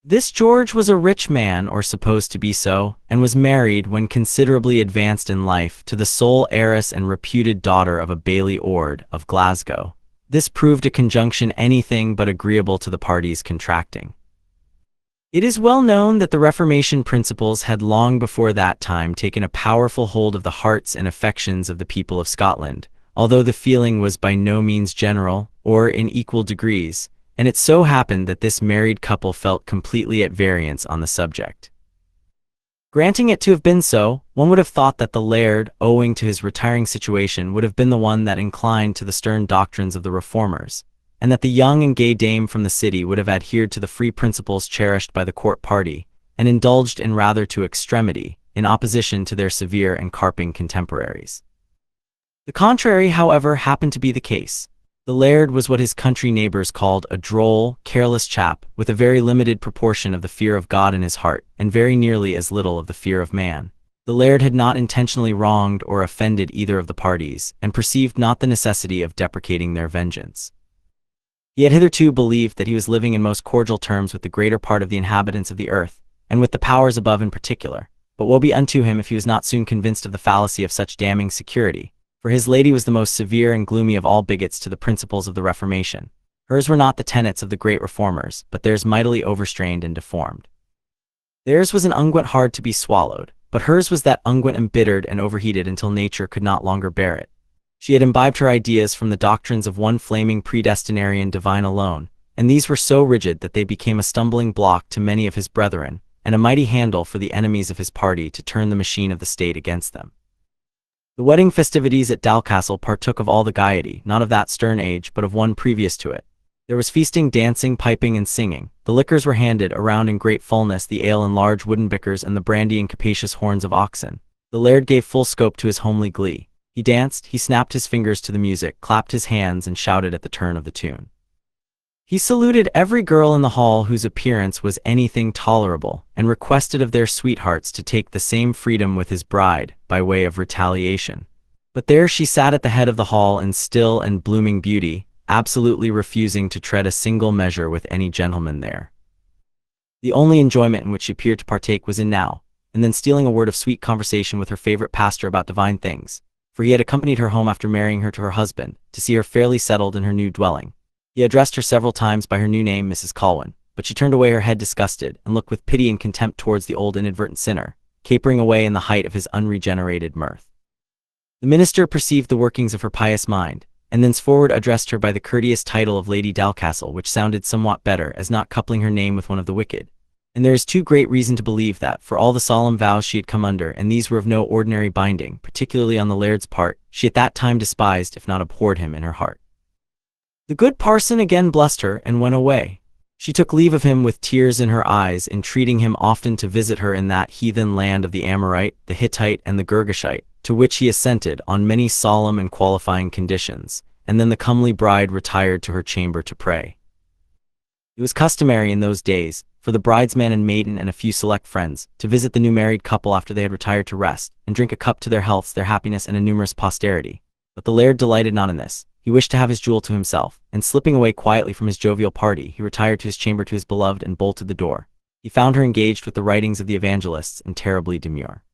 This George was a rich man, or supposed to be so, and was married, when considerably advanced in life, to the sole heiress and reputed daughter of a Baillie Ord of Glasgow. This proved a conjunction anything but agreeable to the parties contracting. It is well known that the Reformation principles had long before that time taken a powerful hold of the hearts and affections of the people of Scotland, although the feeling was by no means general, or in equal degrees, and it so happened that this married couple felt completely at variance on the subject. Granting it to have been so, one would have thought that the laird, owing to his retiring situation, would have been the one that inclined to the stern doctrines of the Reformers, and that the young and gay dame from the city would have adhered to the free principles cherished by the court party, and indulged in rather to extremity, in opposition to their severe and carping contemporaries. The contrary, however, happened to be the case. The laird was what his country neighbors called a droll, careless chap, with a very limited proportion of the fear of God in his heart, and very nearly as little of the fear of man. The laird had not intentionally wronged or offended either of the parties, and perceived not the necessity of deprecating their vengeance. He had hitherto believed that he was living in most cordial terms with the greater part of the inhabitants of the earth, and with the powers above in particular, but woe be unto him if he was not soon convinced of the fallacy of such damning security. For his lady was the most severe and gloomy of all bigots to the principles of the Reformation. Hers were not the tenets of the great reformers, but theirs mightily overstrained and deformed. Theirs was an unguent hard to be swallowed, but hers was that unguent embittered and overheated until nature could not longer bear it. She had imbibed her ideas from the doctrines of one flaming predestinarian divine alone, and these were so rigid that they became a stumbling block to many of his brethren, and a mighty handle for the enemies of his party to turn the machine of the state against them. The wedding festivities at Dalcastle partook of all the gaiety, not of that stern age, but of one previous to it. There was feasting, dancing, piping, and singing. The liquors were handed around in great fullness, the ale in large wooden bickers, and the brandy in capacious horns of oxen. The laird gave full scope to his homely glee. He danced, he snapped his fingers to the music, clapped his hands, and shouted at the turn of the tune. He saluted every girl in the hall whose appearance was anything tolerable, and requested of their sweethearts to take the same freedom with his bride, by way of retaliation. But there she sat at the head of the hall in still and blooming beauty, absolutely refusing to tread a single measure with any gentleman there. The only enjoyment in which she appeared to partake was in now and then stealing a word of sweet conversation with her favorite pastor about divine things, for he had accompanied her home after marrying her to her husband, to see her fairly settled in her new dwelling. He addressed her several times by her new name, Mrs. Colwyn, but she turned away her head disgusted, and looked with pity and contempt towards the old inadvertent sinner, capering away in the height of his unregenerated mirth. The minister perceived the workings of her pious mind, and thenceforward addressed her by the courteous title of Lady Dalcastle, which sounded somewhat better, as not coupling her name with one of the wicked. And there is too great reason to believe that, for all the solemn vows she had come under, and these were of no ordinary binding, particularly on the laird's part, she at that time despised, if not abhorred him in her heart. The good parson again blessed her, and went away. She took leave of him with tears in her eyes, entreating him often to visit her in that heathen land of the Amorite, the Hittite, and the Girgashite, to which he assented on many solemn and qualifying conditions, and then the comely bride retired to her chamber to pray. It was customary in those days, for the bridesman and maiden and a few select friends, to visit the new married couple after they had retired to rest, and drink a cup to their healths, their happiness, and a numerous posterity. But the laird delighted not in this. He wished to have his jewel to himself, and slipping away quietly from his jovial party, he retired to his chamber to his beloved and bolted the door. He found her engaged with the writings of the evangelists, and terribly demure.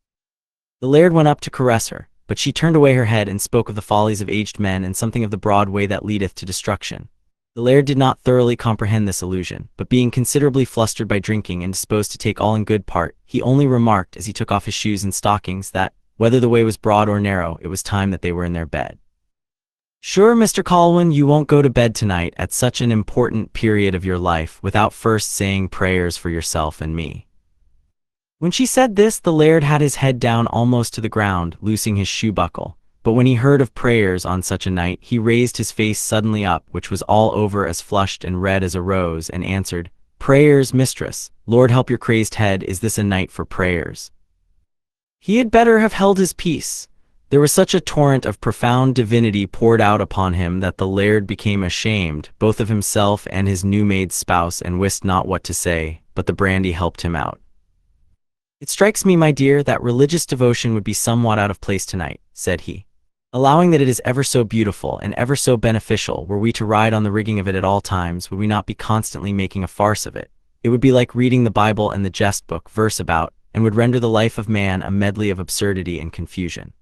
The laird went up to caress her, but she turned away her head and spoke of the follies of aged men and something of the broad way that leadeth to destruction. The laird did not thoroughly comprehend this allusion, but being considerably flustered by drinking and disposed to take all in good part, he only remarked, as he took off his shoes and stockings, that, whether the way was broad or narrow, it was time that they were in their bed. "Sure, Mr. Colwyn, you won't go to bed tonight at such an important period of your life without first saying prayers for yourself and me." When she said this, the laird had his head down almost to the ground, loosing his shoe buckle. But when he heard of prayers on such a night, he raised his face suddenly up, which was all over as flushed and red as a rose, and answered, "Prayers, mistress. Lord help your crazed head, is this a night for prayers?" He had better have held his peace. There was such a torrent of profound divinity poured out upon him that the laird became ashamed, both of himself and his new-made spouse, and wist not what to say, but the brandy helped him out. "It strikes me, my dear, that religious devotion would be somewhat out of place tonight," said he. "Allowing that it is ever so beautiful and ever so beneficial, were we to ride on the rigging of it at all times, would we not be constantly making a farce of it? It would be like reading the Bible and the jest book verse about, and would render the life of man a medley of absurdity and confusion.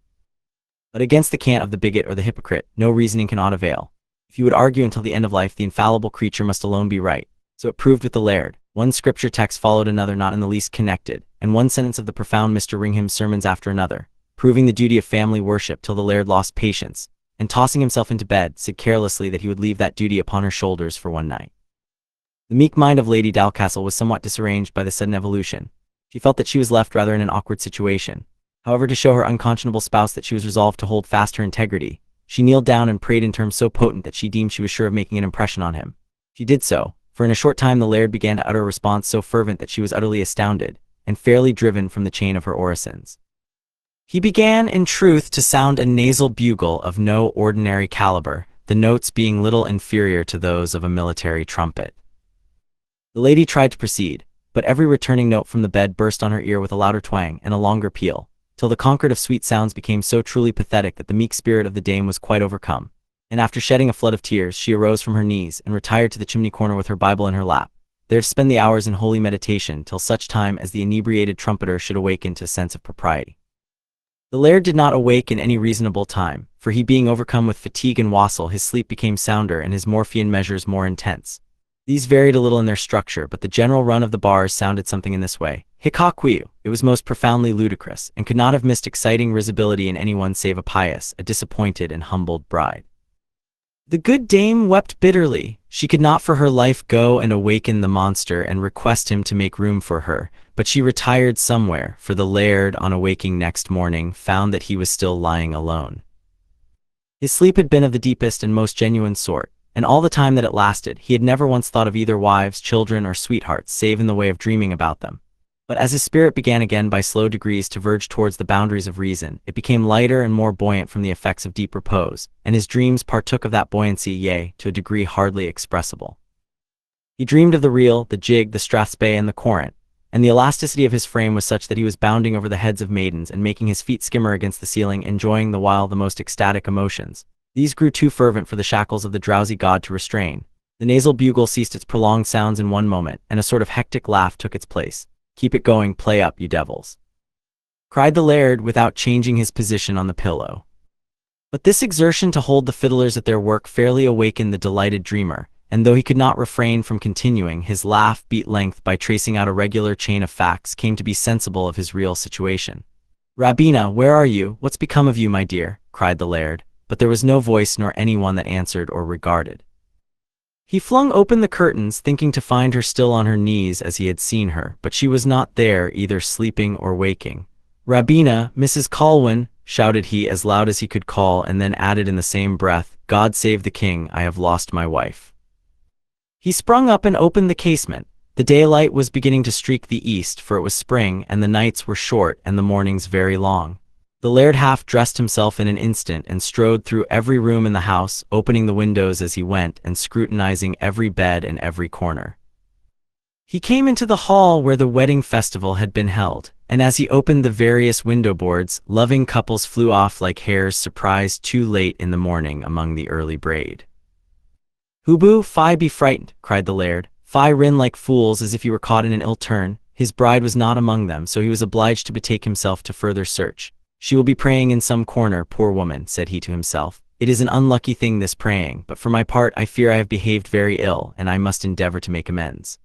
But against the cant of the bigot or the hypocrite, no reasoning can aught avail. If you would argue until the end of life, the infallible creature must alone be right. So it proved with the laird. One scripture text followed another not in the least connected, and one sentence of the profound Mr. Ringham's sermons after another, proving the duty of family worship till the laird lost patience, and tossing himself into bed, said carelessly that he would leave that duty upon her shoulders for one night. The meek mind of Lady Dalcastle was somewhat disarranged by the sudden evolution. She felt that she was left rather in an awkward situation. However, to show her unconscionable spouse that she was resolved to hold fast her integrity, she kneeled down and prayed in terms so potent that she deemed she was sure of making an impression on him. She did so, for in a short time the laird began to utter a response so fervent that she was utterly astounded, and fairly driven from the chain of her orisons. He began, in truth, to sound a nasal bugle of no ordinary caliber, the notes being little inferior to those of a military trumpet. The lady tried to proceed, but every returning note from the bed burst on her ear with a louder twang and a longer peal, till the concord of sweet sounds became so truly pathetic that the meek spirit of the dame was quite overcome, and after shedding a flood of tears, she arose from her knees and retired to the chimney corner with her Bible in her lap, there to spend the hours in holy meditation till such time as the inebriated trumpeter should awaken to a sense of propriety. The laird did not awake in any reasonable time, for he being overcome with fatigue and wassail, his sleep became sounder and his morphine measures more intense. These varied a little in their structure, but the general run of the bars sounded something in this way. Hic-ha-quiu. It was most profoundly ludicrous, and could not have missed exciting risibility in anyone save a pious, a disappointed and humbled bride. The good dame wept bitterly. She could not for her life go and awaken the monster and request him to make room for her, but she retired somewhere, for the laird, on awaking next morning, found that he was still lying alone. His sleep had been of the deepest and most genuine sort, and all the time that it lasted, he had never once thought of either wives, children, or sweethearts, save in the way of dreaming about them. But as his spirit began again by slow degrees to verge towards the boundaries of reason, it became lighter and more buoyant from the effects of deep repose, and his dreams partook of that buoyancy, yea, to a degree hardly expressible. He dreamed of the reel, the jig, the strathspey, and the corrent, and the elasticity of his frame was such that he was bounding over the heads of maidens and making his feet skimmer against the ceiling, enjoying the while the most ecstatic emotions. These grew too fervent for the shackles of the drowsy god to restrain. The nasal bugle ceased its prolonged sounds in one moment, and a sort of hectic laugh took its place. "Keep it going, play up, you devils," cried the laird without changing his position on the pillow. But this exertion to hold the fiddlers at their work fairly awakened the delighted dreamer, and though he could not refrain from continuing, his laugh beat length by tracing out a regular chain of facts, came to be sensible of his real situation. "Rabbina, where are you? What's become of you, my dear?" cried the laird, but there was no voice nor anyone that answered or regarded. He flung open the curtains, thinking to find her still on her knees as he had seen her, but she was not there, either sleeping or waking. "Rabbina, Mrs. Colwyn," shouted he as loud as he could call, and then added in the same breath, "God save the king, I have lost my wife." He sprung up and opened the casement. The daylight was beginning to streak the east, for it was spring, and the nights were short and the mornings very long. The laird half-dressed himself in an instant and strode through every room in the house, opening the windows as he went and scrutinizing every bed and every corner. He came into the hall where the wedding festival had been held, and as he opened the various window boards, loving couples flew off like hares surprised too late in the morning among the early braid. "Hubu, fie, be frightened," cried the laird. "Fie, rin like fools, as if you were caught in an ill turn." His bride was not among them, so he was obliged to betake himself to further search. "She will be praying in some corner, poor woman," said he to himself. "It is an unlucky thing, this praying, but for my part I fear I have behaved very ill, and I must endeavor to make amends."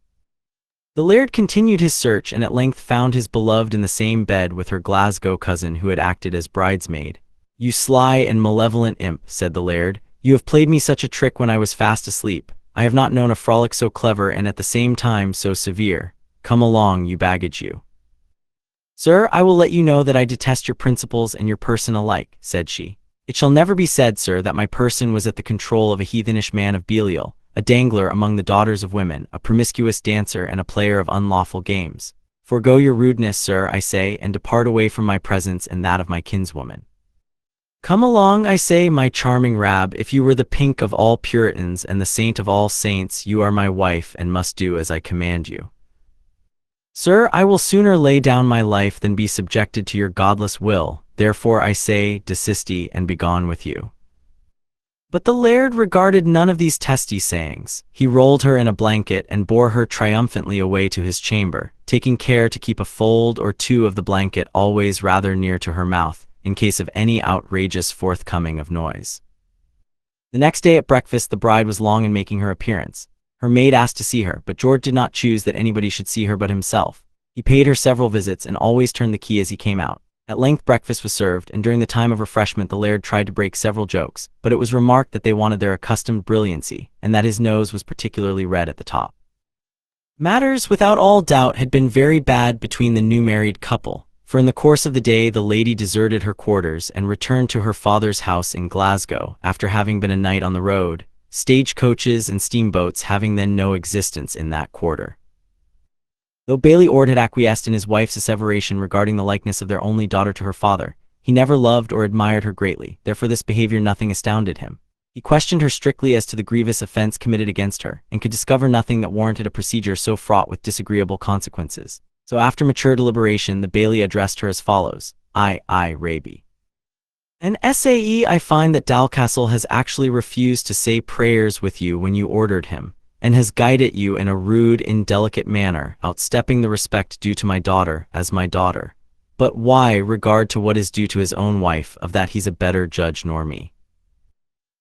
The laird continued his search, and at length found his beloved in the same bed with her Glasgow cousin who had acted as bridesmaid. "You sly and malevolent imp," said the laird, "you have played me such a trick when I was fast asleep. I have not known a frolic so clever and at the same time so severe. Come along, you baggage, you." "Sir, I will let you know that I detest your principles and your person alike," said she. "It shall never be said, sir, that my person was at the control of a heathenish man of Belial, a dangler among the daughters of women, a promiscuous dancer, and a player of unlawful games. Forgo your rudeness, sir, I say, and depart away from my presence and that of my kinswoman. Come along, I say, my charming Rab. If you were the pink of all Puritans and the saint of all saints, you are my wife and must do as I command you. Sir, I will sooner lay down my life than be subjected to your godless will. Therefore I say, desisti and begone with you." But the laird regarded none of these testy sayings. He rolled her in a blanket and bore her triumphantly away to his chamber, taking care to keep a fold or two of the blanket always rather near to her mouth, in case of any outrageous forthcoming of noise. The next day at breakfast, the bride was long in making her appearance. Her maid asked to see her, but George did not choose that anybody should see her but himself. He paid her several visits and always turned the key as he came out. At length breakfast was served, and during the time of refreshment the laird tried to break several jokes, but it was remarked that they wanted their accustomed brilliancy, and that his nose was particularly red at the top. Matters, without all doubt, had been very bad between the new married couple, for in the course of the day the lady deserted her quarters and returned to her father's house in Glasgow, after having been a night on the road, stagecoaches and steamboats having then no existence in that quarter. Though Bailey Ord had acquiesced in his wife's asseveration regarding the likeness of their only daughter to her father, he never loved or admired her greatly, therefore this behavior nothing astounded him. He questioned her strictly as to the grievous offense committed against her, and could discover nothing that warranted a procedure so fraught with disagreeable consequences. So after mature deliberation, the Bailey addressed her as follows: Raby. An SAE, I find that Dalcastle has actually refused to say prayers with you when you ordered him, and has guided you in a rude, indelicate manner, outstepping the respect due to my daughter as my daughter. But why regard to what is due to his own wife, of that he's a better judge nor me?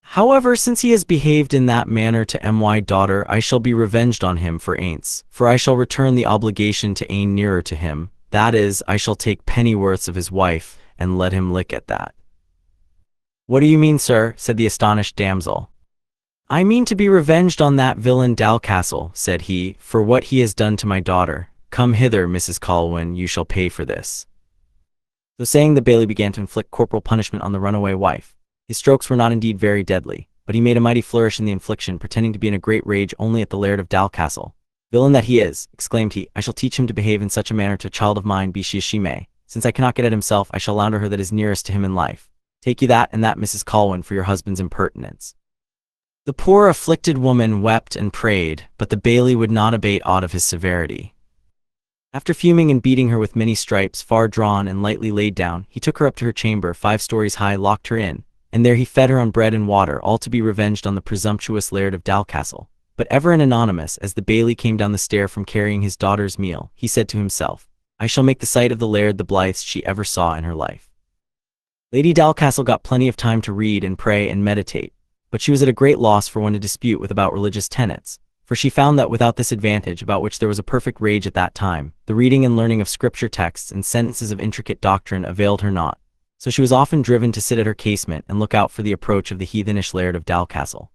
However, since he has behaved in that manner to my daughter, I shall be revenged on him for aince, for I shall return the obligation to ain nearer to him, that is, I shall take pennyworths of his wife, and let him lick at that. What do you mean, sir? Said the astonished damsel. I mean to be revenged on that villain Dalcastle, said he, for what he has done to my daughter. Come hither, Mrs. Colwyn, you shall pay for this. So saying, the Bailey began to inflict corporal punishment on the runaway wife. His strokes were not indeed very deadly, but he made a mighty flourish in the infliction, pretending to be in a great rage only at the laird of Dalcastle. Villain that he is, exclaimed he, I shall teach him to behave in such a manner to a child of mine, be she as she may. Since I cannot get at himself, I shall launder her that is nearest to him in life. Take you that and that, Mrs. Colwyn, for your husband's impertinence. The poor afflicted woman wept and prayed, but the Bailey would not abate aught of his severity. After fuming and beating her with many stripes, far drawn and lightly laid down, he took her up to her chamber, 5 stories high, locked her in, and there he fed her on bread and water, all to be revenged on the presumptuous laird of Dalcastle. But ever an anonymous, as the Bailey came down the stair from carrying his daughter's meal, he said to himself, I shall make the sight of the laird the blithest she ever saw in her life. Lady Dalcastle got plenty of time to read and pray and meditate, but she was at a great loss for one to dispute with about religious tenets, for she found that without this advantage, about which there was a perfect rage at that time, the reading and learning of scripture texts and sentences of intricate doctrine availed her not. So she was often driven to sit at her casement and look out for the approach of the heathenish laird of Dalcastle.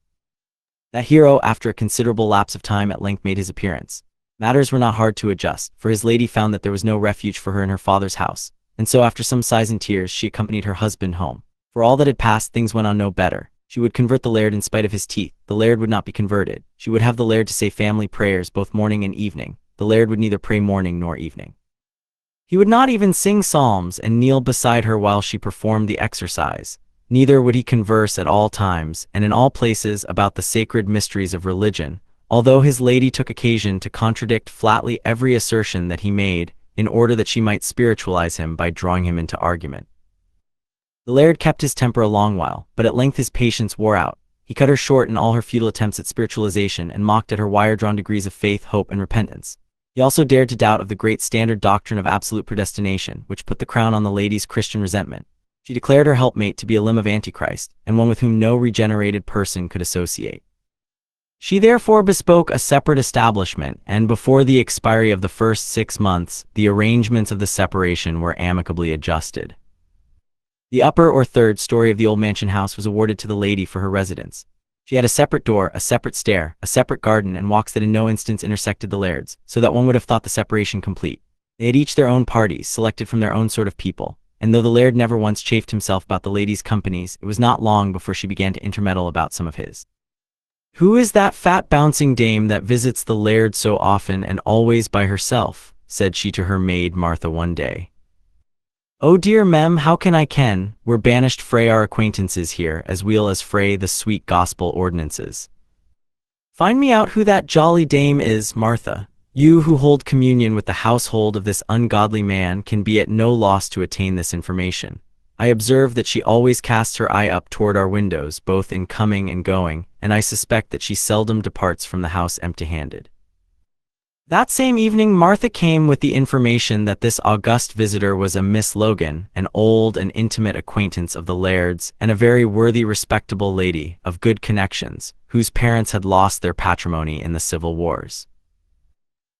That hero, after a considerable lapse of time, at length made his appearance. Matters were not hard to adjust, for his lady found that there was no refuge for her in her father's house, and so after some sighs and tears she accompanied her husband home. For all that had passed, things went on no better. She would convert the laird in spite of his teeth. The laird would not be converted. She would have the laird to say family prayers both morning and evening. The laird would neither pray morning nor evening. He would not even sing psalms and kneel beside her while she performed the exercise. Neither would he converse at all times and in all places about the sacred mysteries of religion, although his lady took occasion to contradict flatly every assertion that he made, in order that she might spiritualize him by drawing him into argument. The laird kept his temper a long while, but at length his patience wore out. He cut her short in all her futile attempts at spiritualization and mocked at her wire-drawn degrees of faith, hope, and repentance. He also dared to doubt of the great standard doctrine of absolute predestination, which put the crown on the lady's Christian resentment. She declared her helpmate to be a limb of Antichrist, and one with whom no regenerated person could associate. She therefore bespoke a separate establishment, and before the expiry of the first 6 months, the arrangements of the separation were amicably adjusted. The upper or 3rd story of the old mansion house was awarded to the lady for her residence. She had a separate door, a separate stair, a separate garden, and walks that in no instance intersected the laird's, so that one would have thought the separation complete. They had each their own parties, selected from their own sort of people, and though the laird never once chafed himself about the lady's companies, it was not long before she began to intermeddle about some of his. Who is that fat bouncing dame that visits the laird so often and always by herself? Said she to her maid Martha one day. Oh dear mem, how can I ken? We're banished frae our acquaintances here, as weel as frae the sweet gospel ordinances. Find me out who that jolly dame is, Martha. You who hold communion with the household of this ungodly man can be at no loss to attain this information. I observe that she always casts her eye up toward our windows, both in coming and going, and I suspect that she seldom departs from the house empty-handed. That same evening Martha came with the information that this august visitor was a Miss Logan, an old and intimate acquaintance of the laird's, and a very worthy respectable lady, of good connections, whose parents had lost their patrimony in the civil wars.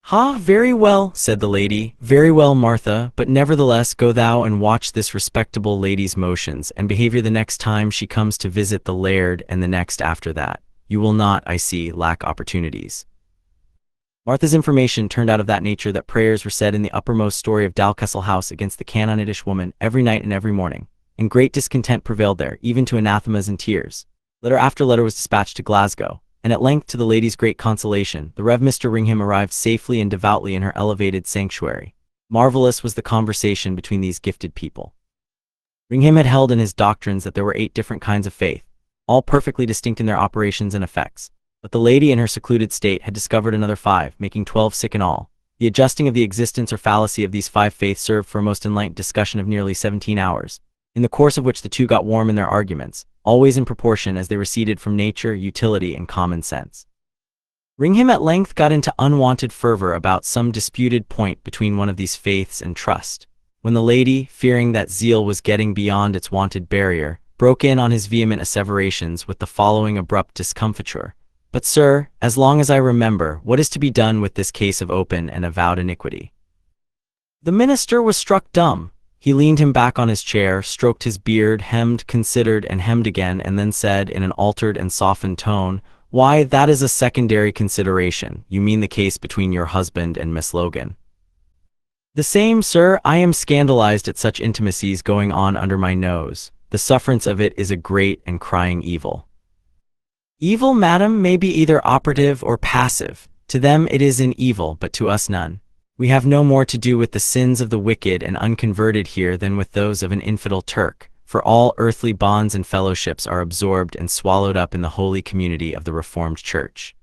"Ha, very well," said the lady, "very well, Martha, but nevertheless go thou and watch this respectable lady's motions and behavior the next time she comes to visit the laird, and the next after that. You will not, I see, lack opportunities." Martha's information turned out of that nature that prayers were said in the uppermost story of Dalkessel House against the Canaanitish woman every night and every morning, and great discontent prevailed there, even to anathemas and tears. Letter after letter was dispatched to Glasgow, and at length, to the lady's great consolation, the Rev. Mr. Ringham arrived safely and devoutly in her elevated sanctuary. Marvelous was the conversation between these gifted people. Ringham had held in his doctrines that there were 8 different kinds of faith, all perfectly distinct in their operations and effects. But the lady in her secluded state had discovered another 5, making 12 sick in all. The adjusting of the existence or fallacy of these 5 faiths served for a most enlightened discussion of nearly 17 hours, in the course of which the two got warm in their arguments, always in proportion as they receded from nature, utility, and common sense. Ringham at length got into unwonted fervor about some disputed point between one of these faiths and trust, when the lady, fearing that zeal was getting beyond its wonted barrier, broke in on his vehement asseverations with the following abrupt discomfiture: "But, sir, as long as I remember, what is to be done with this case of open and avowed iniquity?" The minister was struck dumb. He leaned him back on his chair, stroked his beard, hemmed, considered, and hemmed again, and then said in an altered and softened tone, "Why, that is a secondary consideration. You mean the case between your husband and Miss Logan?" "The same, sir. I am scandalized at such intimacies going on under my nose. The sufferance of it is a great and crying evil." "Evil, madam, may be either operative or passive. To them it is an evil, but to us none. We have no more to do with the sins of the wicked and unconverted here than with those of an infidel Turk, for all earthly bonds and fellowships are absorbed and swallowed up in the holy community of the Reformed Church.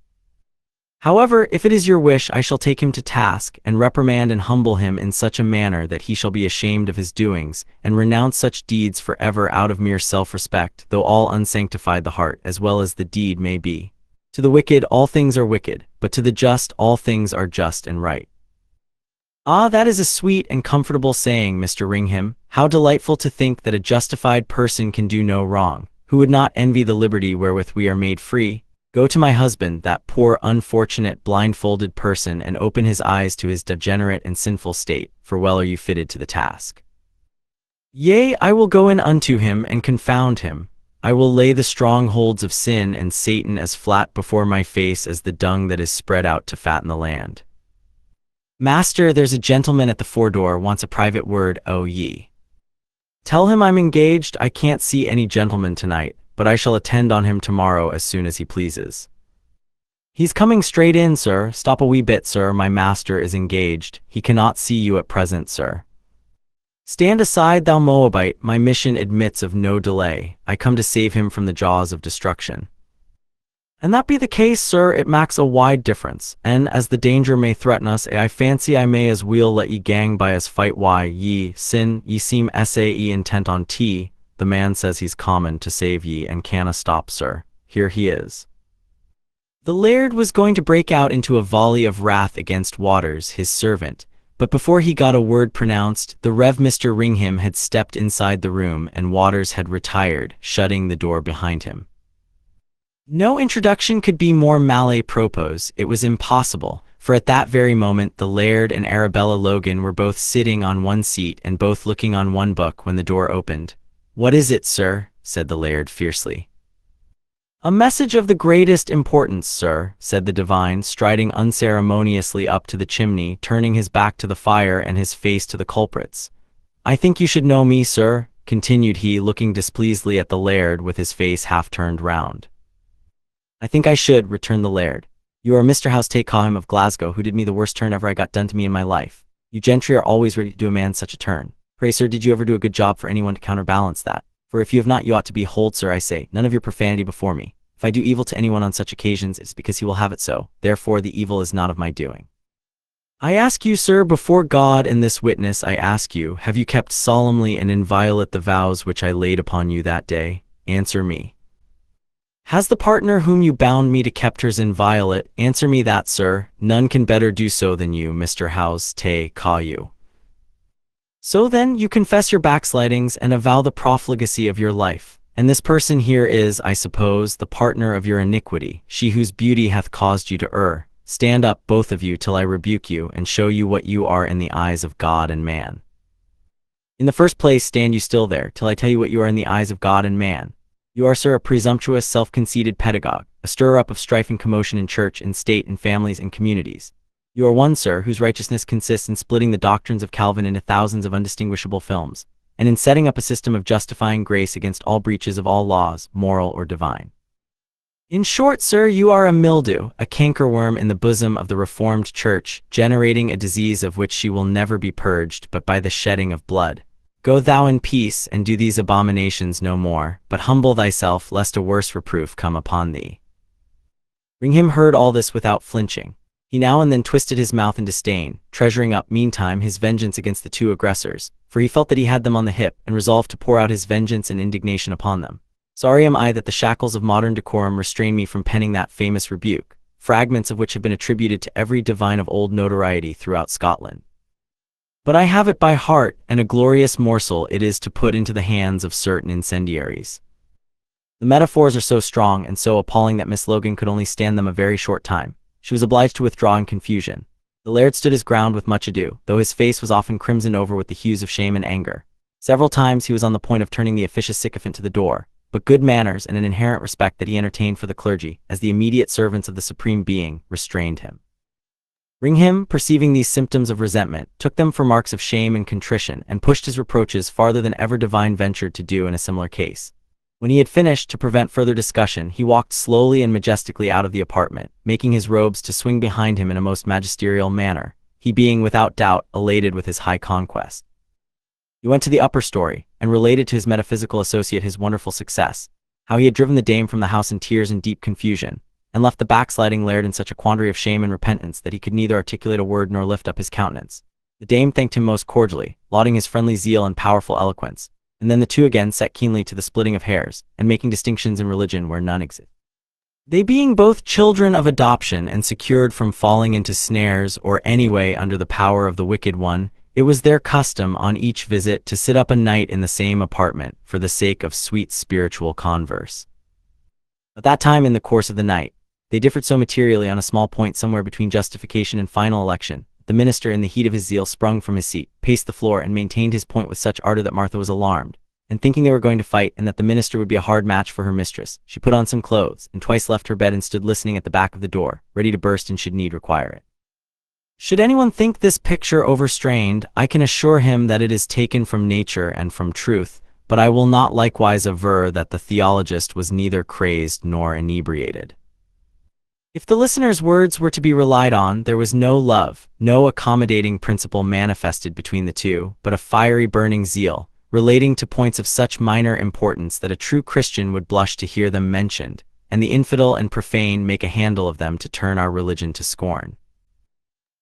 However, if it is your wish, I shall take him to task, and reprimand and humble him in such a manner that he shall be ashamed of his doings, and renounce such deeds forever out of mere self-respect, though all unsanctified the heart as well as the deed may be. To the wicked all things are wicked, but to the just all things are just and right." "Ah, that is a sweet and comfortable saying, Mr. Ringham. How delightful to think that a justified person can do no wrong, who would not envy the liberty wherewith we are made free. Go to my husband, that poor unfortunate blindfolded person, and open his eyes to his degenerate and sinful state, for well are you fitted to the task." "Yea, I will go in unto him and confound him. I will lay the strongholds of sin and Satan as flat before my face as the dung that is spread out to fatten the land. Master, there's a gentleman at the foredoor wants a private word, oh ye. Tell him I'm engaged. I can't see any gentleman tonight, but I shall attend on him tomorrow as soon as he pleases." "He's coming straight in, sir. Stop a wee bit, sir. My master is engaged. He cannot see you at present, sir." "Stand aside, thou Moabite. My mission admits of no delay. I come to save him from the jaws of destruction." "And that be the case, sir, it makes a wide difference, and as the danger may threaten us, I fancy I may as weel let ye gang by us fight. Why, ye seem sae intent on tea. The man says he's common to save ye and canna stop, sir. Here he is." The laird was going to break out into a volley of wrath against Waters, his servant, but before he got a word pronounced, the Rev. Mr. Ringham had stepped inside the room and Waters had retired, shutting the door behind him. No introduction could be more malapropos. It was impossible, for at that very moment the laird and Arabella Logan were both sitting on one seat and both looking on one book when the door opened. "What is it, sir?" said the laird fiercely. "A message of the greatest importance, sir," said the divine, striding unceremoniously up to the chimney, turning his back to the fire and his face to the culprits. "I think you should know me, sir," continued he, looking displeasedly at the laird with his face half turned round. "I think I should," returned the laird. "You are Mr. House Take-Him of Glasgow, who did me the worst turn ever I got done to me in my life. You gentry are always ready to do a man such a turn. Pray, sir, did you ever do a good job for anyone to counterbalance that? For if you have not, you ought to be hold, sir, I say, none of your profanity before me. If I do evil to anyone on such occasions, it's because he will have it so. Therefore the evil is not of my doing." I ask you, sir, before God and this witness, I ask you, have you kept solemnly and inviolate the vows which I laid upon you that day? Answer me. Has the partner whom you bound me to kept hers inviolate? Answer me that, sir. None can better do so than you, Mr. House te ca you. So then, you confess your backslidings and avow the profligacy of your life. And this person here is, I suppose, the partner of your iniquity, she whose beauty hath caused you to err. Stand up, both of you, till I rebuke you, and show you what you are in the eyes of God and man. In the first place, stand you still there, till I tell you what you are in the eyes of God and man. You are, sir, a presumptuous, self-conceited pedagogue, a stirrer-up of strife and commotion in church and state and families and communities. You are one, sir, whose righteousness consists in splitting the doctrines of Calvin into thousands of undistinguishable films, and in setting up a system of justifying grace against all breaches of all laws, moral or divine. In short, sir, you are a mildew, a cankerworm in the bosom of the Reformed Church, generating a disease of which she will never be purged but by the shedding of blood. Go thou in peace, and do these abominations no more, but humble thyself, lest a worse reproof come upon thee. Ringham heard all this without flinching. He now and then twisted his mouth in disdain, treasuring up, meantime, his vengeance against the two aggressors, for he felt that he had them on the hip, and resolved to pour out his vengeance and indignation upon them. Sorry am I that the shackles of modern decorum restrain me from penning that famous rebuke, fragments of which have been attributed to every divine of old notoriety throughout Scotland. But I have it by heart, and a glorious morsel it is to put into the hands of certain incendiaries. The metaphors are so strong and so appalling that Miss Logan could only stand them a very short time. She was obliged to withdraw in confusion. The laird stood his ground with much ado, though his face was often crimsoned over with the hues of shame and anger. Several times he was on the point of turning the officious sycophant to the door, but good manners and an inherent respect that he entertained for the clergy, as the immediate servants of the Supreme Being, restrained him. Ringham, perceiving these symptoms of resentment, took them for marks of shame and contrition, and pushed his reproaches farther than ever divine ventured to do in a similar case. When he had finished, to prevent further discussion, he walked slowly and majestically out of the apartment, making his robes to swing behind him in a most magisterial manner, he being without doubt elated with his high conquest. He went to the upper story, and related to his metaphysical associate his wonderful success, how he had driven the dame from the house in tears and deep confusion, and left the backsliding laird in such a quandary of shame and repentance that he could neither articulate a word nor lift up his countenance. The dame thanked him most cordially, lauding his friendly zeal and powerful eloquence, and then the two again set keenly to the splitting of hairs, and making distinctions in religion where none exist. They being both children of adoption and secured from falling into snares or anyway under the power of the wicked one, it was their custom on each visit to sit up a night in the same apartment for the sake of sweet spiritual converse. At that time in the course of the night, they differed so materially on a small point somewhere between justification and final election. The minister, in the heat of his zeal, sprung from his seat, paced the floor, and maintained his point with such ardor that Martha was alarmed, and thinking they were going to fight and that the minister would be a hard match for her mistress, she put on some clothes, and twice left her bed and stood listening at the back of the door, ready to burst and should need require it. Should anyone think this picture overstrained, I can assure him that it is taken from nature and from truth, but I will not likewise aver that the theologist was neither crazed nor inebriated. If the listener's words were to be relied on, there was no love, no accommodating principle manifested between the two, but a fiery burning zeal, relating to points of such minor importance that a true Christian would blush to hear them mentioned, and the infidel and profane make a handle of them to turn our religion to scorn.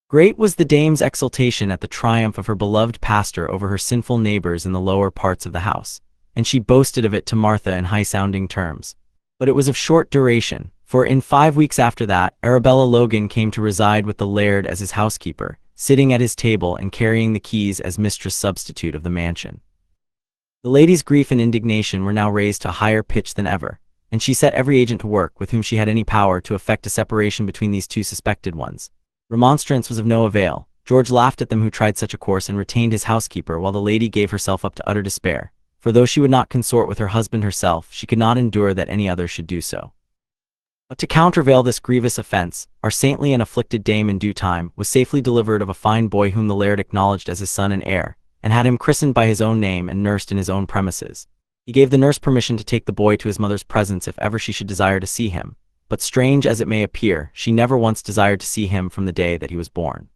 Great was the dame's exultation at the triumph of her beloved pastor over her sinful neighbors in the lower parts of the house, and she boasted of it to Martha in high-sounding terms. But it was of short duration, for in 5 weeks after that, Arabella Logan came to reside with the laird as his housekeeper, sitting at his table and carrying the keys as mistress substitute of the mansion. The lady's grief and indignation were now raised to a higher pitch than ever, and she set every agent to work with whom she had any power to effect a separation between these two suspected ones. Remonstrance was of no avail. George laughed at them who tried such a course and retained his housekeeper, while the lady gave herself up to utter despair, for though she would not consort with her husband herself, she could not endure that any other should do so. But to countervail this grievous offense, our saintly and afflicted dame in due time was safely delivered of a fine boy whom the laird acknowledged as his son and heir, and had him christened by his own name and nursed in his own premises. He gave the nurse permission to take the boy to his mother's presence if ever she should desire to see him, but strange as it may appear, she never once desired to see him from the day that he was born.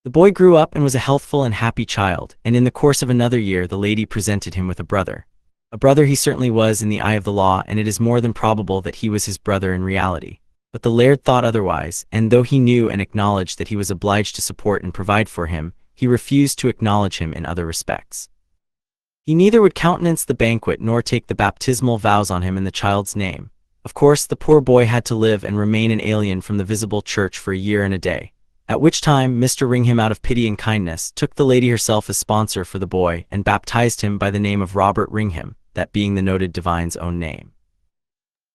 The boy grew up and was a healthful and happy child, and in the course of another year the lady presented him with a brother. A brother he certainly was in the eye of the law, and it is more than probable that he was his brother in reality. But the laird thought otherwise, and though he knew and acknowledged that he was obliged to support and provide for him, he refused to acknowledge him in other respects. He neither would countenance the banquet nor take the baptismal vows on him in the child's name. Of course, the poor boy had to live and remain an alien from the visible church for a year and a day, at which time Mr. Ringham, out of pity and kindness, took the lady herself as sponsor for the boy and baptized him by the name of Robert Ringham, that being the noted divine's own name.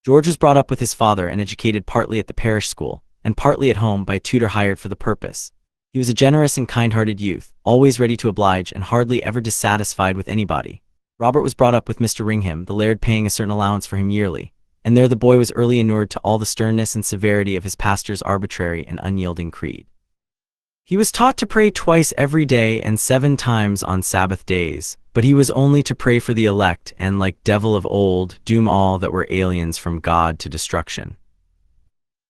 George was brought up with his father and educated partly at the parish school, and partly at home by a tutor hired for the purpose. He was a generous and kind-hearted youth, always ready to oblige and hardly ever dissatisfied with anybody. Robert was brought up with Mr. Ringham, the laird paying a certain allowance for him yearly, and there the boy was early inured to all the sternness and severity of his pastor's arbitrary and unyielding creed. He was taught to pray twice every day and 7 times on Sabbath days, but he was only to pray for the elect and, like devil of old, doom all that were aliens from God to destruction.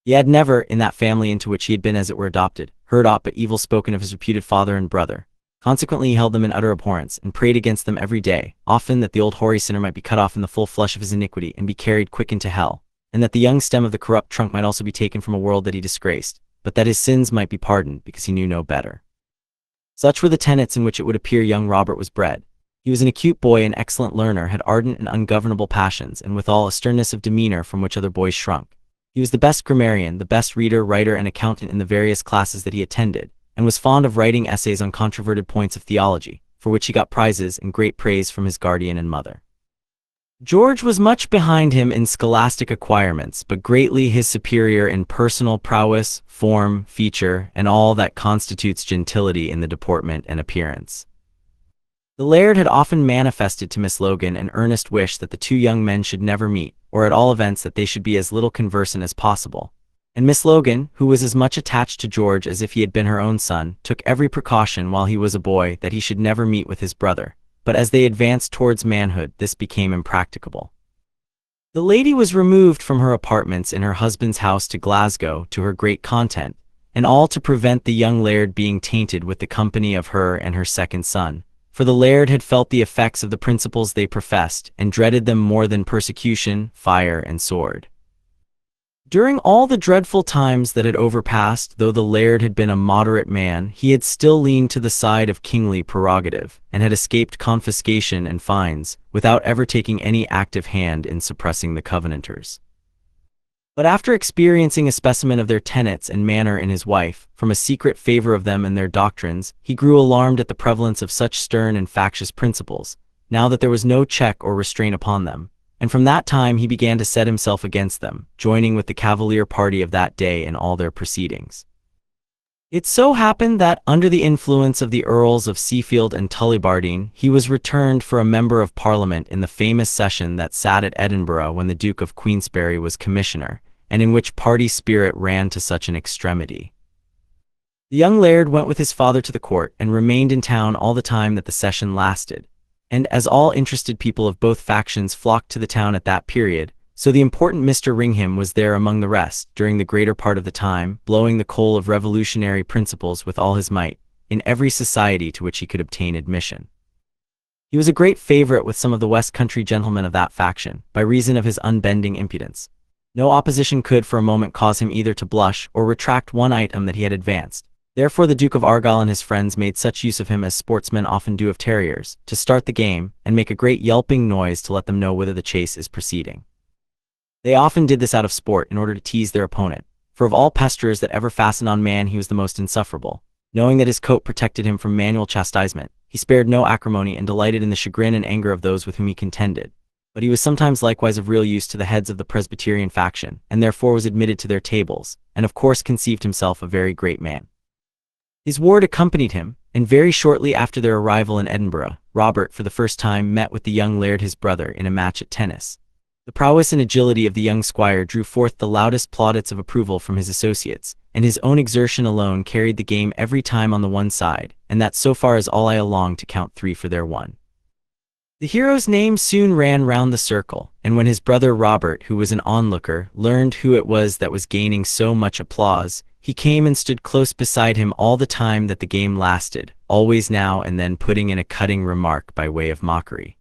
He had never, in that family into which he had been as it were adopted, heard aught but evil spoken of his reputed father and brother. Consequently he held them in utter abhorrence, and prayed against them every day, often that the old hoary sinner might be cut off in the full flush of his iniquity and be carried quick into hell, and that the young stem of the corrupt trunk might also be taken from a world that he disgraced, but that his sins might be pardoned because he knew no better. Such were the tenets in which it would appear young Robert was bred. He was an acute boy and excellent learner, had ardent and ungovernable passions, and withal a sternness of demeanor from which other boys shrunk. He was the best grammarian, the best reader, writer, and accountant in the various classes that he attended, and was fond of writing essays on controverted points of theology, for which he got prizes and great praise from his guardian and mother. George was much behind him in scholastic acquirements, but greatly his superior in personal prowess, form, feature, and all that constitutes gentility in the deportment and appearance. The laird had often manifested to Miss Logan an earnest wish that the 2 young men should never meet, or at all events that they should be as little conversant as possible. And Miss Logan, who was as much attached to George as if he had been her own son, took every precaution while he was a boy that he should never meet with his brother. But as they advanced towards manhood, this became impracticable. The lady was removed from her apartments in her husband's house to Glasgow, to her great content, and all to prevent the young laird being tainted with the company of her and her second son. For the laird had felt the effects of the principles they professed, and dreaded them more than persecution, fire, and sword. During all the dreadful times that had overpassed, though the laird had been a moderate man, he had still leaned to the side of kingly prerogative, and had escaped confiscation and fines, without ever taking any active hand in suppressing the Covenanters. But after experiencing a specimen of their tenets and manner in his wife, from a secret favor of them and their doctrines, he grew alarmed at the prevalence of such stern and factious principles, now that there was no check or restraint upon them, and from that time he began to set himself against them, joining with the Cavalier party of that day in all their proceedings. It so happened that, under the influence of the Earls of Seafield and Tullibardine, he was returned for a member of Parliament in the famous session that sat at Edinburgh when the Duke of Queensberry was commissioner, and in which party spirit ran to such an extremity. The young laird went with his father to the court, and remained in town all the time that the session lasted, and as all interested people of both factions flocked to the town at that period, so the important Mr. Ringham was there among the rest, during the greater part of the time, blowing the coal of revolutionary principles with all his might, in every society to which he could obtain admission. He was a great favorite with some of the West Country gentlemen of that faction, by reason of his unbending impudence. No opposition could for a moment cause him either to blush or retract one item that he had advanced. Therefore the Duke of Argyll and his friends made such use of him as sportsmen often do of terriers, to start the game, and make a great yelping noise to let them know whither the chase is proceeding. They often did this out of sport, in order to tease their opponent, for of all pesterers that ever fastened on man he was the most insufferable. Knowing that his coat protected him from manual chastisement, he spared no acrimony and delighted in the chagrin and anger of those with whom he contended. But he was sometimes likewise of real use to the heads of the Presbyterian faction, and therefore was admitted to their tables, and of course conceived himself a very great man. His ward accompanied him, and very shortly after their arrival in Edinburgh, Robert for the first time met with the young laird his brother in a match at tennis. The prowess and agility of the young squire drew forth the loudest plaudits of approval from his associates, and his own exertion alone carried the game every time on the one side, and that so far as all I along to count 3 for their one. The hero's name soon ran round the circle, and when his brother Robert, who was an onlooker, learned who it was that was gaining so much applause, he came and stood close beside him all the time that the game lasted, always now and then putting in a cutting remark by way of mockery.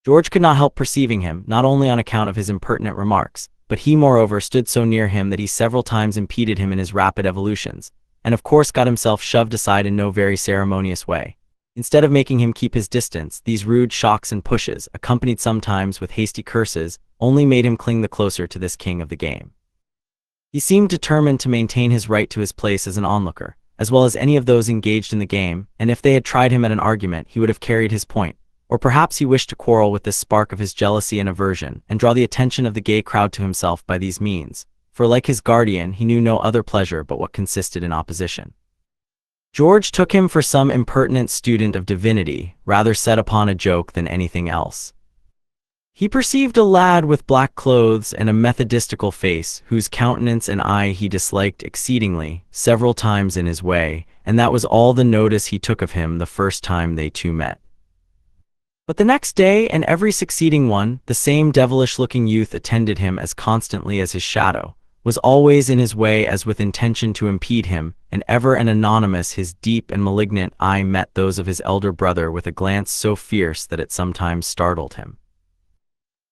George could not help perceiving him, not only on account of his impertinent remarks, but he moreover stood so near him that he several times impeded him in his rapid evolutions, and of course got himself shoved aside in no very ceremonious way. Instead of making him keep his distance, these rude shocks and pushes, accompanied sometimes with hasty curses, only made him cling the closer to this king of the game. He seemed determined to maintain his right to his place as an onlooker, as well as any of those engaged in the game, and if they had tried him at an argument, he would have carried his point. Or perhaps he wished to quarrel with this spark of his jealousy and aversion, and draw the attention of the gay crowd to himself by these means, for like his guardian, he knew no other pleasure but what consisted in opposition. George took him for some impertinent student of divinity, rather set upon a joke than anything else. He perceived a lad with black clothes and a methodistical face, whose countenance and eye he disliked exceedingly, several times in his way, and that was all the notice he took of him the first time they two met. But the next day and every succeeding one, the same devilish-looking youth attended him as constantly as his shadow, was always in his way as with intention to impede him, and ever and anonymous his deep and malignant eye met those of his elder brother with a glance so fierce that it sometimes startled him.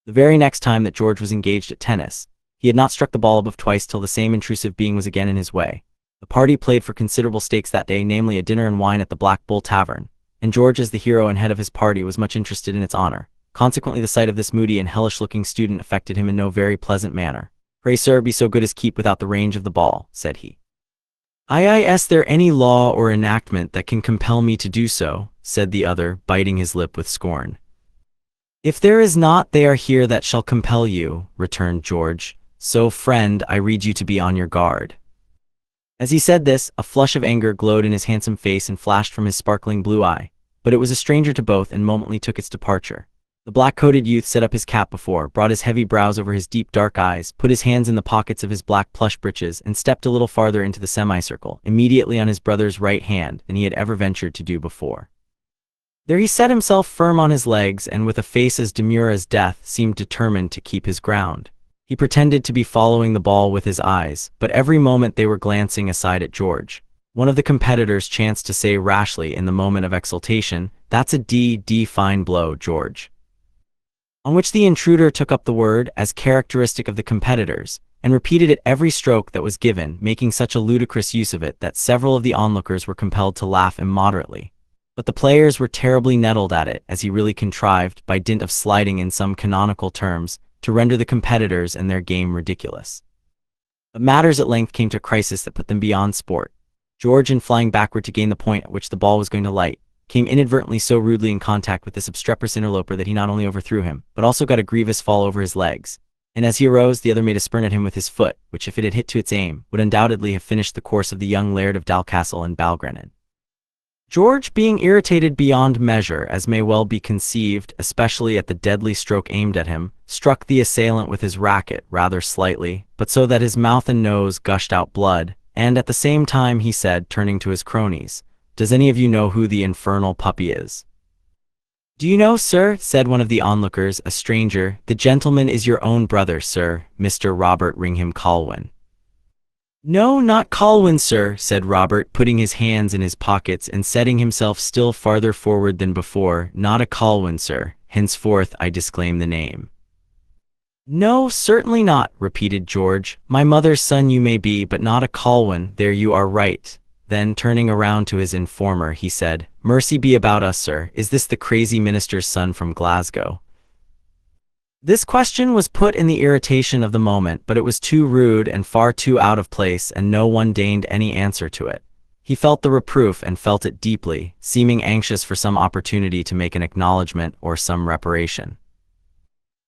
The very next time that George was engaged at tennis, he had not struck the ball above twice till the same intrusive being was again in his way. The party played for considerable stakes that day, namely a dinner and wine at the Black Bull Tavern, and George, as the hero and head of his party, was much interested in its honor. Consequently, the sight of this moody and hellish-looking student affected him in no very pleasant manner. "Pray, sir, be so good as keep without the range of the ball," said he. "Is there any law or enactment that can compel me to do so?" said the other, biting his lip with scorn. "If there is not, they are here that shall compel you," returned George. "So, friend, I rede you to be on your guard." As he said this, a flush of anger glowed in his handsome face and flashed from his sparkling blue eye, but it was a stranger to both and momently took its departure. The black-coated youth set up his cap before, brought his heavy brows over his deep dark eyes, put his hands in the pockets of his black plush breeches, and stepped a little farther into the semicircle, immediately on his brother's right hand, than he had ever ventured to do before. There he set himself firm on his legs, and with a face as demure as death, seemed determined to keep his ground. He pretended to be following the ball with his eyes, but every moment they were glancing aside at George. One of the competitors chanced to say rashly in the moment of exultation, "That's a D fine blow, George." On which the intruder took up the word, as characteristic of the competitors, and repeated it every stroke that was given, making such a ludicrous use of it that several of the onlookers were compelled to laugh immoderately. But the players were terribly nettled at it, as he really contrived, by dint of sliding in some canonical terms, to render the competitors and their game ridiculous. But matters at length came to a crisis that put them beyond sport. George, in flying backward to gain the point at which the ball was going to light, came inadvertently so rudely in contact with this obstreperous interloper that he not only overthrew him, but also got a grievous fall over his legs. And as he arose, the other made a spurt at him with his foot, which, if it had hit to its aim, would undoubtedly have finished the course of the young Laird of Dalcastle and Balgrenan. George, being irritated beyond measure, as may well be conceived, especially at the deadly stroke aimed at him, struck the assailant with his racket rather slightly, but so that his mouth and nose gushed out blood, and at the same time he said, turning to his cronies, "Does any of you know who the infernal puppy is?" "Do you know, sir?" said one of the onlookers, a stranger. "The gentleman is your own brother, sir, Mr. Robert Ringham Colwyn." "No, not Colwyn, sir," said Robert, putting his hands in his pockets and setting himself still farther forward than before. "Not a Colwyn, sir. Henceforth I disclaim the name." "No, certainly not," repeated George. "My mother's son you may be, but not a Colwyn. There you are right." Then, turning around to his informer, he said, "Mercy be about us, sir. Is this the crazy minister's son from Glasgow?" This question was put in the irritation of the moment, but it was too rude and far too out of place, and no one deigned any answer to it. He felt the reproof and felt it deeply, seeming anxious for some opportunity to make an acknowledgment or some reparation.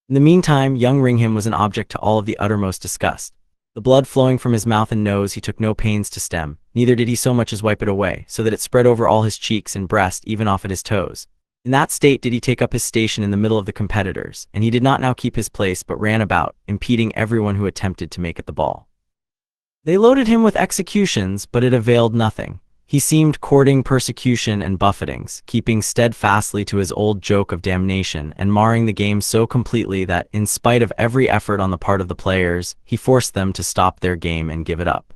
In the meantime, young Ringham was an object to all of the uttermost disgust. The blood flowing from his mouth and nose he took no pains to stem, neither did he so much as wipe it away, so that it spread over all his cheeks and breast, even off at his toes. In that state did he take up his station in the middle of the competitors, and he did not now keep his place but ran about, impeding everyone who attempted to make at the ball. They loaded him with executions, but it availed nothing. He seemed courting persecution and buffetings, keeping steadfastly to his old joke of damnation, and marring the game so completely that, in spite of every effort on the part of the players, he forced them to stop their game and give it up.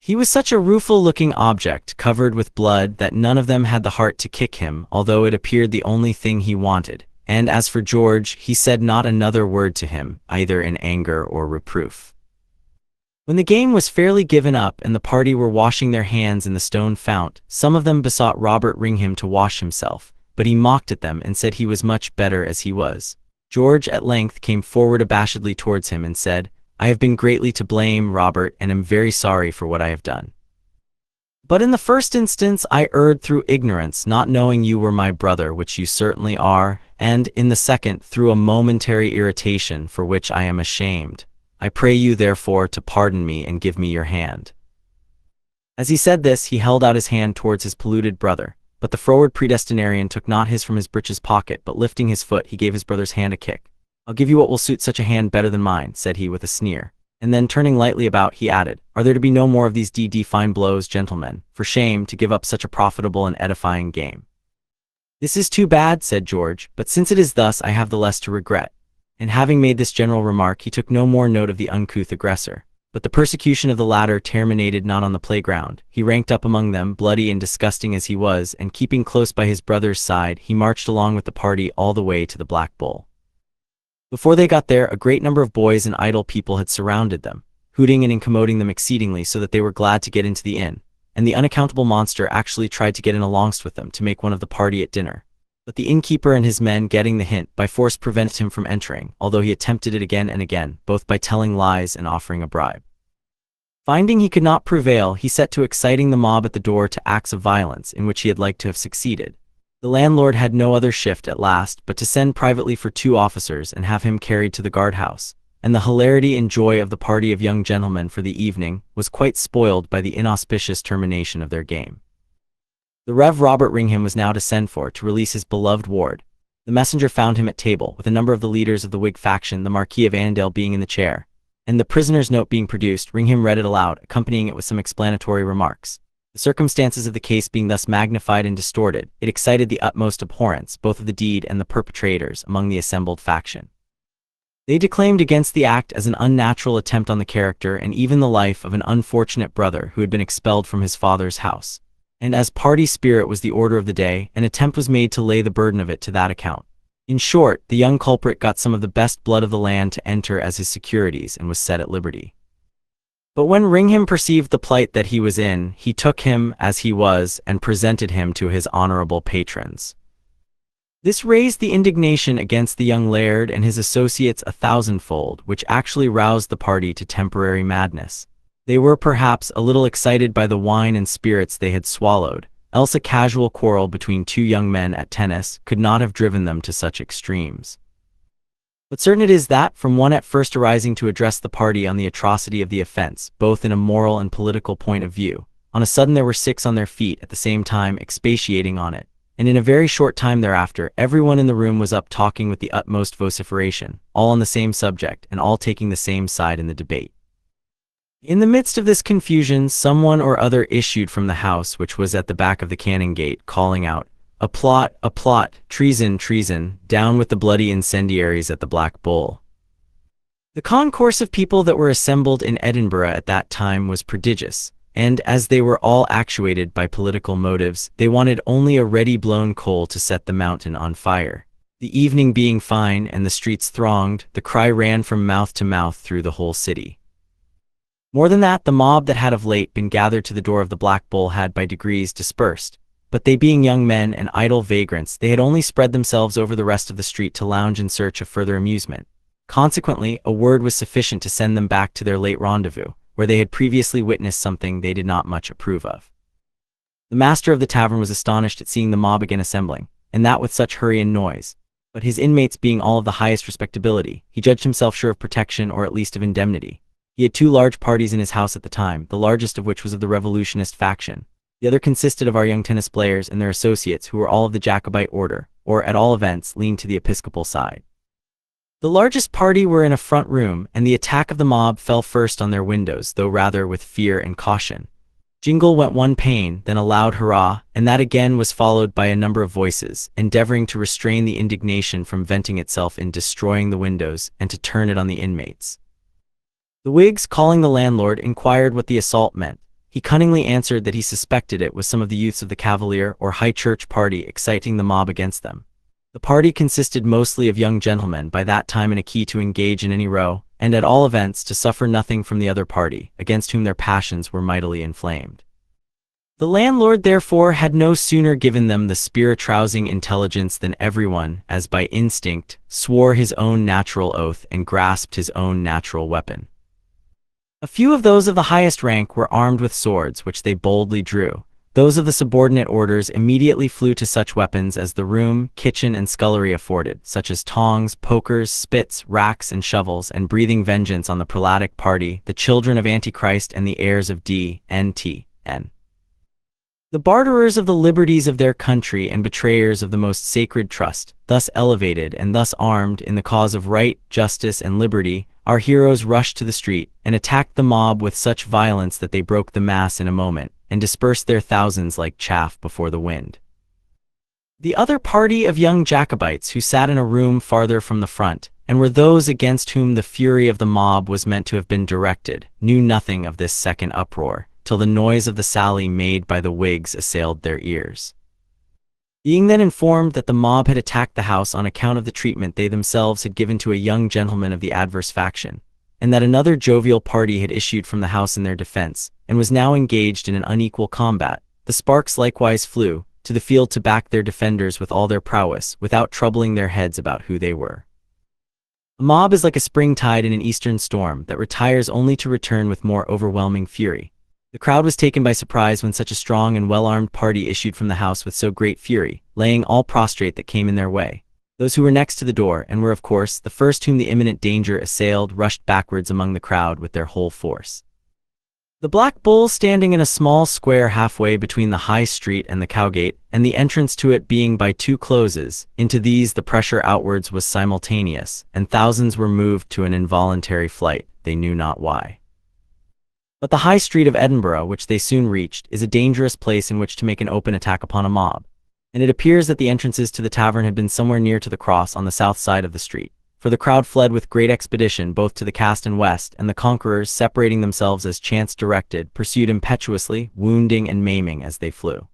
He was such a rueful-looking object, covered with blood, that none of them had the heart to kick him, although it appeared the only thing he wanted, and as for George, he said not another word to him, either in anger or reproof. When the game was fairly given up and the party were washing their hands in the stone fount, some of them besought Robert Ringham to wash himself, but he mocked at them and said he was much better as he was. George at length came forward abashedly towards him and said, "I have been greatly to blame, Robert, and am very sorry for what I have done. But in the first instance I erred through ignorance, not knowing you were my brother, which you certainly are, and in the second through a momentary irritation for which I am ashamed. I pray you therefore to pardon me and give me your hand." As he said this, he held out his hand towards his polluted brother, but the froward predestinarian took not his from his breeches pocket, but lifting his foot, he gave his brother's hand a kick. "I'll give you what will suit such a hand better than mine," said he with a sneer. And then turning lightly about, he added, "Are there to be no more of these fine blows, gentlemen? For shame to give up such a profitable and edifying game." "This is too bad," said George, "but since it is thus, I have the less to regret." And having made this general remark, he took no more note of the uncouth aggressor. But the persecution of the latter terminated not on the playground. He ranked up among them, bloody and disgusting as he was, and keeping close by his brother's side, he marched along with the party all the way to the Black Bull. Before they got there, a great number of boys and idle people had surrounded them, hooting and incommoding them exceedingly, so that they were glad to get into the inn, and the unaccountable monster actually tried to get in alongst with them to make one of the party at dinner. But the innkeeper and his men, getting the hint, by force prevented him from entering, although he attempted it again and again, both by telling lies and offering a bribe. Finding he could not prevail, he set to exciting the mob at the door to acts of violence in which he had liked to have succeeded. The landlord had no other shift at last but to send privately for 2 officers and have him carried to the guardhouse, and the hilarity and joy of the party of young gentlemen for the evening was quite spoiled by the inauspicious termination of their game. The Rev. Robert Ringham was now to send for to release his beloved ward. The messenger found him at table, with a number of the leaders of the Whig faction, the Marquis of Annandale being in the chair, and the prisoner's note being produced. Ringham read it aloud, accompanying it with some explanatory remarks. The circumstances of the case being thus magnified and distorted, it excited the utmost abhorrence, both of the deed and the perpetrators, among the assembled faction. They declaimed against the act as an unnatural attempt on the character and even the life of an unfortunate brother who had been expelled from his father's house. And as party spirit was the order of the day, an attempt was made to lay the burden of it to that account. In short, the young culprit got some of the best blood of the land to enter as his securities and was set at liberty. But when Ringham perceived the plight that he was in, he took him as he was and presented him to his honorable patrons. This raised the indignation against the young laird and his associates 1,000-fold, which actually roused the party to temporary madness. They were perhaps a little excited by the wine and spirits they had swallowed, else a casual quarrel between 2 young men at tennis could not have driven them to such extremes. But certain it is that, from one at first arising to address the party on the atrocity of the offense, both in a moral and political point of view, on a sudden there were 6 on their feet at the same time expatiating on it, and in a very short time thereafter everyone in the room was up talking with the utmost vociferation, all on the same subject, and all taking the same side in the debate. In the midst of this confusion, someone or other issued from the house which was at the back of the cannon gate, calling out, a plot, treason, treason, down with the bloody incendiaries at the Black Bull." The concourse of people that were assembled in Edinburgh at that time was prodigious, and as they were all actuated by political motives, they wanted only a ready-blown coal to set the mountain on fire. The evening being fine and the streets thronged, the cry ran from mouth to mouth through the whole city. More than that, the mob that had of late been gathered to the door of the Black Bull had by degrees dispersed, but they being young men and idle vagrants, they had only spread themselves over the rest of the street to lounge in search of further amusement. Consequently, a word was sufficient to send them back to their late rendezvous, where they had previously witnessed something they did not much approve of. The master of the tavern was astonished at seeing the mob again assembling, and that with such hurry and noise. But his inmates being all of the highest respectability, he judged himself sure of protection or at least of indemnity. He had 2 large parties in his house at the time, the largest of which was of the revolutionist faction. The other consisted of our young tennis players and their associates, who were all of the Jacobite order, or at all events leaned to the Episcopal side. The largest party were in a front room, and the attack of the mob fell first on their windows, though rather with fear and caution. Jingle went one pane, then a loud hurrah, and that again was followed by a number of voices, endeavoring to restrain the indignation from venting itself in destroying the windows and to turn it on the inmates. The Whigs, calling the landlord, inquired what the assault meant. He cunningly answered that he suspected it was some of the youths of the Cavalier or High Church party exciting the mob against them. The party consisted mostly of young gentlemen, by that time in a key to engage in any row, and at all events to suffer nothing from the other party, against whom their passions were mightily inflamed. The landlord therefore had no sooner given them the spirit-rousing intelligence than everyone, as by instinct, swore his own natural oath and grasped his own natural weapon. A few of those of the highest rank were armed with swords, which they boldly drew. Those of the subordinate orders immediately flew to such weapons as the room, kitchen, and scullery afforded, such as tongs, pokers, spits, racks, and shovels, and breathing vengeance on the prelatic party, the children of Antichrist, and the heirs of D.N.T.N. The barterers of the liberties of their country and betrayers of the most sacred trust, thus elevated and thus armed in the cause of right, justice, and liberty, our heroes rushed to the street and attacked the mob with such violence that they broke the mass in a moment, and dispersed their thousands like chaff before the wind. The other party of young Jacobites who sat in a room farther from the front, and were those against whom the fury of the mob was meant to have been directed, knew nothing of this second uproar, till the noise of the sally made by the Whigs assailed their ears. Being then informed that the mob had attacked the house on account of the treatment they themselves had given to a young gentleman of the adverse faction, and that another jovial party had issued from the house in their defense, and was now engaged in an unequal combat, the sparks likewise flew to the field to back their defenders with all their prowess, without troubling their heads about who they were. A mob is like a spring tide in an eastern storm, that retires only to return with more overwhelming fury. The crowd was taken by surprise when such a strong and well-armed party issued from the house with so great fury, laying all prostrate that came in their way. Those who were next to the door, and were of course the first whom the imminent danger assailed, rushed backwards among the crowd with their whole force. The Black Bull, standing in a small square halfway between the High Street and the Cowgate, and the entrance to it being by two closes, into these the pressure outwards was simultaneous, and thousands were moved to an involuntary flight, they knew not why. But the High Street of Edinburgh, which they soon reached, is a dangerous place in which to make an open attack upon a mob, and it appears that the entrances to the tavern had been somewhere near to the cross on the south side of the street, for the crowd fled with great expedition both to the cast and west, and the conquerors, separating themselves as chance directed, pursued impetuously, wounding and maiming as they flew.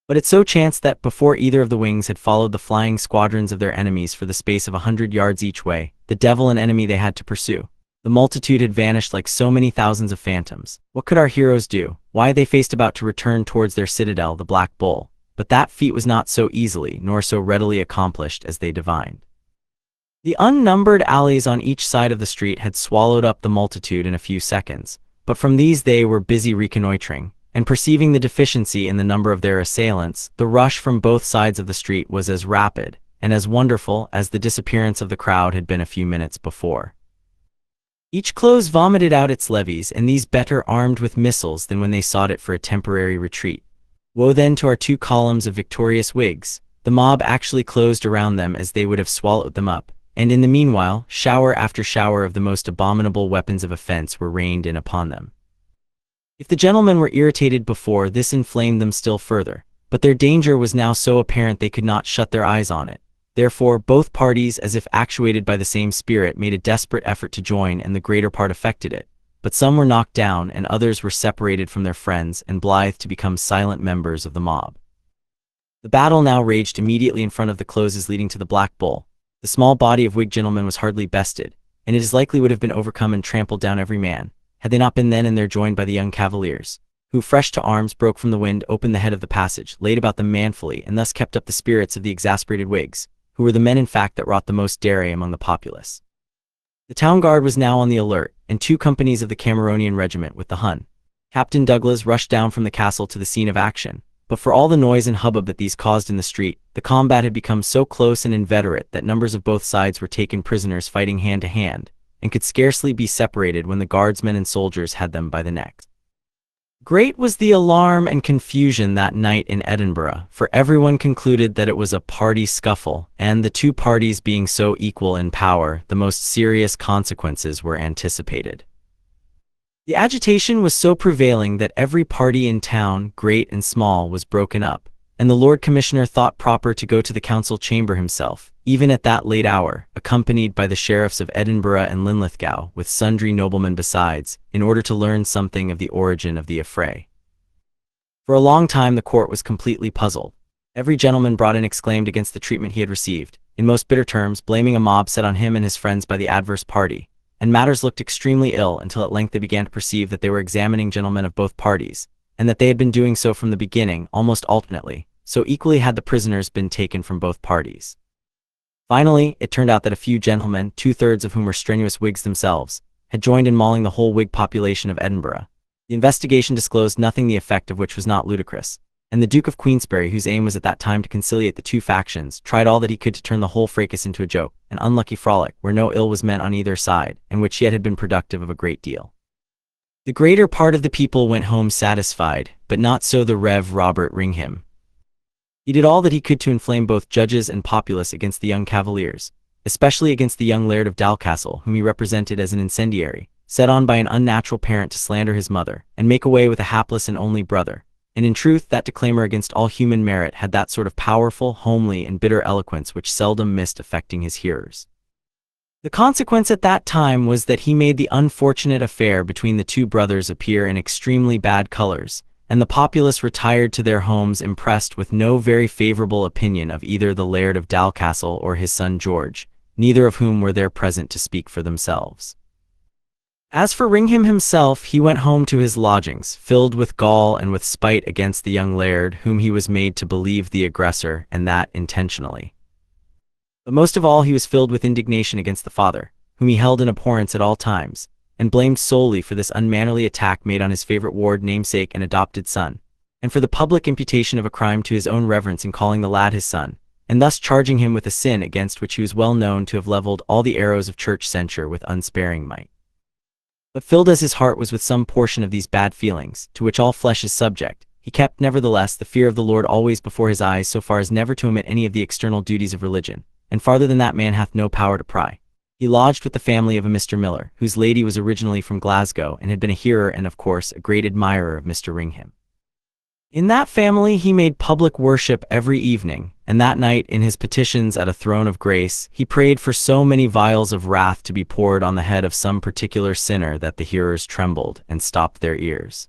But it so chanced that, before either of the wings had followed the flying squadrons of their enemies for the space of 100 yards each way, the devil and enemy they had to pursue, the multitude had vanished like so many thousands of phantoms. What could our heroes do? Why, they faced about to return towards their citadel, the Black Bull, but that feat was not so easily nor so readily accomplished as they divined. The unnumbered alleys on each side of the street had swallowed up the multitude in a few seconds, but from these they were busy reconnoitering, and perceiving the deficiency in the number of their assailants, the rush from both sides of the street was as rapid and as wonderful as the disappearance of the crowd had been a few minutes before. Each close vomited out its levies, and these better armed with missiles than when they sought it for a temporary retreat. Woe then to our two columns of victorious Whigs! The mob actually closed around them as they would have swallowed them up, and in the meanwhile, shower after shower of the most abominable weapons of offense were rained in upon them. If the gentlemen were irritated before, this inflamed them still further, but their danger was now so apparent they could not shut their eyes on it. Therefore, both parties, as if actuated by the same spirit, made a desperate effort to join, and the greater part effected it. But some were knocked down, and others were separated from their friends, and blithe to become silent members of the mob. The battle now raged immediately in front of the closes leading to the Black Bull. The small body of Whig gentlemen was hardly bested, and it is likely would have been overcome and trampled down every man, had they not been then and there joined by the young cavaliers, who, fresh to arms, broke from the wind, opened the head of the passage, laid about them manfully, and thus kept up the spirits of the exasperated Whigs, who were the men in fact that wrought the most derray among the populace. The town guard was now on the alert, and 2 companies of the Cameronian regiment with the Hun. Captain Douglas rushed down from the castle to the scene of action, but for all the noise and hubbub that these caused in the street, the combat had become so close and inveterate that numbers of both sides were taken prisoners fighting hand to hand, and could scarcely be separated when the guardsmen and soldiers had them by the neck. Great was the alarm and confusion that night in Edinburgh, for everyone concluded that it was a party scuffle, and the 2 parties being so equal in power, the most serious consequences were anticipated. The agitation was so prevailing that every party in town, great and small, was broken up, and the Lord Commissioner thought proper to go to the council chamber himself, even at that late hour, accompanied by the sheriffs of Edinburgh and Linlithgow, with sundry noblemen besides, in order to learn something of the origin of the affray. For a long time the court was completely puzzled. Every gentleman brought in exclaimed against the treatment he had received, in most bitter terms, blaming a mob set on him and his friends by the adverse party, and matters looked extremely ill until at length they began to perceive that they were examining gentlemen of both parties, and that they had been doing so from the beginning, almost alternately, so equally had the prisoners been taken from both parties. Finally, it turned out that a few gentlemen, 2/3 of whom were strenuous Whigs themselves, had joined in mauling the whole Whig population of Edinburgh. The investigation disclosed nothing the effect of which was not ludicrous, and the Duke of Queensberry, whose aim was at that time to conciliate the two factions, tried all that he could to turn the whole fracas into a joke, an unlucky frolic, where no ill was meant on either side, and which yet had been productive of a great deal. The greater part of the people went home satisfied, but not so the Rev. Robert Ringham. He did all that he could to inflame both judges and populace against the young Cavaliers, especially against the young Laird of Dalcastle, whom he represented as an incendiary, set on by an unnatural parent to slander his mother, and make away with a hapless and only brother. And in truth, that declaimer against all human merit had that sort of powerful, homely, and bitter eloquence which seldom missed affecting his hearers. The consequence at that time was that he made the unfortunate affair between the two brothers appear in extremely bad colors, and the populace retired to their homes impressed with no very favorable opinion of either the Laird of Dalcastle or his son George, neither of whom were there present to speak for themselves. As for Ringham himself, he went home to his lodgings, filled with gall and with spite against the young Laird, whom he was made to believe the aggressor, and that intentionally. But most of all he was filled with indignation against the father, whom he held in abhorrence at all times, and blamed solely for this unmannerly attack made on his favorite ward, namesake, and adopted son, and for the public imputation of a crime to his own reverence in calling the lad his son, and thus charging him with a sin against which he was well known to have leveled all the arrows of church censure with unsparing might. But filled as his heart was with some portion of these bad feelings, to which all flesh is subject, he kept nevertheless the fear of the Lord always before his eyes, so far as never to omit any of the external duties of religion, and farther than that man hath no power to pry. He lodged with the family of a Mr. Miller, whose lady was originally from Glasgow and had been a hearer and of course a great admirer of Mr. Ringham. In that family he made public worship every evening, and that night in his petitions at a throne of grace he prayed for so many vials of wrath to be poured on the head of some particular sinner that the hearers trembled and stopped their ears.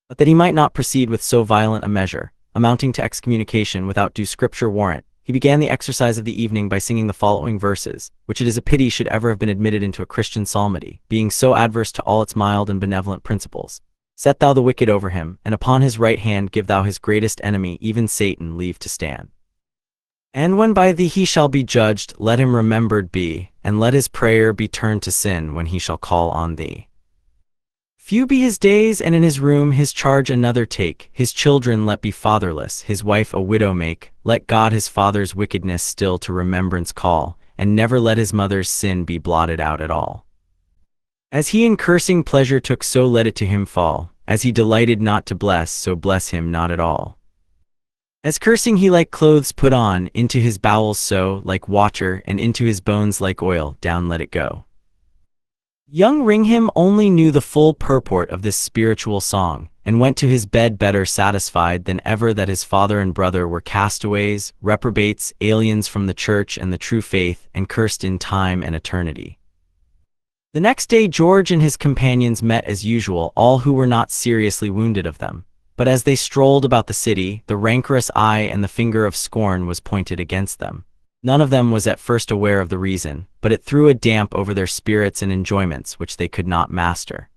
But that he might not proceed with so violent a measure, amounting to excommunication without due scripture warrant, he began the exercise of the evening by singing the following verses, which it is a pity should ever have been admitted into a Christian psalmody, being so adverse to all its mild and benevolent principles. Set thou the wicked over him, and upon his right hand give thou his greatest enemy, even Satan, leave to stand. And when by thee he shall be judged, let him remembered be, and let his prayer be turned to sin when he shall call on thee. Few be his days, and in his room his charge another take. His children let be fatherless, his wife a widow make. Let God his father's wickedness still to remembrance call, and never let his mother's sin be blotted out at all. As he in cursing pleasure took, so let it to him fall. As he delighted not to bless, so bless him not at all. As cursing he like clothes put on, into his bowels so, like water, and into his bones like oil, down let it go. Young Ringham only knew the full purport of this spiritual song, and went to his bed better satisfied than ever that his father and brother were castaways, reprobates, aliens from the church and the true faith, and cursed in time and eternity. The next day George and his companions met as usual, all who were not seriously wounded of them. But as they strolled about the city, the rancorous eye and the finger of scorn was pointed against them. None of them was at first aware of the reason, but it threw a damp over their spirits and enjoyments which they could not master.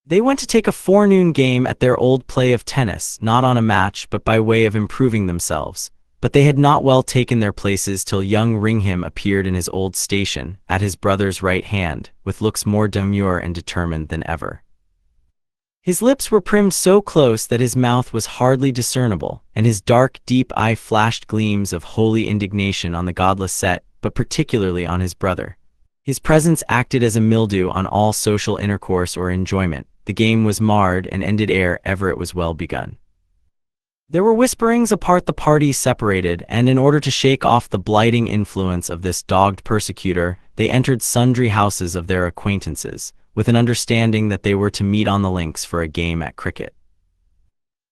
They went to take a forenoon game at their old play of tennis, not on a match but by way of improving themselves. But they had not well taken their places till young Ringham appeared in his old station, at his brother's right hand, with looks more demure and determined than ever. His lips were primmed so close that his mouth was hardly discernible, and his dark, deep eye flashed gleams of holy indignation on the godless set, but particularly on his brother. His presence acted as a mildew on all social intercourse or enjoyment. The game was marred and ended ere ever it was well begun. There were whisperings apart, the parties separated, and in order to shake off the blighting influence of this dogged persecutor, they entered sundry houses of their acquaintances, with an understanding that they were to meet on the links for a game at cricket.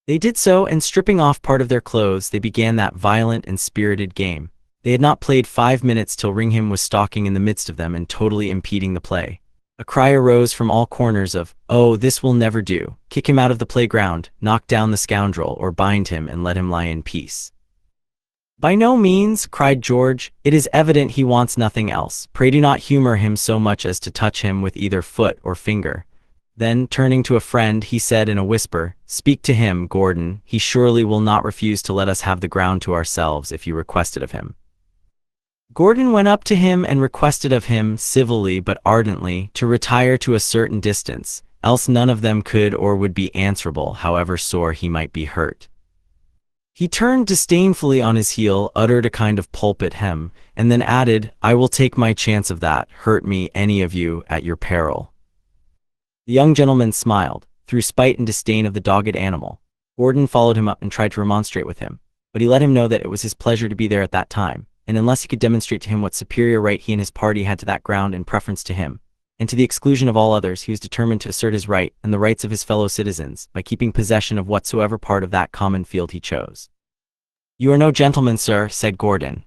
They did so, and stripping off part of their clothes, they began that violent and spirited game. They had not played 5 minutes till Ringham was stalking in the midst of them and totally impeding the play. A cry arose from all corners of, "Oh, this will never do. Kick him out of the playground, knock down the scoundrel, or bind him and let him lie in peace." "By no means," cried George. "It is evident he wants nothing else. Pray do not humor him so much as to touch him with either foot or finger." Then, turning to a friend, he said in a whisper, "Speak to him, Gordon. He surely will not refuse to let us have the ground to ourselves if you request it of him." Gordon went up to him and requested of him, civilly but ardently, to retire to a certain distance, else none of them could or would be answerable, however sore he might be hurt. He turned disdainfully on his heel, uttered a kind of pulpit hem, and then added, "I will take my chance of that. Hurt me, any of you, at your peril." The young gentleman smiled, through spite and disdain of the dogged animal. Gordon followed him up and tried to remonstrate with him, but he let him know that it was his pleasure to be there at that time, and unless he could demonstrate to him what superior right he and his party had to that ground in preference to him, and to the exclusion of all others, he was determined to assert his right and the rights of his fellow citizens by keeping possession of whatsoever part of that common field he chose. "You are no gentleman, sir," said Gordon.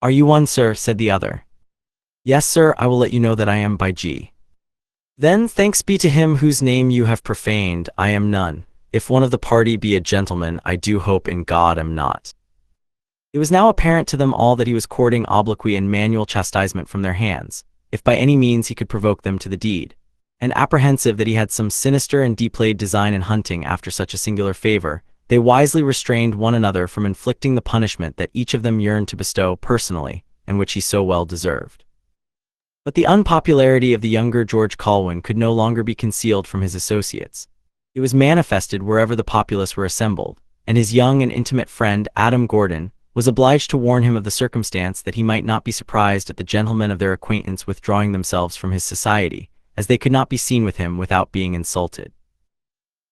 "Are you one, sir?" said the other. "Yes, sir, I will let you know that I am by G." "Then thanks be to him whose name you have profaned, I am none. If one of the party be a gentleman, I do hope in God am not." It was now apparent to them all that he was courting obloquy and manual chastisement from their hands, if by any means he could provoke them to the deed, and apprehensive that he had some sinister and deep-laid design in hunting after such a singular favor, they wisely restrained one another from inflicting the punishment that each of them yearned to bestow personally, and which he so well deserved. But the unpopularity of the younger George Colwyn could no longer be concealed from his associates. It was manifested wherever the populace were assembled, and his young and intimate friend, Adam Gordon, was obliged to warn him of the circumstance that he might not be surprised at the gentlemen of their acquaintance withdrawing themselves from his society, as they could not be seen with him without being insulted.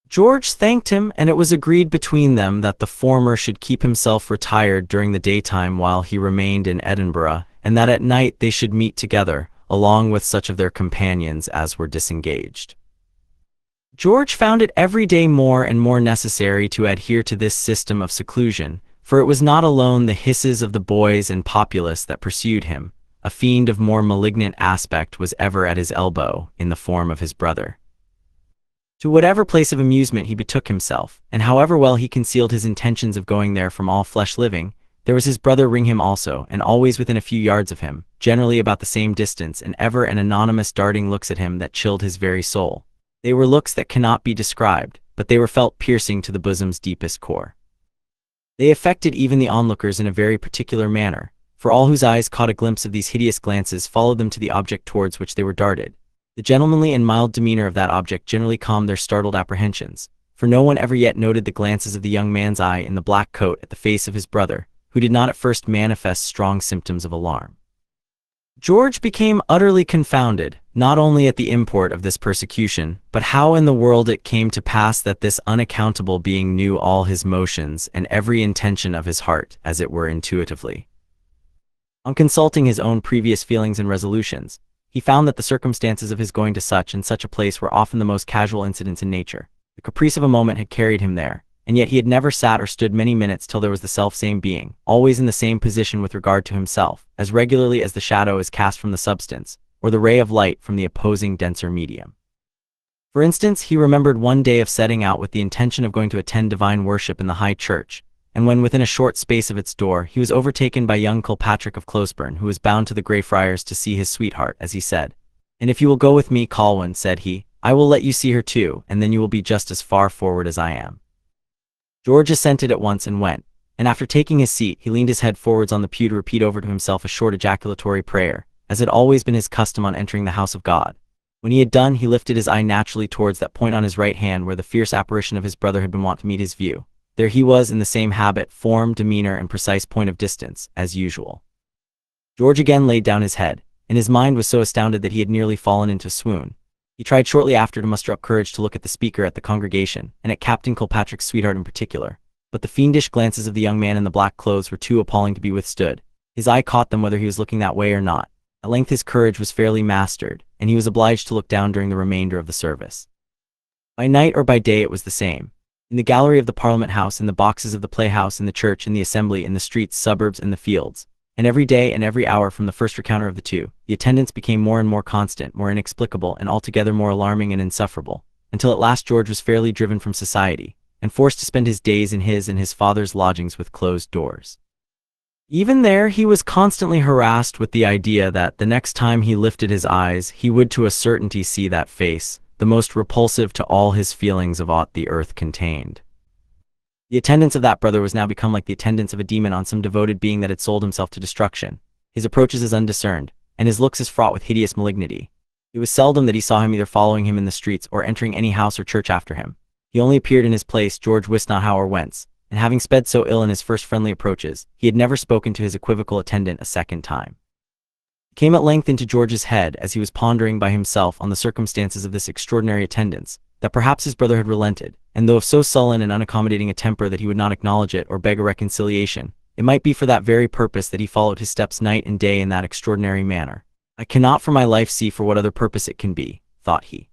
George thanked him, and it was agreed between them that the former should keep himself retired during the daytime while he remained in Edinburgh, and that at night they should meet together, along with such of their companions as were disengaged. George found it every day more and more necessary to adhere to this system of seclusion, for it was not alone the hisses of the boys and populace that pursued him. A fiend of more malignant aspect was ever at his elbow, in the form of his brother. To whatever place of amusement he betook himself, and however well he concealed his intentions of going there from all flesh living, there was his brother ring him also, and always within a few yards of him, generally about the same distance, and ever an anonymous darting looks at him that chilled his very soul. They were looks that cannot be described, but they were felt piercing to the bosom's deepest core. They affected even the onlookers in a very particular manner, for all whose eyes caught a glimpse of these hideous glances followed them to the object towards which they were darted. The gentlemanly and mild demeanor of that object generally calmed their startled apprehensions, for no one ever yet noted the glances of the young man's eye in the black coat at the face of his brother, who did not at first manifest strong symptoms of alarm. George became utterly confounded, not only at the import of this persecution, but how in the world it came to pass that this unaccountable being knew all his motions and every intention of his heart, as it were intuitively. On consulting his own previous feelings and resolutions, he found that the circumstances of his going to such and such a place were often the most casual incidents in nature. The caprice of a moment had carried him there, and yet he had never sat or stood many minutes till there was the self-same being, always in the same position with regard to himself, as regularly as the shadow is cast from the substance, or the ray of light from the opposing denser medium. For instance, he remembered one day of setting out with the intention of going to attend divine worship in the high church, and when within a short space of its door, he was overtaken by young Kilpatrick of Closeburn, who was bound to the Grey Friars to see his sweetheart, as he said. "And if you will go with me, Colwyn," said he, "I will let you see her too, and then you will be just as far forward as I am." George assented at once and went, and after taking his seat, he leaned his head forwards on the pew to repeat over to himself a short ejaculatory prayer, as had always been his custom on entering the house of God. When he had done, he lifted his eye naturally towards that point on his right hand where the fierce apparition of his brother had been wont to meet his view. There he was in the same habit, form, demeanor, and precise point of distance, as usual. George again laid down his head, and his mind was so astounded that he had nearly fallen into a swoon. He tried shortly after to muster up courage to look at the speaker, at the congregation, and at Captain Kilpatrick's sweetheart in particular, but the fiendish glances of the young man in the black clothes were too appalling to be withstood. His eye caught them whether he was looking that way or not. At length his courage was fairly mastered, and he was obliged to look down during the remainder of the service. By night or by day it was the same. In the gallery of the Parliament House, in the boxes of the playhouse, in the church, in the assembly, in the streets, suburbs, and the fields, And every day and every hour from the first encounter of the two, the attendants became more and more constant, more inexplicable, and altogether more alarming and insufferable, until at last George was fairly driven from society, and forced to spend his days in his and his father's lodgings with closed doors. Even there, he was constantly harassed with the idea that the next time he lifted his eyes, he would to a certainty see that face, the most repulsive to all his feelings of aught the earth contained. The attendance of that brother was now become like the attendance of a demon on some devoted being that had sold himself to destruction. His approaches as undiscerned, and his looks as fraught with hideous malignity. It was seldom that he saw him either following him in the streets or entering any house or church after him. He only appeared in his place, George wist not how or whence, and having sped so ill in his first friendly approaches, he had never spoken to his equivocal attendant a second time. It came at length into George's head, as he was pondering by himself on the circumstances of this extraordinary attendance, that perhaps his brother had relented, and though of so sullen and unaccommodating a temper that he would not acknowledge it or beg a reconciliation, it might be for that very purpose that he followed his steps night and day in that extraordinary manner. I cannot for my life see for what other purpose it can be, thought he.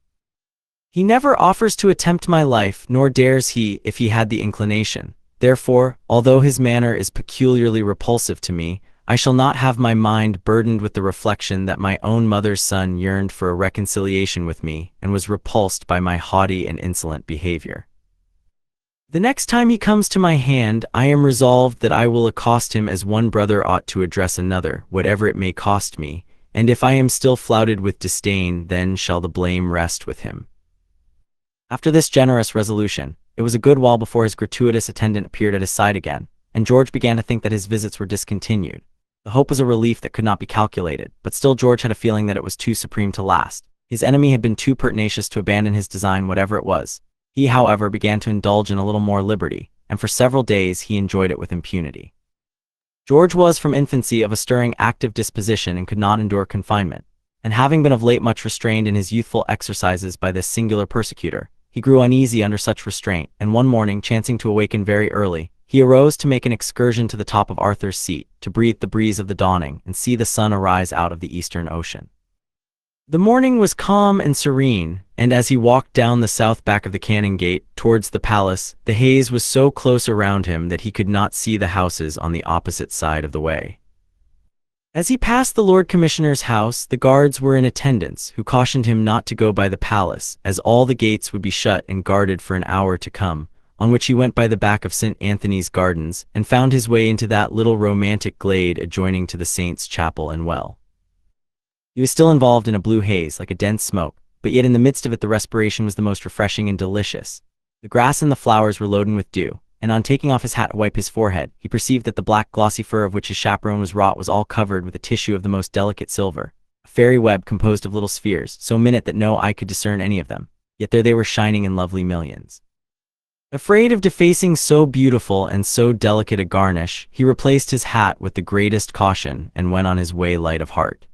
He never offers to attempt my life, nor dares he, if he had the inclination. Therefore, although his manner is peculiarly repulsive to me, I shall not have my mind burdened with the reflection that my own mother's son yearned for a reconciliation with me, and was repulsed by my haughty and insolent behavior. The next time he comes to my hand, I am resolved that I will accost him as one brother ought to address another, whatever it may cost me, and if I am still flouted with disdain, then shall the blame rest with him. After this generous resolution, it was a good while before his gratuitous attendant appeared at his side again, and George began to think that his visits were discontinued. The hope was a relief that could not be calculated, but still George had a feeling that it was too supreme to last. His enemy had been too pertinacious to abandon his design, whatever it was. He, however, began to indulge in a little more liberty, and for several days he enjoyed it with impunity. George was from infancy of a stirring, active disposition and could not endure confinement, and having been of late much restrained in his youthful exercises by this singular persecutor, he grew uneasy under such restraint, and one morning, chancing to awaken very early, he arose to make an excursion to the top of Arthur's Seat, to breathe the breeze of the dawning and see the sun arise out of the eastern ocean. The morning was calm and serene, and as he walked down the south back of the Cannon Gate towards the palace, the haze was so close around him that he could not see the houses on the opposite side of the way. As he passed the Lord Commissioner's house, the guards were in attendance, who cautioned him not to go by the palace, as all the gates would be shut and guarded for an hour to come, on which he went by the back of St. Anthony's Gardens, and found his way into that little romantic glade adjoining to the saint's chapel and well. He was still involved in a blue haze, like a dense smoke, but yet in the midst of it the respiration was the most refreshing and delicious. The grass and the flowers were loaded with dew, and on taking off his hat to wipe his forehead, he perceived that the black glossy fur of which his chaperone was wrought was all covered with a tissue of the most delicate silver, a fairy web composed of little spheres, so minute that no eye could discern any of them, yet there they were shining in lovely millions. Afraid of defacing so beautiful and so delicate a garnish, he replaced his hat with the greatest caution and went on his way light of heart.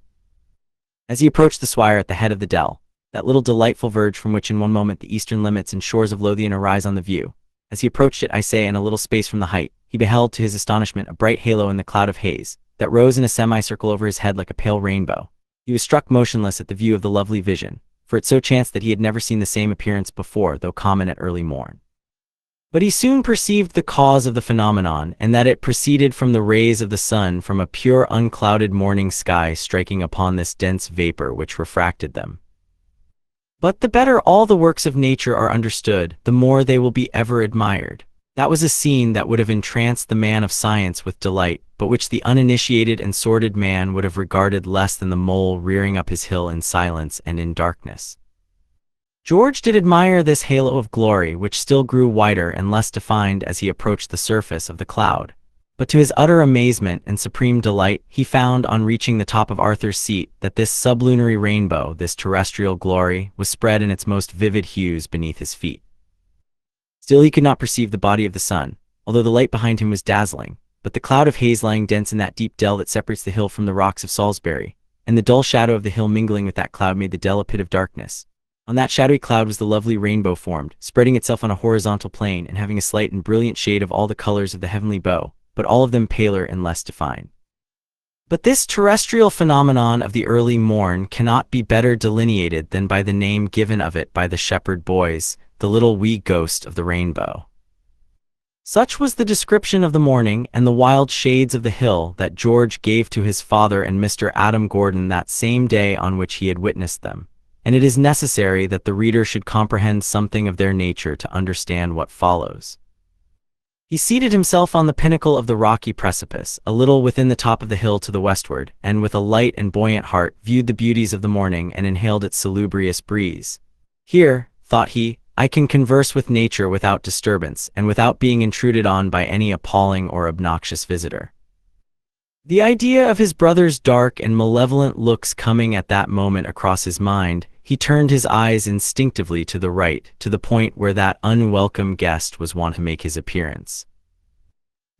As he approached the swire at the head of the dell, that little delightful verge from which in one moment the eastern limits and shores of Lothian arise on the view, as he approached it, I say, in a little space from the height, he beheld to his astonishment a bright halo in the cloud of haze, that rose in a semicircle over his head like a pale rainbow. He was struck motionless at the view of the lovely vision, for it so chanced that he had never seen the same appearance before, though common at early morn. But he soon perceived the cause of the phenomenon, and that it proceeded from the rays of the sun from a pure unclouded morning sky striking upon this dense vapor which refracted them. But the better all the works of nature are understood, the more they will be ever admired. That was a scene that would have entranced the man of science with delight, but which the uninitiated and sordid man would have regarded less than the mole rearing up his hill in silence and in darkness. George did admire this halo of glory, which still grew wider and less defined as he approached the surface of the cloud. But to his utter amazement and supreme delight, he found, on reaching the top of Arthur's Seat, that this sublunary rainbow, this terrestrial glory, was spread in its most vivid hues beneath his feet. Still he could not perceive the body of the sun, although the light behind him was dazzling, but the cloud of haze lying dense in that deep dell that separates the hill from the rocks of Salisbury, and the dull shadow of the hill mingling with that cloud made the dell a pit of darkness. On that shadowy cloud was the lovely rainbow formed, spreading itself on a horizontal plane and having a slight and brilliant shade of all the colors of the heavenly bow, but all of them paler and less defined. But this terrestrial phenomenon of the early morn cannot be better delineated than by the name given of it by the shepherd boys, the little wee ghost of the rainbow. Such was the description of the morning and the wild shades of the hill that George gave to his father and Mr. Adam Gordon that same day on which he had witnessed them, and it is necessary that the reader should comprehend something of their nature to understand what follows. He seated himself on the pinnacle of the rocky precipice, a little within the top of the hill to the westward, and with a light and buoyant heart viewed the beauties of the morning and inhaled its salubrious breeze. Here, thought he, I can converse with nature without disturbance, and without being intruded on by any appalling or obnoxious visitor. The idea of his brother's dark and malevolent looks coming at that moment across his mind, he turned his eyes instinctively to the right, to the point where that unwelcome guest was wont to make his appearance.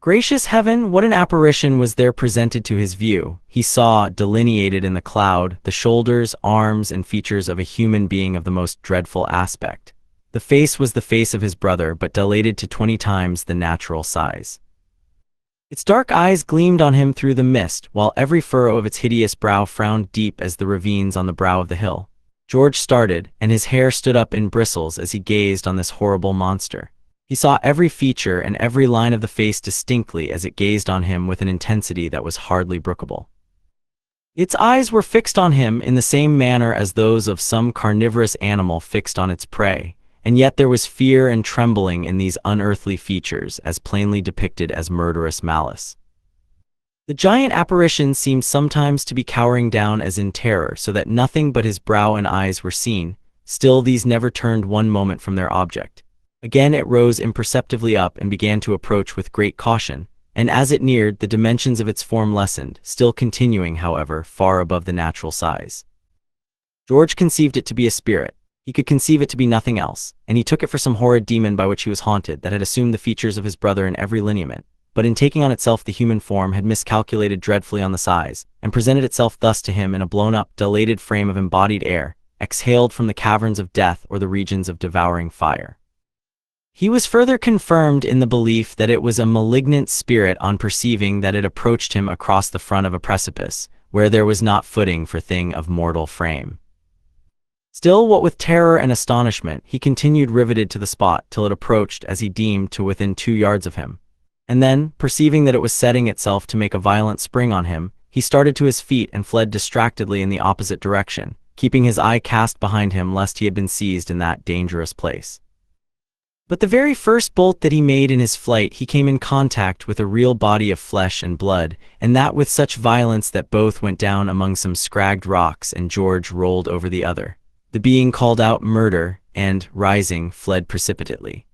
Gracious heaven, what an apparition was there presented to his view! He saw, delineated in the cloud, the shoulders, arms, and features of a human being of the most dreadful aspect. The face was the face of his brother, but dilated to 20 times the natural size. Its dark eyes gleamed on him through the mist, while every furrow of its hideous brow frowned deep as the ravines on the brow of the hill. George started, and his hair stood up in bristles as he gazed on this horrible monster. He saw every feature and every line of the face distinctly as it gazed on him with an intensity that was hardly brookable. Its eyes were fixed on him in the same manner as those of some carnivorous animal fixed on its prey, and yet there was fear and trembling in these unearthly features as plainly depicted as murderous malice. The giant apparition seemed sometimes to be cowering down as in terror, so that nothing but his brow and eyes were seen. Still these never turned one moment from their object. Again it rose imperceptibly up and began to approach with great caution, and as it neared, the dimensions of its form lessened, still continuing, however, far above the natural size. George conceived it to be a spirit. He could conceive it to be nothing else, and he took it for some horrid demon by which he was haunted, that had assumed the features of his brother in every lineament, but in taking on itself the human form had miscalculated dreadfully on the size, and presented itself thus to him in a blown-up, dilated frame of embodied air, exhaled from the caverns of death or the regions of devouring fire. He was further confirmed in the belief that it was a malignant spirit on perceiving that it approached him across the front of a precipice, where there was not footing for thing of mortal frame. Still, what with terror and astonishment, he continued riveted to the spot till it approached, as he deemed, to within 2 yards of him. And then, perceiving that it was setting itself to make a violent spring on him, he started to his feet and fled distractedly in the opposite direction, keeping his eye cast behind him lest he had been seized in that dangerous place. But the very first bolt that he made in his flight he came in contact with a real body of flesh and blood, and that with such violence that both went down among some scragged rocks and George rolled over the other. The being called out "murder," and, rising, fled precipitately.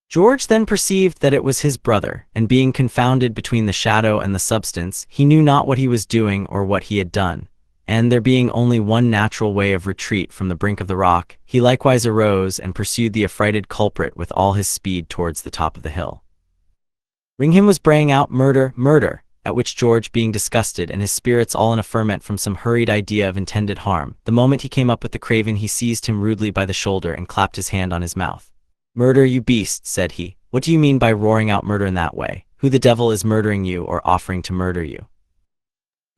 George then perceived that it was his brother, and being confounded between the shadow and the substance, he knew not what he was doing or what he had done, and there being only one natural way of retreat from the brink of the rock, he likewise arose and pursued the affrighted culprit with all his speed towards the top of the hill. Ringham was braying out "murder, murder," at which George, being disgusted and his spirits all in a ferment from some hurried idea of intended harm, the moment he came up with the craven he seized him rudely by the shoulder and clapped his hand on his mouth. "Murder, you beast," said he. "What do you mean by roaring out murder in that way? Who the devil is murdering you or offering to murder you?"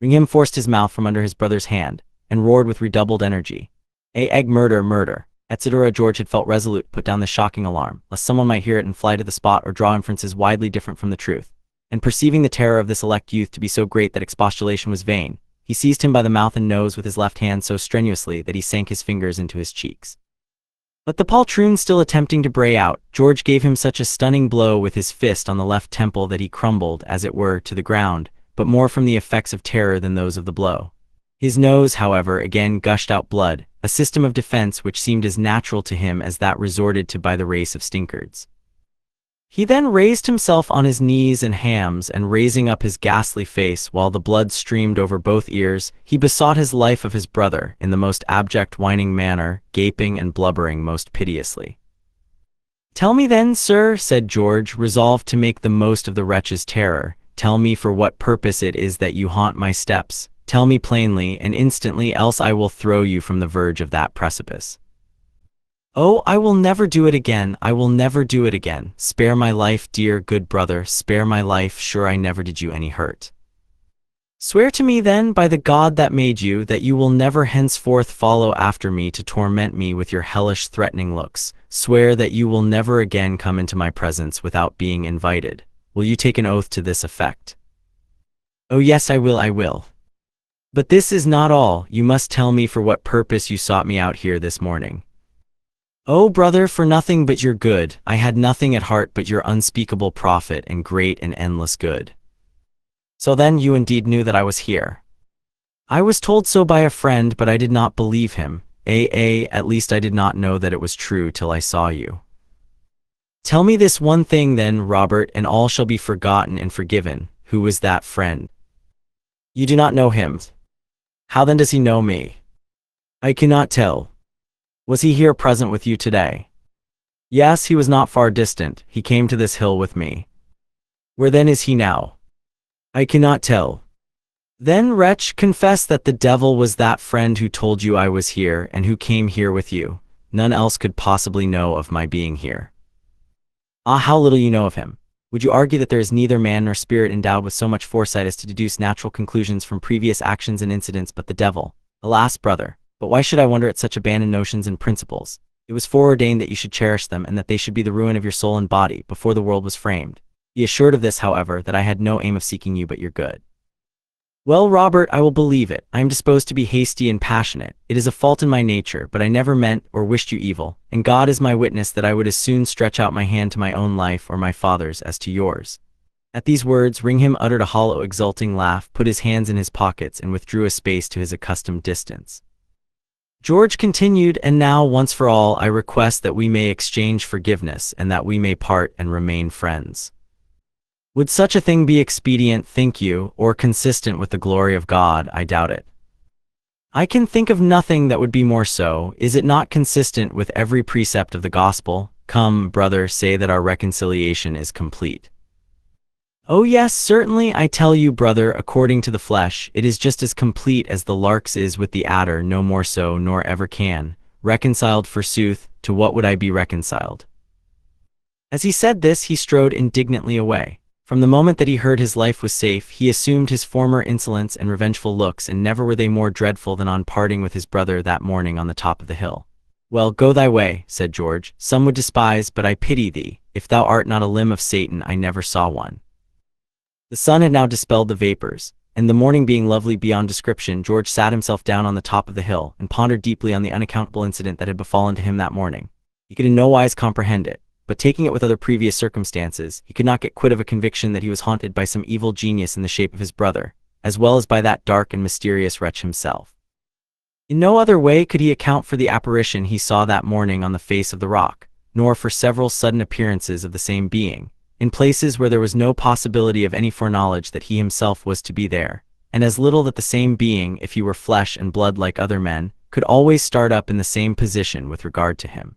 Ringham forced his mouth from under his brother's hand, and roared with redoubled energy, "Egg, murder, murder." Etc. George had felt resolute to put down this shocking alarm, lest someone might hear it and fly to the spot or draw inferences widely different from the truth. And perceiving the terror of this elect youth to be so great that expostulation was vain, he seized him by the mouth and nose with his left hand so strenuously that he sank his fingers into his cheeks. But the poltroon still attempting to bray out, George gave him such a stunning blow with his fist on the left temple that he crumbled, as it were, to the ground, but more from the effects of terror than those of the blow. His nose, however, again gushed out blood, a system of defense which seemed as natural to him as that resorted to by the race of stinkards. He then raised himself on his knees and hams, and raising up his ghastly face while the blood streamed over both ears, he besought his life of his brother in the most abject whining manner, gaping and blubbering most piteously. "Tell me then, sir," said George, resolved to make the most of the wretch's terror, "tell me for what purpose it is that you haunt my steps. Tell me plainly and instantly, else I will throw you from the verge of that precipice." "Oh, I will never do it again, I will never do it again. Spare my life, dear good brother, spare my life, sure I never did you any hurt." "Swear to me then, by the God that made you, that you will never henceforth follow after me to torment me with your hellish threatening looks, swear that you will never again come into my presence without being invited. Will you take an oath to this effect?" "Oh yes, I will. But this is not all. You must tell me for what purpose you sought me out here this morning." "Oh, brother, for nothing but your good. I had nothing at heart but your unspeakable profit and great and endless good." "So then you indeed knew that I was here?" "I was told so by a friend, but I did not believe him. At least I did not know that it was true till I saw you." "Tell me this one thing then, Robert, and all shall be forgotten and forgiven. Who was that friend?" "You do not know him. How then does he know me?" "I cannot tell." "Was he here present with you today?" "Yes, he was not far distant. He came to this hill with me." "Where then is he now?" "I cannot tell." "Then, wretch, confess that the devil was that friend who told you I was here and who came here with you. None else could possibly know of my being here." "Ah, how little you know of him! Would you argue that there is neither man nor spirit endowed with so much foresight as to deduce natural conclusions from previous actions and incidents but the devil? Alas, brother, but why should I wonder at such abandoned notions and principles? It was foreordained that you should cherish them and that they should be the ruin of your soul and body before the world was framed. Be assured of this, however, that I had no aim of seeking you but your good." "Well, Robert, I will believe it. I am disposed to be hasty and passionate. It is a fault in my nature, but I never meant or wished you evil, and God is my witness that I would as soon stretch out my hand to my own life or my father's as to yours." At these words, Ringham uttered a hollow, exulting laugh, put his hands in his pockets, and withdrew a space to his accustomed distance. George continued, "And now, once for all, I request that we may exchange forgiveness, and that we may part and remain friends. Would such a thing be expedient, think you, or consistent with the glory of God? I doubt it. I can think of nothing that would be more so. Is it not consistent with every precept of the gospel? Come, brother, say that our reconciliation is complete." "Oh yes, certainly, I tell you, brother, according to the flesh, it is just as complete as the lark's is with the adder, no more so, nor ever can. Reconciled, forsooth, to what would I be reconciled?" As he said this, he strode indignantly away. From the moment that he heard his life was safe, he assumed his former insolence and revengeful looks, and never were they more dreadful than on parting with his brother that morning on the top of the hill. "Well, go thy way," said George. "Some would despise, but I pity thee. If thou art not a limb of Satan, I never saw one." The sun had now dispelled the vapors, and the morning being lovely beyond description, George sat himself down on the top of the hill, and pondered deeply on the unaccountable incident that had befallen to him that morning. He could in no wise comprehend it, but taking it with other previous circumstances, he could not get quit of a conviction that he was haunted by some evil genius in the shape of his brother, as well as by that dark and mysterious wretch himself. In no other way could he account for the apparition he saw that morning on the face of the rock, nor for several sudden appearances of the same being, in places where there was no possibility of any foreknowledge that he himself was to be there, and as little that the same being, if he were flesh and blood like other men, could always start up in the same position with regard to him.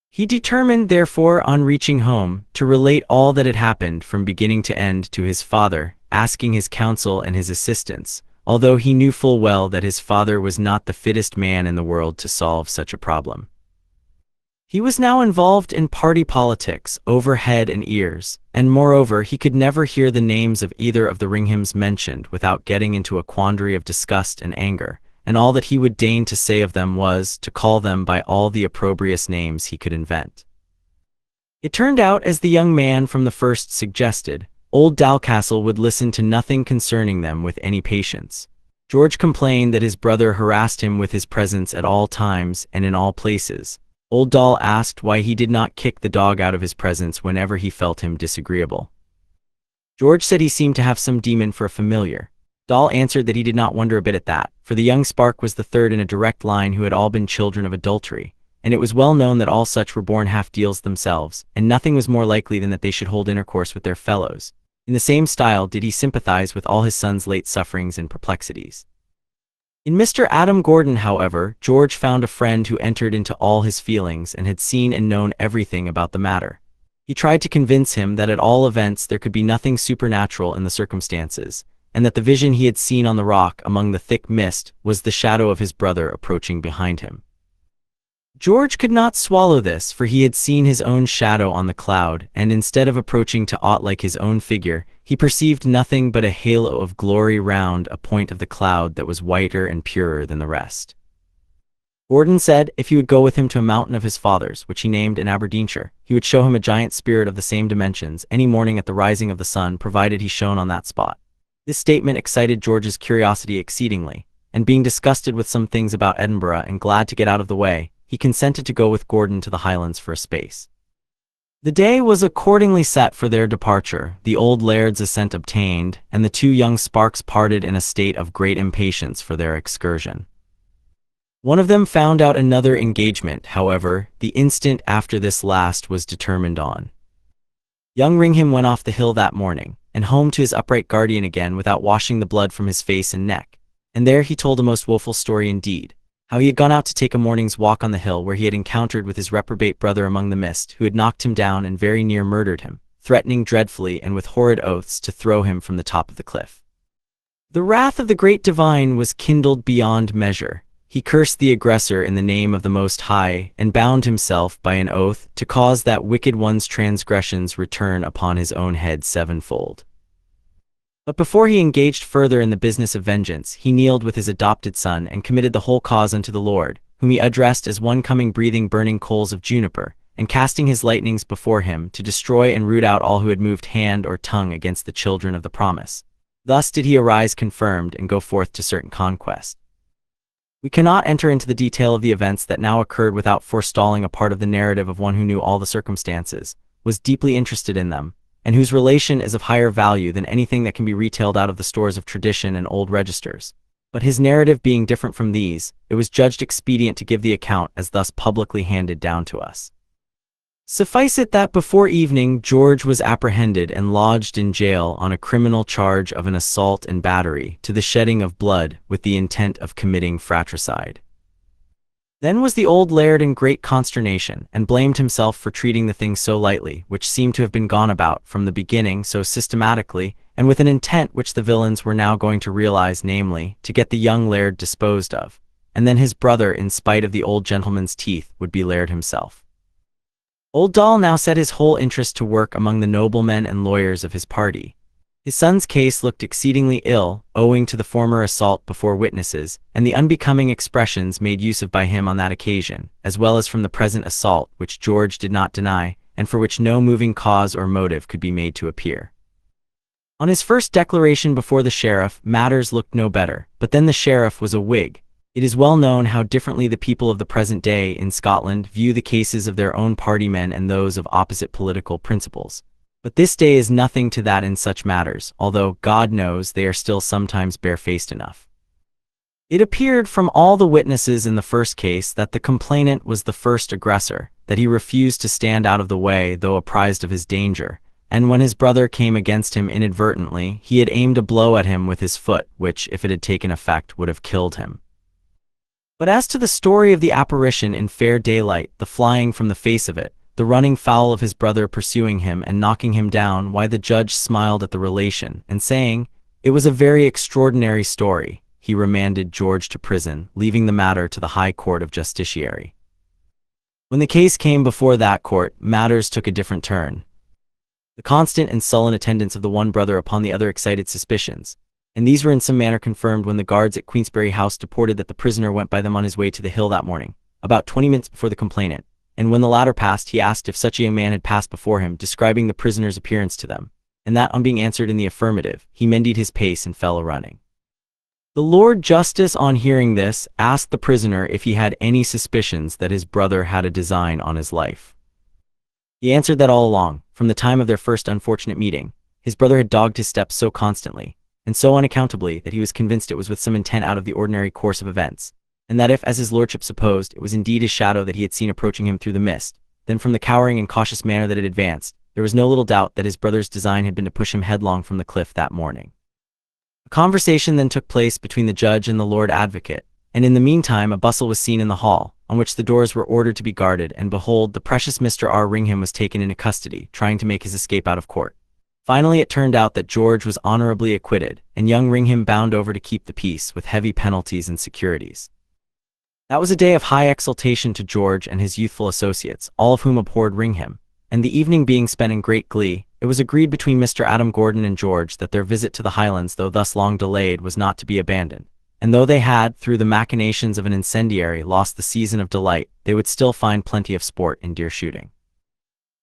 He determined, therefore, on reaching home, to relate all that had happened from beginning to end to his father, asking his counsel and his assistance, although he knew full well that his father was not the fittest man in the world to solve such a problem. He was now involved in party politics over head and ears, and moreover he could never hear the names of either of the Ringhams mentioned without getting into a quandary of disgust and anger, and all that he would deign to say of them was to call them by all the opprobrious names he could invent. It turned out as the young man from the first suggested. Old Dalcastle would listen to nothing concerning them with any patience. George complained that his brother harassed him with his presence at all times and in all places. Old Dal asked why he did not kick the dog out of his presence whenever he felt him disagreeable. George said he seemed to have some demon for a familiar. Dal answered that he did not wonder a bit at that, for the young spark was the third in a direct line who had all been children of adultery, and it was well known that all such were born half-deals themselves, and nothing was more likely than that they should hold intercourse with their fellows. In the same style did he sympathize with all his son's late sufferings and perplexities. In Mr. Adam Gordon, however, George found a friend who entered into all his feelings and had seen and known everything about the matter. He tried to convince him that at all events there could be nothing supernatural in the circumstances, and that the vision he had seen on the rock among the thick mist was the shadow of his brother approaching behind him. George could not swallow this, for he had seen his own shadow on the cloud, and instead of approaching to aught like his own figure, he perceived nothing but a halo of glory round a point of the cloud that was whiter and purer than the rest. Gordon said if he would go with him to a mountain of his father's, which he named in Aberdeenshire, he would show him a giant spirit of the same dimensions any morning at the rising of the sun, provided he shone on that spot. This statement excited George's curiosity exceedingly, and being disgusted with some things about Edinburgh and glad to get out of the way, he consented to go with Gordon to the Highlands for a space. The day was accordingly set for their departure, the old laird's assent obtained, and the two young sparks parted in a state of great impatience for their excursion. One of them found out another engagement, however, the instant after this last was determined on. Young Ringham went off the hill that morning, and home to his upright guardian again without washing the blood from his face and neck, and there he told a most woeful story indeed, how he had gone out to take a morning's walk on the hill where he had encountered with his reprobate brother among the mist, who had knocked him down and very near murdered him, threatening dreadfully and with horrid oaths to throw him from the top of the cliff. The wrath of the great divine was kindled beyond measure. He cursed the aggressor in the name of the Most High, and bound himself by an oath to cause that wicked one's transgressions return upon his own head sevenfold. But before he engaged further in the business of vengeance, he kneeled with his adopted son and committed the whole cause unto the Lord, whom he addressed as one coming breathing burning coals of juniper, and casting his lightnings before him to destroy and root out all who had moved hand or tongue against the children of the promise. Thus did he arise confirmed and go forth to certain conquest. We cannot enter into the detail of the events that now occurred without forestalling a part of the narrative of one who knew all the circumstances, was deeply interested in them, and whose relation is of higher value than anything that can be retailed out of the stores of tradition and old registers. But his narrative being different from these, it was judged expedient to give the account as thus publicly handed down to us. Suffice it that before evening George was apprehended and lodged in jail on a criminal charge of an assault and battery to the shedding of blood with the intent of committing fratricide. Then was the old laird in great consternation, and blamed himself for treating the thing so lightly, which seemed to have been gone about from the beginning so systematically, and with an intent which the villains were now going to realize, namely, to get the young laird disposed of, and then his brother, in spite of the old gentleman's teeth, would be laird himself. Old Doll now set his whole interest to work among the noblemen and lawyers of his party. His son's case looked exceedingly ill, owing to the former assault before witnesses, and the unbecoming expressions made use of by him on that occasion, as well as from the present assault, which George did not deny, and for which no moving cause or motive could be made to appear. On his first declaration before the sheriff, matters looked no better, but then the sheriff was a Whig. It is well known how differently the people of the present day in Scotland view the cases of their own partymen and those of opposite political principles. But this day is nothing to that in such matters, although, God knows, they are still sometimes barefaced enough. It appeared from all the witnesses in the first case that the complainant was the first aggressor, that he refused to stand out of the way though apprised of his danger, and when his brother came against him inadvertently, he had aimed a blow at him with his foot, which, if it had taken effect, would have killed him. But as to the story of the apparition in fair daylight, the flying from the face of it, the running foul of his brother pursuing him and knocking him down, why the judge smiled at the relation, and saying, it was a very extraordinary story, he remanded George to prison, leaving the matter to the High Court of Justiciary. When the case came before that court, matters took a different turn. The constant and sullen attendance of the one brother upon the other excited suspicions, and these were in some manner confirmed when the guards at Queensberry House deported that the prisoner went by them on his way to the hill that morning, about 20 minutes before the complainant, and when the latter passed he asked if such a young man had passed before him, describing the prisoner's appearance to them, and that on being answered in the affirmative, he mended his pace and fell a-running. The Lord Justice, on hearing this, asked the prisoner if he had any suspicions that his brother had a design on his life. He answered that all along, from the time of their first unfortunate meeting, his brother had dogged his steps so constantly, and so unaccountably, that he was convinced it was with some intent out of the ordinary course of events, and that if, as his lordship supposed, it was indeed his shadow that he had seen approaching him through the mist, then from the cowering and cautious manner that it advanced, there was no little doubt that his brother's design had been to push him headlong from the cliff that morning. A conversation then took place between the judge and the Lord Advocate, and in the meantime a bustle was seen in the hall, on which the doors were ordered to be guarded, and behold, the precious Mr. R. Ringham was taken into custody, trying to make his escape out of court. Finally it turned out that George was honorably acquitted, and young Ringham bound over to keep the peace with heavy penalties and securities. That was a day of high exultation to George and his youthful associates, all of whom abhorred Ringham, and the evening being spent in great glee, it was agreed between Mr. Adam Gordon and George that their visit to the Highlands, though thus long delayed, was not to be abandoned, and though they had, through the machinations of an incendiary, lost the season of delight, they would still find plenty of sport in deer shooting.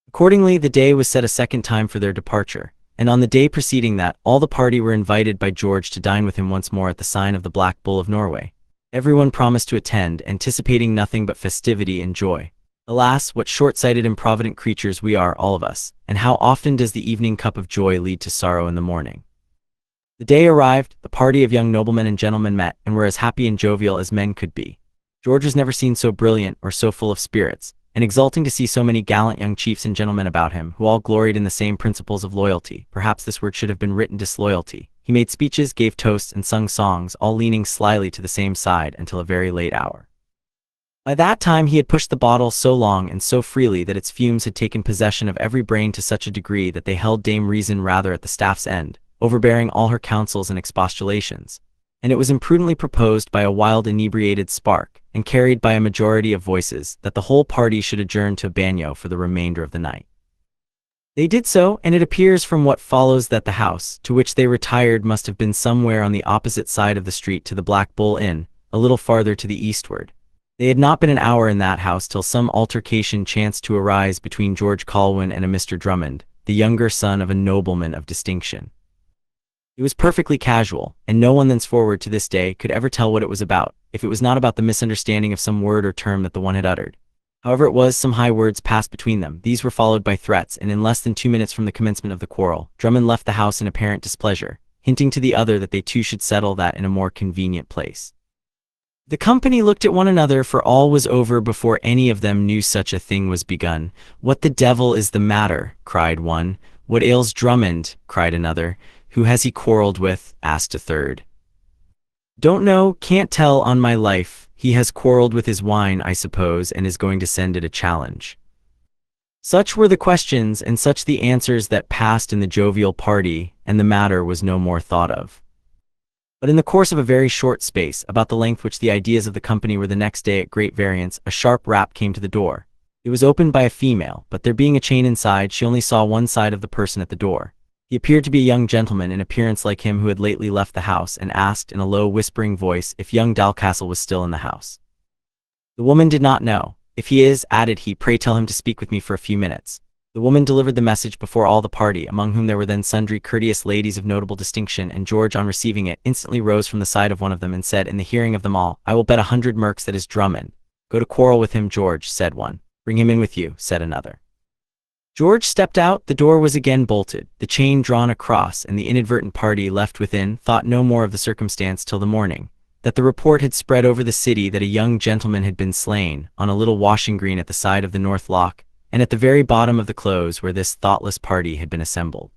Accordingly, the day was set a second time for their departure, and on the day preceding that, all the party were invited by George to dine with him once more at the sign of the Black Bull of Norway. Everyone promised to attend, anticipating nothing but festivity and joy. Alas, what short-sighted, improvident creatures we are, all of us, and how often does the evening cup of joy lead to sorrow in the morning? The day arrived, the party of young noblemen and gentlemen met, and were as happy and jovial as men could be. George was never seen so brilliant or so full of spirits, and exulting to see so many gallant young chiefs and gentlemen about him, who all gloried in the same principles of loyalty. Perhaps this word should have been written disloyalty. He made speeches, gave toasts, and sung songs, all leaning slyly to the same side until a very late hour. By that time he had pushed the bottle so long and so freely that its fumes had taken possession of every brain to such a degree that they held Dame Reason rather at the staff's end, overbearing all her counsels and expostulations. And it was imprudently proposed by a wild inebriated spark, and carried by a majority of voices, that the whole party should adjourn to a bagnio for the remainder of the night. They did so, and it appears from what follows that the house to which they retired must have been somewhere on the opposite side of the street to the Black Bull Inn, a little farther to the eastward. They had not been an hour in that house till some altercation chanced to arise between George Colwyn and a Mr. Drummond, the younger son of a nobleman of distinction. It was perfectly casual, and no one thenceforward to this day could ever tell what it was about, if it was not about the misunderstanding of some word or term that the one had uttered. However it was, some high words passed between them. These were followed by threats, and in less than 2 minutes from the commencement of the quarrel, Drummond left the house in apparent displeasure, hinting to the other that they two should settle that in a more convenient place. The company looked at one another, for all was over before any of them knew such a thing was begun. "What the devil is the matter?" cried one. "What ails Drummond?" cried another. "Who has he quarreled with?" asked a third. "Don't know, can't tell on my life. He has quarreled with his wine, I suppose, and is going to send it a challenge." Such were the questions and such the answers that passed in the jovial party, and the matter was no more thought of. But in the course of a very short space, about the length which the ideas of the company were the next day at great variance, a sharp rap came to the door. It was opened by a female, but there being a chain inside, she only saw one side of the person at the door. He appeared to be a young gentleman in appearance like him who had lately left the house, and asked in a low whispering voice if young Dalcastle was still in the house. The woman did not know. "If he is," added he, "pray tell him to speak with me for a few minutes." The woman delivered the message before all the party, among whom there were then sundry courteous ladies of notable distinction, and George, on receiving it, instantly rose from the side of one of them and said in the hearing of them all, "I will bet 100 merks that is Drummond." "Go to quarrel with him, George," said one. "Bring him in with you," said another. George stepped out, the door was again bolted, the chain drawn across, and the inadvertent party left within thought no more of the circumstance till the morning, that the report had spread over the city that a young gentleman had been slain, on a little washing green at the side of the North Loch, and at the very bottom of the close where this thoughtless party had been assembled.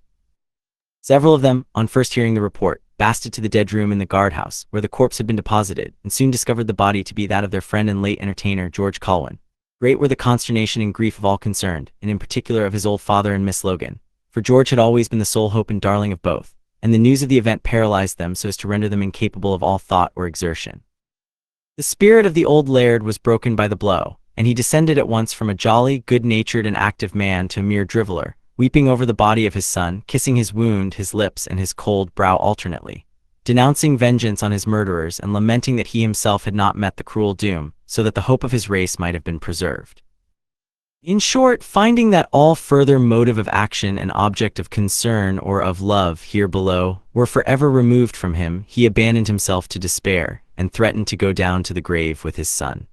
Several of them, on first hearing the report, basted to the dead room in the guardhouse, where the corpse had been deposited, and soon discovered the body to be that of their friend and late entertainer, George Colwyn. Great were the consternation and grief of all concerned, and in particular of his old father and Miss Logan, for George had always been the sole hope and darling of both, and the news of the event paralyzed them so as to render them incapable of all thought or exertion. The spirit of the old laird was broken by the blow, and he descended at once from a jolly, good-natured and active man to a mere driveler, weeping over the body of his son, kissing his wound, his lips, and his cold brow alternately, denouncing vengeance on his murderers, and lamenting that he himself had not met the cruel doom, so that the hope of his race might have been preserved. In short, finding that all further motive of action and object of concern or of love here below were forever removed from him, he abandoned himself to despair, and threatened to go down to the grave with his son.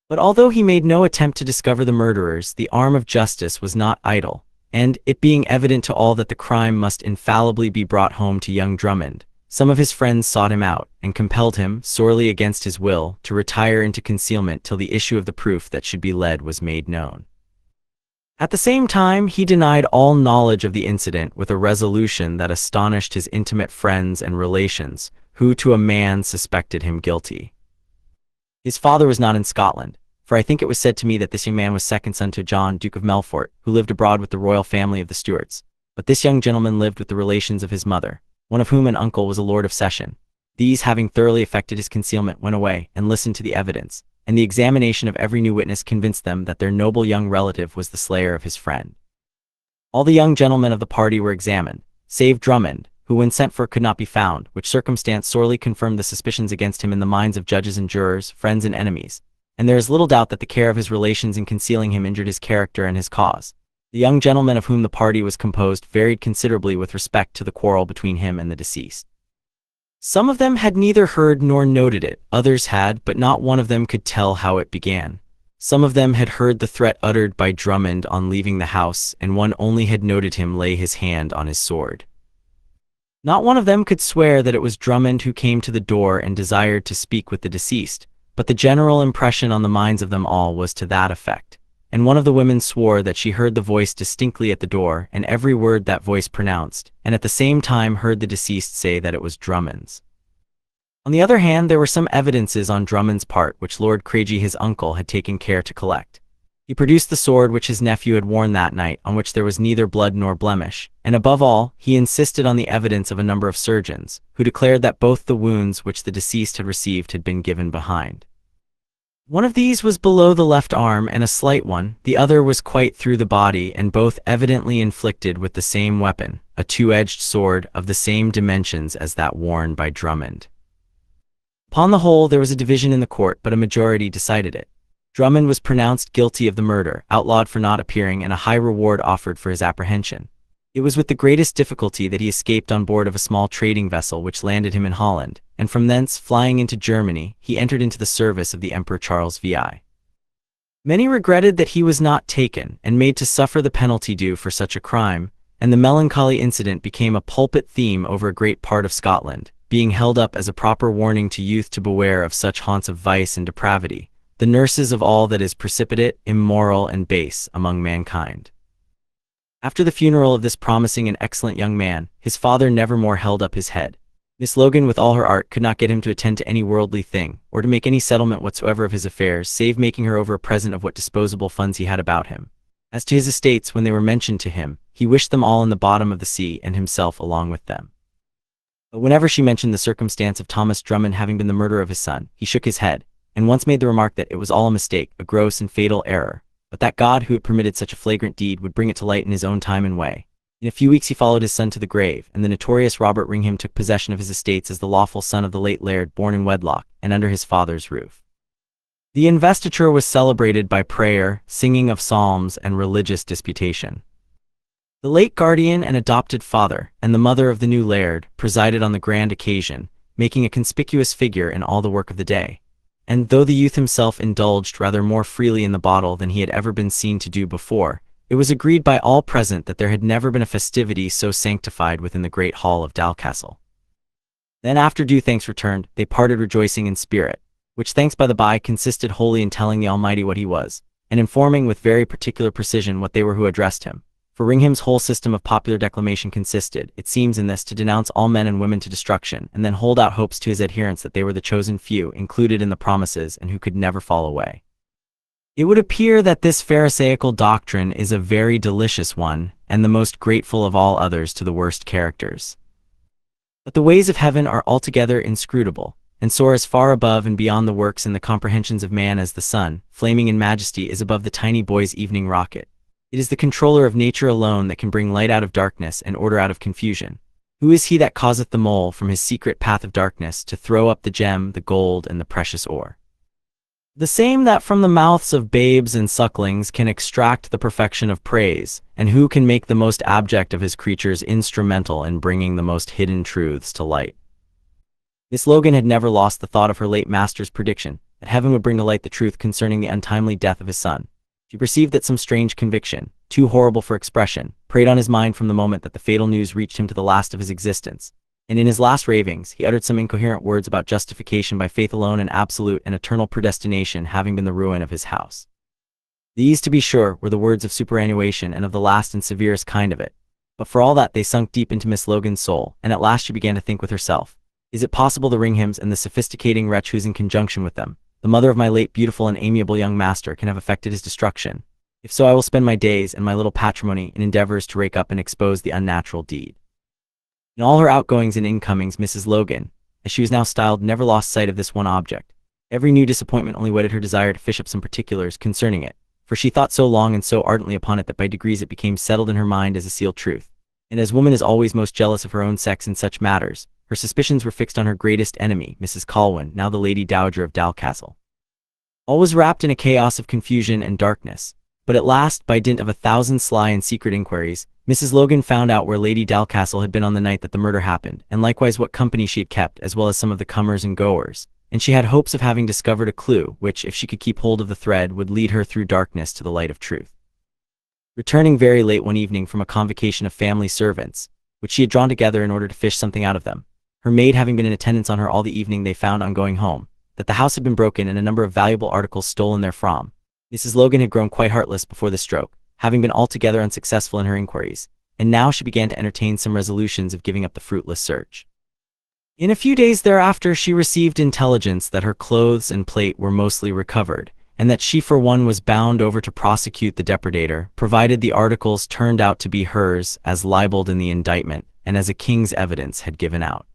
But although he made no attempt to discover the murderers, the arm of justice was not idle, and, it being evident to all that the crime must infallibly be brought home to young Drummond, some of his friends sought him out, and compelled him, sorely against his will, to retire into concealment till the issue of the proof that should be led was made known. At the same time, he denied all knowledge of the incident with a resolution that astonished his intimate friends and relations, who to a man suspected him guilty. His father was not in Scotland, for I think it was said to me that this young man was second son to John, Duke of Melfort, who lived abroad with the royal family of the Stuarts. But this young gentleman lived with the relations of his mother, one of whom an uncle was a lord of session. These, having thoroughly effected his concealment, went away and listened to the evidence, and the examination of every new witness convinced them that their noble young relative was the slayer of his friend. All the young gentlemen of the party were examined, save Drummond, who when sent for could not be found, which circumstance sorely confirmed the suspicions against him in the minds of judges and jurors, friends and enemies, and there is little doubt that the care of his relations in concealing him injured his character and his cause. The young gentleman of whom the party was composed varied considerably with respect to the quarrel between him and the deceased. Some of them had neither heard nor noted it, others had, but not one of them could tell how it began. Some of them had heard the threat uttered by Drummond on leaving the house, and one only had noted him lay his hand on his sword. Not one of them could swear that it was Drummond who came to the door and desired to speak with the deceased, but the general impression on the minds of them all was to that effect, and one of the women swore that she heard the voice distinctly at the door and every word that voice pronounced, and at the same time heard the deceased say that it was Drummond's. On the other hand, there were some evidences on Drummond's part which Lord Craigie, his uncle, had taken care to collect. He produced the sword which his nephew had worn that night, on which there was neither blood nor blemish, and above all, he insisted on the evidence of a number of surgeons, who declared that both the wounds which the deceased had received had been given behind. One of these was below the left arm and a slight one, the other was quite through the body, and both evidently inflicted with the same weapon, a two-edged sword of the same dimensions as that worn by Drummond. Upon the whole, there was a division in the court, but a majority decided it. Drummond was pronounced guilty of the murder, outlawed for not appearing, and a high reward offered for his apprehension. It was with the greatest difficulty that he escaped on board of a small trading vessel which landed him in Holland, and from thence, flying into Germany, he entered into the service of the Emperor Charles VI. Many regretted that he was not taken, and made to suffer the penalty due for such a crime, and the melancholy incident became a pulpit theme over a great part of Scotland, being held up as a proper warning to youth to beware of such haunts of vice and depravity, the nurses of all that is precipitate, immoral, and base among mankind. After the funeral of this promising and excellent young man, his father never more held up his head. Miss Logan, with all her art, could not get him to attend to any worldly thing, or to make any settlement whatsoever of his affairs, save making her over a present of what disposable funds he had about him. As to his estates, when they were mentioned to him, he wished them all in the bottom of the sea, and himself along with them. But whenever she mentioned the circumstance of Thomas Drummond having been the murderer of his son, he shook his head, and once made the remark that it was all a mistake, a gross and fatal error, but that God, who had permitted such a flagrant deed, would bring it to light in his own time and way. In a few weeks he followed his son to the grave, and the notorious Robert Ringham took possession of his estates as the lawful son of the late laird, born in wedlock, and under his father's roof. The investiture was celebrated by prayer, singing of psalms, and religious disputation. The late guardian and adopted father, and the mother of the new laird, presided on the grand occasion, making a conspicuous figure in all the work of the day. And though the youth himself indulged rather more freely in the bottle than he had ever been seen to do before, it was agreed by all present that there had never been a festivity so sanctified within the great hall of Dalcastle. Then, after due thanks returned, they parted rejoicing in spirit, which thanks by the by consisted wholly in telling the Almighty what he was, and informing with very particular precision what they were who addressed him. For Ringham's whole system of popular declamation consisted, it seems, in this: to denounce all men and women to destruction, and then hold out hopes to his adherents that they were the chosen few included in the promises and who could never fall away. It would appear that this pharisaical doctrine is a very delicious one, and the most grateful of all others to the worst characters. But the ways of heaven are altogether inscrutable, and soar as far above and beyond the works and the comprehensions of man as the sun, flaming in majesty, is above the tiny boy's evening rocket. It is the controller of nature alone that can bring light out of darkness and order out of confusion. Who is he that causeth the mole from his secret path of darkness to throw up the gem, the gold, and the precious ore? The same that from the mouths of babes and sucklings can extract the perfection of praise, and who can make the most abject of his creatures instrumental in bringing the most hidden truths to light. Miss Logan had never lost the thought of her late master's prediction, that heaven would bring to light the truth concerning the untimely death of his son. She perceived that some strange conviction, too horrible for expression, preyed on his mind from the moment that the fatal news reached him to the last of his existence, and in his last ravings he uttered some incoherent words about justification by faith alone and absolute and eternal predestination having been the ruin of his house. These, to be sure, were the words of superannuation and of the last and severest kind of it, but for all that they sunk deep into Miss Logan's soul, and at last she began to think with herself, is it possible the Ringhams and the sophisticating wretch who is in conjunction with them, the mother of my late beautiful and amiable young master, can have effected his destruction? If so, I will spend my days and my little patrimony in endeavors to rake up and expose the unnatural deed. In all her outgoings and incomings, Mrs. Logan, as she was now styled, never lost sight of this one object. Every new disappointment only whetted her desire to fish up some particulars concerning it, for she thought so long and so ardently upon it that by degrees it became settled in her mind as a sealed truth. And as woman is always most jealous of her own sex in such matters, her suspicions were fixed on her greatest enemy, Mrs. Colwyn, now the Lady Dowager of Dalcastle. All was wrapped in a chaos of confusion and darkness, but at last, by dint of 1,000 sly and secret inquiries, Mrs. Logan found out where Lady Dalcastle had been on the night that the murder happened, and likewise what company she had kept, as well as some of the comers and goers, and she had hopes of having discovered a clue, which, if she could keep hold of the thread, would lead her through darkness to the light of truth. Returning very late one evening from a convocation of family servants, which she had drawn together in order to fish something out of them, her maid having been in attendance on her all the evening, they found on going home that the house had been broken and a number of valuable articles stolen therefrom. Mrs. Logan had grown quite heartless before the stroke, having been altogether unsuccessful in her inquiries, and now she began to entertain some resolutions of giving up the fruitless search. In a few days thereafter she received intelligence that her clothes and plate were mostly recovered, and that she for one was bound over to prosecute the depredator, provided the articles turned out to be hers, as libeled in the indictment, and as a king's evidence had given out.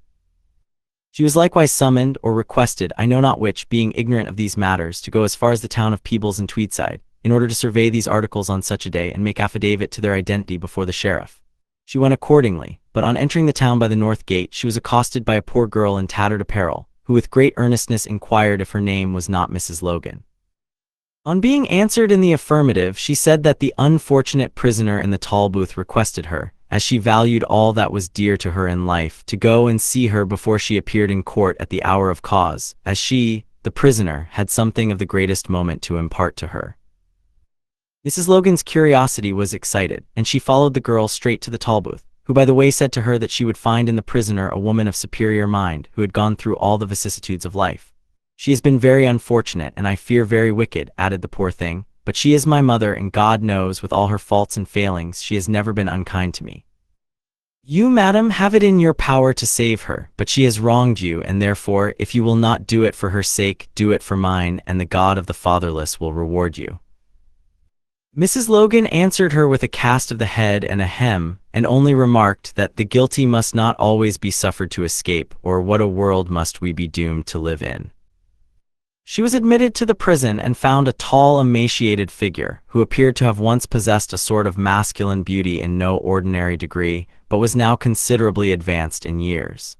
She was likewise summoned, or requested, I know not which, being ignorant of these matters, to go as far as the town of Peebles in Tweedside, in order to survey these articles on such a day and make affidavit to their identity before the sheriff. She went accordingly, but on entering the town by the north gate she was accosted by a poor girl in tattered apparel, who with great earnestness inquired if her name was not Mrs. Logan. On being answered in the affirmative, she said that the unfortunate prisoner in the Tolbooth requested her, as she valued all that was dear to her in life, to go and see her before she appeared in court at the hour of cause, as she, the prisoner, had something of the greatest moment to impart to her. Mrs. Logan's curiosity was excited, and she followed the girl straight to the Tolbooth, who by the way said to her that she would find in the prisoner a woman of superior mind, who had gone through all the vicissitudes of life. She has been very unfortunate, and I fear very wicked, added the poor thing, but she is my mother, and God knows, with all her faults and failings, she has never been unkind to me. You, madam, have it in your power to save her, but she has wronged you, and therefore, if you will not do it for her sake, do it for mine, and the God of the fatherless will reward you. Mrs. Logan answered her with a cast of the head and a hem, and only remarked that the guilty must not always be suffered to escape, or what a world must we be doomed to live in. She was admitted to the prison and found a tall, emaciated figure, who appeared to have once possessed a sort of masculine beauty in no ordinary degree, but was now considerably advanced in years.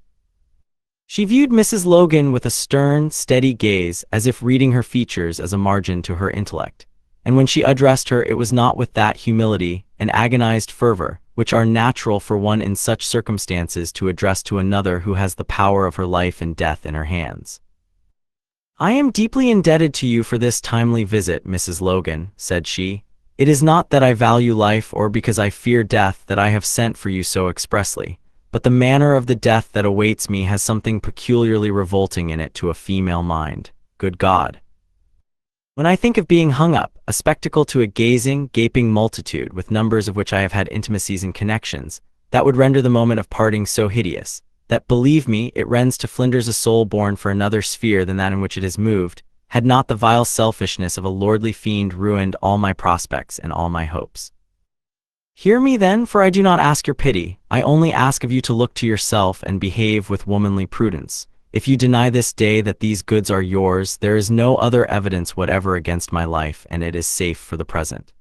She viewed Mrs. Logan with a stern, steady gaze, as if reading her features as a margin to her intellect, and when she addressed her it was not with that humility and agonized fervor which are natural for one in such circumstances to address to another who has the power of her life and death in her hands. I am deeply indebted to you for this timely visit, Mrs. Logan, said she. It is not that I value life or because I fear death that I have sent for you so expressly, but the manner of the death that awaits me has something peculiarly revolting in it to a female mind. Good God! When I think of being hung up, a spectacle to a gazing, gaping multitude with numbers of which I have had intimacies and connections, that would render the moment of parting so hideous, that, believe me, it rends to flinders a soul born for another sphere than that in which it is moved, had not the vile selfishness of a lordly fiend ruined all my prospects and all my hopes. Hear me then, for I do not ask your pity, I only ask of you to look to yourself and behave with womanly prudence. If you deny this day that these goods are yours, there is no other evidence whatever against my life, and it is safe for the present.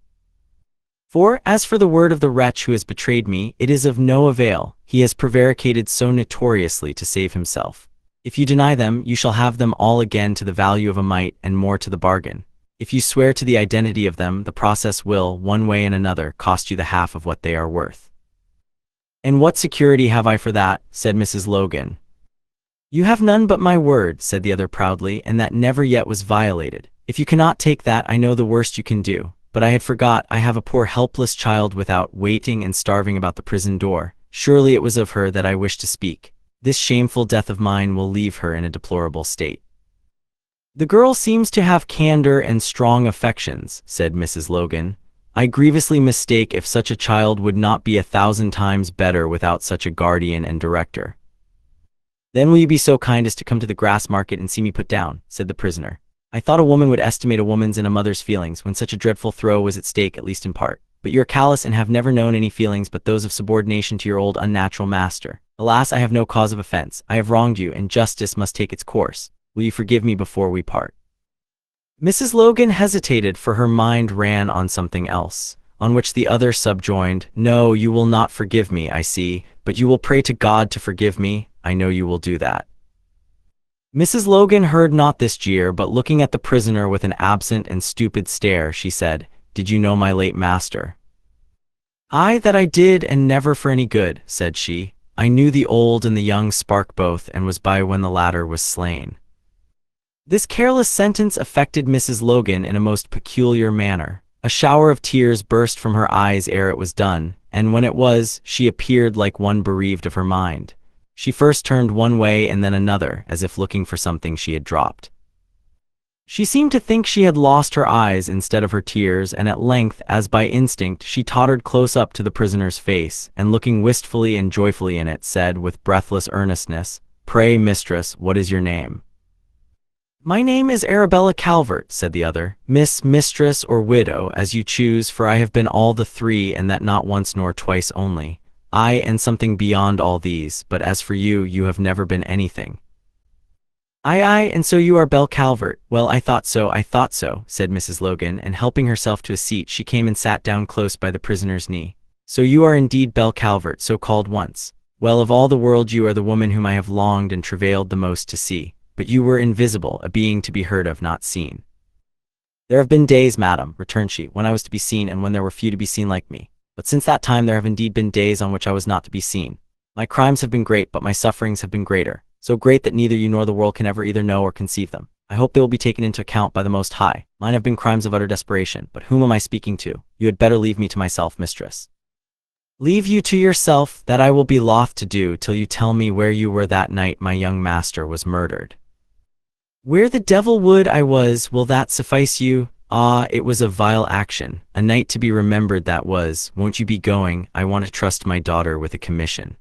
For, as for the word of the wretch who has betrayed me, it is of no avail, he has prevaricated so notoriously to save himself. If you deny them, you shall have them all again to the value of a mite, and more to the bargain. If you swear to the identity of them, the process will, one way and another, cost you the half of what they are worth. And what security have I for that? Said Mrs. Logan. You have none but my word, said the other proudly, and that never yet was violated. If you cannot take that, I know the worst you can do. But I had forgot, I have a poor helpless child without, waiting and starving about the prison door. Surely it was of her that I wished to speak. This shameful death of mine will leave her in a deplorable state. The girl seems to have candor and strong affections, said Mrs. Logan. I grievously mistake if such a child would not be 1,000 times better without such a guardian and director. Then will you be so kind as to come to the grass market and see me put down, said the prisoner. I thought a woman would estimate a woman's and a mother's feelings when such a dreadful throw was at stake, at least in part. But you are callous and have never known any feelings but those of subordination to your old unnatural master. Alas, I have no cause of offense. I have wronged you, and justice must take its course. Will you forgive me before we part? Mrs. Logan hesitated, for her mind ran on something else. on which the other subjoined, "No, you will not forgive me, I see, but you will pray to God to forgive me. I know you will do that." Mrs. Logan heard not this jeer, but looking at the prisoner with an absent and stupid stare, she said, "Did you know my late master?" "Aye, that I did, and never for any good," said she. "I knew the old and the young spark both, and was by when the latter was slain." This careless sentence affected Mrs. Logan in a most peculiar manner. A shower of tears burst from her eyes ere it was done, and when it was, she appeared like one bereaved of her mind. She first turned one way and then another, as if looking for something she had dropped. She seemed to think she had lost her eyes instead of her tears, and at length, as by instinct, she tottered close up to the prisoner's face, and looking wistfully and joyfully in it, said with breathless earnestness, "Pray, mistress, what is your name?" "My name is Arabella Calvert," said the other. "Miss, mistress, or widow, as you choose, for I have been all the three, and that not once nor twice only. I and something beyond all these, but as for you, you have never been anything." Aye, and so you are Belle Calvert. Well, I thought so, said Mrs. Logan, and helping herself to a seat, she came and sat down close by the prisoner's knee. "So you are indeed Belle Calvert, so called once. Well, of all the world you are the woman whom I have longed and travailed the most to see. But you were invisible, a being to be heard of, not seen." "There have been days, madam," returned she, "when I was to be seen, and when there were few to be seen like me. But since that time there have indeed been days on which I was not to be seen. My crimes have been great, but my sufferings have been greater. So great that neither you nor the world can ever either know or conceive them. I hope they will be taken into account by the Most High. Mine have been crimes of utter desperation, but whom am I speaking to? You had better leave me to myself, mistress." "Leave you to yourself? That I will be loth to do, till you tell me where you were that night my young master was murdered." "Where the devil would I was, will that suffice you? Ah, it was a vile action, a night to be remembered that was. Won't you be going? I want to trust my daughter with a commission."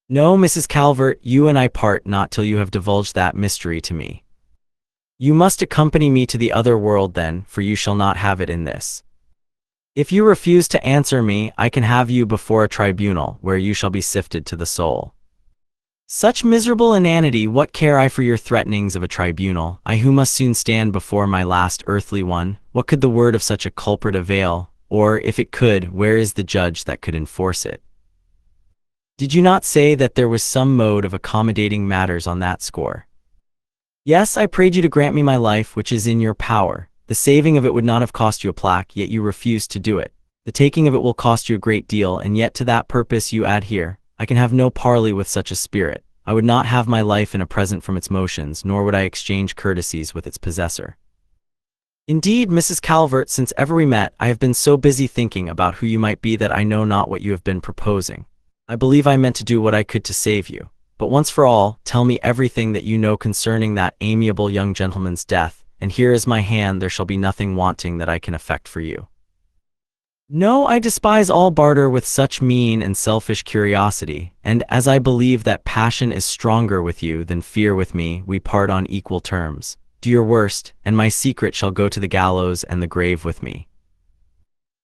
"No, Mrs. Calvert, you and I part not till you have divulged that mystery to me. You must accompany me to the other world then, for you shall not have it in this. If you refuse to answer me, I can have you before a tribunal, where you shall be sifted to the soul." "Such miserable inanity, what care I for your threatenings of a tribunal? I who must soon stand before my last earthly one. What could the word of such a culprit avail? Or, if it could, where is the judge that could enforce it? Did you not say that there was some mode of accommodating matters on that score?" "Yes, I prayed you to grant me my life, which is in your power. The saving of it would not have cost you a plaque, yet you refused to do it. The taking of it will cost you a great deal, and yet to that purpose you adhere. I can have no parley with such a spirit. I would not have my life in a present from its motions, nor would I exchange courtesies with its possessor. Indeed, Mrs. Calvert, since ever we met, I have been so busy thinking about who you might be that I know not what you have been proposing. I believe I meant to do what I could to save you. But once for all, tell me everything that you know concerning that amiable young gentleman's death, and here is my hand, there shall be nothing wanting that I can effect for you." "No, I despise all barter with such mean and selfish curiosity, and as I believe that passion is stronger with you than fear with me, we part on equal terms. Do your worst, and my secret shall go to the gallows and the grave with me."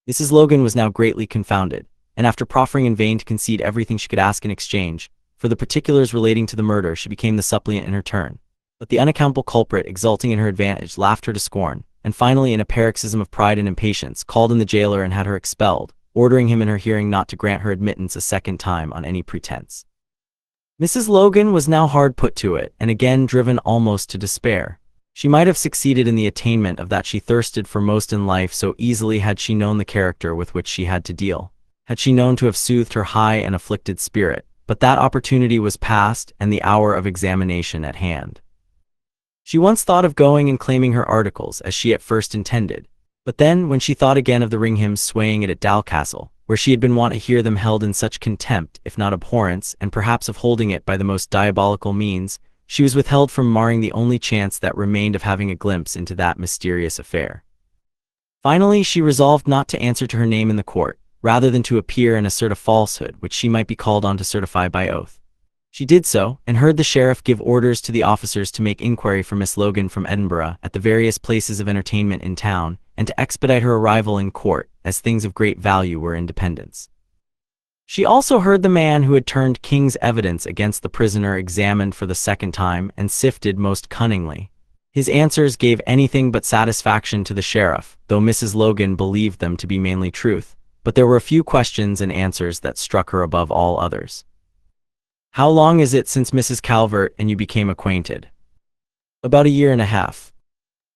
Mrs. Logan was now greatly confounded, and after proffering in vain to concede everything she could ask in exchange, for the particulars relating to the murder, she became the suppliant in her turn. But the unaccountable culprit, exulting in her advantage, laughed her to scorn, and finally, in a paroxysm of pride and impatience, called in the jailer and had her expelled, ordering him in her hearing not to grant her admittance a second time on any pretense. Mrs. Logan was now hard put to it, and again driven almost to despair. She might have succeeded in the attainment of that she thirsted for most in life so easily had she known the character with which she had to deal, had she known to have soothed her high and afflicted spirit, but that opportunity was past, and the hour of examination at hand. She once thought of going and claiming her articles, as she at first intended, but then, when she thought again of the ring hymns swaying it at Dalcastle, where she had been wont to hear them held in such contempt, if not abhorrence, and perhaps of holding it by the most diabolical means, she was withheld from marring the only chance that remained of having a glimpse into that mysterious affair. Finally, she resolved not to answer to her name in the court, rather than to appear and assert a falsehood which she might be called on to certify by oath. She did so, and heard the sheriff give orders to the officers to make inquiry for Miss Logan from Edinburgh at the various places of entertainment in town, and to expedite her arrival in court, as things of great value were in dependence. She also heard the man who had turned king's evidence against the prisoner examined for the second time and sifted most cunningly. His answers gave anything but satisfaction to the sheriff, though Mrs. Logan believed them to be mainly truth, but there were a few questions and answers that struck her above all others. How long is it since Mrs. Calvert and you became acquainted? About a year and a half.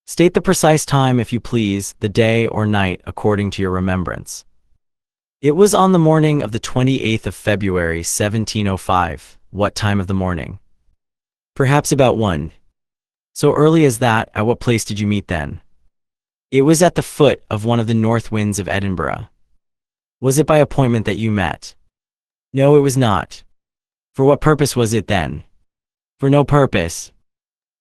State the precise time, if you please, the day or night, according to your remembrance. It was on the morning of the 28th of February, 1705. What time of the morning? Perhaps about 1. So early as that. At what place did you meet then? It was at the foot of one of the north winds of Edinburgh. Was it by appointment that you met? No, it was not. For what purpose was it then? For no purpose.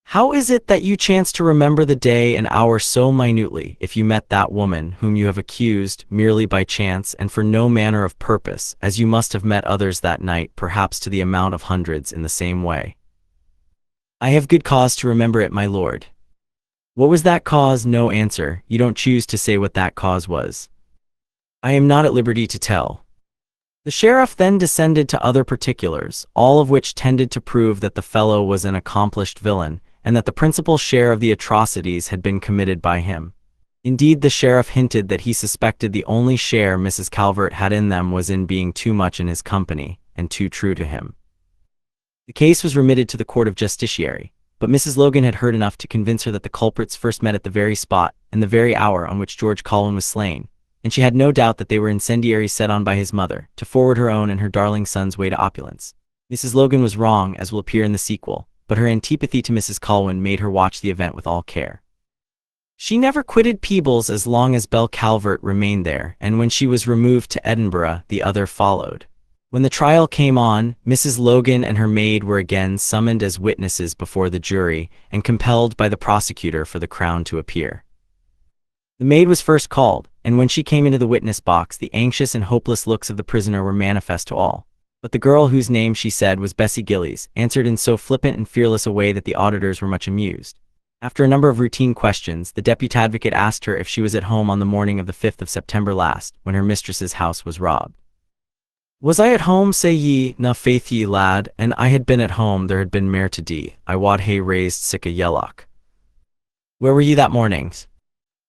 How is it that you chance to remember the day and hour so minutely, if you met that woman whom you have accused merely by chance and for no manner of purpose, as you must have met others that night, perhaps to the amount of hundreds in the same way? I have good cause to remember it, my lord. What was that cause? No answer. You don't choose to say what that cause was. I am not at liberty to tell. The sheriff then descended to other particulars, all of which tended to prove that the fellow was an accomplished villain, and that the principal share of the atrocities had been committed by him. Indeed, the sheriff hinted that he suspected the only share Mrs. Calvert had in them was in being too much in his company, and too true to him. The case was remitted to the court of justiciary, but Mrs. Logan had heard enough to convince her that the culprits first met at the very spot and the very hour on which George Colwyn was slain, and she had no doubt that they were incendiaries set on by his mother, to forward her own and her darling son's way to opulence. Mrs. Logan was wrong, as will appear in the sequel, but her antipathy to Mrs. Colwyn made her watch the event with all care. She never quitted Peebles as long as Belle Calvert remained there, and when she was removed to Edinburgh, the other followed. When the trial came on, Mrs. Logan and her maid were again summoned as witnesses before the jury, and compelled by the prosecutor for the Crown to appear. The maid was first called, and when she came into the witness box, the anxious and hopeless looks of the prisoner were manifest to all. But the girl, whose name she said was Bessie Gillies, answered in so flippant and fearless a way that the auditors were much amused. After a number of routine questions, the deputy advocate asked her if she was at home on the morning of the 5th of September last, when her mistress's house was robbed. Was I at home, say ye? Na faith ye, lad, and I had been at home, there had been mair to dee. I wad hae raised sic a yellock. Where were ye that morning?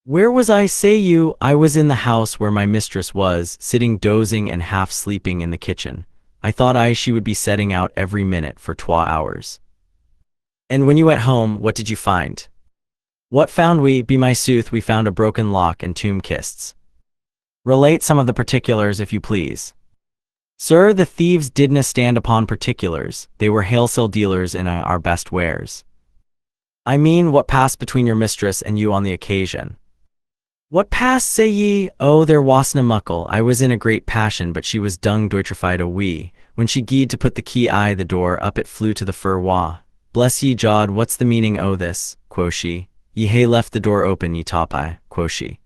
Where was I, say you? I was in the house where my mistress was, sitting dozing and half sleeping in the kitchen. I thought she would be setting out every minute for 2 hours. And when you went home, what did you find? What found we? Be my sooth, we found a broken lock and tomb kists. Relate some of the particulars, if you please. Sir, the thieves didna stand upon particulars, they were wholesale dealers in our best wares. I mean, what passed between your mistress and you on the occasion? What passed, say ye? Oh, there wasna muckle. I was in a great passion, but she was dung doitrified a wee. When she gied to put the key I the door, up it flew to the fur wa. Bless ye, Jod, what's the meaning o' this? Quo' she. Ye hae left the door open, ye top I, quo' she.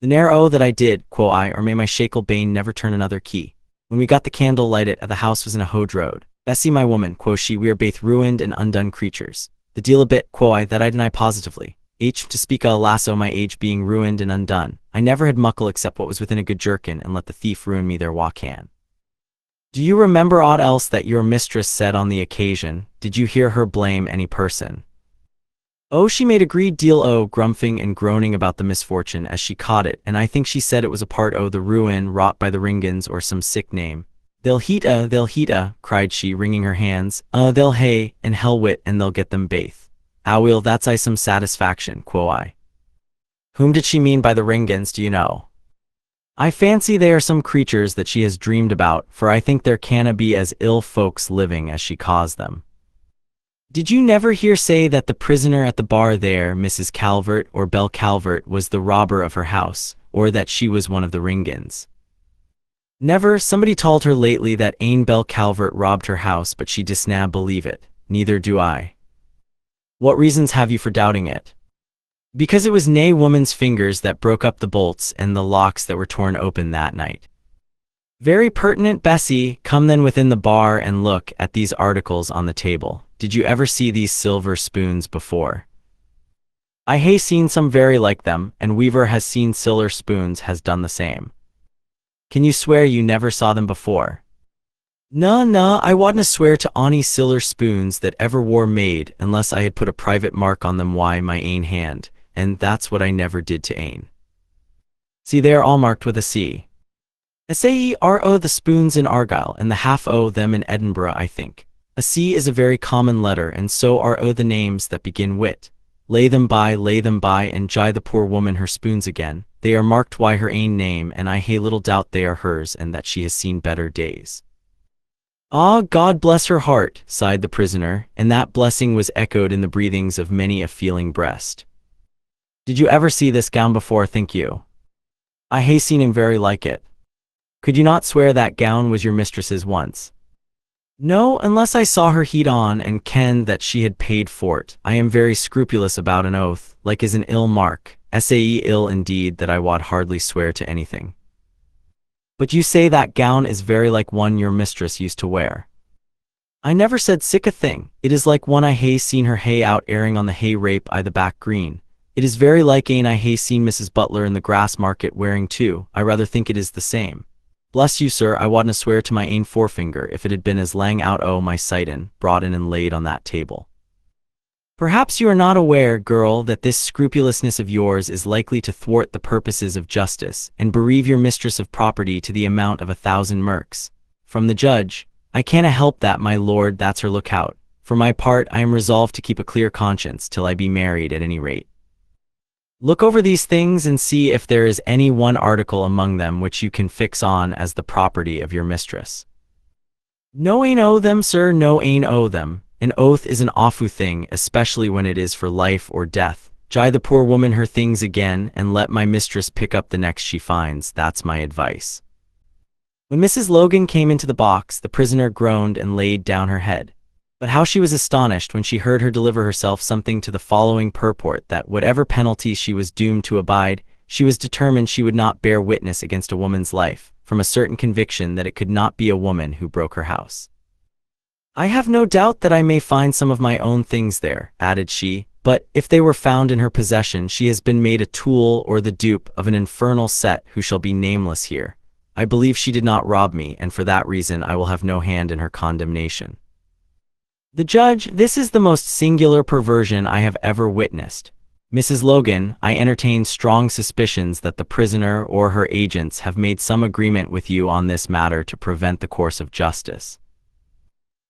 The ne'er o' that I did, quo' I, or may my shakel bane never turn another key. When we got the candle lighted, the house was in a hode road. Bessie, my woman, quo' she, we are baith ruined and undone creatures. The deal a bit, quo' I, that I deny positively. To speak a lasso, my age being ruined and undone. I never had muckle except what was within a good jerkin, and let the thief ruin me there wha can. Do you remember aught else that your mistress said on the occasion? Did you hear her blame any person? Oh, she made a great deal o' grumping and groaning about the misfortune as she caught it, and I think she said it was a part o' the ruin wrought by the Ringans or some sick name. They'll heat cried she, wringing her hands. They'll hae, and hell wit, and they'll get them baith. Aweel, that's I some satisfaction, quo' I. Whom did she mean by the Ringans, do you know? I fancy they are some creatures that she has dreamed about, for I think there canna be as ill folks living as she caused them. Did you never hear say that the prisoner at the bar there, Mrs. Calvert or Belle Calvert, was the robber of her house, or that she was one of the Ringans? Never. Somebody told her lately that ane Belle Calvert robbed her house, but she disna believe it. Neither do I. What reasons have you for doubting it? Because it was nae woman's fingers that broke up the bolts and the locks that were torn open that night. Very pertinent, Bessie. Come then within the bar and look at these articles on the table. Did you ever see these silver spoons before? I hae seen some very like them, and Weaver has seen silver spoons has done the same. Can you swear you never saw them before? Nah, I wadna swear to ony silver spoons that ever wore made, unless I had put a private mark on them why my ain hand, and that's what I never did to ain. See, they are all marked with a C. SAERO the spoons in Argyll, and the half O them in Edinburgh, I think. A C is a very common letter, and so are O the names that begin wit. Lay them by, and jye the poor woman her spoons again. They are marked why her ain name, and I hae little doubt they are hers, and that she has seen better days. Ah, God bless her heart, sighed the prisoner, and that blessing was echoed in the breathings of many a feeling breast. Did you ever see this gown before, think you? I hae seen him very like it. Could you not swear that gown was your mistress's once? No, unless I saw her heat on and ken that she had paid for't. I am very scrupulous about an oath, like is an ill mark, ill indeed that I wad hardly swear to anything. But you say that gown is very like one your mistress used to wear. I never said sic a thing. It is like one I hae seen her hae out airing on the hay rape I the back green. It is very like ane I hae seen Mrs. Butler in the grass market wearing too. I rather think it is the same. Bless you, sir, I wadna swear to my ain forefinger if it had been as lang out o' my sight in, brought in and laid on that table. Perhaps you are not aware, girl, that this scrupulousness of yours is likely to thwart the purposes of justice, and bereave your mistress of property to the amount of 1,000 merks. From the judge, I canna help that, my lord, that's her lookout. For my part, I am resolved to keep a clear conscience till I be married at any rate. Look over these things and see if there is any one article among them which you can fix on as the property of your mistress. No ain o' them, sir, no ain o' them. An oath is an awfu' thing, especially when it is for life or death. Jye the poor woman her things again, and let my mistress pick up the next she finds, that's my advice. When Mrs. Logan came into the box, the prisoner groaned and laid down her head. But how she was astonished when she heard her deliver herself something to the following purport, that whatever penalty she was doomed to abide, she was determined she would not bear witness against a woman's life, from a certain conviction that it could not be a woman who broke her house. I have no doubt that I may find some of my own things there, added she, but if they were found in her possession, she has been made a tool or the dupe of an infernal set who shall be nameless here. I believe she did not rob me, and for that reason I will have no hand in her condemnation. The judge, this is the most singular perversion I have ever witnessed. Mrs. Logan, I entertain strong suspicions that the prisoner or her agents have made some agreement with you on this matter to prevent the course of justice.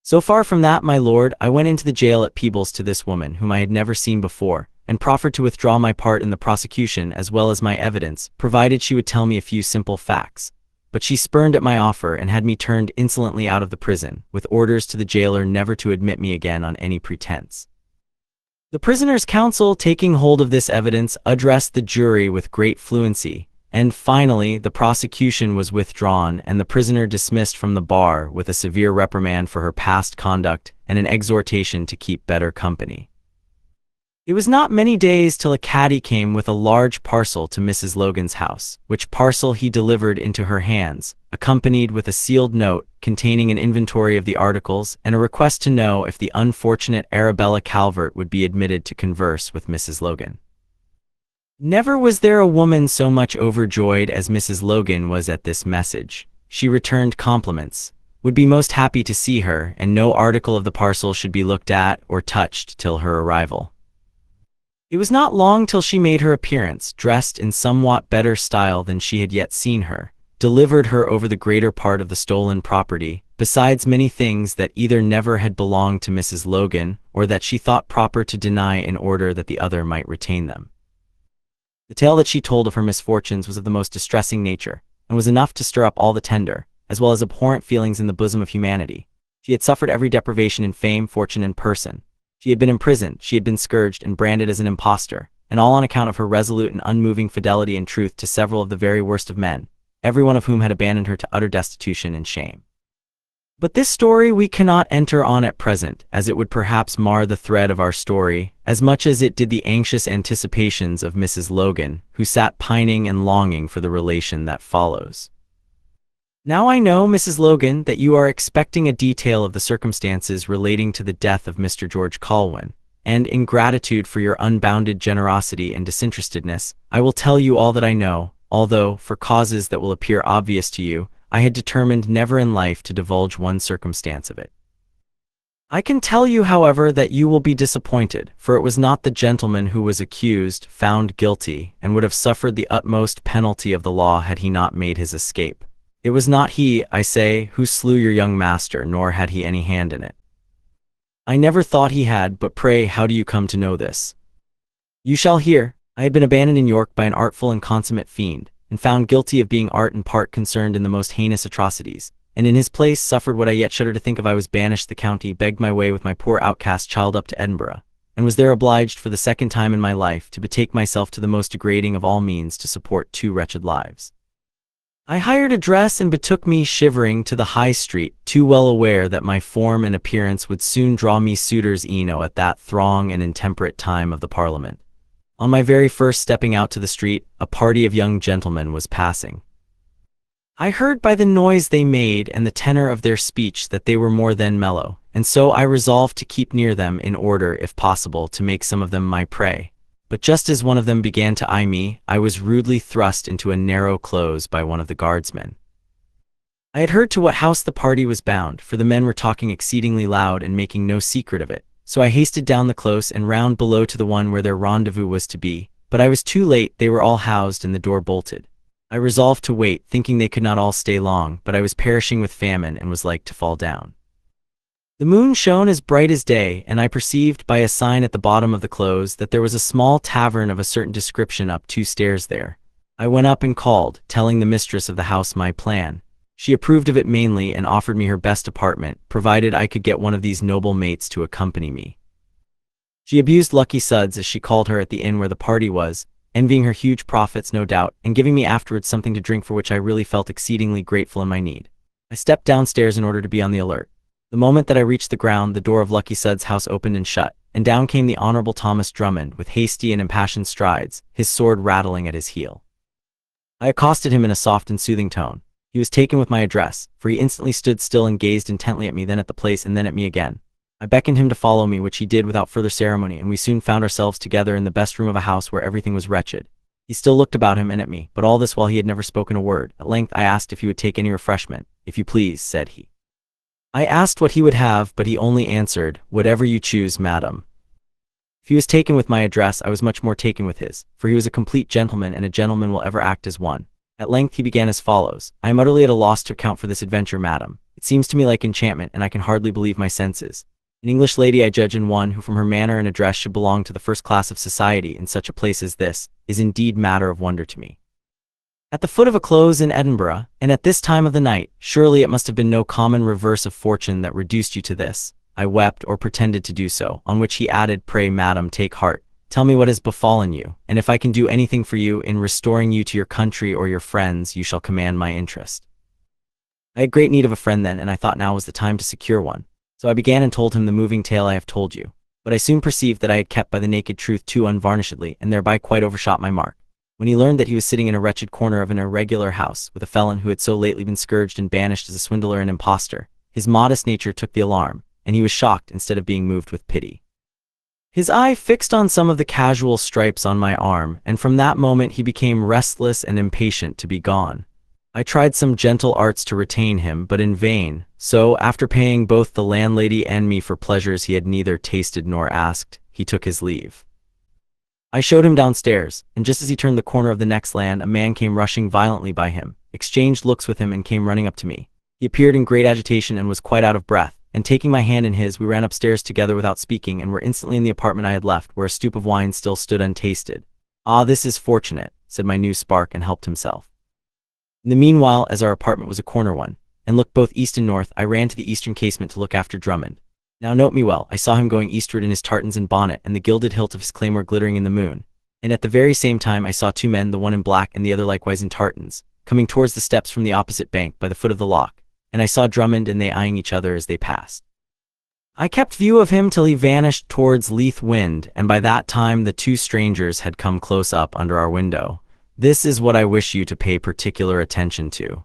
So far from that, my lord, I went into the jail at Peebles to this woman, whom I had never seen before, and proffered to withdraw my part in the prosecution as well as my evidence, provided she would tell me a few simple facts. But she spurned at my offer and had me turned insolently out of the prison, with orders to the jailer never to admit me again on any pretense. The prisoner's counsel, taking hold of this evidence, addressed the jury with great fluency, and finally the prosecution was withdrawn and the prisoner dismissed from the bar with a severe reprimand for her past conduct and an exhortation to keep better company. It was not many days till a caddy came with a large parcel to Mrs. Logan's house, which parcel he delivered into her hands, accompanied with a sealed note containing an inventory of the articles and a request to know if the unfortunate Arabella Calvert would be admitted to converse with Mrs. Logan. Never was there a woman so much overjoyed as Mrs. Logan was at this message. She returned compliments, would be most happy to see her, and no article of the parcel should be looked at or touched till her arrival. It was not long till she made her appearance, dressed in somewhat better style than she had yet seen her, delivered her over the greater part of the stolen property, besides many things that either never had belonged to Mrs. Logan, or that she thought proper to deny in order that the other might retain them. The tale that she told of her misfortunes was of the most distressing nature, and was enough to stir up all the tender, as well as abhorrent feelings in the bosom of humanity. She had suffered every deprivation in fame, fortune, and person. She had been imprisoned, she had been scourged and branded as an impostor, and all on account of her resolute and unmoving fidelity and truth to several of the very worst of men, every one of whom had abandoned her to utter destitution and shame. But this story we cannot enter on at present, as it would perhaps mar the thread of our story, as much as it did the anxious anticipations of Mrs. Logan, who sat pining and longing for the relation that follows. Now I know, Mrs. Logan, that you are expecting a detail of the circumstances relating to the death of Mr. George Colwyn, and in gratitude for your unbounded generosity and disinterestedness, I will tell you all that I know, although, for causes that will appear obvious to you, I had determined never in life to divulge one circumstance of it. I can tell you, however, that you will be disappointed, for it was not the gentleman who was accused, found guilty, and would have suffered the utmost penalty of the law had he not made his escape. It was not he, I say, who slew your young master, nor had he any hand in it. I never thought he had, but pray how do you come to know this? You shall hear. I had been abandoned in York by an artful and consummate fiend, and found guilty of being art and part concerned in the most heinous atrocities, and in his place suffered what I yet shudder to think of. I was banished the county, begged my way with my poor outcast child up to Edinburgh, and was there obliged for the second time in my life to betake myself to the most degrading of all means to support two wretched lives. I hired a dress and betook me shivering to the High Street, too well aware that my form and appearance would soon draw me suitors eno at that throng and intemperate time of the Parliament. On my very first stepping out to the street, a party of young gentlemen was passing. I heard by the noise they made and the tenor of their speech that they were more than mellow, and so I resolved to keep near them in order, if possible, to make some of them my prey. But just as one of them began to eye me, I was rudely thrust into a narrow close by one of the guardsmen. I had heard to what house the party was bound, for the men were talking exceedingly loud and making no secret of it, so I hasted down the close and round below to the one where their rendezvous was to be, but I was too late. They were all housed and the door bolted. I resolved to wait, thinking they could not all stay long, but I was perishing with famine and was like to fall down. The moon shone as bright as day, and I perceived by a sign at the bottom of the close that there was a small tavern of a certain description up 2 stairs there. I went up and called, telling the mistress of the house my plan. She approved of it mainly and offered me her best apartment, provided I could get one of these noble mates to accompany me. She abused Lucky Suds, as she called her, at the inn where the party was, envying her huge profits no doubt, and giving me afterwards something to drink for which I really felt exceedingly grateful in my need. I stepped downstairs in order to be on the alert. The moment that I reached the ground, the door of Lucky Suds' house opened and shut, and down came the Honorable Thomas Drummond with hasty and impassioned strides, his sword rattling at his heel. I accosted him in a soft and soothing tone. He was taken with my address, for he instantly stood still and gazed intently at me, then at the place, and then at me again. I beckoned him to follow me, which he did without further ceremony, and we soon found ourselves together in the best room of a house where everything was wretched. He still looked about him and at me, but all this while he had never spoken a word. At length I asked if he would take any refreshment. "If you please," said he. I asked what he would have, but he only answered, "Whatever you choose, madam." If he was taken with my address, I was much more taken with his, for he was a complete gentleman, and a gentleman will ever act as one. At length he began as follows: "I am utterly at a loss to account for this adventure, madam. It seems to me like enchantment, and I can hardly believe my senses. An English lady I judge, and one who from her manner and address should belong to the first class of society in such a place as this, is indeed matter of wonder to me. At the foot of a close in Edinburgh, and at this time of the night, surely it must have been no common reverse of fortune that reduced you to this." I wept, or pretended to do so, on which he added, "Pray, madam, take heart. Tell me what has befallen you, and if I can do anything for you in restoring you to your country or your friends, you shall command my interest." I had great need of a friend then, and I thought now was the time to secure one. So I began and told him the moving tale I have told you. But I soon perceived that I had kept by the naked truth too unvarnishedly, and thereby quite overshot my mark. When he learned that he was sitting in a wretched corner of an irregular house, with a felon who had so lately been scourged and banished as a swindler and impostor, his modest nature took the alarm, and he was shocked instead of being moved with pity. His eye fixed on some of the casual stripes on my arm, and from that moment he became restless and impatient to be gone. I tried some gentle arts to retain him, but in vain, so, after paying both the landlady and me for pleasures he had neither tasted nor asked, he took his leave. I showed him downstairs, and just as he turned the corner of the next land, a man came rushing violently by him, exchanged looks with him, and came running up to me. He appeared in great agitation and was quite out of breath, and taking my hand in his, we ran upstairs together without speaking, and were instantly in the apartment I had left, where a stoup of wine still stood untasted. "Ah, this is fortunate," said my new spark, and helped himself. In the meanwhile, as our apartment was a corner one, and looked both east and north, I ran to the eastern casement to look after Drummond. Now note me well, I saw him going eastward in his tartans and bonnet, and the gilded hilt of his claymore glittering in the moon. And at the very same time I saw 2 men, the one in black and the other likewise in tartans, coming towards the steps from the opposite bank by the foot of the loch, and I saw Drummond and they eyeing each other as they passed. I kept view of him till he vanished towards Leith Wind, and by that time the 2 strangers had come close up under our window. This is what I wish you to pay particular attention to.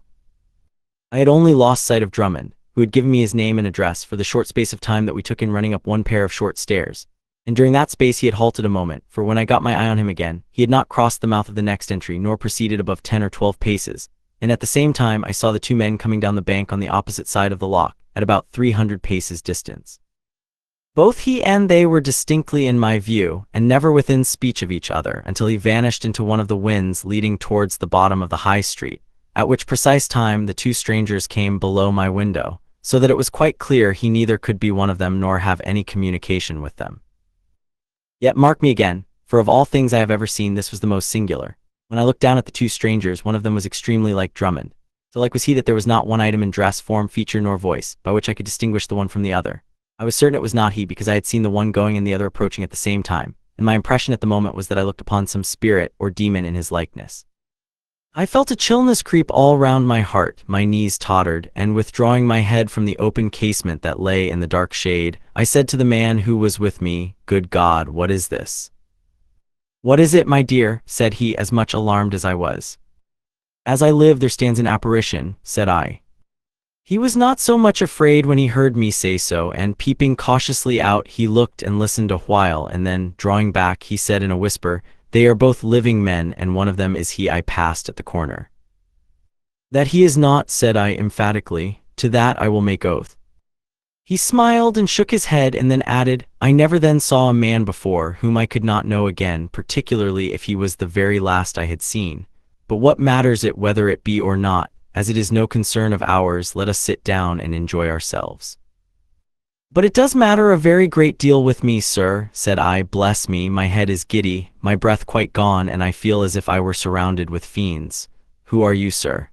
I had only lost sight of Drummond, who had given me his name and address, for the short space of time that we took in running up one pair of short stairs, and during that space he had halted a moment, for when I got my eye on him again, he had not crossed the mouth of the next entry, nor proceeded above 10 or 12 paces, and at the same time I saw the two men coming down the bank on the opposite side of the loch, at about 300 paces distance. Both he and they were distinctly in my view, and never within speech of each other, until he vanished into one of the winds leading towards the bottom of the high street, at which precise time the two strangers came below my window, so that it was quite clear he neither could be one of them nor have any communication with them. Yet mark me again, for of all things I have ever seen this was the most singular. When I looked down at the two strangers, one of them was extremely like Drummond. So like was he that there was not one item in dress, form, feature, nor voice, by which I could distinguish the one from the other. I was certain it was not he, because I had seen the one going and the other approaching at the same time, and my impression at the moment was that I looked upon some spirit or demon in his likeness. I felt a chillness creep all round my heart, my knees tottered, and withdrawing my head from the open casement that lay in the dark shade, I said to the man who was with me, "Good God, what is this?" "What is it, my dear?" said he, as much alarmed as I was. "As I live, there stands an apparition," said I. He was not so much afraid when he heard me say so, and peeping cautiously out, he looked and listened a while, and then, drawing back, he said in a whisper, "They are both living men, and one of them is he I passed at the corner." "That he is not," said I emphatically, "to that I will make oath." He smiled and shook his head, and then added, "I never then saw a man before whom I could not know again, particularly if he was the very last I had seen. But what matters it whether it be or not? As it is no concern of ours, let us sit down and enjoy ourselves." "But it does matter a very great deal with me, sir," said I. "Bless me, my head is giddy, my breath quite gone, and I feel as if I were surrounded with fiends. Who are you, sir?"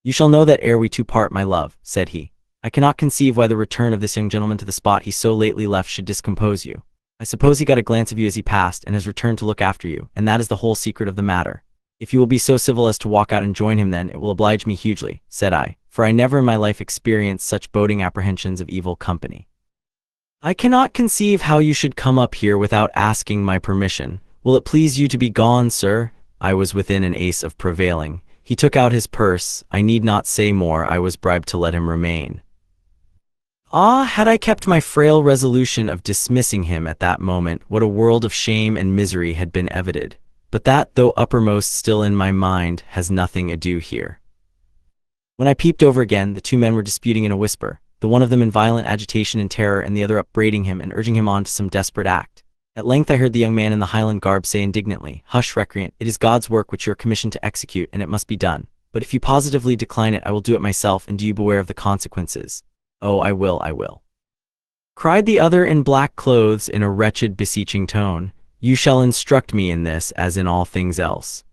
"You shall know that ere we two part, my love," said he. "I cannot conceive why the return of this young gentleman to the spot he so lately left should discompose you. I suppose he got a glance of you as he passed, and has returned to look after you, and that is the whole secret of the matter. If you will be so civil as to walk out and join him, then it will oblige me hugely," said I, for I never in my life experienced such boding apprehensions of evil company. "I cannot conceive how you should come up here without asking my permission. Will it please you to be gone, sir?" I was within an ace of prevailing. He took out his purse. I need not say more. I was bribed to let him remain. Ah, had I kept my frail resolution of dismissing him at that moment, what a world of shame and misery had been evited. But that, though uppermost still in my mind, has nothing ado here. When I peeped over again, the two men were disputing in a whisper, the one of them in violent agitation and terror, and the other upbraiding him and urging him on to some desperate act. At length I heard the young man in the Highland garb say indignantly, "Hush, recreant, it is God's work which you are commissioned to execute, and it must be done. But if you positively decline it, I will do it myself, and do you beware of the consequences." "Oh, I will," cried the other in black clothes in a wretched, beseeching tone. "You shall instruct me in this as in all things else."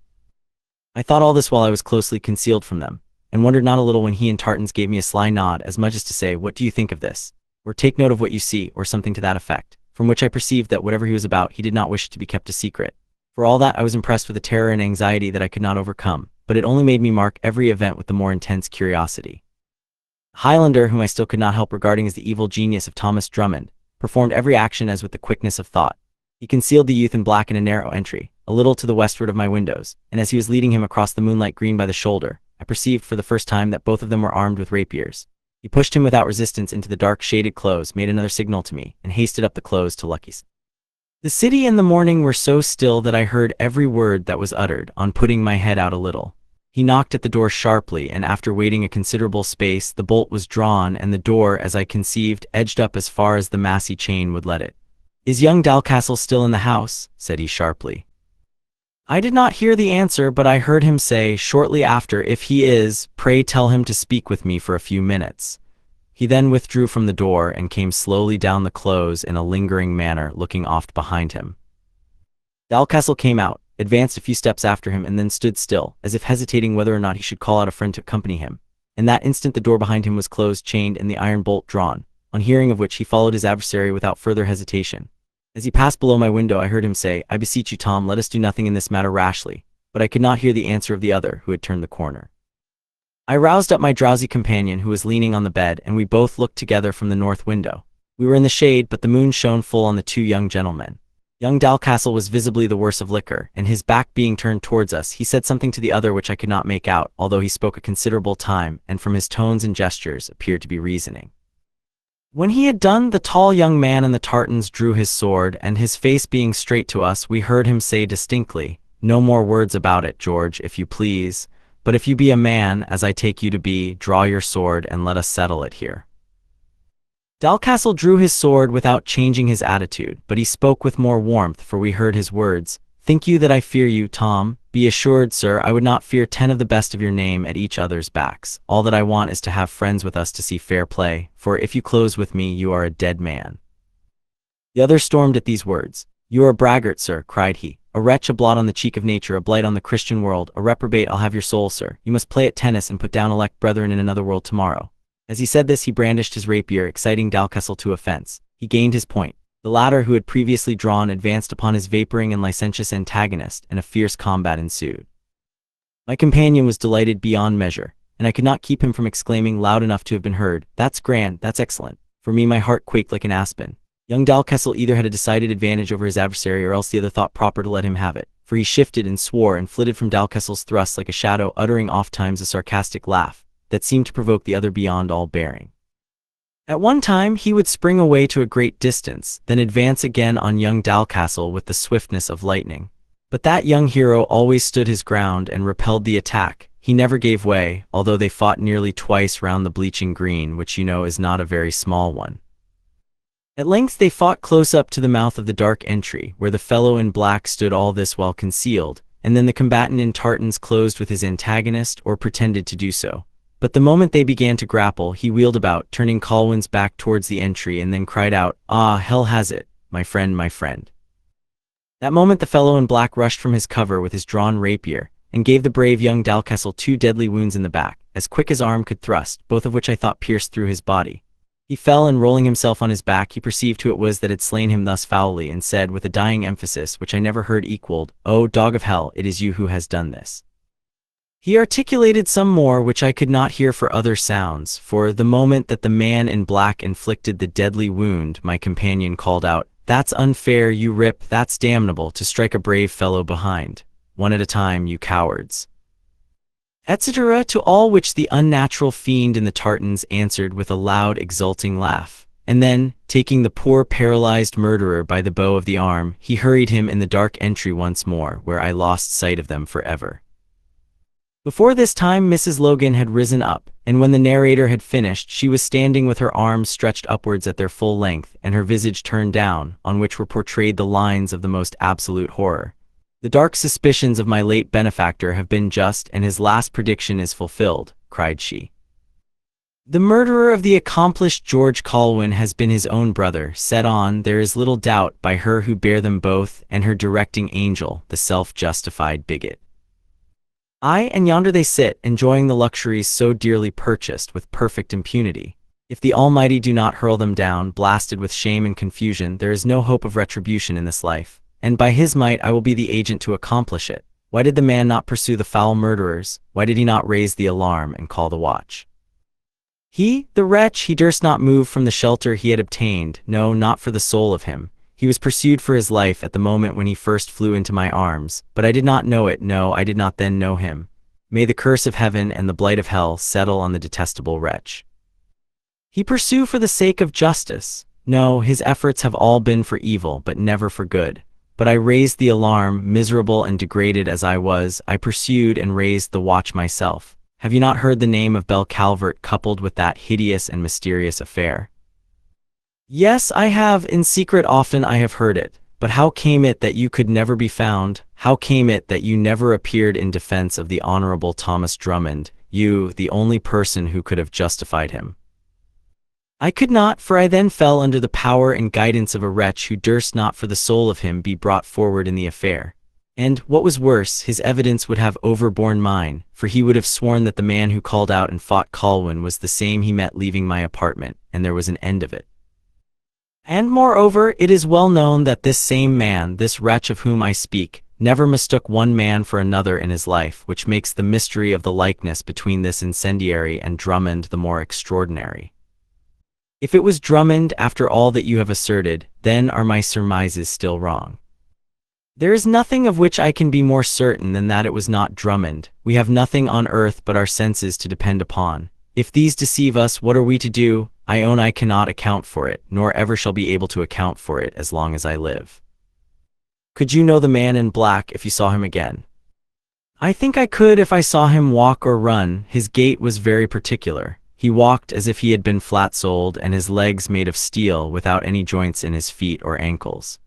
I thought all this while I was closely concealed from them, and wondered not a little when he and Tartans gave me a sly nod, as much as to say, "What do you think of this?" or "Take note of what you see," or something to that effect, from which I perceived that whatever he was about, he did not wish to be kept a secret. For all that, I was impressed with a terror and anxiety that I could not overcome, but it only made me mark every event with the more intense curiosity. The Highlander, whom I still could not help regarding as the evil genius of Thomas Drummond, performed every action as with the quickness of thought. He concealed the youth in black in a narrow entry, a little to the westward of my windows, and as he was leading him across the moonlight green by the shoulder, I perceived for the first time that both of them were armed with rapiers. He pushed him without resistance into the dark shaded close, made another signal to me, and hasted up the close to Lucky's. The city and the morning were so still that I heard every word that was uttered. On putting my head out a little, he knocked at the door sharply, and after waiting a considerable space, the bolt was drawn, and the door, as I conceived, edged up as far as the massy chain would let it. "Is young Dalcastle still in the house?" said he sharply. I did not hear the answer, but I heard him say, shortly after, "If he is, pray tell him to speak with me for a few minutes." He then withdrew from the door, and came slowly down the close in a lingering manner, looking oft behind him. Dalcastle came out, advanced a few steps after him, and then stood still, as if hesitating whether or not he should call out a friend to accompany him. In that instant the door behind him was closed, chained, and the iron bolt drawn, on hearing of which he followed his adversary without further hesitation. As he passed below my window, I heard him say, "I beseech you, Tom, let us do nothing in this matter rashly," but I could not hear the answer of the other, who had turned the corner. I roused up my drowsy companion, who was leaning on the bed, and we both looked together from the north window. We were in the shade, but the moon shone full on the two young gentlemen. Young Dalcastle was visibly the worse of liquor, and his back being turned towards us, he said something to the other which I could not make out, although he spoke a considerable time, and from his tones and gestures appeared to be reasoning. When he had done, the tall young man in the tartans drew his sword, and his face being straight to us, we heard him say distinctly, "No more words about it, George, if you please. but if you be a man, as I take you to be, draw your sword and let us settle it here." Dalcastle drew his sword without changing his attitude, but he spoke with more warmth, for we heard his words. "Think you that I fear you, Tom? Be assured, sir, I would not fear 10 of the best of your name at each other's backs. All that I want is to have friends with us to see fair play, for if you close with me, you are a dead man." The other stormed at these words. "You are a braggart, sir," cried he, "a wretch, a blot on the cheek of nature, a blight on the Christian world, a reprobate. I'll have your soul, sir. You must play at tennis and put down elect brethren in another world tomorrow." As he said this, he brandished his rapier, exciting Dalcastle to offense. He gained his point. The latter, who had previously drawn, advanced upon his vaporing and licentious antagonist, and a fierce combat ensued. My companion was delighted beyond measure, and I could not keep him from exclaiming loud enough to have been heard, "That's grand, that's excellent." For me, my heart quaked like an aspen. Young Dalcastle either had a decided advantage over his adversary, or else the other thought proper to let him have it, for he shifted and swore and flitted from Dalcastle's thrusts like a shadow, uttering oft-times a sarcastic laugh that seemed to provoke the other beyond all bearing. At one time he would spring away to a great distance, then advance again on young Dalcastle with the swiftness of lightning. But that young hero always stood his ground and repelled the attack. He never gave way, although they fought nearly twice round the bleaching green, which you know is not a very small one. At length they fought close up to the mouth of the dark entry, where the fellow in black stood, all this while concealed, and then the combatant in tartans closed with his antagonist, or pretended to do so. But the moment they began to grapple, he wheeled about, turning Colwyn's back towards the entry, and then cried out, "Ah, hell has it, my friend, my friend." That moment the fellow in black rushed from his cover with his drawn rapier, and gave the brave young Dalcastle 2 deadly wounds in the back, as quick as arm could thrust, both of which I thought pierced through his body. He fell, and rolling himself on his back, he perceived who it was that had slain him thus foully, and said, with a dying emphasis which I never heard equaled, "Oh, dog of hell, it is you who has done this." He articulated some more which I could not hear for other sounds, for the moment that the man in black inflicted the deadly wound, my companion called out, "That's unfair, you rip, that's damnable, to strike a brave fellow behind. One at a time, you cowards," etc., to all which the unnatural fiend in the tartans answered with a loud exulting laugh. And then, taking the poor paralyzed murderer by the bow of the arm, he hurried him in the dark entry once more, where I lost sight of them forever. Before this time Mrs. Logan had risen up, and when the narrator had finished, she was standing with her arms stretched upwards at their full length, and her visage turned down, on which were portrayed the lines of the most absolute horror. "The dark suspicions of my late benefactor have been just, and his last prediction is fulfilled," cried she. "The murderer of the accomplished George Colwyn has been his own brother, set on, there is little doubt, by her who bare them both, and her directing angel, the self-justified bigot. Aye, and yonder they sit, enjoying the luxuries so dearly purchased, with perfect impunity. If the Almighty do not hurl them down, blasted with shame and confusion, there is no hope of retribution in this life, and by his might I will be the agent to accomplish it. Why did the man not pursue the foul murderers? Why did he not raise the alarm and call the watch? He, the wretch, he durst not move from the shelter he had obtained, no, not for the soul of him. He was pursued for his life at the moment when he first flew into my arms, but I did not know it, no, I did not then know him. May the curse of heaven and the blight of hell settle on the detestable wretch. He pursue for the sake of justice. No, his efforts have all been for evil, but never for good. But I raised the alarm, miserable and degraded as I was, I pursued and raised the watch myself. Have you not heard the name of Belle Calvert coupled with that hideous and mysterious affair? Yes, I have, in secret often I have heard it. But how came it that you could never be found? How came it that you never appeared in defense of the Honorable Thomas Drummond, you, the only person who could have justified him? I could not, for I then fell under the power and guidance of a wretch who durst not for the soul of him be brought forward in the affair. And, what was worse, his evidence would have overborne mine, for he would have sworn that the man who called out and fought Colwyn was the same he met leaving my apartment, and there was an end of it. And moreover, it is well known that this same man, this wretch of whom I speak, never mistook one man for another in his life, which makes the mystery of the likeness between this incendiary and Drummond the more extraordinary. If it was Drummond, after all that you have asserted, then are my surmises still wrong. There is nothing of which I can be more certain than that it was not Drummond. We have nothing on earth but our senses to depend upon. If these deceive us, what are we to do? I own I cannot account for it, nor ever shall be able to account for it as long as I live. Could you know the man in black if you saw him again? I think I could if I saw him walk or run. His gait was very particular. He walked as if he had been flat-soled and his legs made of steel without any joints in his feet or ankles.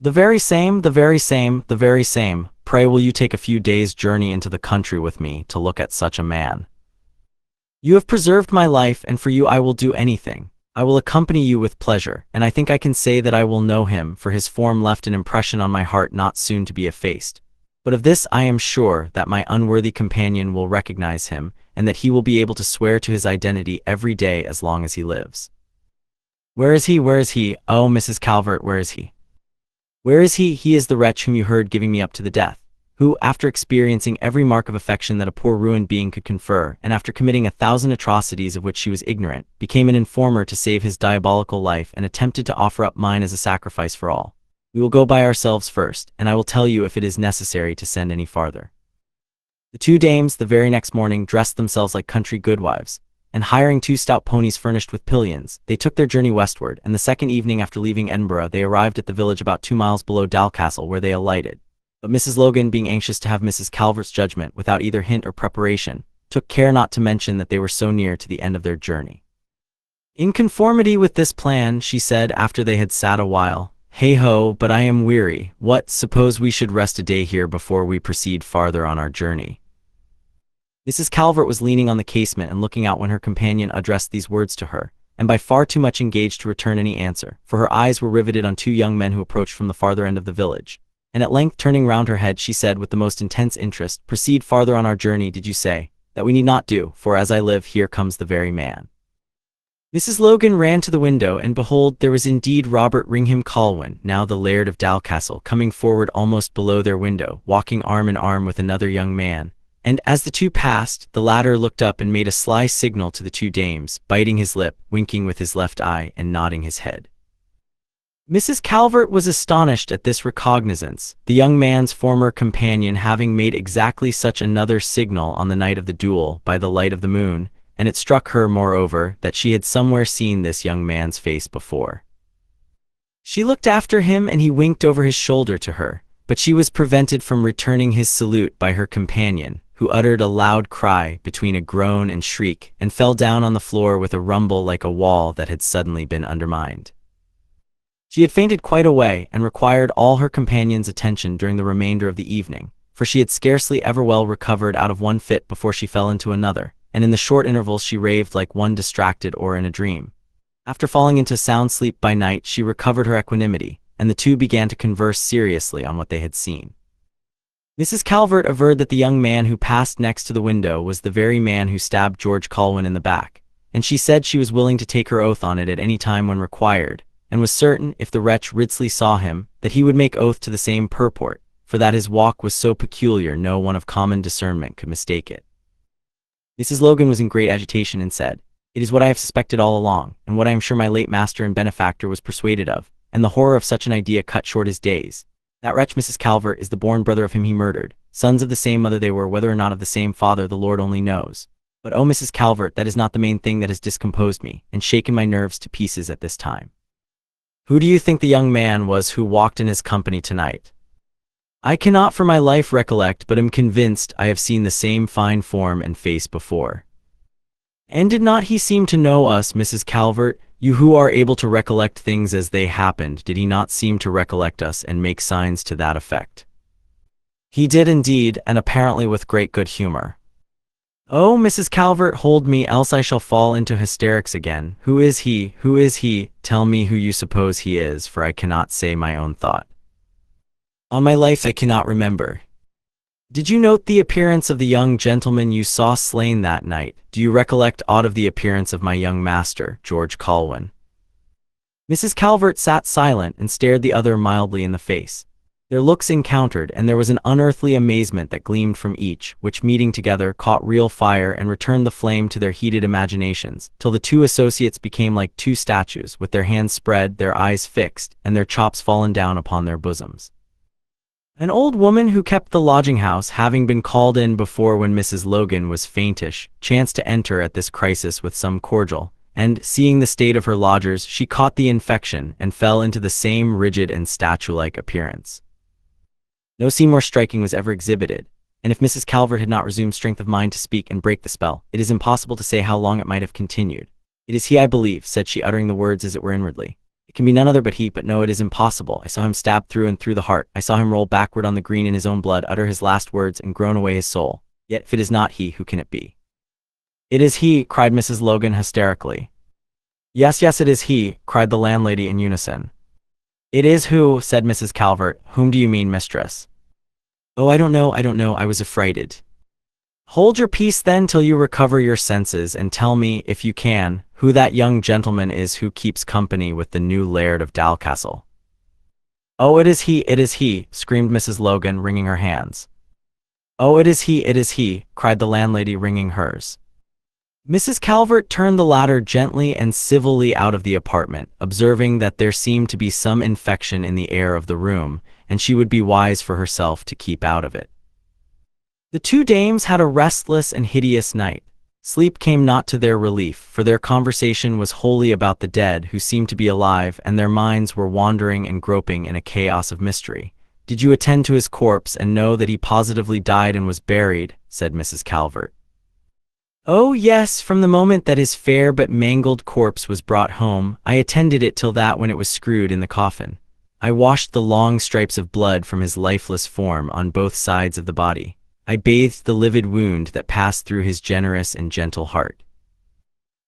The very same, the very same, the very same. Pray will you take a few days' journey into the country with me to look at such a man? You have preserved my life, and for you I will do anything. I will accompany you with pleasure, and I think I can say that I will know him, for his form left an impression on my heart not soon to be effaced. But of this I am sure, that my unworthy companion will recognize him, and that he will be able to swear to his identity every day as long as he lives. Where is he? Where is he? Oh, Mrs. Calvert, where is he? Where is he? He is the wretch whom you heard giving me up to the death, who, after experiencing every mark of affection that a poor ruined being could confer, and after committing 1,000 atrocities of which she was ignorant, became an informer to save his diabolical life and attempted to offer up mine as a sacrifice for all. We will go by ourselves first, and I will tell you if it is necessary to send any farther. The two dames, the very next morning, dressed themselves like country goodwives, and hiring 2 stout ponies furnished with pillions, they took their journey westward, and the second evening after leaving Edinburgh they arrived at the village about 2 miles below Dalcastle, where they alighted. But Mrs. Logan, being anxious to have Mrs. Calvert's judgment without either hint or preparation, took care not to mention that they were so near to the end of their journey. In conformity with this plan, she said, after they had sat a while, "Hey-ho, but I am weary. What, suppose we should rest a day here before we proceed farther on our journey?" Mrs. Calvert was leaning on the casement and looking out when her companion addressed these words to her, and by far too much engaged to return any answer, for her eyes were riveted on 2 young men who approached from the farther end of the village. And at length, turning round her head, she said with the most intense interest, "Proceed farther on our journey, did you say? That we need not do, for as I live, here comes the very man." Mrs. Logan ran to the window, and behold, there was indeed Robert Ringham Colwyn, now the Laird of Dalcastle, coming forward almost below their window, walking arm in arm with another young man. And as the two passed, the latter looked up and made a sly signal to the 2 dames, biting his lip, winking with his left eye, and nodding his head. Mrs. Calvert was astonished at this recognizance, the young man's former companion having made exactly such another signal on the night of the duel by the light of the moon, and it struck her, moreover, that she had somewhere seen this young man's face before. She looked after him, and he winked over his shoulder to her, but she was prevented from returning his salute by her companion, who uttered a loud cry between a groan and shriek, and fell down on the floor with a rumble like a wall that had suddenly been undermined. She had fainted quite away, and required all her companion's attention during the remainder of the evening, for she had scarcely ever well recovered out of one fit before she fell into another, and in the short intervals she raved like one distracted or in a dream. After falling into sound sleep by night, she recovered her equanimity, and the two began to converse seriously on what they had seen. Mrs. Calvert averred that the young man who passed next to the window was the very man who stabbed George Colwyn in the back, and she said she was willing to take her oath on it at any time when required, and was certain, if the wretch Ridsley saw him, that he would make oath to the same purport, for that his walk was so peculiar no one of common discernment could mistake it. Mrs. Logan was in great agitation and said, "It is what I have suspected all along, and what I am sure my late master and benefactor was persuaded of, and the horror of such an idea cut short his days. That wretch Mrs. Calvert is the born brother of him he murdered. Sons of the same mother they were, whether or not of the same father the Lord only knows. But oh, Mrs. Calvert, that is not the main thing that has discomposed me, and shaken my nerves to pieces at this time. Who do you think the young man was who walked in his company tonight? I cannot for my life recollect, but am convinced I have seen the same fine form and face before." "And did not he seem to know us, Mrs. Calvert? You who are able to recollect things as they happened, did he not seem to recollect us and make signs to that effect?" "He did indeed, and apparently with great good humor." "Oh, Mrs. Calvert, hold me, else I shall fall into hysterics again. Who is he? Who is he? Tell me who you suppose he is, for I cannot say my own thought. On my life I cannot remember." "Did you note the appearance of the young gentleman you saw slain that night? Do you recollect aught of the appearance of my young master, George Colwyn?" Mrs. Calvert sat silent and stared the other mildly in the face. Their looks encountered, and there was an unearthly amazement that gleamed from each, which meeting together caught real fire and returned the flame to their heated imaginations, till the 2 associates became like 2 statues, with their hands spread, their eyes fixed, and their chops fallen down upon their bosoms. An old woman who kept the lodging-house, having been called in before when Mrs. Logan was faintish, chanced to enter at this crisis with some cordial, and, seeing the state of her lodgers, she caught the infection, and fell into the same rigid and statue-like appearance. No scene more striking was ever exhibited. and if Mrs. Calvert had not resumed strength of mind to speak and break the spell, it is impossible to say how long it might have continued. "It is he, I believe," said she, uttering the words as it were inwardly. "It can be none other but he, but no, it is impossible. I saw him stabbed through and through the heart. I saw him roll backward on the green in his own blood, utter his last words, and groan away his soul. Yet if it is not he, who can it be?" "It is he," cried Mrs. Logan hysterically. "Yes, yes, it is he," cried the landlady in unison. "It is who?" said Mrs. Calvert. "Whom do you mean, mistress?" "Oh, I don't know, I was affrighted." "Hold your peace then till you recover your senses, and tell me, if you can, who that young gentleman is who keeps company with the new Laird of Dalcastle." "Oh, it is he, screamed Mrs. Logan, wringing her hands. "Oh, it is he, cried the landlady, wringing hers. Mrs. Calvert turned the latter gently and civilly out of the apartment, observing that there seemed to be some infection in the air of the room, and she would be wise for herself to keep out of it. The two dames had a restless and hideous night. Sleep came not to their relief, for their conversation was wholly about the dead, who seemed to be alive, and their minds were wandering and groping in a chaos of mystery. "Did you attend to his corpse and know that he positively died and was buried?" said Mrs. Calvert. "Oh, yes, from the moment that his fair but mangled corpse was brought home, I attended it till that when it was screwed in the coffin. I washed the long stripes of blood from his lifeless form on both sides of the body. I bathed the livid wound that passed through his generous and gentle heart.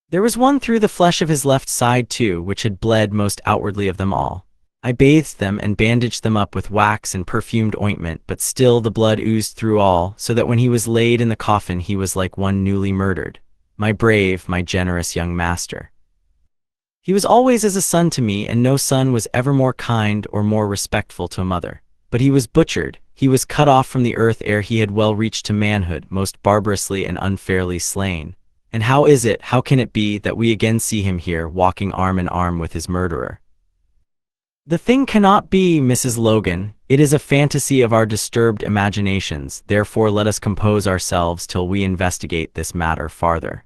There was one through the flesh of his left side too, which had bled most outwardly of them all. I bathed them and bandaged them up with wax and perfumed ointment, but still the blood oozed through all, so that when he was laid in the coffin he was like one newly murdered. My brave, my generous young master. He was always as a son to me, and no son was ever more kind or more respectful to a mother. But he was butchered, he was cut off from the earth ere he had well reached to manhood, most barbarously and unfairly slain. And how can it be, that we again see him here, walking arm in arm with his murderer? The thing cannot be, Mrs. Logan. It is a fantasy of our disturbed imaginations, therefore let us compose ourselves till we investigate this matter farther."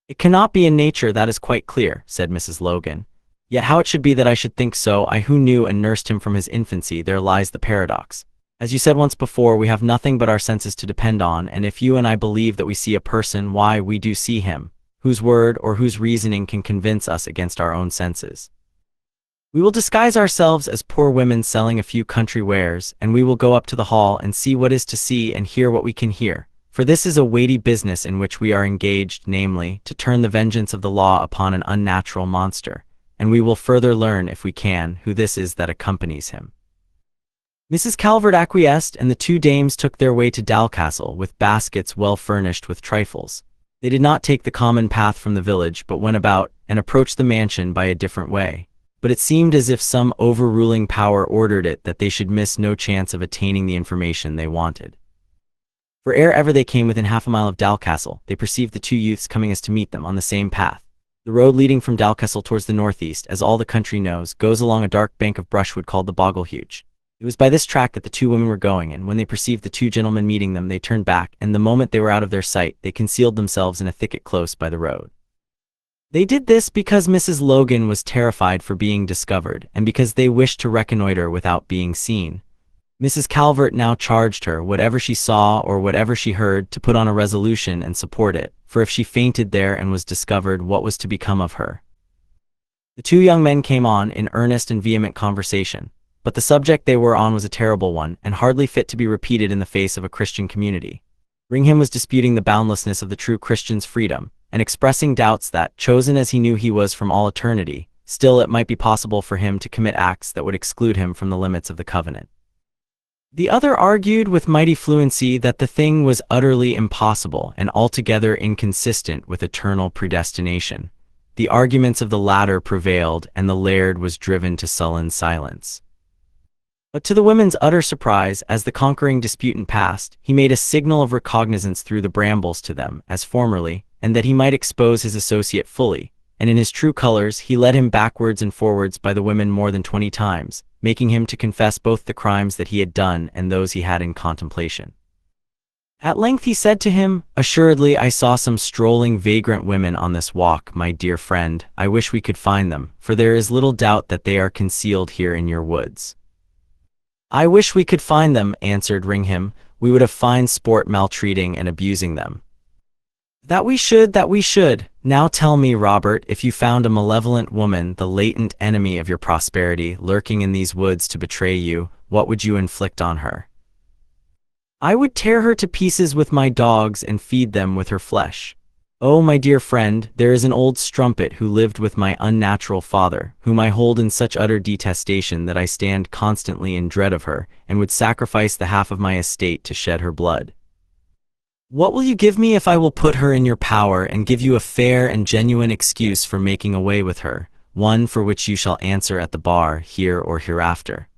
"It cannot be in nature, that is quite clear," said Mrs. Logan. "Yet how it should be that I should think so, I who knew and nursed him from his infancy, there lies the paradox. As you said once before, we have nothing but our senses to depend on, and if you and I believe that we see a person, why, we do see him. Whose word or whose reasoning can convince us against our own senses? We will disguise ourselves as poor women selling a few country wares, and we will go up to the hall and see what is to see and hear what we can hear. For this is a weighty business in which we are engaged, namely, to turn the vengeance of the law upon an unnatural monster, and we will further learn, if we can, who this is that accompanies him." Mrs. Calvert acquiesced, and the two dames took their way to Dalcastle, with baskets well furnished with trifles. They did not take the common path from the village, but went about, and approached the mansion by a different way. But it seemed as if some overruling power ordered it that they should miss no chance of attaining the information they wanted. For ere ever they came within half a mile of Dalcastle, they perceived the two youths coming as to meet them on the same path. The road leading from Dalcastle towards the northeast, as all the country knows, goes along a dark bank of brushwood called the Boglehuge. It was by this track that the two women were going, and when they perceived the two gentlemen meeting them, they turned back, and the moment they were out of their sight, they concealed themselves in a thicket close by the road. They did this because Mrs. Logan was terrified for being discovered, and because they wished to reconnoiter without being seen. Mrs. Calvert now charged her, whatever she saw or whatever she heard, to put on a resolution and support it, for if she fainted there and was discovered, what was to become of her? The two young men came on in earnest and vehement conversation, but the subject they were on was a terrible one, and hardly fit to be repeated in the face of a Christian community. Ringham was disputing the boundlessness of the true Christian's freedom, and expressing doubts that, chosen as he knew he was from all eternity, still it might be possible for him to commit acts that would exclude him from the limits of the covenant. The other argued with mighty fluency that the thing was utterly impossible and altogether inconsistent with eternal predestination. The arguments of the latter prevailed, and the laird was driven to sullen silence. But to the women's utter surprise, as the conquering disputant passed, he made a signal of recognizance through the brambles to them, as formerly, and that he might expose his associate fully, and in his true colors he led him backwards and forwards by the women more than 20 times, making him to confess both the crimes that he had done and those he had in contemplation. At length he said to him, "Assuredly I saw some strolling vagrant women on this walk, my dear friend. I wish we could find them, for there is little doubt that they are concealed here in your woods." "I wish we could find them," answered Ringham. we would have fine sport maltreating and abusing them. That we should, that we should. Now tell me, Robert, if you found a malevolent woman, the latent enemy of your prosperity, lurking in these woods to betray you, what would you inflict on her? I would tear her to pieces with my dogs and feed them with her flesh. Oh, my dear friend, there is an old strumpet who lived with my unnatural father, whom I hold in such utter detestation that I stand constantly in dread of her, and would sacrifice the half of my estate to shed her blood. What will you give me if I will put her in your power and give you a fair and genuine excuse for making away with her, one for which you shall answer at the bar, here or hereafter?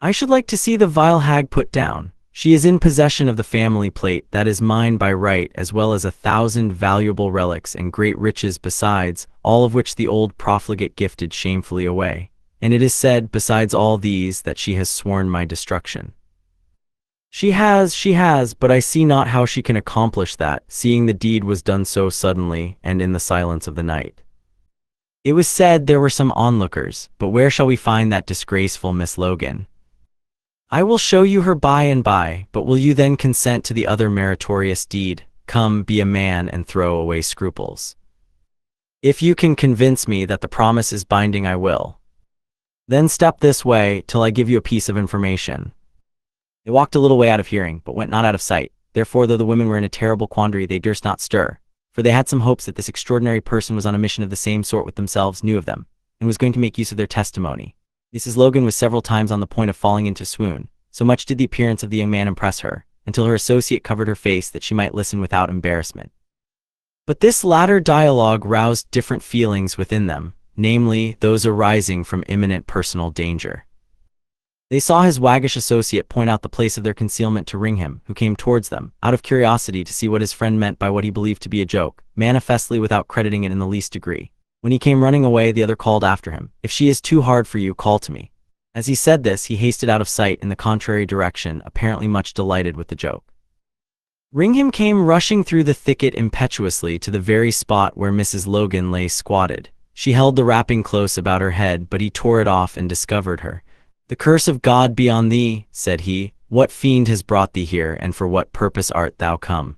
I should like to see the vile hag put down. She is in possession of the family plate that is mine by right, as well as 1,000 valuable relics and great riches besides, all of which the old profligate gifted shamefully away. And it is said, besides all these, that she has sworn my destruction. She has, but I see not how she can accomplish that, seeing the deed was done so suddenly, and in the silence of the night. It was said there were some onlookers, but where shall we find that disgraceful Miss Logan? I will show you her by and by, but will you then consent to the other meritorious deed? Come, be a man and throw away scruples. If you can convince me that the promise is binding, I will. Then step this way, till I give you a piece of information. They walked a little way out of hearing, but went not out of sight. Therefore, though the women were in a terrible quandary, they durst not stir, for they had some hopes that this extraordinary person was on a mission of the same sort with themselves, knew of them, and was going to make use of their testimony. Mrs. Logan was several times on the point of falling into swoon, so much did the appearance of the young man impress her, until her associate covered her face that she might listen without embarrassment. But this latter dialogue roused different feelings within them, namely, those arising from imminent personal danger. They saw his waggish associate point out the place of their concealment to Ringham, who came towards them, out of curiosity to see what his friend meant by what he believed to be a joke, manifestly without crediting it in the least degree. When he came running away, the other called after him, "If she is too hard for you, call to me." As he said this, he hasted out of sight in the contrary direction, apparently much delighted with the joke. Ringham came rushing through the thicket impetuously to the very spot where Mrs. Logan lay squatted. She held the wrapping close about her head, but he tore it off and discovered her. "The curse of God be on thee," said he. "What fiend has brought thee here, and for what purpose art thou come?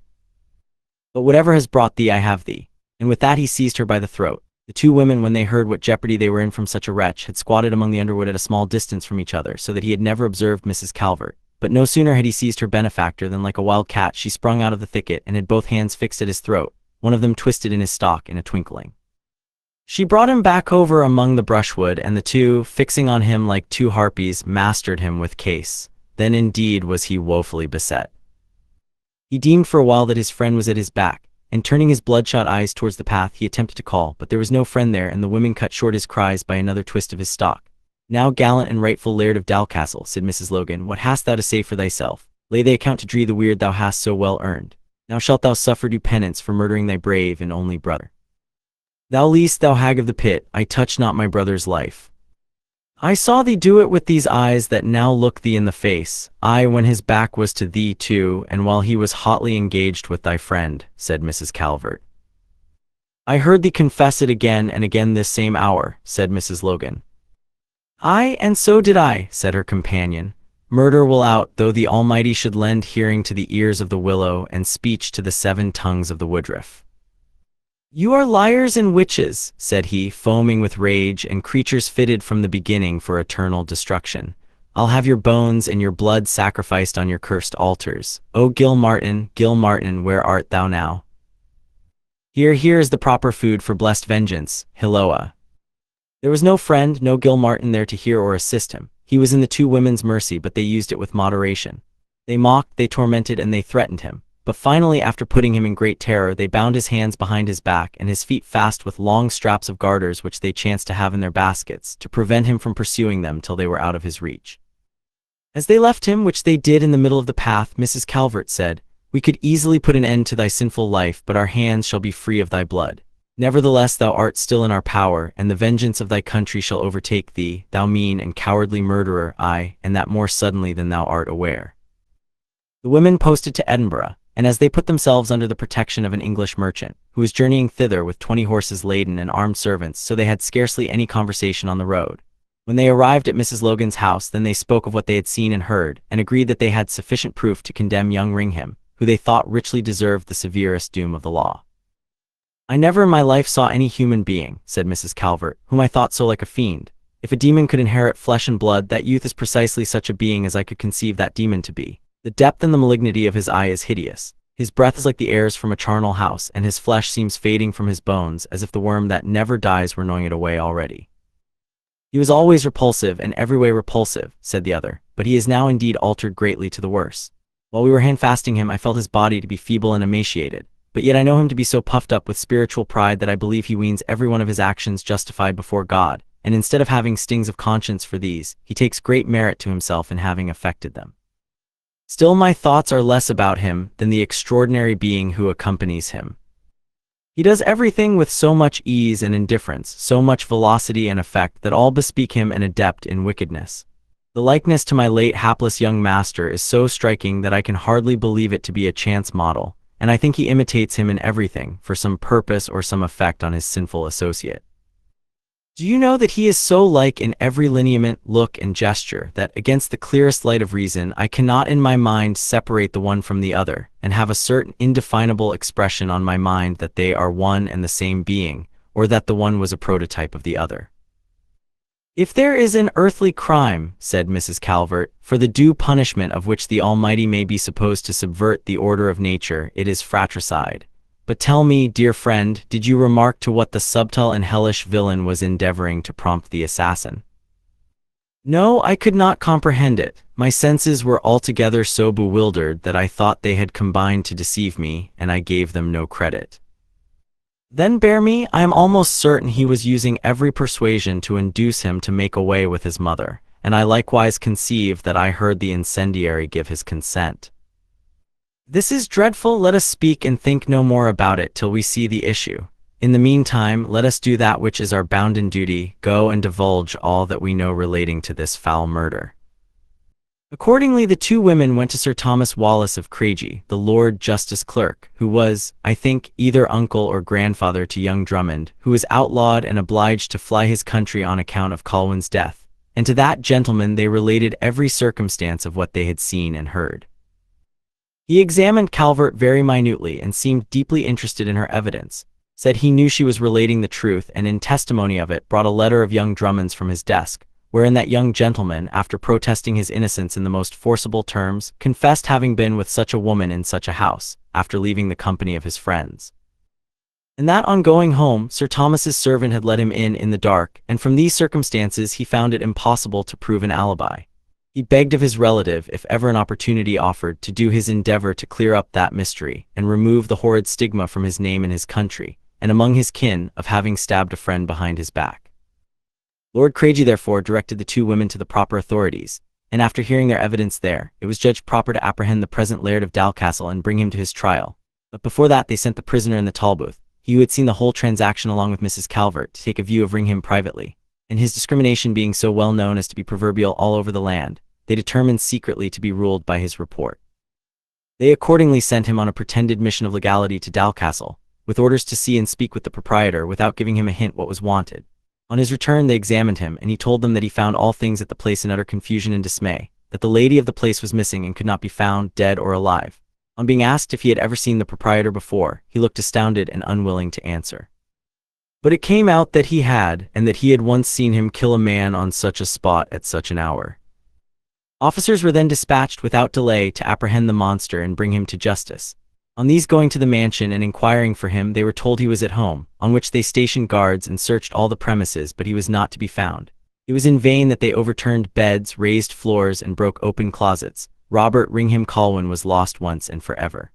But whatever has brought thee, I have thee." And with that he seized her by the throat. The two women, when they heard what jeopardy they were in from such a wretch, had squatted among the underwood at a small distance from each other, so that he had never observed Mrs. Calvert. But no sooner had he seized her benefactor than, like a wild cat, she sprung out of the thicket and had both hands fixed at his throat, one of them twisted in his stock in a twinkling. She brought him back over among the brushwood, and the two, fixing on him like two harpies, mastered him with case. Then indeed was he woefully beset. He deemed for a while that his friend was at his back, and turning his bloodshot eyes towards the path, he attempted to call, but there was no friend there, and the women cut short his cries by another twist of his stock. "Now, gallant and rightful Laird of Dalcastle," said Mrs. Logan, "what hast thou to say for thyself? Lay thy account to dree the weird thou hast so well earned. Now shalt thou suffer due penance for murdering thy brave and only brother. Thou least, thou hag of the pit, I touch not my brother's life. I saw thee do it with these eyes that now look thee in the face, I, when his back was to thee too, and while he was hotly engaged with thy friend," said Mrs. Calvert. "I heard thee confess it again and again this same hour," said Mrs. Logan. "Aye, and so did I," said her companion. "Murder will out, though the Almighty should lend hearing to the ears of the willow and speech to the 7 tongues of the woodruff." "You are liars and witches," said he, foaming with rage, "and creatures fitted from the beginning for eternal destruction. I'll have your bones and your blood sacrificed on your cursed altars. O Gilmartin, Gilmartin, where art thou now? Here is the proper food for blessed vengeance, Hilloa." There was no friend, no Gilmartin there to hear or assist him. He was in the two women's mercy, but they used it with moderation. They mocked, they tormented, and they threatened him. But finally, after putting him in great terror, they bound his hands behind his back and his feet fast with long straps of garters which they chanced to have in their baskets, to prevent him from pursuing them till they were out of his reach. As they left him, which they did in the middle of the path, Mrs. Calvert said, "We could easily put an end to thy sinful life, but our hands shall be free of thy blood. Nevertheless thou art still in our power, and the vengeance of thy country shall overtake thee, thou mean and cowardly murderer, aye, and that more suddenly than thou art aware." The women posted to Edinburgh, and as they put themselves under the protection of an English merchant, who was journeying thither with 20 horses laden and armed servants, so they had scarcely any conversation on the road. When they arrived at Mrs. Logan's house, then they spoke of what they had seen and heard, and agreed that they had sufficient proof to condemn young Ringham, who they thought richly deserved the severest doom of the law. "I never in my life saw any human being," said Mrs. Calvert, "whom I thought so like a fiend. If a demon could inherit flesh and blood, that youth is precisely such a being as I could conceive that demon to be. The depth and the malignity of his eye is hideous. His breath is like the airs from a charnel house, and his flesh seems fading from his bones, as if the worm that never dies were gnawing it away already." "He was always repulsive, and every way repulsive," said the other, "but he is now indeed altered greatly to the worse. While we were hand-fasting him, I felt his body to be feeble and emaciated, but yet I know him to be so puffed up with spiritual pride that I believe he weens every one of his actions justified before God, and instead of having stings of conscience for these, he takes great merit to himself in having effected them. Still my thoughts are less about him than the extraordinary being who accompanies him. He does everything with so much ease and indifference, so much velocity and effect, that all bespeak him an adept in wickedness. The likeness to my late hapless young master is so striking that I can hardly believe it to be a chance model, and I think he imitates him in everything, for some purpose or some effect on his sinful associate. Do you know that he is so like in every lineament, look, and gesture, that, against the clearest light of reason, I cannot in my mind separate the one from the other, and have a certain indefinable expression on my mind that they are one and the same being, or that the one was a prototype of the other? "If there is an earthly crime," said Mrs. Calvert, "for the due punishment of which the Almighty may be supposed to subvert the order of nature, it is fratricide. But tell me, dear friend, did you remark to what the subtle and hellish villain was endeavoring to prompt the assassin?" "No, I could not comprehend it. My senses were altogether so bewildered that I thought they had combined to deceive me, and I gave them no credit." "Then bear me, I am almost certain he was using every persuasion to induce him to make away with his mother, and I likewise conceive that I heard the incendiary give his consent." "This is dreadful. Let us speak and think no more about it till we see the issue. In the meantime, let us do that which is our bounden duty, go and divulge all that we know relating to this foul murder." Accordingly, the two women went to Sir Thomas Wallace of Craigie, the Lord Justice Clerk, who was, I think, either uncle or grandfather to young Drummond, who was outlawed and obliged to fly his country on account of Colwyn's death, and to that gentleman they related every circumstance of what they had seen and heard. He examined Calvert very minutely and seemed deeply interested in her evidence, said he knew she was relating the truth, and in testimony of it brought a letter of young Drummond's from his desk, wherein that young gentleman, after protesting his innocence in the most forcible terms, confessed having been with such a woman in such a house, after leaving the company of his friends. And that on going home, Sir Thomas's servant had let him in the dark, and from these circumstances he found it impossible to prove an alibi. He begged of his relative, if ever an opportunity offered, to do his endeavor to clear up that mystery, and remove the horrid stigma from his name and his country, and among his kin, of having stabbed a friend behind his back. Lord Craigie therefore directed the two women to the proper authorities, and after hearing their evidence there, it was judged proper to apprehend the present Laird of Dalcastle and bring him to his trial. But before that they sent the prisoner in the Tolbooth, he who had seen the whole transaction along with Mrs. Calvert, to take a view of Ringham privately, and his discrimination being so well known as to be proverbial all over the land, they determined secretly to be ruled by his report. They accordingly sent him on a pretended mission of legality to Dalcastle, with orders to see and speak with the proprietor without giving him a hint what was wanted. On his return they examined him, and he told them that he found all things at the place in utter confusion and dismay, that the lady of the place was missing and could not be found, dead or alive. On being asked if he had ever seen the proprietor before, he looked astounded and unwilling to answer. But it came out that he had, and that he had once seen him kill a man on such a spot at such an hour. Officers were then dispatched without delay to apprehend the monster and bring him to justice. On these going to the mansion and inquiring for him, they were told he was at home, on which they stationed guards and searched all the premises, but he was not to be found. It was in vain that they overturned beds, raised floors, and broke open closets. Robert Ringham Colwyn was lost once and forever.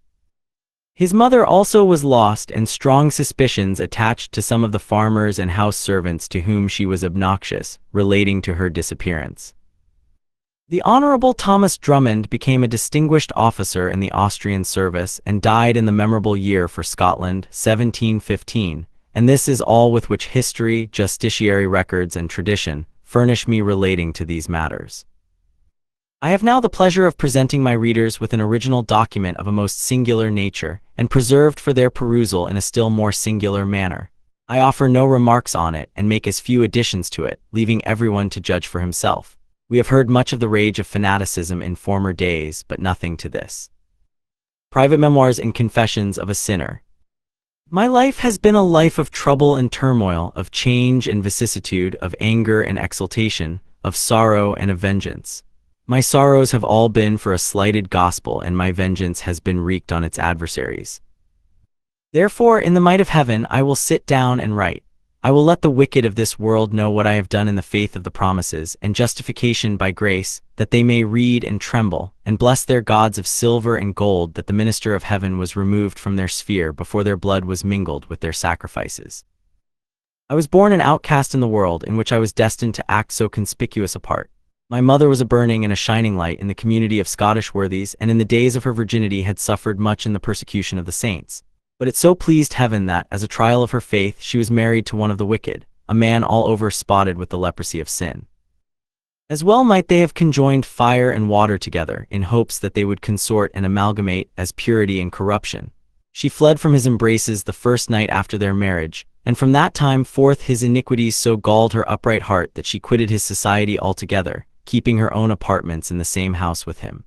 His mother also was lost, and strong suspicions attached to some of the farmers and house servants to whom she was obnoxious, relating to her disappearance. The Honorable Thomas Drummond became a distinguished officer in the Austrian service and died in the memorable year for Scotland, 1715, and this is all with which history, justiciary records, and tradition furnish me relating to these matters. I have now the pleasure of presenting my readers with an original document of a most singular nature, and preserved for their perusal in a still more singular manner. I offer no remarks on it and make as few additions to it, leaving everyone to judge for himself. We have heard much of the rage of fanaticism in former days, but nothing to this. Private Memoirs and Confessions of a Sinner. My life has been a life of trouble and turmoil, of change and vicissitude, of anger and exultation, of sorrow and of vengeance. My sorrows have all been for a slighted gospel, and my vengeance has been wreaked on its adversaries. Therefore, in the might of heaven, I will sit down and write. I will let the wicked of this world know what I have done in the faith of the promises and justification by grace, that they may read and tremble, and bless their gods of silver and gold, that the minister of heaven was removed from their sphere before their blood was mingled with their sacrifices. I was born an outcast in the world in which I was destined to act so conspicuous a part. My mother was a burning and a shining light in the community of Scottish worthies, and in the days of her virginity had suffered much in the persecution of the saints. But it so pleased heaven that, as a trial of her faith, she was married to one of the wicked, a man all over spotted with the leprosy of sin. As well might they have conjoined fire and water together, in hopes that they would consort and amalgamate as purity and corruption. She fled from his embraces the first night after their marriage, and from that time forth his iniquities so galled her upright heart that she quitted his society altogether, keeping her own apartments in the same house with him.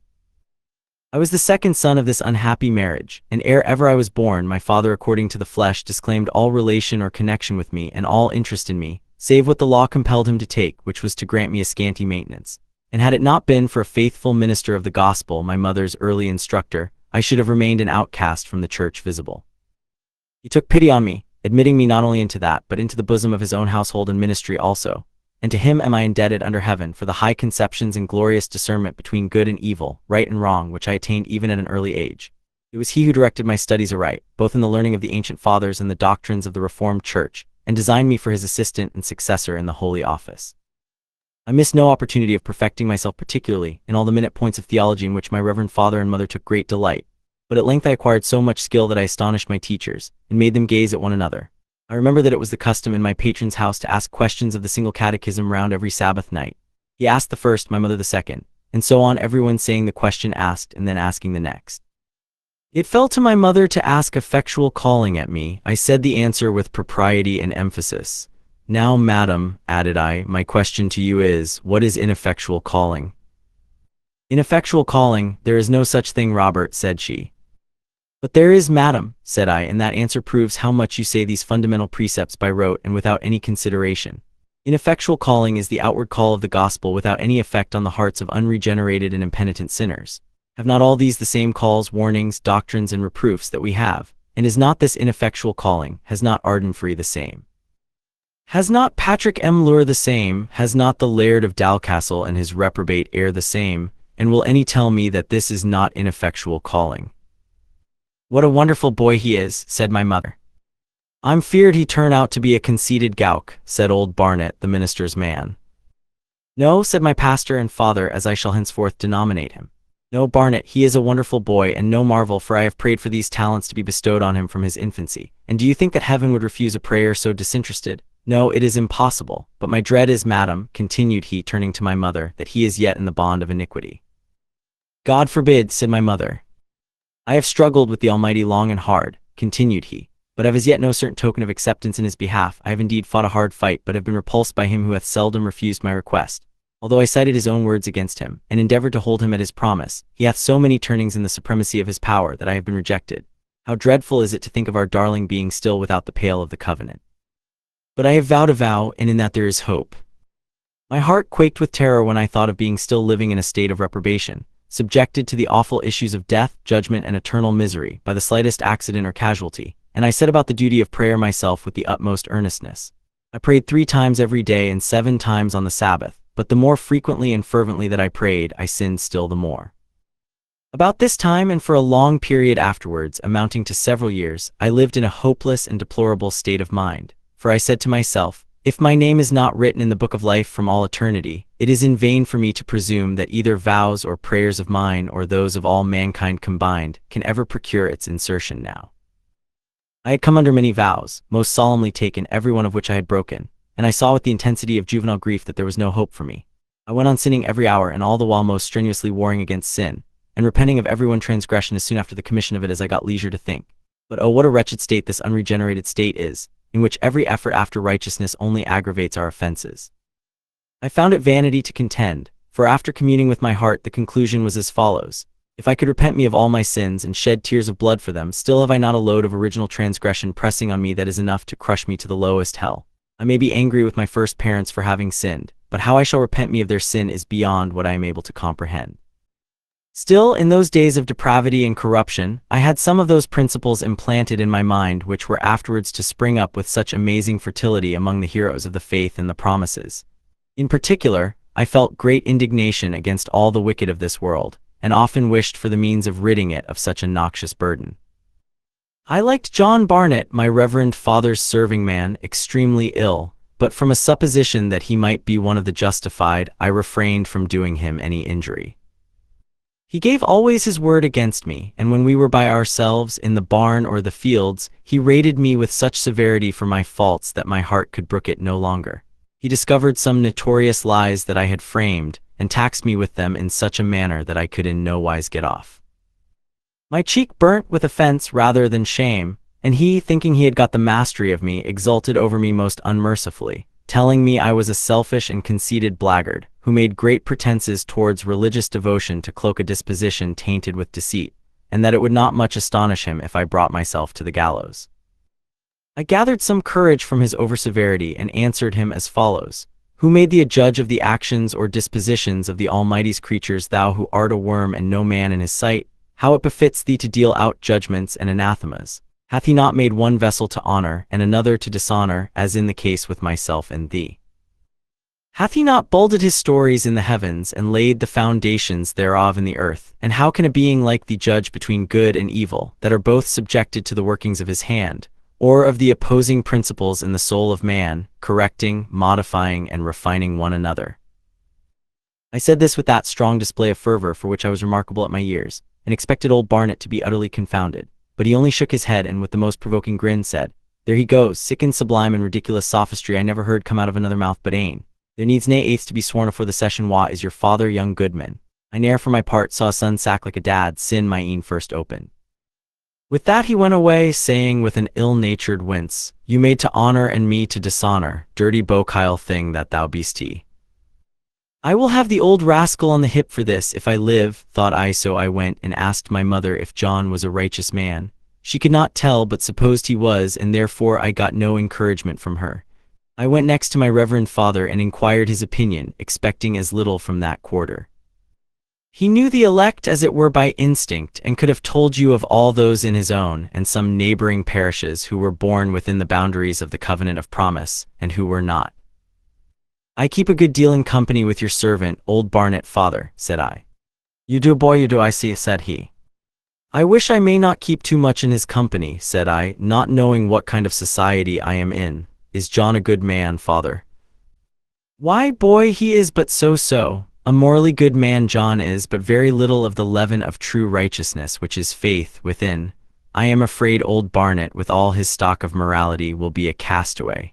I was the second son of this unhappy marriage, and ere ever I was born, my father according to the flesh disclaimed all relation or connection with me and all interest in me, save what the law compelled him to take, which was to grant me a scanty maintenance. And had it not been for a faithful minister of the gospel, my mother's early instructor, I should have remained an outcast from the church visible. He took pity on me, admitting me not only into that, but into the bosom of his own household and ministry also. And to him am I indebted under heaven for the high conceptions and glorious discernment between good and evil, right and wrong, which I attained even at an early age. It was he who directed my studies aright, both in the learning of the ancient fathers and the doctrines of the Reformed Church, and designed me for his assistant and successor in the holy office. I missed no opportunity of perfecting myself, particularly in all the minute points of theology in which my reverend father and mother took great delight. But at length I acquired so much skill that I astonished my teachers, and made them gaze at one another. I remember that it was the custom in my patron's house to ask questions of the single catechism round every Sabbath night. He asked the first, my mother the second, and so on, everyone saying the question asked and then asking the next. It fell to my mother to ask effectual calling at me. I said the answer with propriety and emphasis. Now, madam, added I, my question to you is, what is ineffectual calling? Ineffectual calling, there is no such thing, Robert, said she. But there is, madam, said I, and that answer proves how much you say these fundamental precepts by rote and without any consideration. Ineffectual calling is the outward call of the gospel without any effect on the hearts of unregenerated and impenitent sinners. Have not all these the same calls, warnings, doctrines, and reproofs that we have? And is not this ineffectual calling? Has not Ardenfree the same? Has not Patrick M. Lure the same? Has not the Laird of Dalcastle and his reprobate heir the same? And will any tell me that this is not ineffectual calling? What a wonderful boy he is, said my mother. I'm feared he turn out to be a conceited gowk, said old Barnet, the minister's man. No, said my pastor and father, as I shall henceforth denominate him. No, Barnet, he is a wonderful boy, and no marvel, for I have prayed for these talents to be bestowed on him from his infancy. And do you think that heaven would refuse a prayer so disinterested? No, it is impossible. But my dread is, madam, continued he, turning to my mother, that he is yet in the bond of iniquity. God forbid, said my mother. I have struggled with the Almighty long and hard, continued he, but have as yet no certain token of acceptance in his behalf. I have indeed fought a hard fight, but have been repulsed by him who hath seldom refused my request. Although I cited his own words against him, and endeavored to hold him at his promise, he hath so many turnings in the supremacy of his power that I have been rejected. How dreadful is it to think of our darling being still without the pale of the covenant! But I have vowed a vow, and in that there is hope. My heart quaked with terror when I thought of being still living in a state of reprobation, subjected to the awful issues of death, judgment, and eternal misery by the slightest accident or casualty, and I set about the duty of prayer myself with the utmost earnestness. I prayed 3 times every day and 7 times on the Sabbath, but the more frequently and fervently that I prayed, I sinned still the more. About this time, and for a long period afterwards, amounting to several years, I lived in a hopeless and deplorable state of mind, for I said to myself, if my name is not written in the book of life from all eternity, it is in vain for me to presume that either vows or prayers of mine or those of all mankind combined can ever procure its insertion now. I had come under many vows, most solemnly taken, every one of which I had broken, and I saw with the intensity of juvenile grief that there was no hope for me. I went on sinning every hour, and all the while most strenuously warring against sin, and repenting of every one transgression as soon after the commission of it as I got leisure to think. But oh, what a wretched state this unregenerated state is, in which every effort after righteousness only aggravates our offenses. I found it vanity to contend, for after communing with my heart the conclusion was as follows: if I could repent me of all my sins and shed tears of blood for them, still have I not a load of original transgression pressing on me that is enough to crush me to the lowest hell. I may be angry with my first parents for having sinned, but how I shall repent me of their sin is beyond what I am able to comprehend. Still, in those days of depravity and corruption, I had some of those principles implanted in my mind which were afterwards to spring up with such amazing fertility among the heroes of the faith and the promises. In particular, I felt great indignation against all the wicked of this world, and often wished for the means of ridding it of such a noxious burden. I liked John Barnett, my reverend father's serving man, extremely ill, but from a supposition that he might be one of the justified, I refrained from doing him any injury. He gave always his word against me, and when we were by ourselves in the barn or the fields, he rated me with such severity for my faults that my heart could brook it no longer. He discovered some notorious lies that I had framed, and taxed me with them in such a manner that I could in no wise get off. My cheek burnt with offense rather than shame, and he, thinking he had got the mastery of me, exulted over me most unmercifully, telling me I was a selfish and conceited blackguard, who made great pretenses towards religious devotion to cloak a disposition tainted with deceit, and that it would not much astonish him if I brought myself to the gallows. I gathered some courage from his over-severity and answered him as follows: Who made thee a judge of the actions or dispositions of the Almighty's creatures, thou who art a worm and no man in his sight? How it befits thee to deal out judgments and anathemas? Hath he not made one vessel to honor, and another to dishonor, as in the case with myself and thee? Hath he not builded his stories in the heavens, and laid the foundations thereof in the earth? And how can a being like thee judge between good and evil, that are both subjected to the workings of his hand, or of the opposing principles in the soul of man, correcting, modifying, and refining one another? I said this with that strong display of fervor for which I was remarkable at my years, and expected old Barnett to be utterly confounded, but he only shook his head and with the most provoking grin said, "There he goes, sick and sublime and ridiculous sophistry I never heard come out of another mouth but ane. There needs nae eighths to be sworn afore the session. Wha is your father, young Goodman? I ne'er for my part saw a son sack like a dad sin my een first open." With that he went away, saying with an ill-natured wince, "You made to honor and me to dishonor, dirty bokile thing that thou be'st he. I will have the old rascal on the hip for this if I live," thought I. So I went and asked my mother if John was a righteous man. She could not tell, but supposed he was, and therefore I got no encouragement from her. I went next to my reverend father and inquired his opinion, expecting as little from that quarter. He knew the elect as it were by instinct, and could have told you of all those in his own and some neighboring parishes who were born within the boundaries of the covenant of promise, and who were not. "I keep a good deal in company with your servant, old Barnett, father," said I. "You do, boy, you do, I see," said he. "I wish I may not keep too much in his company," said I, not knowing what kind of society I am in. "Is John a good man, father?" "Why, boy, he is but so. A morally good man John is, but very little of the leaven of true righteousness, which is faith, within. I am afraid old Barnett, with all his stock of morality, will be a castaway."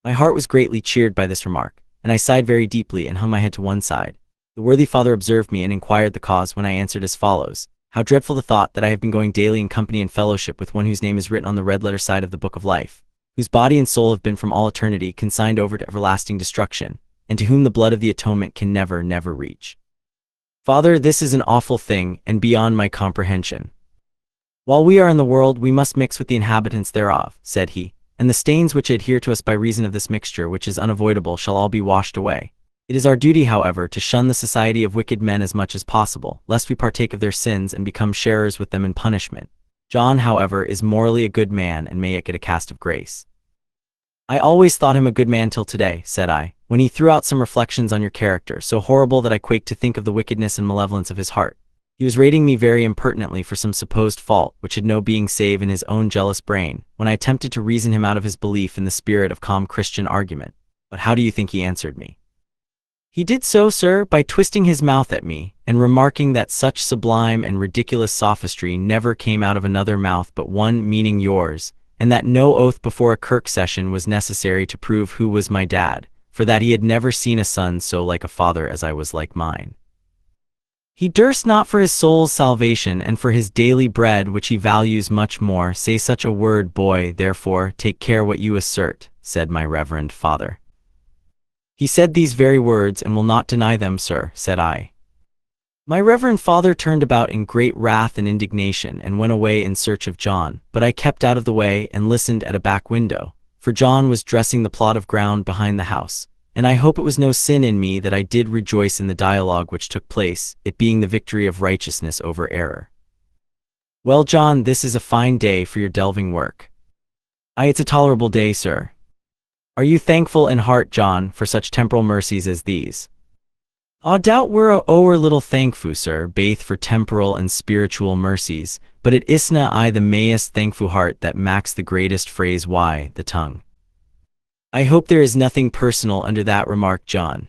My heart was greatly cheered by this remark, and I sighed very deeply and hung my head to one side. The worthy father observed me and inquired the cause, when I answered as follows: "How dreadful the thought that I have been going daily in company and fellowship with one whose name is written on the red letter side of the book of life, whose body and soul have been from all eternity consigned over to everlasting destruction, and to whom the blood of the atonement can never reach. Father, this is an awful thing, and beyond my comprehension. While we are in the world, we must mix with the inhabitants thereof," said he, "and the stains which adhere to us by reason of this mixture, which is unavoidable, shall all be washed away. It is our duty, however, to shun the society of wicked men as much as possible, lest we partake of their sins and become sharers with them in punishment. John, however, is morally a good man, and may yet get a cast of grace." "I always thought him a good man till today," said I, "when he threw out some reflections on your character, so horrible that I quaked to think of the wickedness and malevolence of his heart. He was rating me very impertinently for some supposed fault, which had no being save in his own jealous brain, when I attempted to reason him out of his belief in the spirit of calm Christian argument. But how do you think he answered me? He did so, sir, by twisting his mouth at me, and remarking that such sublime and ridiculous sophistry never came out of another mouth but one, meaning yours, and that no oath before a kirk session was necessary to prove who was my dad, for that he had never seen a son so like a father as I was like mine. He durst not for his soul's salvation and for his daily bread which he values much more, say such a word, boy, therefore take care what you assert, said my reverend father. He said these very words and will not deny them, sir, said I. My reverend father turned about in great wrath and indignation and went away in search of John, but I kept out of the way and listened at a back window, for John was dressing the plot of ground behind the house, and I hope it was no sin in me that I did rejoice in the dialogue which took place, it being the victory of righteousness over error. Well, John, this is a fine day for your delving work. Aye, it's a tolerable day, sir. Are you thankful in heart, John, for such temporal mercies as these? I doubt we're o'er little thankfu, sir, baith for temporal and spiritual mercies, but it isna I the mayest thankfu heart that macks the greatest phrase why, the tongue. I hope there is nothing personal under that remark, John.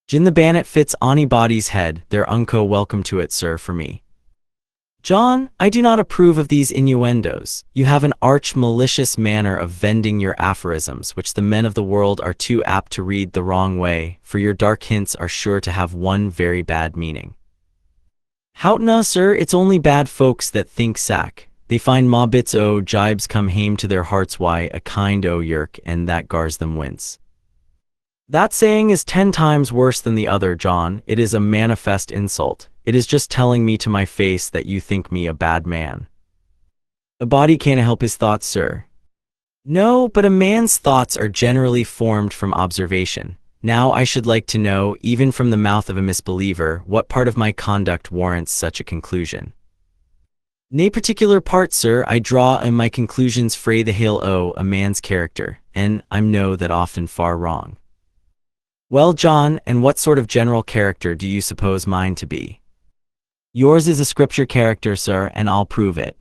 Gin the bannet fits anybody's head, they're unco welcome to it, sir, for me. John, I do not approve of these innuendos. You have an arch malicious manner of vending your aphorisms, which the men of the world are too apt to read the wrong way, for your dark hints are sure to have one very bad meaning. Houtna, sir, it's only bad folks that think sack. They find ma bits o' jibes come hame to their hearts why a kind o' yerk, and that gars them wince. That saying is 10 times worse than the other, John. It is a manifest insult. It is just telling me to my face that you think me a bad man. A body can't help his thoughts, sir. No, but a man's thoughts are generally formed from observation. Now I should like to know, even from the mouth of a misbeliever, what part of my conduct warrants such a conclusion. Nay particular part, sir, I draw in my conclusions frae the hail o' a man's character, and I'm know that often far wrong. Well, John, and what sort of general character do you suppose mine to be? Yours is a scripture character, sir, and I'll prove it.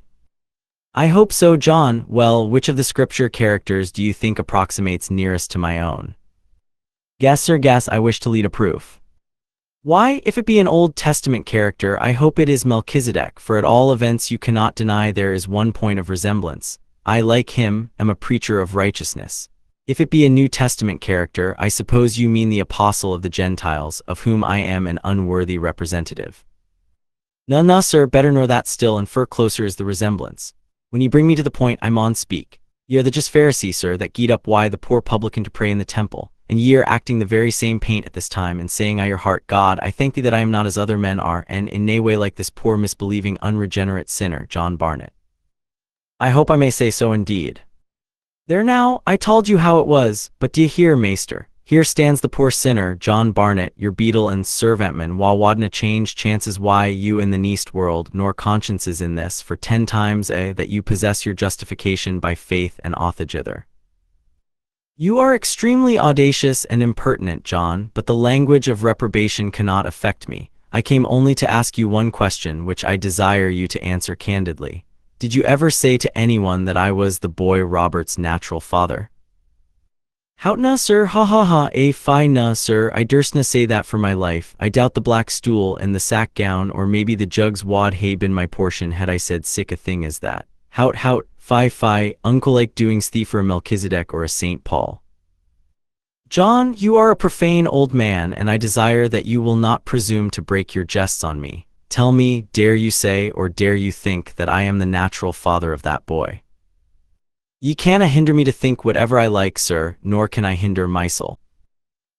I hope so, John. Well, which of the scripture characters do you think approximates nearest to my own? Guess, sir, guess. I wish to lead a proof. Why, if it be an Old Testament character, I hope it is Melchizedek, for at all events you cannot deny there is one point of resemblance. I, like him, am a preacher of righteousness. If it be a New Testament character, I suppose you mean the apostle of the Gentiles, of whom I am an unworthy representative. No, sir, better nor that still, and fur closer is the resemblance. When you bring me to the point, I maun speak. Ye are the just Pharisee, sir, that geet up why the poor publican to pray in the temple, and ye are acting the very same paint at this time, and saying I your heart, God, I thank thee that I am not as other men are, and in nae way like this poor misbelieving unregenerate sinner, John Barnet. I hope I may say so indeed. There now, I told you how it was, but d'ye hear, maester? Here stands the poor sinner, John Barnet, your beadle and servantman, while wadna change chances why you in the neast world, nor consciences in this, for 10 times that you possess your justification by faith and authagither. You are extremely audacious and impertinent, John, but the language of reprobation cannot affect me. I came only to ask you one question, which I desire you to answer candidly. Did you ever say to anyone that I was the boy Robert's natural father? Houtna, sir, ha, fie na, sir, I durstna say that for my life. I doubt the black stool and the sack gown, or maybe the jugs wad hae been my portion had I said sic a thing as that. Hout, fie, uncle like doings thee for a Melchizedek or a Saint Paul. John, you are a profane old man, and I desire that you will not presume to break your jests on me. Tell me, dare you say, or dare you think, that I am the natural father of that boy? Ye canna hinder me to think whatever I like, sir, nor can I hinder mysel.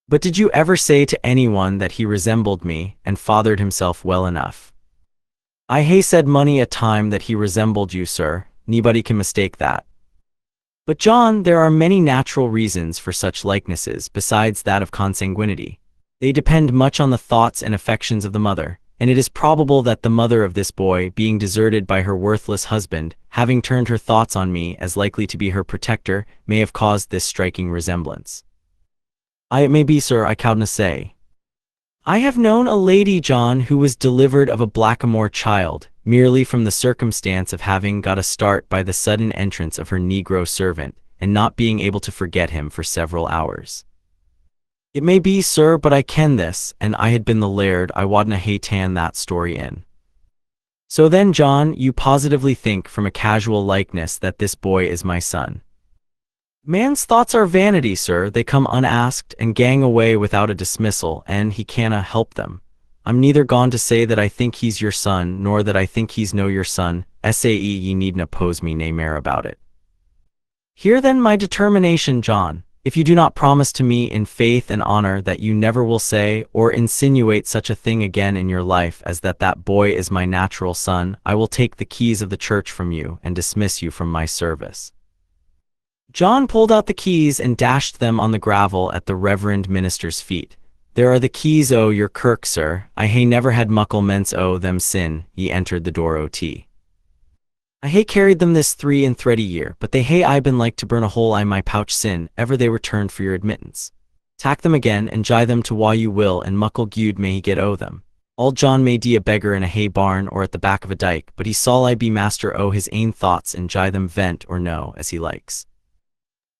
But did you ever say to anyone that he resembled me, and fathered himself well enough? I hae said mony a time that he resembled you, sir. Nobody can mistake that. But John, there are many natural reasons for such likenesses besides that of consanguinity. They depend much on the thoughts and affections of the mother, and it is probable that the mother of this boy, being deserted by her worthless husband, having turned her thoughts on me as likely to be her protector, may have caused this striking resemblance. It may be, sir, I cowdna say. I have known a lady, John, who was delivered of a blackamoor child, merely from the circumstance of having got a start by the sudden entrance of her negro servant, and not being able to forget him for several hours. It may be, sir, but I ken this, and I had been the laird, I wadna hae tan that story in. So then, John, you positively think from a casual likeness that this boy is my son. Man's thoughts are vanity, sir. They come unasked and gang away without a dismissal, and he canna help them. I'm neither gone to say that I think he's your son, nor that I think he's no your son. Sae ye needn't oppose me nay mair about it. Hear then my determination, John. If you do not promise to me in faith and honor that you never will say or insinuate such a thing again in your life as that that boy is my natural son, I will take the keys of the church from you and dismiss you from my service. John pulled out the keys and dashed them on the gravel at the reverend minister's feet. There are the keys o' your kirk, sir. I hae never had muckle mence o' them sin ye entered the door o' I hae carried them this 3 and 30 year, but they hae I been like to burn a hole I my pouch sin, ever they were turned for your admittance. Tack them again, and gie them to wha you will, and muckle gude may he get o' them. Auld John may be a beggar in a hay barn or at the back of a dyke, but he saw I be master o' his ain thoughts and gie them vent or no, as he likes.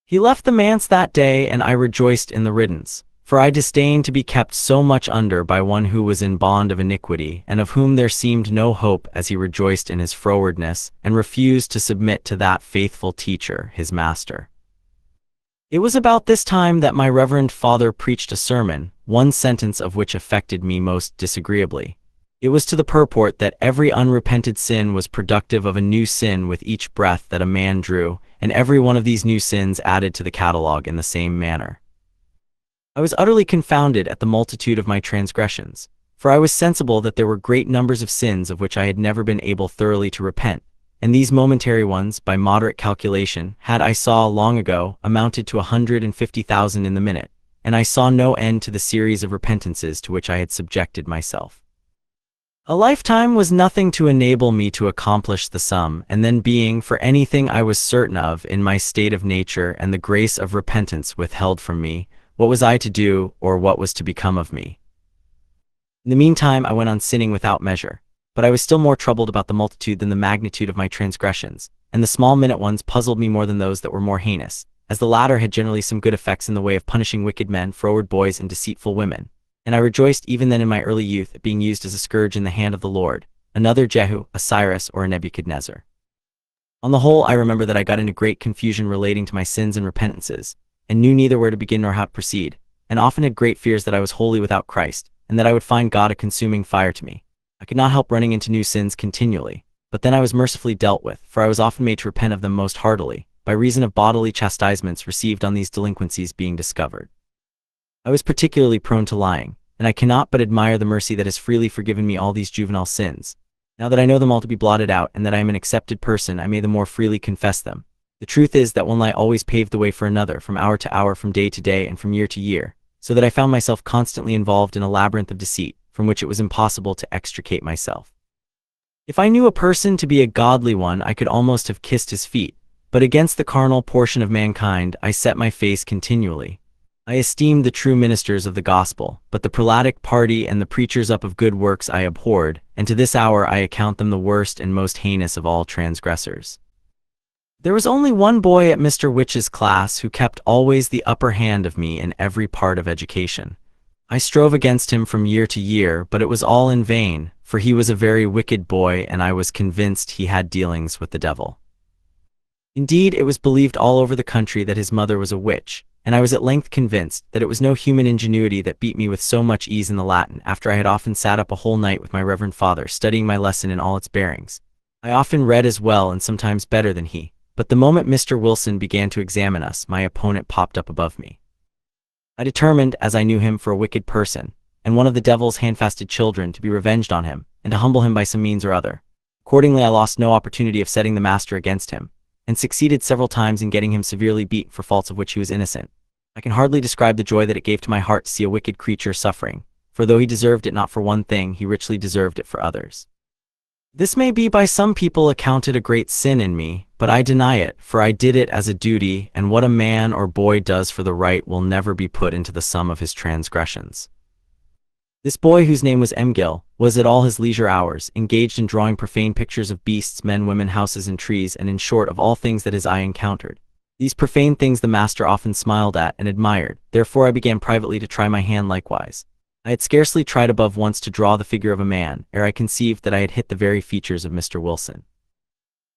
He left the manse that day, and I rejoiced in the riddance. For I disdained to be kept so much under by one who was in bond of iniquity, and of whom there seemed no hope, as he rejoiced in his frowardness, and refused to submit to that faithful teacher, his master. It was about this time that my reverend father preached a sermon, one sentence of which affected me most disagreeably. It was to the purport that every unrepented sin was productive of a new sin with each breath that a man drew, and every one of these new sins added to the catalogue in the same manner. I was utterly confounded at the multitude of my transgressions, for I was sensible that there were great numbers of sins of which I had never been able thoroughly to repent, and these momentary ones, by moderate calculation, had I saw long ago, amounted to 150,000 in the minute, and I saw no end to the series of repentances to which I had subjected myself. A lifetime was nothing to enable me to accomplish the sum, and then being, for anything I was certain of, in my state of nature, and the grace of repentance withheld from me, what was I to do, or what was to become of me? In the meantime I went on sinning without measure, but I was still more troubled about the multitude than the magnitude of my transgressions, and the small minute ones puzzled me more than those that were more heinous, as the latter had generally some good effects in the way of punishing wicked men, froward boys, and deceitful women, and I rejoiced even then in my early youth at being used as a scourge in the hand of the Lord, another Jehu, a Cyrus, or a Nebuchadnezzar. On the whole, I remember that I got into great confusion relating to my sins and repentances, and knew neither where to begin nor how to proceed, and often had great fears that I was wholly without Christ, and that I would find God a consuming fire to me. I could not help running into new sins continually, but then I was mercifully dealt with, for I was often made to repent of them most heartily, by reason of bodily chastisements received on these delinquencies being discovered. I was particularly prone to lying, and I cannot but admire the mercy that has freely forgiven me all these juvenile sins. Now that I know them all to be blotted out, and that I am an accepted person, I may the more freely confess them. The truth is that one lie always paved the way for another, from hour to hour, from day to day, and from year to year, so that I found myself constantly involved in a labyrinth of deceit, from which it was impossible to extricate myself. If I knew a person to be a godly one, I could almost have kissed his feet, but against the carnal portion of mankind I set my face continually. I esteemed the true ministers of the gospel, but the prelatic party and the preachers up of good works I abhorred, and to this hour I account them the worst and most heinous of all transgressors. There was only one boy at Mr. Witch's class who kept always the upper hand of me in every part of education. I strove against him from year to year, but it was all in vain, for he was a very wicked boy, and I was convinced he had dealings with the devil. Indeed, it was believed all over the country that his mother was a witch, and I was at length convinced that it was no human ingenuity that beat me with so much ease in the Latin, after I had often sat up a whole night with my reverend father, studying my lesson in all its bearings. I often read as well and sometimes better than he. But the moment Mr. Wilson began to examine us, my opponent popped up above me. I determined, as I knew him for a wicked person, and one of the devil's handfasted children, to be revenged on him, and to humble him by some means or other. Accordingly, I lost no opportunity of setting the master against him, and succeeded several times in getting him severely beaten for faults of which he was innocent. I can hardly describe the joy that it gave to my heart to see a wicked creature suffering, for though he deserved it not for one thing, he richly deserved it for others. This may be by some people accounted a great sin in me, but I deny it, for I did it as a duty, and what a man or boy does for the right will never be put into the sum of his transgressions. This boy, whose name was Emgil, was at all his leisure hours engaged in drawing profane pictures of beasts, men, women, houses, and trees, and in short of all things that his eye encountered. These profane things the master often smiled at and admired, therefore I began privately to try my hand likewise. I had scarcely tried above once to draw the figure of a man, ere I conceived that I had hit the very features of Mr. Wilson.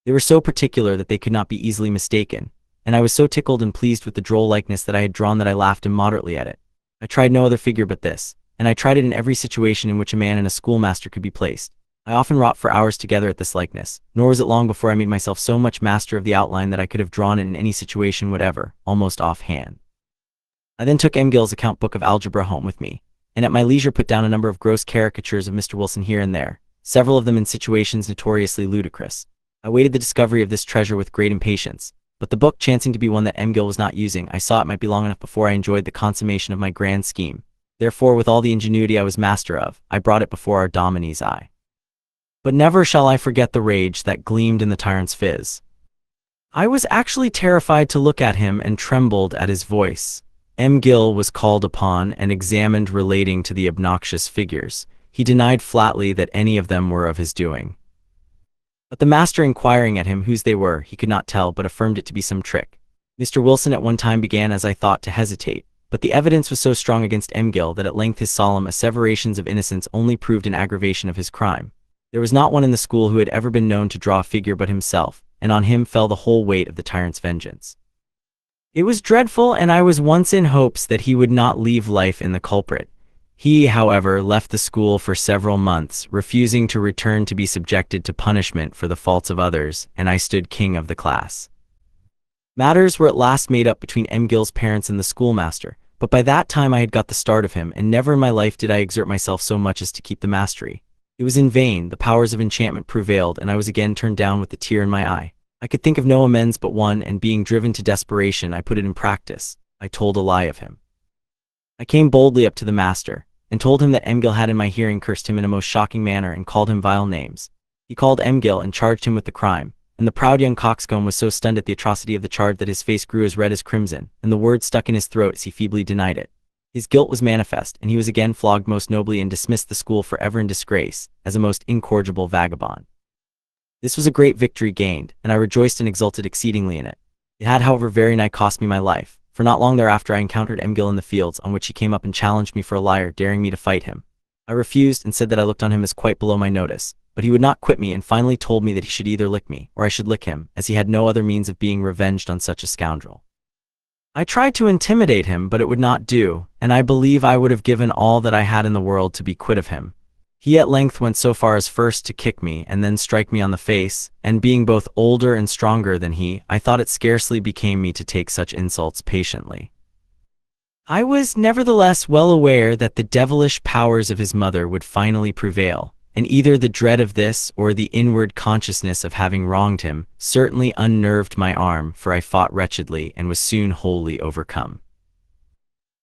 They were so particular that they could not be easily mistaken, and I was so tickled and pleased with the droll likeness that I had drawn that I laughed immoderately at it. I tried no other figure but this, and I tried it in every situation in which a man and a schoolmaster could be placed. I often wrought for hours together at this likeness, nor was it long before I made myself so much master of the outline that I could have drawn it in any situation whatever, almost offhand. I then took M. Gill's account book of algebra home with me, and at my leisure put down a number of gross caricatures of Mr. Wilson here and there, several of them in situations notoriously ludicrous. I waited the discovery of this treasure with great impatience, but the book chancing to be one that M. Gill was not using, I saw it might be long enough before I enjoyed the consummation of my grand scheme. Therefore, with all the ingenuity I was master of, I brought it before our Dominie's eye. But never shall I forget the rage that gleamed in the tyrant's phiz. I was actually terrified to look at him and trembled at his voice. M. Gill was called upon and examined relating to the obnoxious figures. He denied flatly that any of them were of his doing. But the master inquiring at him whose they were, he could not tell, but affirmed it to be some trick. Mr. Wilson at one time began, as I thought, to hesitate, but the evidence was so strong against M. Gill that at length his solemn asseverations of innocence only proved an aggravation of his crime. There was not one in the school who had ever been known to draw a figure but himself, and on him fell the whole weight of the tyrant's vengeance. It was dreadful, and I was once in hopes that he would not leave life in the culprit. He, however, left the school for several months, refusing to return to be subjected to punishment for the faults of others, and I stood king of the class. Matters were at last made up between M. Gill's parents and the schoolmaster, but by that time I had got the start of him, and never in my life did I exert myself so much as to keep the mastery. It was in vain. The powers of enchantment prevailed, and I was again turned down with a tear in my eye. I could think of no amends but one, and being driven to desperation, I put it in practice. I told a lie of him. I came boldly up to the master, and told him that M. Gill had in my hearing cursed him in a most shocking manner and called him vile names. He called M. Gill and charged him with the crime, and the proud young coxcomb was so stunned at the atrocity of the charge that his face grew as red as crimson, and the word stuck in his throat as he feebly denied it. His guilt was manifest, and he was again flogged most nobly and dismissed the school forever in disgrace, as a most incorrigible vagabond. This was a great victory gained, and I rejoiced and exulted exceedingly in it. It had, however, very nigh cost me my life, for not long thereafter I encountered M. Gill in the fields, on which he came up and challenged me for a liar, daring me to fight him. I refused, and said that I looked on him as quite below my notice, but he would not quit me, and finally told me that he should either lick me, or I should lick him, as he had no other means of being revenged on such a scoundrel. I tried to intimidate him, but it would not do, and I believe I would have given all that I had in the world to be quit of him. He at length went so far as first to kick me and then strike me on the face, and being both older and stronger than he, I thought it scarcely became me to take such insults patiently. I was nevertheless well aware that the devilish powers of his mother would finally prevail, and either the dread of this or the inward consciousness of having wronged him certainly unnerved my arm, for I fought wretchedly and was soon wholly overcome.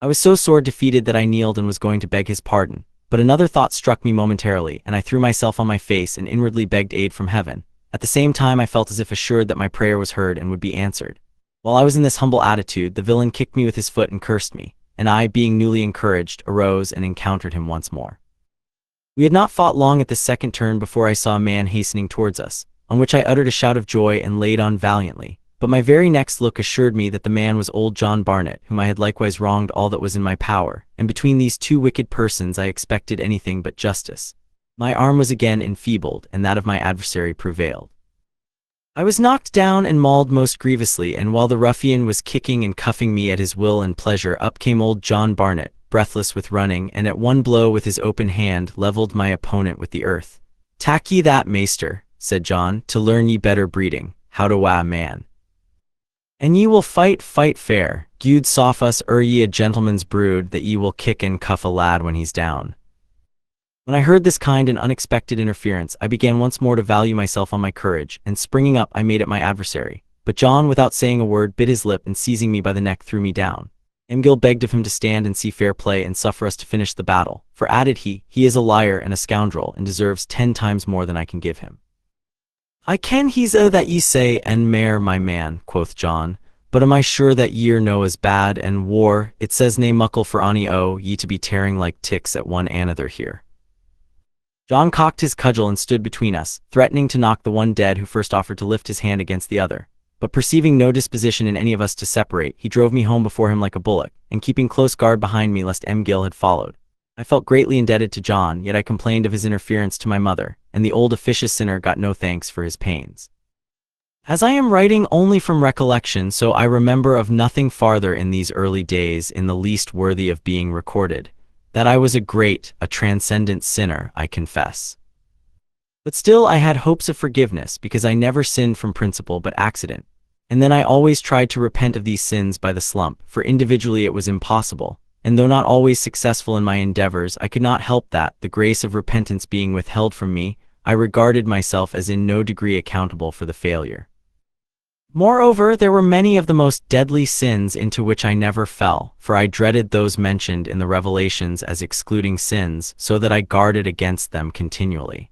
I was so sore defeated that I kneeled and was going to beg his pardon, but another thought struck me momentarily, and I threw myself on my face and inwardly begged aid from heaven. At the same time I felt as if assured that my prayer was heard and would be answered. While I was in this humble attitude, the villain kicked me with his foot and cursed me, and I, being newly encouraged, arose and encountered him once more. We had not fought long at this second turn before I saw a man hastening towards us, on which I uttered a shout of joy and laid on valiantly, but my very next look assured me that the man was old John Barnet, whom I had likewise wronged all that was in my power, and between these two wicked persons I expected anything but justice. My arm was again enfeebled, and that of my adversary prevailed. I was knocked down and mauled most grievously, and while the ruffian was kicking and cuffing me at his will and pleasure, up came old John Barnet, breathless with running, and at one blow with his open hand leveled my opponent with the earth. "Tak ye that, maester," said John, "to learn ye better breeding, how to wa a man. And ye will fight fair, gude soft us ye a gentleman's brood, that ye will kick and cuff a lad when he's down." When I heard this kind and unexpected interference, I began once more to value myself on my courage, and springing up I made at my adversary. But John, without saying a word, bit his lip, and seizing me by the neck threw me down. M. Gill begged of him to stand and see fair play and suffer us to finish the battle, for added he is a liar and a scoundrel, and deserves 10 times more than I can give him. "I ken he's a that ye say, and mair, my man," quoth John, "but am I sure that ye're no as bad, and war, it says nae muckle for ony o ye to be tearing like ticks at one another here." John cocked his cudgel and stood between us, threatening to knock the one dead who first offered to lift his hand against the other. But perceiving no disposition in any of us to separate, he drove me home before him like a bullock, and keeping close guard behind me lest M. Gill had followed. I felt greatly indebted to John, yet I complained of his interference to my mother, and the old officious sinner got no thanks for his pains. As I am writing only from recollection, so I remember of nothing farther in these early days in the least worthy of being recorded. that I was a transcendent sinner, I confess. But still I had hopes of forgiveness because I never sinned from principle but accident. And then I always tried to repent of these sins by the slump, for individually it was impossible. And though not always successful in my endeavors, I could not help that, the grace of repentance being withheld from me, I regarded myself as in no degree accountable for the failure. Moreover, there were many of the most deadly sins into which I never fell, for I dreaded those mentioned in the Revelations as excluding sins, so that I guarded against them continually.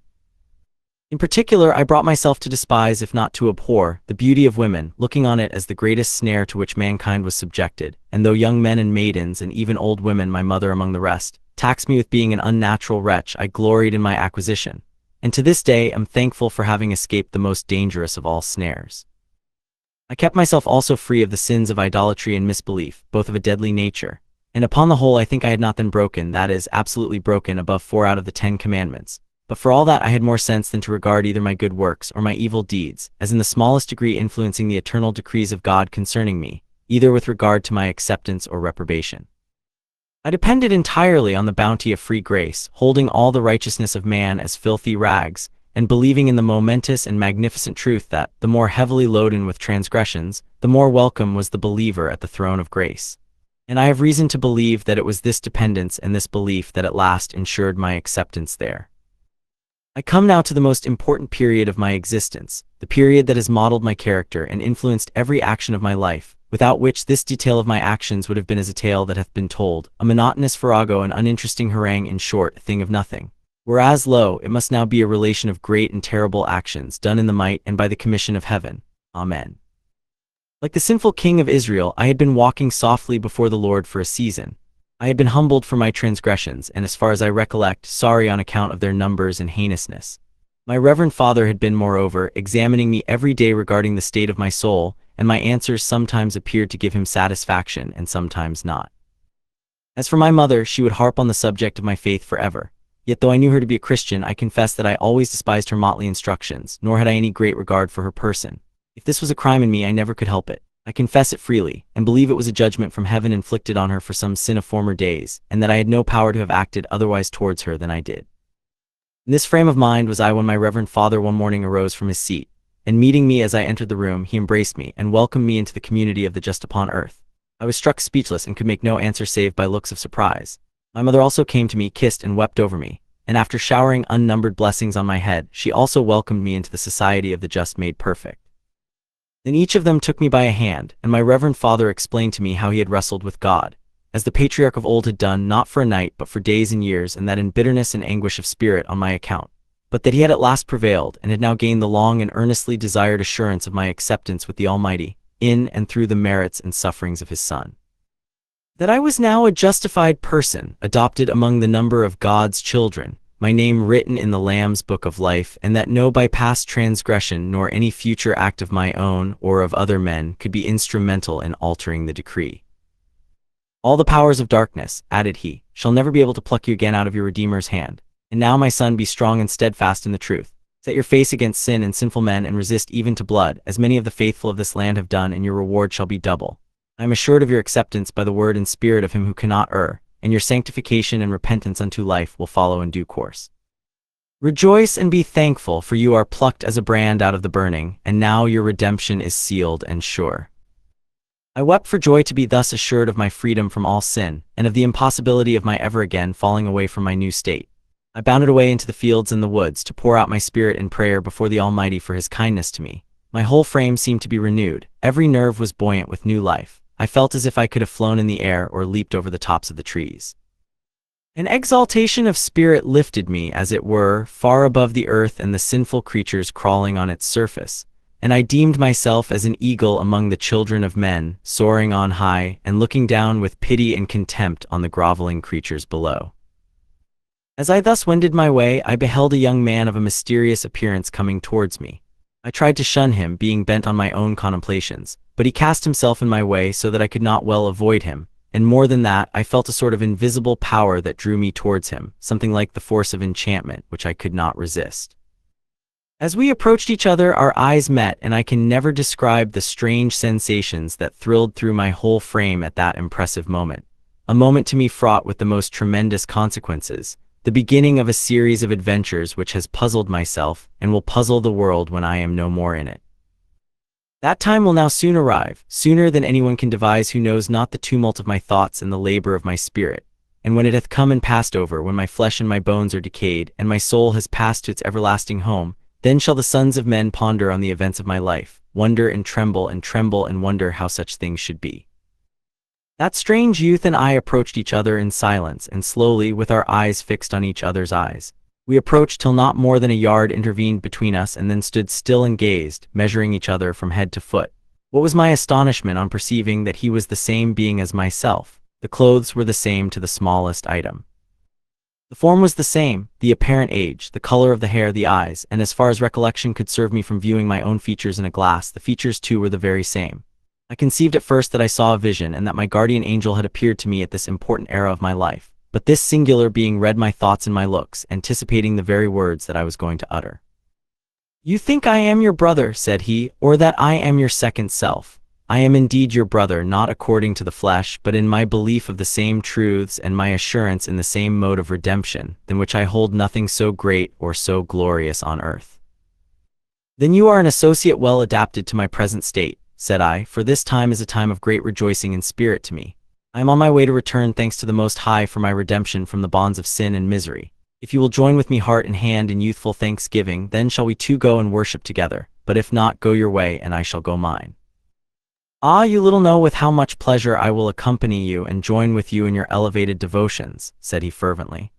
In particular, I brought myself to despise, if not to abhor, the beauty of women, looking on it as the greatest snare to which mankind was subjected, and though young men and maidens, and even old women, my mother among the rest, taxed me with being an unnatural wretch, I gloried in my acquisition, and to this day am thankful for having escaped the most dangerous of all snares. I kept myself also free of the sins of idolatry and misbelief, both of a deadly nature, and upon the whole I think I had not then broken, that is, absolutely broken, above 4 out of the 10 commandments. But for all that I had more sense than to regard either my good works or my evil deeds as in the smallest degree influencing the eternal decrees of God concerning me, either with regard to my acceptance or reprobation. I depended entirely on the bounty of free grace, holding all the righteousness of man as filthy rags, and believing in the momentous and magnificent truth that, the more heavily loaden with transgressions, the more welcome was the believer at the throne of grace. And I have reason to believe that it was this dependence and this belief that at last ensured my acceptance there. I come now to the most important period of my existence, the period that has modeled my character and influenced every action of my life, without which this detail of my actions would have been as a tale that hath been told, a monotonous farrago, an uninteresting harangue, in short, a thing of nothing. Whereas, lo, it must now be a relation of great and terrible actions, done in the might and by the commission of heaven. Amen. Like the sinful king of Israel, I had been walking softly before the Lord for a season. I had been humbled for my transgressions, and as far as I recollect, sorry on account of their numbers and heinousness. My reverend father had been, moreover, examining me every day regarding the state of my soul, and my answers sometimes appeared to give him satisfaction and sometimes not. As for my mother, she would harp on the subject of my faith forever. Yet though I knew her to be a Christian, I confess that I always despised her motley instructions, nor had I any great regard for her person. If this was a crime in me, I never could help it. I confess it freely, and believe it was a judgment from heaven inflicted on her for some sin of former days, and that I had no power to have acted otherwise towards her than I did. In this frame of mind was I when my reverend father one morning arose from his seat, and meeting me as I entered the room, he embraced me, and welcomed me into the community of the just upon earth. I was struck speechless, and could make no answer save by looks of surprise. My mother also came to me, kissed and wept over me, and after showering unnumbered blessings on my head, she also welcomed me into the society of the just made perfect. Then each of them took me by a hand, and my reverend father explained to me how he had wrestled with God, as the patriarch of old had done, not for a night but for days and years, and that in bitterness and anguish of spirit on my account, but that he had at last prevailed, and had now gained the long and earnestly desired assurance of my acceptance with the Almighty, in and through the merits and sufferings of his Son. That I was now a justified person, adopted among the number of God's children, my name written in the Lamb's book of life, and that no by past transgression nor any future act of my own or of other men could be instrumental in altering the decree. All the powers of darkness, added he, shall never be able to pluck you again out of your Redeemer's hand. And now, my son, be strong and steadfast in the truth. Set your face against sin and sinful men, and resist even to blood, as many of the faithful of this land have done, and your reward shall be double. I am assured of your acceptance by the word and spirit of him who cannot err, and your sanctification and repentance unto life will follow in due course. Rejoice and be thankful, for you are plucked as a brand out of the burning, and now your redemption is sealed and sure. I wept for joy to be thus assured of my freedom from all sin, and of the impossibility of my ever again falling away from my new state. I bounded away into the fields and the woods to pour out my spirit in prayer before the Almighty for his kindness to me. My whole frame seemed to be renewed, every nerve was buoyant with new life. I felt as if I could have flown in the air or leaped over the tops of the trees. An exaltation of spirit lifted me, as it were, far above the earth and the sinful creatures crawling on its surface, and I deemed myself as an eagle among the children of men, soaring on high, and looking down with pity and contempt on the groveling creatures below. As I thus wended my way, I beheld a young man of a mysterious appearance coming towards me. I tried to shun him, being bent on my own contemplations, but he cast himself in my way so that I could not well avoid him, and more than that, I felt a sort of invisible power that drew me towards him, something like the force of enchantment, which I could not resist. As we approached each other, our eyes met, and I can never describe the strange sensations that thrilled through my whole frame at that impressive moment. a moment to me fraught with the most tremendous consequences, the beginning of a series of adventures which has puzzled myself and will puzzle the world when I am no more in it. That time will now soon arrive, sooner than anyone can devise who knows not the tumult of my thoughts and the labor of my spirit. And when it hath come and passed over, when my flesh and my bones are decayed, and my soul has passed to its everlasting home, then shall the sons of men ponder on the events of my life, wonder and tremble and wonder how such things should be. That strange youth and I approached each other in silence, and slowly, with our eyes fixed on each other's eyes, we approached till not more than a yard intervened between us, and then stood still and gazed, measuring each other from head to foot. What was my astonishment on perceiving that he was the same being as myself. The clothes were the same to the smallest item. The form was the same, the apparent age, the color of the hair, the eyes, and as far as recollection could serve me from viewing my own features in a glass, the features too were the very same. I conceived at first that I saw a vision, and that my guardian angel had appeared to me at this important era of my life. But this singular being read my thoughts and my looks, anticipating the very words that I was going to utter. "You think I am your brother," said he, "or that I am your second self. I am indeed your brother, not according to the flesh, but in my belief of the same truths and my assurance in the same mode of redemption, than which I hold nothing so great or so glorious on earth." "Then you are an associate well adapted to my present state," said I, "for this time is a time of great rejoicing in spirit to me. I am on my way to return thanks to the Most High for my redemption from the bonds of sin and misery. If you will join with me heart and hand in youthful thanksgiving, then shall we two go and worship together, but if not, go your way and I shall go mine. Ah, you little know with how much pleasure I will accompany you and join with you in your elevated devotions," said he fervently.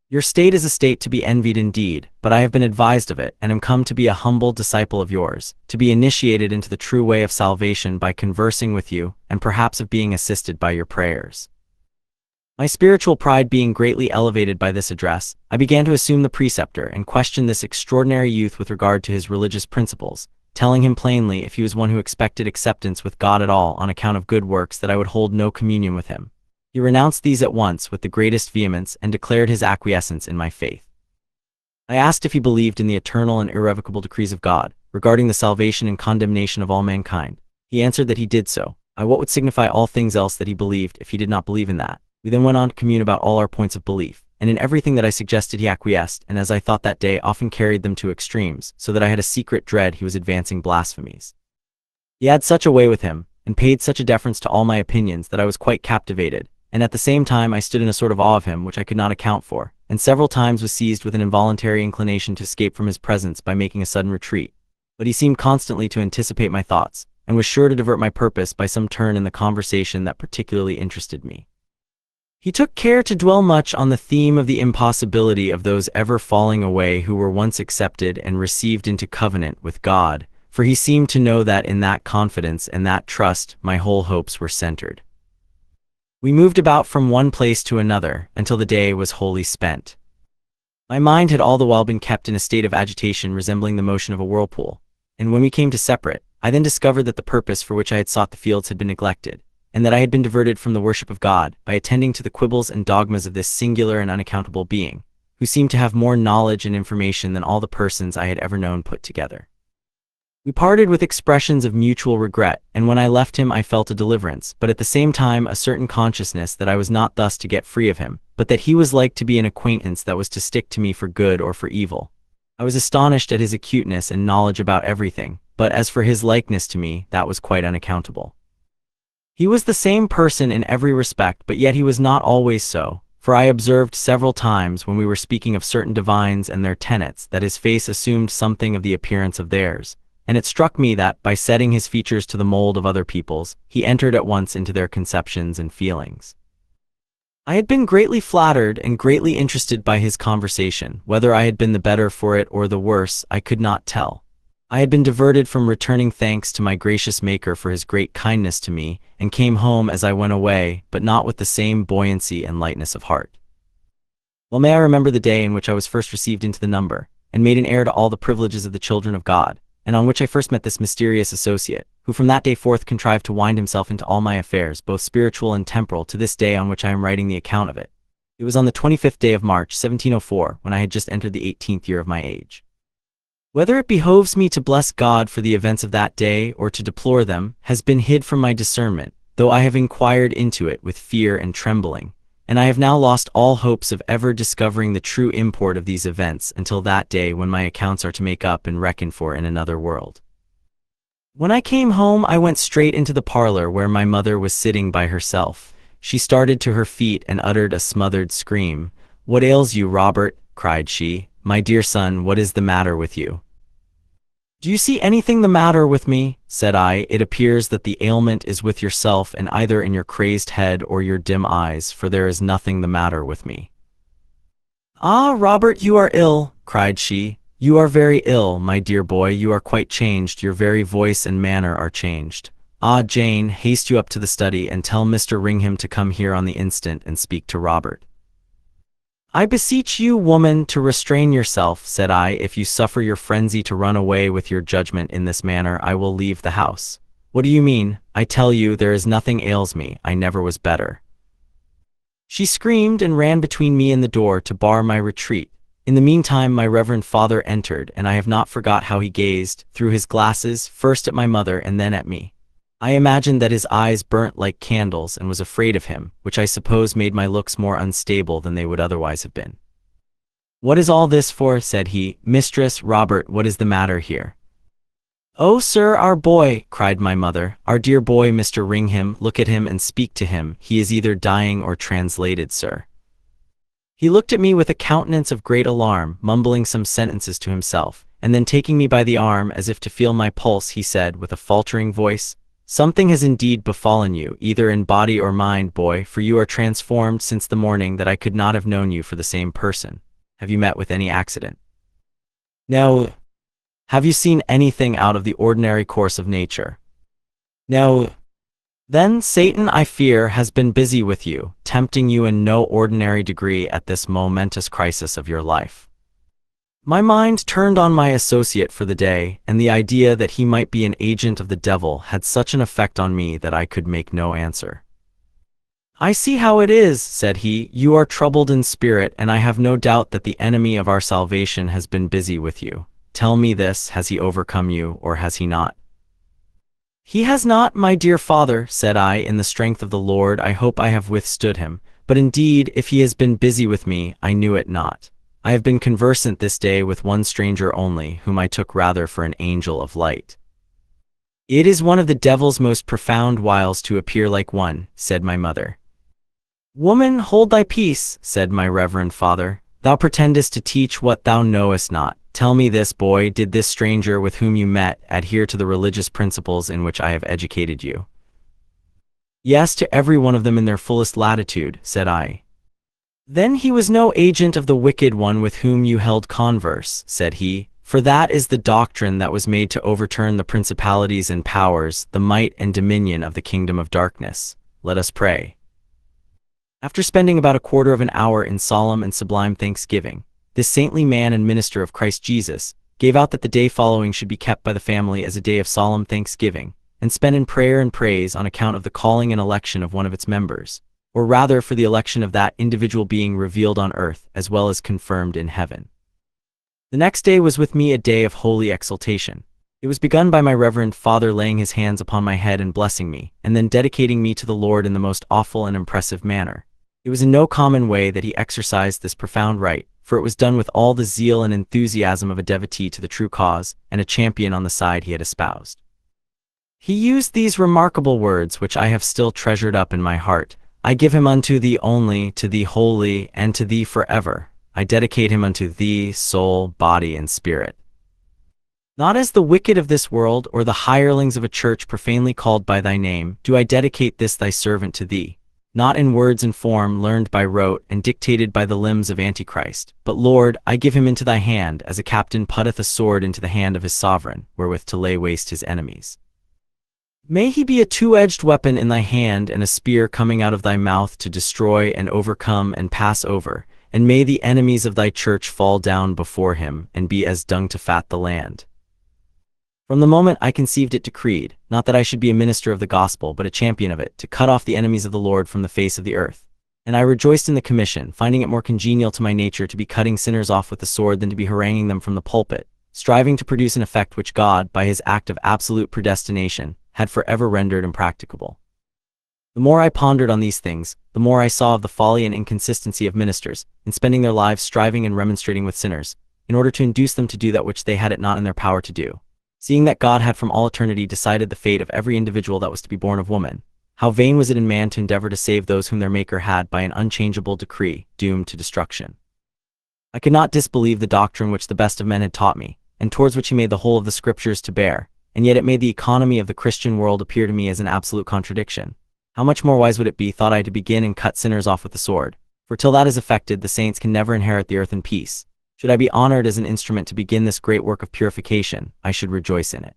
"Your state is a state to be envied indeed, but I have been advised of it, and am come to be a humble disciple of yours, to be initiated into the true way of salvation by conversing with you, and perhaps of being assisted by your prayers." My spiritual pride being greatly elevated by this address, I began to assume the preceptor and question this extraordinary youth with regard to his religious principles, telling him plainly, if he was one who expected acceptance with God at all on account of good works, that I would hold no communion with him. He renounced these at once with the greatest vehemence and declared his acquiescence in my faith. I asked if he believed in the eternal and irrevocable decrees of God, regarding the salvation and condemnation of all mankind. He answered that he did so. What would signify all things else that he believed if he did not believe in that? We then went on to commune about all our points of belief, and in everything that I suggested he acquiesced, and as I thought that day, often carried them to extremes, so that I had a secret dread he was advancing blasphemies. He had such a way with him, and paid such a deference to all my opinions, that I was quite captivated, and at the same time I stood in a sort of awe of him which I could not account for, and several times was seized with an involuntary inclination to escape from his presence by making a sudden retreat. But he seemed constantly to anticipate my thoughts, and was sure to divert my purpose by some turn in the conversation that particularly interested me. He took care to dwell much on the theme of the impossibility of those ever falling away who were once accepted and received into covenant with God, for he seemed to know that in that confidence and that trust my whole hopes were centered. We moved about from one place to another, until the day was wholly spent. My mind had all the while been kept in a state of agitation resembling the motion of a whirlpool, and when we came to separate, I then discovered that the purpose for which I had sought the fields had been neglected, and that I had been diverted from the worship of God by attending to the quibbles and dogmas of this singular and unaccountable being, who seemed to have more knowledge and information than all the persons I had ever known put together. We parted with expressions of mutual regret, and when I left him I felt a deliverance, but at the same time a certain consciousness that I was not thus to get free of him, but that he was like to be an acquaintance that was to stick to me for good or for evil. I was astonished at his acuteness and knowledge about everything, but as for his likeness to me, that was quite unaccountable. He was the same person in every respect, but yet he was not always so, for I observed several times when we were speaking of certain divines and their tenets that his face assumed something of the appearance of theirs, and it struck me that, by setting his features to the mold of other people's, he entered at once into their conceptions and feelings. I had been greatly flattered and greatly interested by his conversation. Whether I had been the better for it or the worse, I could not tell. I had been diverted from returning thanks to my gracious Maker for his great kindness to me, and came home as I went away, but not with the same buoyancy and lightness of heart. Well may I remember the day in which I was first received into the number, and made an heir to all the privileges of the children of God, and on which I first met this mysterious associate, who from that day forth contrived to wind himself into all my affairs, both spiritual and temporal, to this day on which I am writing the account of it. It was on the 25th day of March, 1704, when I had just entered the 18th year of my age. Whether it behoves me to bless God for the events of that day, or to deplore them, has been hid from my discernment, though I have inquired into it with fear and trembling, and I have now lost all hopes of ever discovering the true import of these events until that day when my accounts are to make up and reckon for in another world. When I came home, I went straight into the parlor where my mother was sitting by herself. She started to her feet and uttered a smothered scream. "What ails you, Robert?" cried she. "My dear son, what is the matter with you?" "Do you see anything the matter with me?" said I. "It appears that the ailment is with yourself, and either in your crazed head or your dim eyes, for there is nothing the matter with me." "Ah, Robert, you are ill," cried she. "You are very ill, my dear boy. You are quite changed. Your very voice and manner are changed. Ah, Jane, haste you up to the study, and tell Mr. Ringham to come here on the instant and speak to Robert." "I beseech you, woman, to restrain yourself," said I. "If you suffer your frenzy to run away with your judgment in this manner, I will leave the house." "What do you mean?" "I tell you, there is nothing ails me. I never was better." She screamed and ran between me and the door to bar my retreat. In the meantime, my reverend father entered, and I have not forgot how he gazed, through his glasses, first at my mother and then at me. I imagined that his eyes burnt like candles and was afraid of him, which I suppose made my looks more unstable than they would otherwise have been. "What is all this for?" said he. "Mistress, Robert, what is the matter here?" "Oh, sir, our boy," cried my mother. "Our dear boy, Mr. Ringham. Look at him and speak to him. He is either dying or translated, sir." He looked at me with a countenance of great alarm, mumbling some sentences to himself, and then taking me by the arm as if to feel my pulse, he said with a faltering voice, "Something has indeed befallen you, either in body or mind, boy, for you are transformed since the morning that I could not have known you for the same person. Have you met with any accident?" "No." "Have you seen anything out of the ordinary course of nature?" "No." "Then Satan, I fear, has been busy with you, tempting you in no ordinary degree at this momentous crisis of your life." My mind turned on my associate for the day, and the idea that he might be an agent of the devil had such an effect on me that I could make no answer. "I see how it is," said he. "You are troubled in spirit, and I have no doubt that the enemy of our salvation has been busy with you. Tell me this, has he overcome you, or has he not?" "He has not, my dear father," said I. "In the strength of the Lord I hope I have withstood him. But indeed, if he has been busy with me, I knew it not. I have been conversant this day with one stranger only, whom I took rather for an angel of light." "It is one of the devil's most profound wiles to appear like one," said my mother. "Woman, hold thy peace," said my reverend father. "Thou pretendest to teach what thou knowest not. Tell me this, boy, did this stranger with whom you met adhere to the religious principles in which I have educated you?" "Yes, to every one of them in their fullest latitude," said I. "Then he was no agent of the wicked one with whom you held converse," said he, "for that is the doctrine that was made to overturn the principalities and powers, the might and dominion of the kingdom of darkness. Let us pray." After spending about a quarter of an hour in solemn and sublime thanksgiving, this saintly man and minister of Christ Jesus gave out that the day following should be kept by the family as a day of solemn thanksgiving, and spent in prayer and praise on account of the calling and election of one of its members, or rather for the election of that individual being revealed on earth as well as confirmed in heaven. The next day was with me a day of holy exultation. It was begun by my reverend father laying his hands upon my head and blessing me, and then dedicating me to the Lord in the most awful and impressive manner. It was in no common way that he exercised this profound rite, for it was done with all the zeal and enthusiasm of a devotee to the true cause, and a champion on the side he had espoused. He used these remarkable words, which I have still treasured up in my heart: "I give him unto thee only, to thee wholly, and to thee forever. I dedicate him unto thee, soul, body, and spirit. Not as the wicked of this world, or the hirelings of a church profanely called by thy name, do I dedicate this thy servant to thee. Not in words and form learned by rote and dictated by the limbs of Antichrist, but, Lord, I give him into thy hand, as a captain putteth a sword into the hand of his sovereign, wherewith to lay waste his enemies. May he be a two-edged weapon in thy hand, and a spear coming out of thy mouth to destroy and overcome and pass over, and may the enemies of thy church fall down before him, and be as dung to fat the land." From the moment I conceived it decreed, not that I should be a minister of the gospel, but a champion of it, to cut off the enemies of the Lord from the face of the earth. And I rejoiced in the commission, finding it more congenial to my nature to be cutting sinners off with the sword than to be haranguing them from the pulpit, striving to produce an effect which God, by his act of absolute predestination, had forever rendered impracticable. The more I pondered on these things, the more I saw of the folly and inconsistency of ministers, in spending their lives striving and remonstrating with sinners, in order to induce them to do that which they had it not in their power to do. Seeing that God had from all eternity decided the fate of every individual that was to be born of woman, how vain was it in man to endeavor to save those whom their Maker had by an unchangeable decree doomed to destruction. I could not disbelieve the doctrine which the best of men had taught me, and towards which he made the whole of the scriptures to bear, and yet it made the economy of the Christian world appear to me as an absolute contradiction. How much more wise would it be, thought I, to begin and cut sinners off with the sword? For till that is effected, the saints can never inherit the earth in peace. Should I be honored as an instrument to begin this great work of purification, I should rejoice in it.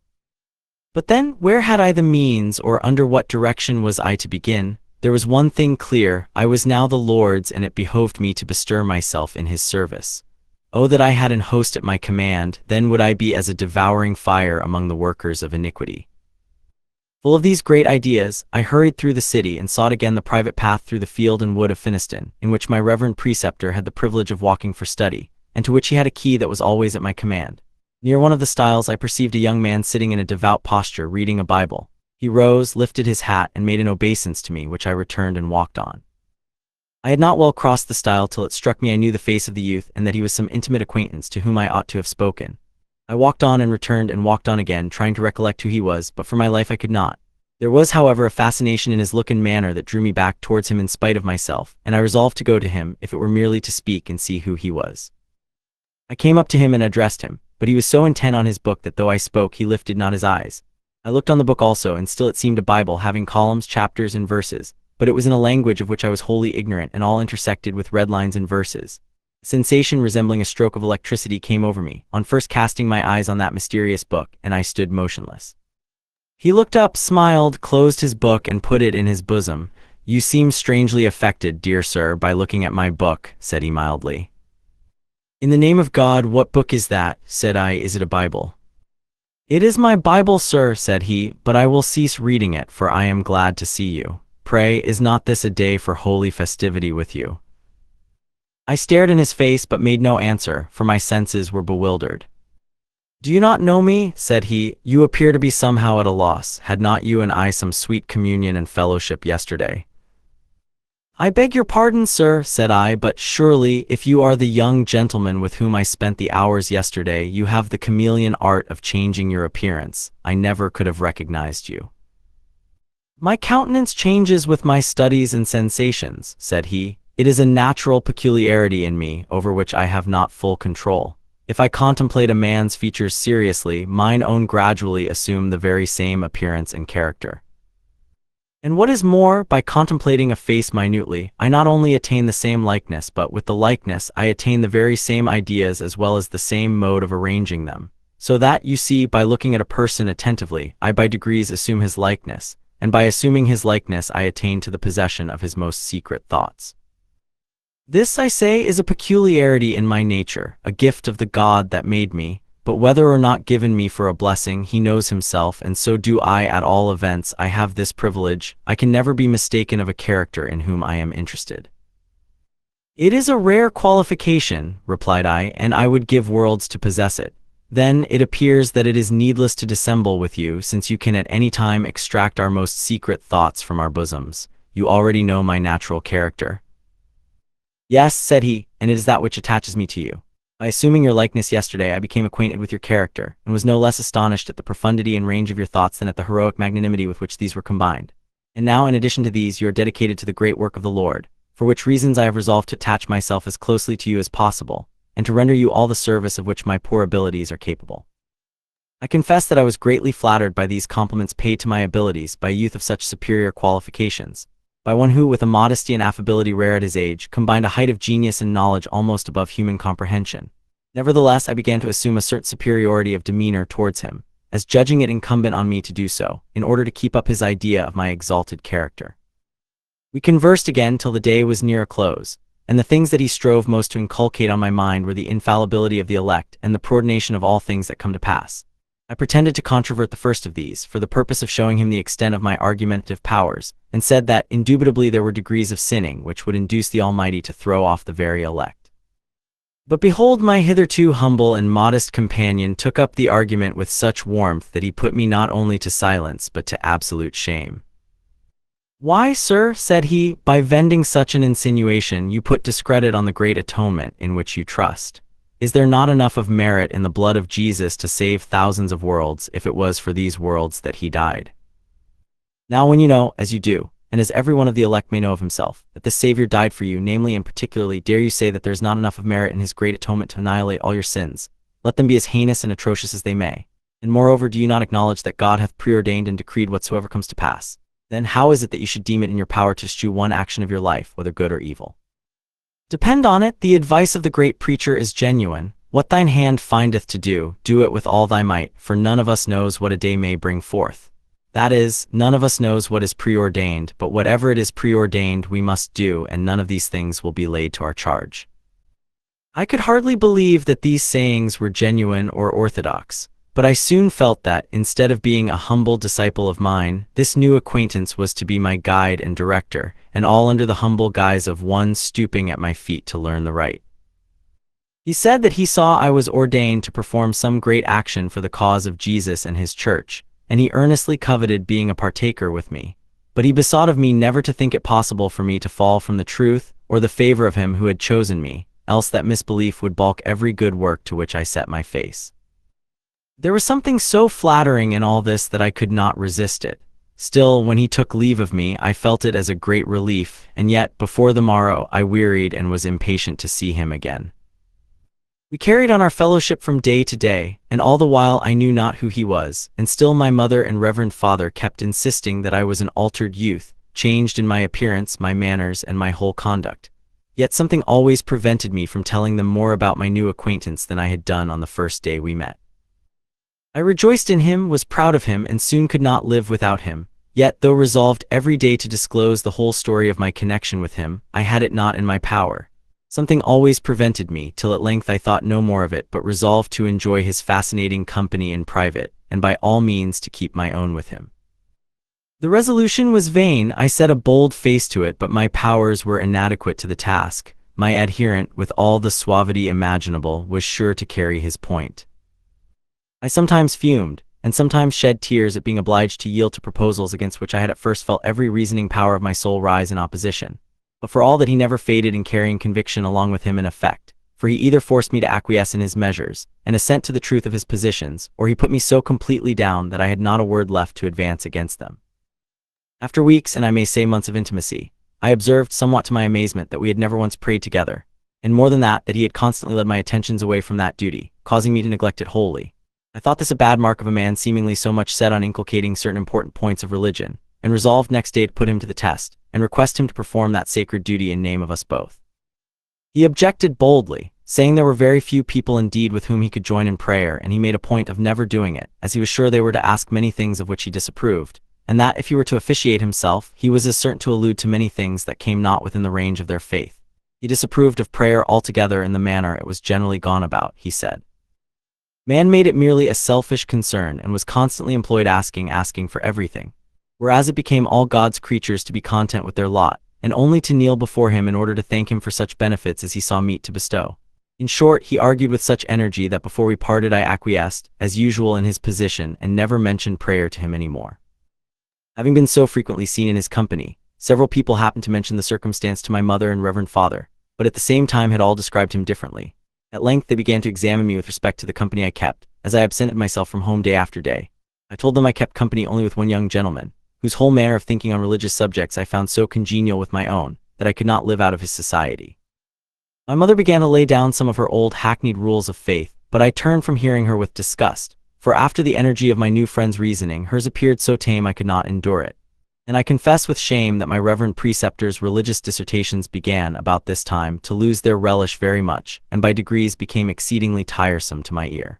But then, where had I the means, or under what direction was I to begin? There was one thing clear: I was now the Lord's, and it behoved me to bestir myself in his service. Oh, that I had an host at my command, then would I be as a devouring fire among the workers of iniquity. Full of these great ideas, I hurried through the city and sought again the private path through the field and wood of Finiston, in which my reverend preceptor had the privilege of walking for study, and to which he had a key that was always at my command. Near one of the stiles I perceived a young man sitting in a devout posture reading a Bible. He rose, lifted his hat, and made an obeisance to me, which I returned and walked on. I had not well crossed the stile till it struck me I knew the face of the youth, and that he was some intimate acquaintance to whom I ought to have spoken. I walked on and returned and walked on again, trying to recollect who he was, but for my life I could not. There was, however, a fascination in his look and manner that drew me back towards him in spite of myself, and I resolved to go to him, if it were merely to speak and see who he was. I came up to him and addressed him, but he was so intent on his book that though I spoke, he lifted not his eyes. I looked on the book also, and still it seemed a Bible, having columns, chapters, and verses, but it was in a language of which I was wholly ignorant, and all intersected with red lines and verses. A sensation resembling a stroke of electricity came over me, on first casting my eyes on that mysterious book, and I stood motionless. He looked up, smiled, closed his book, and put it in his bosom. "You seem strangely affected, dear sir, by looking at my book," said he mildly. "In the name of God, what book is that?" said I. "Is it a Bible?" "It is my Bible, sir," said he, "but I will cease reading it, for I am glad to see you. Pray, is not this a day for holy festivity with you?" I stared in his face, but made no answer, for my senses were bewildered. "Do you not know me?" said he. "You appear to be somehow at a loss. Had not you and I some sweet communion and fellowship yesterday?" "I beg your pardon, sir," said I, "but surely, if you are the young gentleman with whom I spent the hours yesterday, you have the chameleon art of changing your appearance. I never could have recognized you." "My countenance changes with my studies and sensations," said he. "It is a natural peculiarity in me, over which I have not full control. If I contemplate a man's features seriously, mine own gradually assume the very same appearance and character. And what is more, by contemplating a face minutely, I not only attain the same likeness, but with the likeness I attain the very same ideas as well as the same mode of arranging them. So that, you see, by looking at a person attentively, I by degrees assume his likeness, and by assuming his likeness I attain to the possession of his most secret thoughts. This, I say, is a peculiarity in my nature, a gift of the God that made me, but whether or not given me for a blessing, he knows himself, and so do I. At all events, I have this privilege: I can never be mistaken of a character in whom I am interested." "It is a rare qualification," replied I, "and I would give worlds to possess it. Then, it appears that it is needless to dissemble with you, since you can at any time extract our most secret thoughts from our bosoms. You already know my natural character." "Yes," said he, "and it is that which attaches me to you. By assuming your likeness yesterday, I became acquainted with your character, and was no less astonished at the profundity and range of your thoughts than at the heroic magnanimity with which these were combined. And now, in addition to these, you are dedicated to the great work of the Lord, for which reasons I have resolved to attach myself as closely to you as possible, and to render you all the service of which my poor abilities are capable." I confess that I was greatly flattered by these compliments paid to my abilities by a youth of such superior qualifications, by one who, with a modesty and affability rare at his age, combined a height of genius and knowledge almost above human comprehension. Nevertheless, I began to assume a certain superiority of demeanor towards him, as judging it incumbent on me to do so, in order to keep up his idea of my exalted character. We conversed again till the day was near a close, and the things that he strove most to inculcate on my mind were the infallibility of the elect and the preordination of all things that come to pass. I pretended to controvert the first of these, for the purpose of showing him the extent of my argumentative powers, and said that, indubitably, there were degrees of sinning which would induce the Almighty to throw off the very elect. But behold, my hitherto humble and modest companion took up the argument with such warmth that he put me not only to silence but to absolute shame. "Why, sir," said he, "by vending such an insinuation you put discredit on the great atonement in which you trust. Is there not enough of merit in the blood of Jesus to save thousands of worlds if it was for these worlds that he died? Now when you know, as you do, and as every one of the elect may know of himself, that the Savior died for you, namely and particularly, dare you say that there is not enough of merit in his great atonement to annihilate all your sins, let them be as heinous and atrocious as they may? And moreover, do you not acknowledge that God hath preordained and decreed whatsoever comes to pass? Then how is it that you should deem it in your power to eschew one action of your life, whether good or evil? Depend on it, the advice of the great preacher is genuine. What thine hand findeth to do, do it with all thy might, for none of us knows what a day may bring forth. That is, none of us knows what is preordained, but whatever it is preordained we must do, and none of these things will be laid to our charge." I could hardly believe that these sayings were genuine or orthodox, but I soon felt that, instead of being a humble disciple of mine, this new acquaintance was to be my guide and director, and all under the humble guise of one stooping at my feet to learn the right. He said that he saw I was ordained to perform some great action for the cause of Jesus and his church, and he earnestly coveted being a partaker with me. But he besought of me never to think it possible for me to fall from the truth or the favor of him who had chosen me, else that misbelief would balk every good work to which I set my face. There was something so flattering in all this that I could not resist it. Still, when he took leave of me, I felt it as a great relief, and yet, before the morrow, I wearied and was impatient to see him again. We carried on our fellowship from day to day, and all the while I knew not who he was, and still my mother and reverend father kept insisting that I was an altered youth, changed in my appearance, my manners, and my whole conduct. Yet something always prevented me from telling them more about my new acquaintance than I had done on the first day we met. I rejoiced in him, was proud of him, and soon could not live without him. Yet, though resolved every day to disclose the whole story of my connection with him, I had it not in my power. Something always prevented me, till at length I thought no more of it, but resolved to enjoy his fascinating company in private, and by all means to keep my own with him. The resolution was vain. I set a bold face to it, but my powers were inadequate to the task. My adherent, with all the suavity imaginable, was sure to carry his point. I sometimes fumed, and sometimes shed tears at being obliged to yield to proposals against which I had at first felt every reasoning power of my soul rise in opposition. But for all that he never faded in carrying conviction along with him in effect, for he either forced me to acquiesce in his measures, and assent to the truth of his positions, or he put me so completely down that I had not a word left to advance against them. After weeks, and I may say months of intimacy, I observed, somewhat to my amazement, that we had never once prayed together, and more than that he had constantly led my attentions away from that duty, causing me to neglect it wholly. I thought this a bad mark of a man seemingly so much set on inculcating certain important points of religion, and resolved next day to put him to the test, and request him to perform that sacred duty in name of us both. He objected boldly, saying there were very few people indeed with whom he could join in prayer, and he made a point of never doing it, as he was sure they were to ask many things of which he disapproved, and that if he were to officiate himself, he was as certain to allude to many things that came not within the range of their faith. He disapproved of prayer altogether in the manner it was generally gone about, he said. Man made it merely a selfish concern, and was constantly employed asking for everything, whereas it became all God's creatures to be content with their lot, and only to kneel before him in order to thank him for such benefits as he saw meet to bestow. In short, he argued with such energy that before we parted I acquiesced, as usual, in his position, and never mentioned prayer to him any more. Having been so frequently seen in his company, several people happened to mention the circumstance to my mother and reverend father, but at the same time had all described him differently. At length they began to examine me with respect to the company I kept, as I absented myself from home day after day. I told them I kept company only with one young gentleman, whose whole manner of thinking on religious subjects I found so congenial with my own, that I could not live out of his society. My mother began to lay down some of her old hackneyed rules of faith, but I turned from hearing her with disgust, for after the energy of my new friend's reasoning, hers appeared so tame I could not endure it. And I confess with shame that my reverend preceptor's religious dissertations began, about this time, to lose their relish very much, and by degrees became exceedingly tiresome to my ear.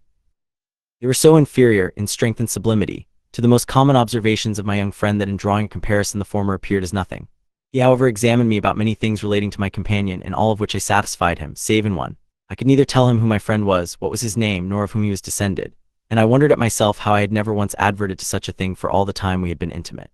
They were so inferior, in strength and sublimity, to the most common observations of my young friend that in drawing a comparison the former appeared as nothing. He however examined me about many things relating to my companion, in all of which I satisfied him, save in one. I could neither tell him who my friend was, what was his name, nor of whom he was descended, and I wondered at myself how I had never once adverted to such a thing for all the time we had been intimate.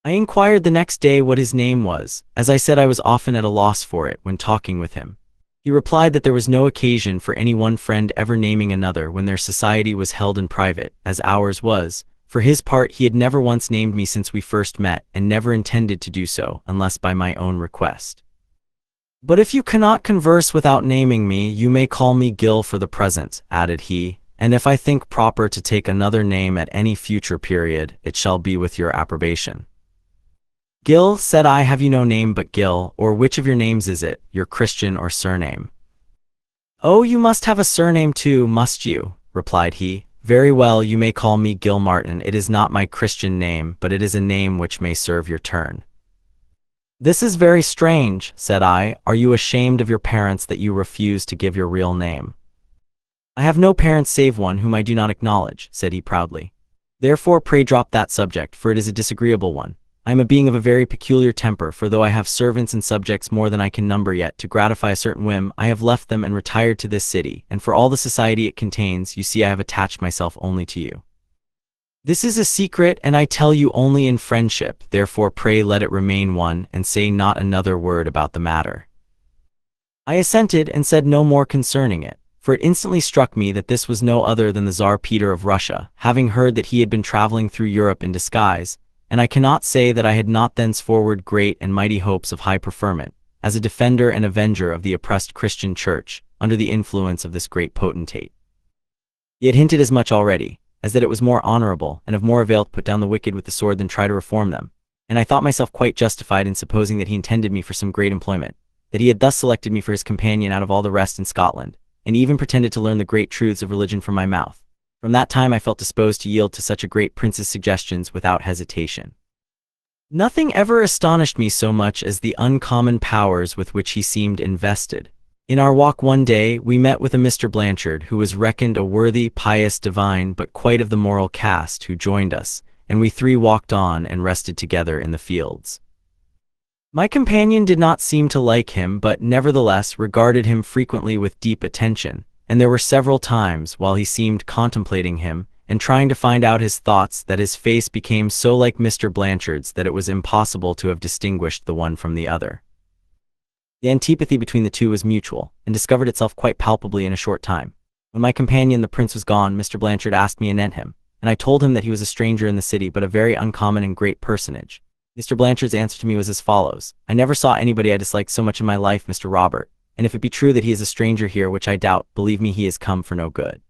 I inquired the next day what his name was, as I said I was often at a loss for it when talking with him. He replied that there was no occasion for any one friend ever naming another when their society was held in private, as ours was, For his part, he had never once named me since we first met, and never intended to do so, unless by my own request. "But if you cannot converse without naming me, you may call me Gil for the present," added he, "and if I think proper to take another name at any future period, it shall be with your approbation." "Gil," said I, "have you no name but Gil, or which of your names is it, your Christian or surname?" "Oh, you must have a surname too, must you?" replied he. "Very well, you may call me Gil Martin. It is not my Christian name, but it is a name which may serve your turn." "This is very strange," said I. "Are you ashamed of your parents that you refuse to give your real name?" "I have no parents save one whom I do not acknowledge," said he proudly. "Therefore pray drop that subject, for it is a disagreeable one. I am a being of a very peculiar temper, for though I have servants and subjects more than I can number, yet, to gratify a certain whim, I have left them and retired to this city, and for all the society it contains, you see I have attached myself only to you. This is a secret, and I tell you only in friendship, therefore pray let it remain one, and say not another word about the matter." I assented, and said no more concerning it, for it instantly struck me that this was no other than the Tsar Peter of Russia, having heard that he had been traveling through Europe in disguise, and I cannot say that I had not thenceforward great and mighty hopes of high preferment, as a defender and avenger of the oppressed Christian Church, under the influence of this great potentate. He had hinted as much already, as that it was more honorable and of more avail to put down the wicked with the sword than try to reform them, and I thought myself quite justified in supposing that he intended me for some great employment, that he had thus selected me for his companion out of all the rest in Scotland, and even pretended to learn the great truths of religion from my mouth. From that time I felt disposed to yield to such a great prince's suggestions without hesitation. Nothing ever astonished me so much as the uncommon powers with which he seemed invested. In our walk one day, we met with a Mr. Blanchard, who was reckoned a worthy, pious divine, but quite of the moral cast, who joined us, and we three walked on and rested together in the fields. My companion did not seem to like him, but nevertheless regarded him frequently with deep attention, and there were several times, while he seemed contemplating him, and trying to find out his thoughts, that his face became so like Mr. Blanchard's that it was impossible to have distinguished the one from the other. The antipathy between the two was mutual, and discovered itself quite palpably in a short time. When my companion the prince was gone, Mr. Blanchard asked me anent him, and I told him that he was a stranger in the city, but a very uncommon and great personage. Mr. Blanchard's answer to me was as follows: "I never saw anybody I disliked so much in my life, Mr. Robert, and if it be true that he is a stranger here, which I doubt, believe me he is come for no good."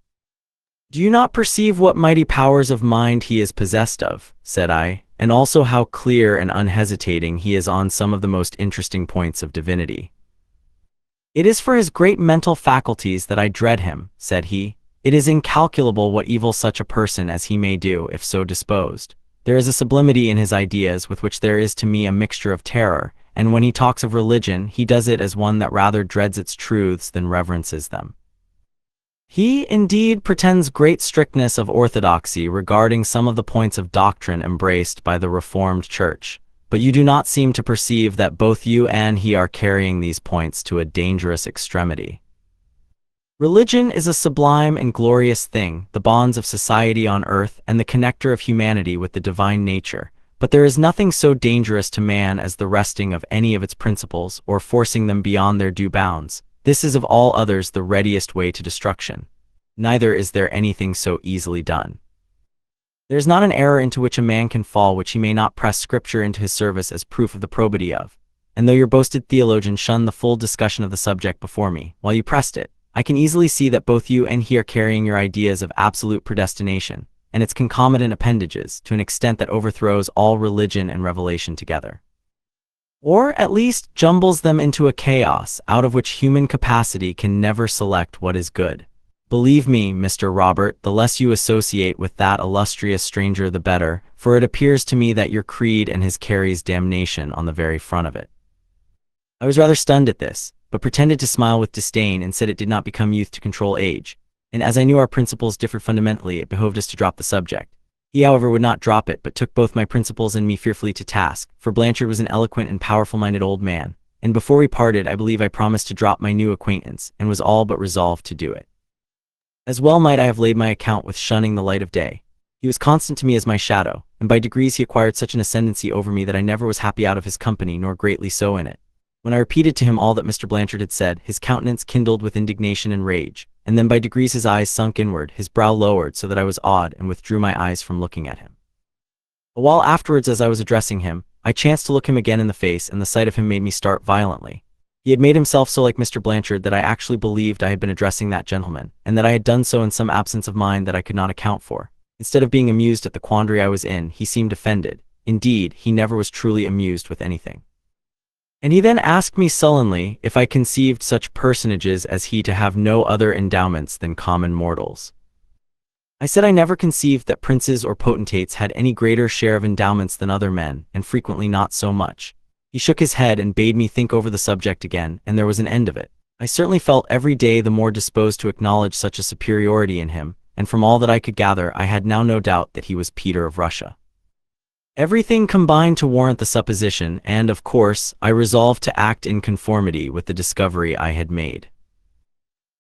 "Do you not perceive what mighty powers of mind he is possessed of?" said I, "and also how clear and unhesitating he is on some of the most interesting points of divinity?" "It is for his great mental faculties that I dread him," said he. "It is incalculable what evil such a person as he may do, if so disposed. There is a sublimity in his ideas with which there is to me a mixture of terror, and when he talks of religion, he does it as one that rather dreads its truths than reverences them. He, indeed, pretends great strictness of orthodoxy regarding some of the points of doctrine embraced by the Reformed Church, but you do not seem to perceive that both you and he are carrying these points to a dangerous extremity. Religion is a sublime and glorious thing, the bonds of society on earth and the connector of humanity with the divine nature, but there is nothing so dangerous to man as the wresting of any of its principles or forcing them beyond their due bounds. This is of all others the readiest way to destruction. Neither is there anything so easily done. There is not an error into which a man can fall which he may not press Scripture into his service as proof of the probity of. And though your boasted theologian shunned the full discussion of the subject before me, while you pressed it, I can easily see that both you and he are carrying your ideas of absolute predestination, and its concomitant appendages, to an extent that overthrows all religion and revelation together. Or, at least, jumbles them into a chaos, out of which human capacity can never select what is good. Believe me, Mr. Robert, the less you associate with that illustrious stranger the better, for it appears to me that your creed and his carries damnation on the very front of it. I was rather stunned at this, but pretended to smile with disdain and said it did not become youth to control age, and as I knew our principles differed fundamentally, it behoved us to drop the subject. He, however, would not drop it, but took both my principles and me fearfully to task, for Blanchard was an eloquent and powerful-minded old man, and before we parted I believe I promised to drop my new acquaintance, and was all but resolved to do it. As well might I have laid my account with shunning the light of day. He was constant to me as my shadow, and by degrees he acquired such an ascendancy over me that I never was happy out of his company, nor greatly so in it. When I repeated to him all that Mr. Blanchard had said, his countenance kindled with indignation and rage, and then by degrees his eyes sunk inward, his brow lowered so that I was awed and withdrew my eyes from looking at him. A while afterwards, as I was addressing him, I chanced to look him again in the face, and the sight of him made me start violently. He had made himself so like Mr. Blanchard that I actually believed I had been addressing that gentleman, and that I had done so in some absence of mind that I could not account for. Instead of being amused at the quandary I was in, he seemed offended. Indeed, he never was truly amused with anything. And he then asked me sullenly if I conceived such personages as he to have no other endowments than common mortals. I said I never conceived that princes or potentates had any greater share of endowments than other men, and frequently not so much. He shook his head and bade me think over the subject again, and there was an end of it. I certainly felt every day the more disposed to acknowledge such a superiority in him, and from all that I could gather I had now no doubt that he was Peter of Russia. Everything combined to warrant the supposition, and, of course, I resolved to act in conformity with the discovery I had made.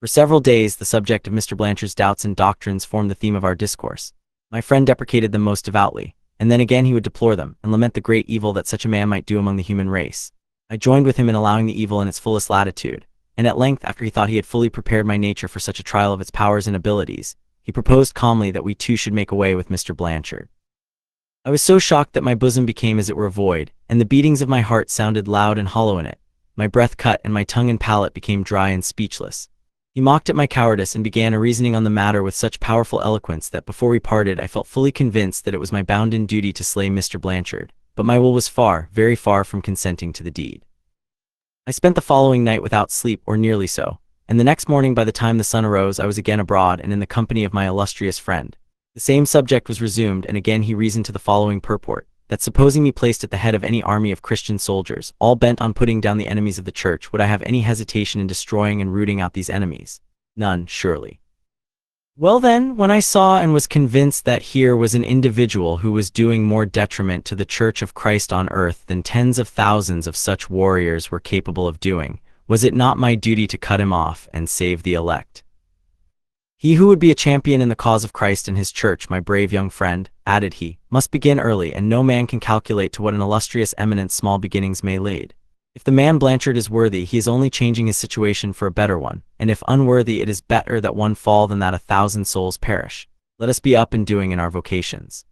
For several days the subject of Mr. Blanchard's doubts and doctrines formed the theme of our discourse. My friend deprecated them most devoutly, and then again he would deplore them, and lament the great evil that such a man might do among the human race. I joined with him in allowing the evil in its fullest latitude, and at length, after he thought he had fully prepared my nature for such a trial of its powers and abilities, he proposed calmly that we two should make away with Mr. Blanchard. I was so shocked that my bosom became as it were a void, and the beatings of my heart sounded loud and hollow in it. My breath cut, and my tongue and palate became dry and speechless. He mocked at my cowardice and began a reasoning on the matter with such powerful eloquence that before we parted I felt fully convinced that it was my bounden duty to slay Mr. Blanchard, but my will was far, very far from consenting to the deed. I spent the following night without sleep, or nearly so, and the next morning by the time the sun arose I was again abroad and in the company of my illustrious friend. The same subject was resumed, and again he reasoned to the following purport, that supposing me placed at the head of any army of Christian soldiers, all bent on putting down the enemies of the church, would I have any hesitation in destroying and rooting out these enemies? None, surely. Well then, when I saw and was convinced that here was an individual who was doing more detriment to the Church of Christ on earth than tens of thousands of such warriors were capable of doing, was it not my duty to cut him off and save the elect? He who would be a champion in the cause of Christ and his church, my brave young friend, added he, must begin early, and no man can calculate to what an illustrious eminence small beginnings may lead. If the man Blanchard is worthy, he is only changing his situation for a better one, and if unworthy, it is better that one fall than that 1,000 souls perish. Let us be up and doing in our vocations.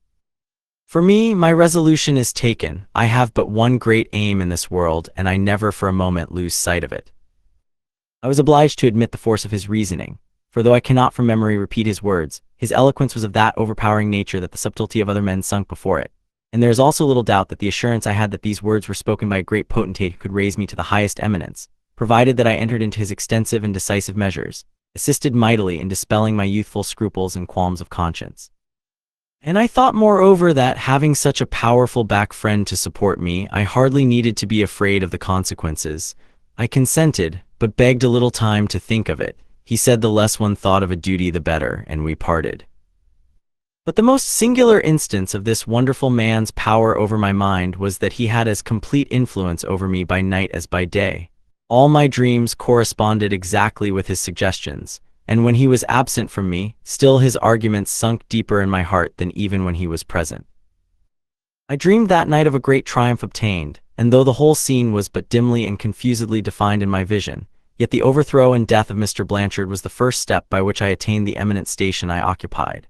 For me, my resolution is taken. I have but one great aim in this world, and I never for a moment lose sight of it. I was obliged to admit the force of his reasoning, for though I cannot from memory repeat his words, his eloquence was of that overpowering nature that the subtlety of other men sunk before it. And there is also little doubt that the assurance I had that these words were spoken by a great potentate who could raise me to the highest eminence, provided that I entered into his extensive and decisive measures, assisted mightily in dispelling my youthful scruples and qualms of conscience. And I thought moreover that, having such a powerful back friend to support me, I hardly needed to be afraid of the consequences. I consented, but begged a little time to think of it. He said the less one thought of a duty the better, and we parted. But the most singular instance of this wonderful man's power over my mind was that he had as complete influence over me by night as by day. All my dreams corresponded exactly with his suggestions, and when he was absent from me, still his arguments sunk deeper in my heart than even when he was present. I dreamed that night of a great triumph obtained, and though the whole scene was but dimly and confusedly defined in my vision, yet the overthrow and death of Mr. Blanchard was the first step by which I attained the eminent station I occupied.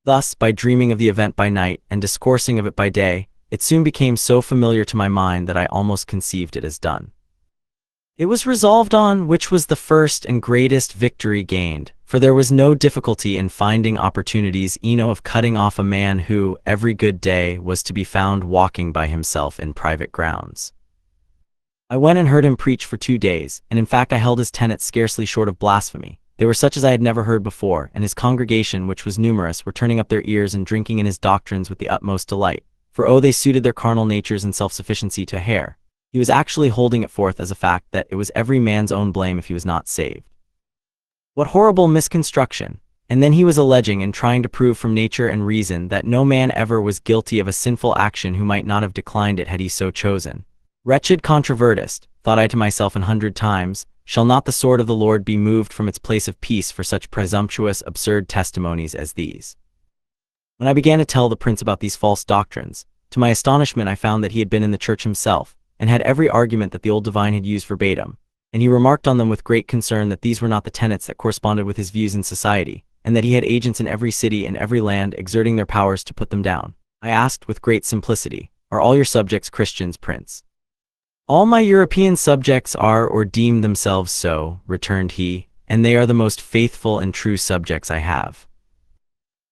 Thus, by dreaming of the event by night and discoursing of it by day, it soon became so familiar to my mind that I almost conceived it as done. It was resolved on, which was the first and greatest victory gained, for there was no difficulty in finding opportunities of cutting off a man who, every good day, was to be found walking by himself in private grounds. I went and heard him preach for 2 days, and in fact I held his tenets scarcely short of blasphemy. They were such as I had never heard before, and his congregation, which was numerous, were turning up their ears and drinking in his doctrines with the utmost delight, for they suited their carnal natures and self-sufficiency to a hair. He was actually holding it forth as a fact that it was every man's own blame if he was not saved. What horrible misconstruction! And then he was alleging and trying to prove from nature and reason that no man ever was guilty of a sinful action who might not have declined it had he so chosen. Wretched controvertist, thought I to myself 100 times, shall not the sword of the Lord be moved from its place of peace for such presumptuous, absurd testimonies as these? When I began to tell the prince about these false doctrines, to my astonishment I found that he had been in the church himself, and had every argument that the old divine had used verbatim. and he remarked on them with great concern that these were not the tenets that corresponded with his views in society, and that he had agents in every city and every land exerting their powers to put them down. I asked with great simplicity, "Are all your subjects Christians, Prince?" "All my European subjects are or deem themselves so," returned he, "and they are the most faithful and true subjects I have."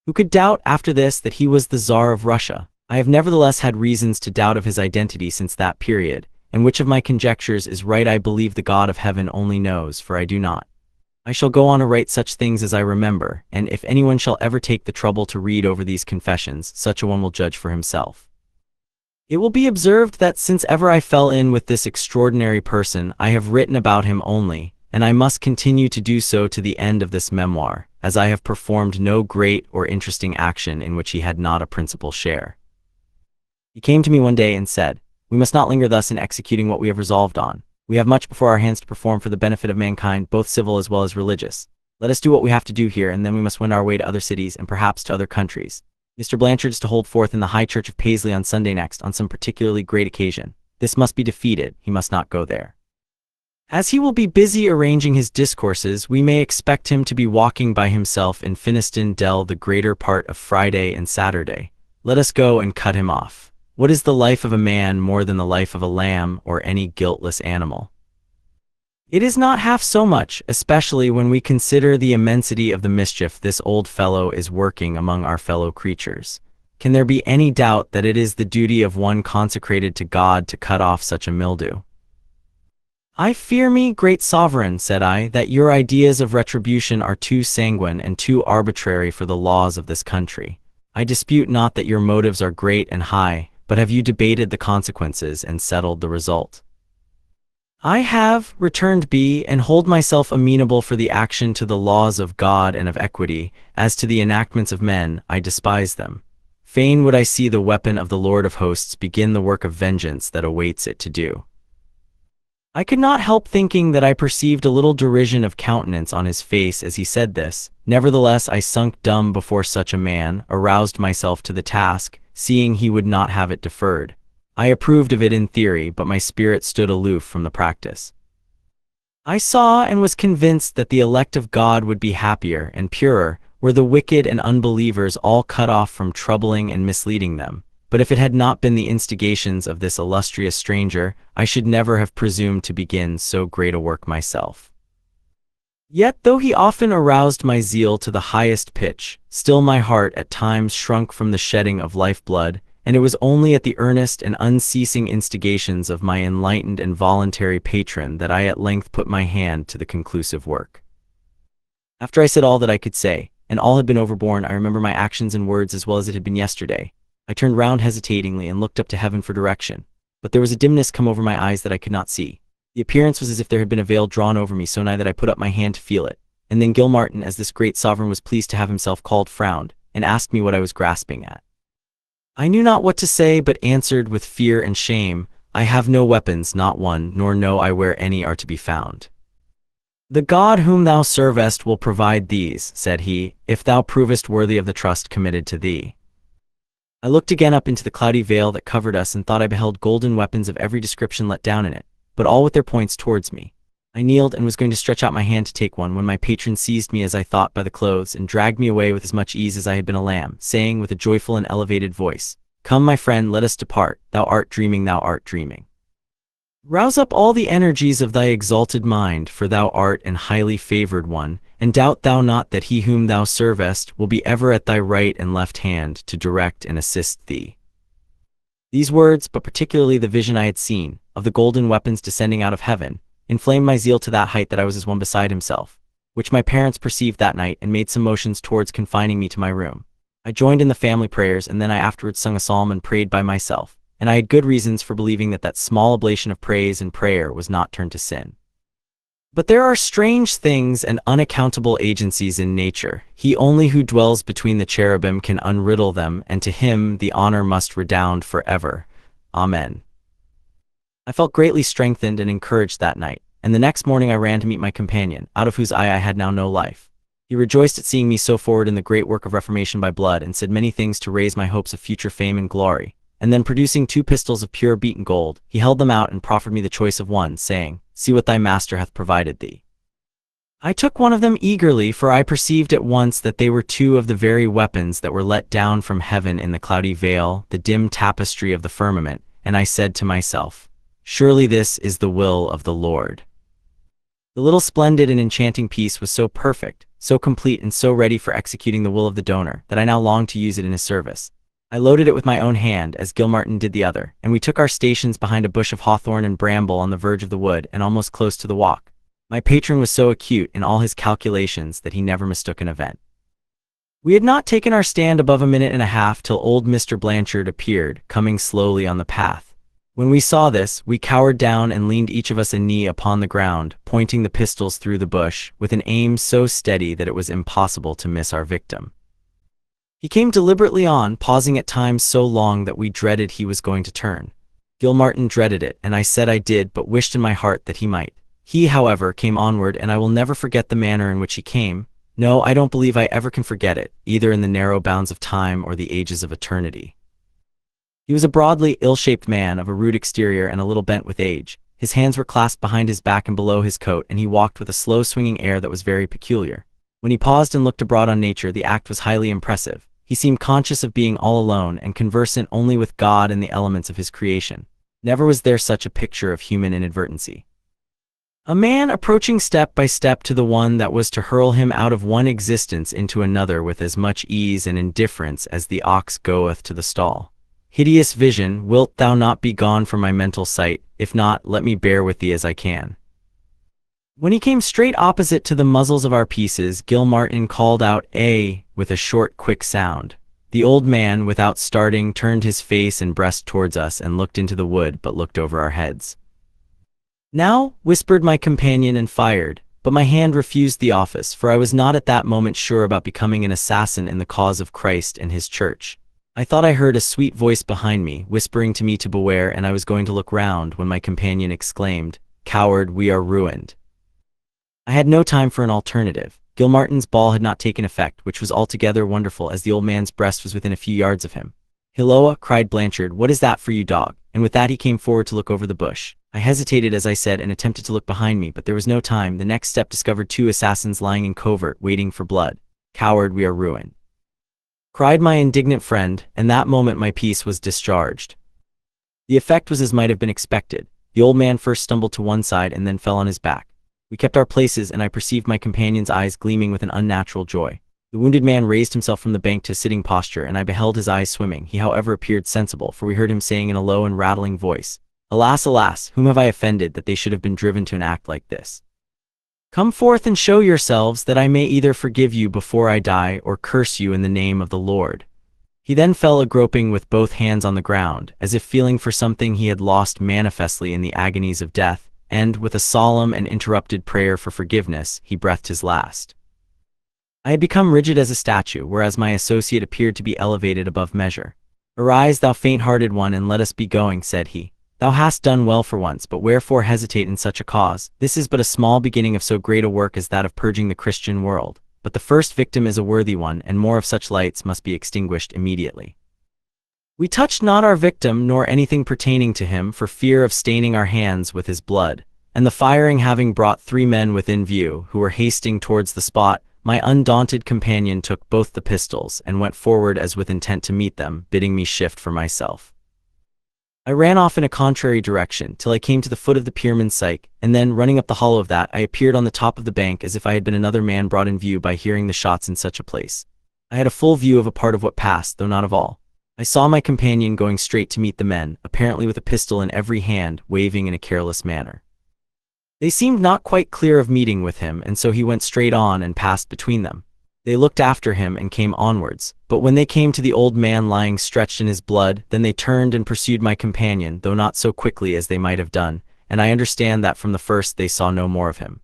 Who could doubt after this that he was the Tsar of Russia? I have nevertheless had reasons to doubt of his identity since that period, and which of my conjectures is right I believe the God of heaven only knows, for I do not. I shall go on to write such things as I remember, and if anyone shall ever take the trouble to read over these confessions, such a one will judge for himself. It will be observed that since ever I fell in with this extraordinary person, I have written about him only, and I must continue to do so to the end of this memoir, as I have performed no great or interesting action in which he had not a principal share. He came to me one day and said, "We must not linger thus in executing what we have resolved on. We have much before our hands to perform for the benefit of mankind, both civil as well as religious. Let us do what we have to do here, and then we must wend our way to other cities and perhaps to other countries. Mr. Blanchard is to hold forth in the High Church of Paisley on Sunday next on some particularly great occasion. This must be defeated. He must not go there. As he will be busy arranging his discourses, we may expect him to be walking by himself in Finiston Dell the greater part of Friday and Saturday. Let us go and cut him off. What is the life of a man more than the life of a lamb or any guiltless animal? It is not half so much, especially when we consider the immensity of the mischief this old fellow is working among our fellow creatures. Can there be any doubt that it is the duty of one consecrated to God to cut off such a mildew? I fear me, great sovereign, said I, that your ideas of retribution are too sanguine and too arbitrary for the laws of this country. I dispute not that your motives are great and high, but have you debated the consequences and settled the result? I have, returned B, and hold myself amenable for the action to the laws of God and of equity. As to the enactments of men, I despise them. Fain would I see the weapon of the Lord of hosts begin the work of vengeance that awaits it to do. I could not help thinking that I perceived a little derision of countenance on his face as he said this. Nevertheless, I sunk dumb before such a man, aroused myself to the task, seeing he would not have it deferred. I approved of it in theory, but my spirit stood aloof from the practice. I saw and was convinced that the elect of God would be happier and purer were the wicked and unbelievers all cut off from troubling and misleading them. But if it had not been the instigations of this illustrious stranger, I should never have presumed to begin so great a work myself. Yet though he often aroused my zeal to the highest pitch, still my heart at times shrunk from the shedding of life-blood, and it was only at the earnest and unceasing instigations of my enlightened and voluntary patron that I at length put my hand to the conclusive work. After I said all that I could say, and all had been overborne, I remember my actions and words as well as it had been yesterday. I turned round hesitatingly and looked up to heaven for direction, but there was a dimness come over my eyes that I could not see. The appearance was as if there had been a veil drawn over me so nigh that I put up my hand to feel it, and then Gilmartin, as this great sovereign was pleased to have himself called, frowned, and asked me what I was grasping at. I knew not what to say, but answered with fear and shame, I have no weapons, not one, nor know I where any are to be found. The God whom thou servest will provide these, said he, if thou provest worthy of the trust committed to thee. I looked again up into the cloudy veil that covered us and thought I beheld golden weapons of every description let down in it, but all with their points towards me. I kneeled and was going to stretch out my hand to take one when my patron seized me as I thought by the clothes and dragged me away with as much ease as I had been a lamb, saying with a joyful and elevated voice, Come, my friend, let us depart. Thou art dreaming, thou art dreaming. Rouse up all the energies of thy exalted mind, for thou art an highly favored one, and doubt thou not that he whom thou servest will be ever at thy right and left hand to direct and assist thee. These words, but particularly the vision I had seen, of the golden weapons descending out of heaven, inflamed my zeal to that height that I was as one beside himself, which my parents perceived that night and made some motions towards confining me to my room. I joined in the family prayers, and then I afterwards sung a psalm and prayed by myself, and I had good reasons for believing that that small oblation of praise and prayer was not turned to sin. But there are strange things and unaccountable agencies in nature. He only who dwells between the cherubim can unriddle them, and to him the honor must redound forever. Amen. I felt greatly strengthened and encouraged that night, and the next morning I ran to meet my companion, out of whose eye I had now no life. He rejoiced at seeing me so forward in the great work of reformation by blood, and said many things to raise my hopes of future fame and glory. And then producing 2 pistols of pure beaten gold, he held them out and proffered me the choice of one, saying, see what thy master hath provided thee." I took one of them eagerly, for I perceived at once that they were two of the very weapons that were let down from heaven in the cloudy veil, the dim tapestry of the firmament, and I said to myself, "Surely this is the will of the Lord." The little splendid and enchanting piece was so perfect, so complete, and so ready for executing the will of the donor, that I now longed to use it in his service. I loaded it with my own hand, as Gilmartin did the other, and we took our stations behind a bush of hawthorn and bramble on the verge of the wood and almost close to the walk. My patron was so acute in all his calculations that he never mistook an event. We had not taken our stand above a minute and a half till old Mr. Blanchard appeared, coming slowly on the path. When we saw this, we cowered down and leaned each of us a knee upon the ground, pointing the pistols through the bush, with an aim so steady that it was impossible to miss our victim. He came deliberately on, pausing at times so long that we dreaded he was going to turn. Gilmartin dreaded it, and I said I did, but wished in my heart that he might. He, however, came onward, and I will never forget the manner in which he came. No, I don't believe I ever can forget it, either in the narrow bounds of time or the ages of eternity. He was a broadly ill-shaped man of a rude exterior and a little bent with age. His hands were clasped behind his back and below his coat, and he walked with a slow swinging air that was very peculiar. When he paused and looked abroad on nature, the act was highly impressive. He seemed conscious of being all alone and conversant only with God and the elements of his creation. Never was there such a picture of human inadvertency. A man approaching step by step to the one that was to hurl him out of one existence into another with as much ease and indifference as the ox goeth to the stall. Hideous vision, wilt thou not be gone from my mental sight? If not, let me bear with thee as I can. When he came straight opposite to the muzzles of our pieces, Gilmartin called out "Eh!" with a short, quick sound. The old man, without starting, turned his face and breast towards us and looked into the wood, but looked over our heads. "Now," whispered my companion, and fired, but my hand refused the office, for I was not at that moment sure about becoming an assassin in the cause of Christ and his church. I thought I heard a sweet voice behind me, whispering to me to beware, and I was going to look round, when my companion exclaimed, "Coward, we are ruined." I had no time for an alternative. Gilmartin's ball had not taken effect, which was altogether wonderful, as the old man's breast was within a few yards of him. "Hilloa!" cried Blanchard, "what is that for you, dog?" And with that he came forward to look over the bush. I hesitated, as I said, and attempted to look behind me, but there was no time. The next step discovered two assassins lying in covert, waiting for blood. "Coward, we are ruined," cried my indignant friend, and that moment my piece was discharged. The effect was as might have been expected. The old man first stumbled to one side and then fell on his back. We kept our places, and I perceived my companion's eyes gleaming with an unnatural joy. The wounded man raised himself from the bank to a sitting posture, and I beheld his eyes swimming. He, however, appeared sensible, for we heard him saying in a low and rattling voice, "Alas, alas, whom have I offended that they should have been driven to an act like this? Come forth and show yourselves, that I may either forgive you before I die or curse you in the name of the Lord." He then fell a-groping with both hands on the ground, as if feeling for something he had lost manifestly in the agonies of death, and, with a solemn and interrupted prayer for forgiveness, he breathed his last. I had become rigid as a statue, whereas my associate appeared to be elevated above measure. "Arise, thou faint-hearted one, and let us be going," said he. "Thou hast done well for once, but wherefore hesitate in such a cause? This is but a small beginning of so great a work as that of purging the Christian world. But the first victim is a worthy one, and more of such lights must be extinguished immediately." We touched not our victim, nor anything pertaining to him, for fear of staining our hands with his blood, and the firing having brought 3 men within view, who were hasting towards the spot, my undaunted companion took both the pistols, and went forward as with intent to meet them, bidding me shift for myself. I ran off in a contrary direction, till I came to the foot of the Pierman's Syke, and then, running up the hollow of that, I appeared on the top of the bank as if I had been another man brought in view by hearing the shots in such a place. I had a full view of a part of what passed, though not of all. I saw my companion going straight to meet the men, apparently with a pistol in every hand, waving in a careless manner. They seemed not quite clear of meeting with him, and so he went straight on and passed between them. They looked after him and came onwards, but when they came to the old man lying stretched in his blood, then they turned and pursued my companion, though not so quickly as they might have done, and I understand that from the first they saw no more of him.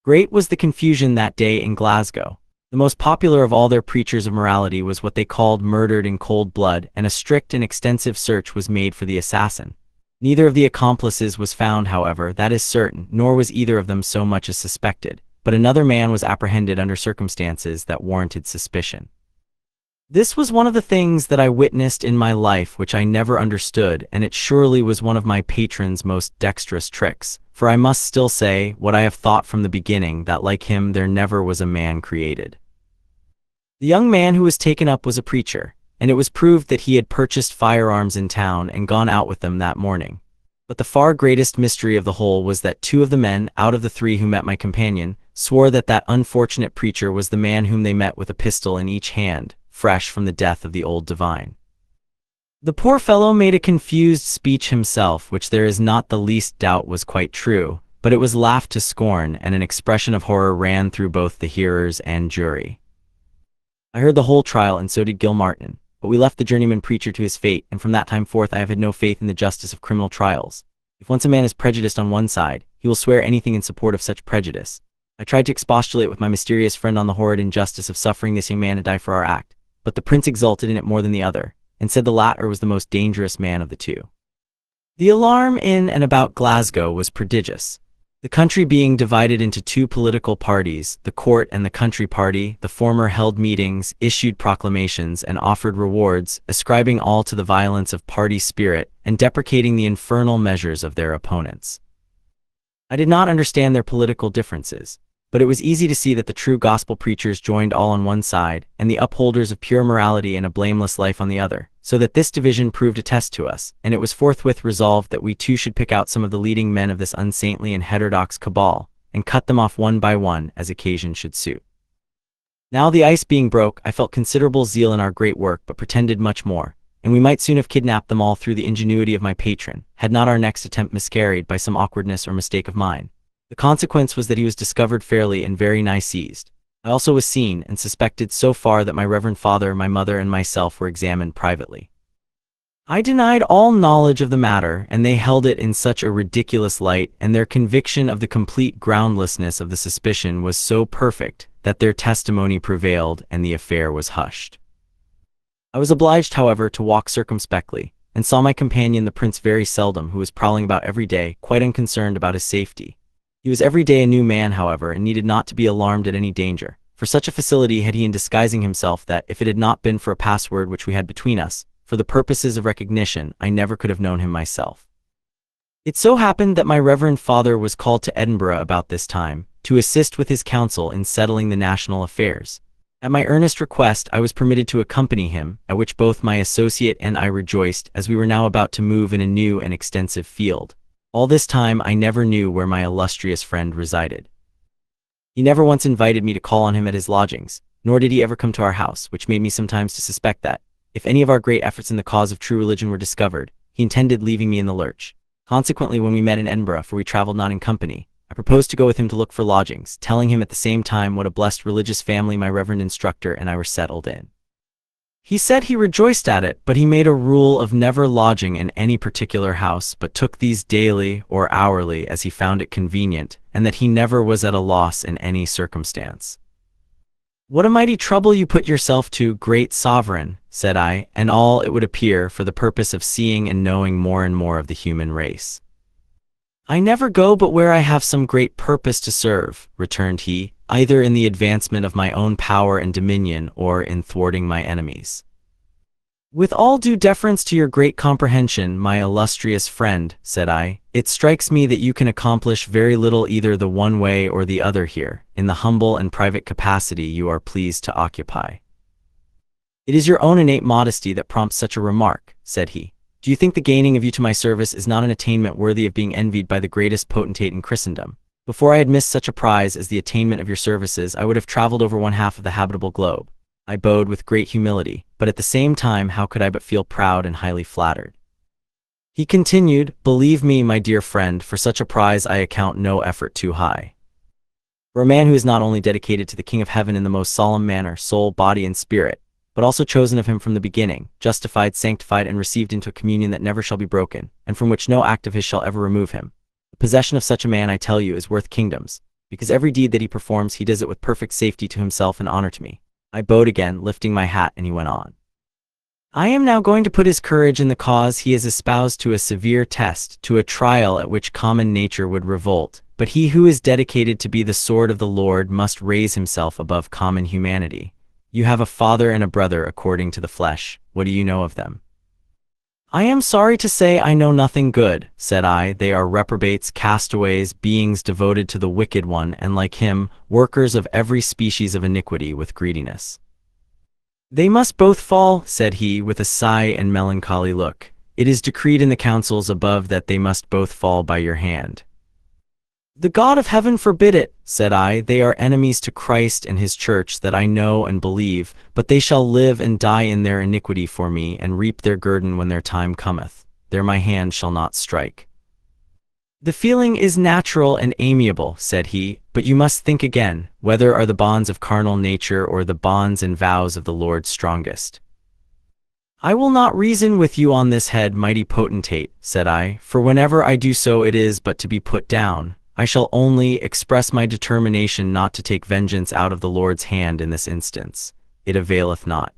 Great was the confusion that day in Glasgow. The most popular of all their preachers of morality was what they called murdered in cold blood, and a strict and extensive search was made for the assassin. Neither of the accomplices was found, however, that is certain, nor was either of them so much as suspected, but another man was apprehended under circumstances that warranted suspicion. This was one of the things that I witnessed in my life which I never understood, and it surely was one of my patron's most dexterous tricks, for I must still say what I have thought from the beginning, that like him there never was a man created. The young man who was taken up was a preacher, and it was proved that he had purchased firearms in town and gone out with them that morning. But the far greatest mystery of the whole was that two of the men, out of the three who met my companion, swore that that unfortunate preacher was the man whom they met with a pistol in each hand, fresh from the death of the old divine. The poor fellow made a confused speech himself, which there is not the least doubt was quite true, but it was laughed to scorn, and an expression of horror ran through both the hearers and jury. I heard the whole trial, and so did Gil Martin, but we left the journeyman preacher to his fate, and from that time forth I have had no faith in the justice of criminal trials. If once a man is prejudiced on one side, he will swear anything in support of such prejudice. I tried to expostulate with my mysterious friend on the horrid injustice of suffering this young man to die for our act, but the prince exulted in it more than the other, and said the latter was the most dangerous man of the two. The alarm in and about Glasgow was prodigious. The country being divided into two political parties, the court and the country party, the former held meetings, issued proclamations, and offered rewards, ascribing all to the violence of party spirit, and deprecating the infernal measures of their opponents. I did not understand their political differences, but it was easy to see that the true gospel preachers joined all on one side, and the upholders of pure morality and a blameless life on the other, so that this division proved a test to us, and it was forthwith resolved that we too should pick out some of the leading men of this unsaintly and heterodox cabal, and cut them off one by one as occasion should suit. Now the ice being broke, I felt considerable zeal in our great work, but pretended much more, and we might soon have kidnapped them all through the ingenuity of my patron, had not our next attempt miscarried by some awkwardness or mistake of mine. The consequence was that he was discovered fairly and very nigh seized. I also was seen and suspected so far that my reverend father, my mother, and myself were examined privately. I denied all knowledge of the matter, and they held it in such a ridiculous light, and their conviction of the complete groundlessness of the suspicion was so perfect, that their testimony prevailed and the affair was hushed. I was obliged, however, to walk circumspectly, and saw my companion the prince very seldom, who was prowling about every day, quite unconcerned about his safety. He was every day a new man, however, and needed not to be alarmed at any danger, for such a facility had he in disguising himself that, if it had not been for a password which we had between us, for the purposes of recognition, I never could have known him myself. It so happened that my reverend father was called to Edinburgh about this time, to assist with his council in settling the national affairs. At my earnest request, I was permitted to accompany him, at which both my associate and I rejoiced, as we were now about to move in a new and extensive field. All this time I never knew where my illustrious friend resided. He never once invited me to call on him at his lodgings, nor did he ever come to our house, which made me sometimes to suspect that, if any of our great efforts in the cause of true religion were discovered, he intended leaving me in the lurch. Consequently, when we met in Edinburgh, for we travelled not in company, I proposed to go with him to look for lodgings, telling him at the same time what a blessed religious family my reverend instructor and I were settled in. He said he rejoiced at it, but he made a rule of never lodging in any particular house, but took these daily or hourly as he found it convenient, and that he never was at a loss in any circumstance. "What a mighty trouble you put yourself to, great sovereign," said I, "and all, it would appear, for the purpose of seeing and knowing more and more of the human race." "I never go but where I have some great purpose to serve," returned he, "either in the advancement of my own power and dominion, or in thwarting my enemies." "With all due deference to your great comprehension, my illustrious friend," said I, "it strikes me that you can accomplish very little either the one way or the other here, in the humble and private capacity you are pleased to occupy." "It is your own innate modesty that prompts such a remark," said he. "Do you think the gaining of you to my service is not an attainment worthy of being envied by the greatest potentate in Christendom? Before I had missed such a prize as the attainment of your services, I would have traveled over one half of the habitable globe." I bowed with great humility, but at the same time how could I but feel proud and highly flattered? He continued, "Believe me, my dear friend, for such a prize I account no effort too high. For a man who is not only dedicated to the King of Heaven in the most solemn manner, soul, body, and spirit, but also chosen of him from the beginning, justified, sanctified, and received into a communion that never shall be broken, and from which no act of his shall ever remove him. The possession of such a man, I tell you, is worth kingdoms, because every deed that he performs he does it with perfect safety to himself and honor to me." I bowed again, lifting my hat, and he went on. "I am now going to put his courage in the cause he has espoused to a severe test, to a trial at which common nature would revolt, but he who is dedicated to be the sword of the Lord must raise himself above common humanity. You have a father and a brother according to the flesh. What do you know of them? I am sorry to say I know nothing good, said I. They are reprobates, castaways, beings devoted to the wicked one, and like him, workers of every species of iniquity with greediness. They must both fall, said he, with a sigh and melancholy look. It is decreed in the councils above that they must both fall by your hand. The God of heaven forbid it, said I. They are enemies to Christ and his church, that I know and believe, but they shall live and die in their iniquity for me, and reap their guerdon when their time cometh. There my hand shall not strike. The feeling is natural and amiable, said he, but you must think again, whether are the bonds of carnal nature or the bonds and vows of the Lord strongest. I will not reason with you on this head, mighty potentate, said I, for whenever I do so it is but to be put down. I shall only express my determination not to take vengeance out of the Lord's hand in this instance. It availeth not.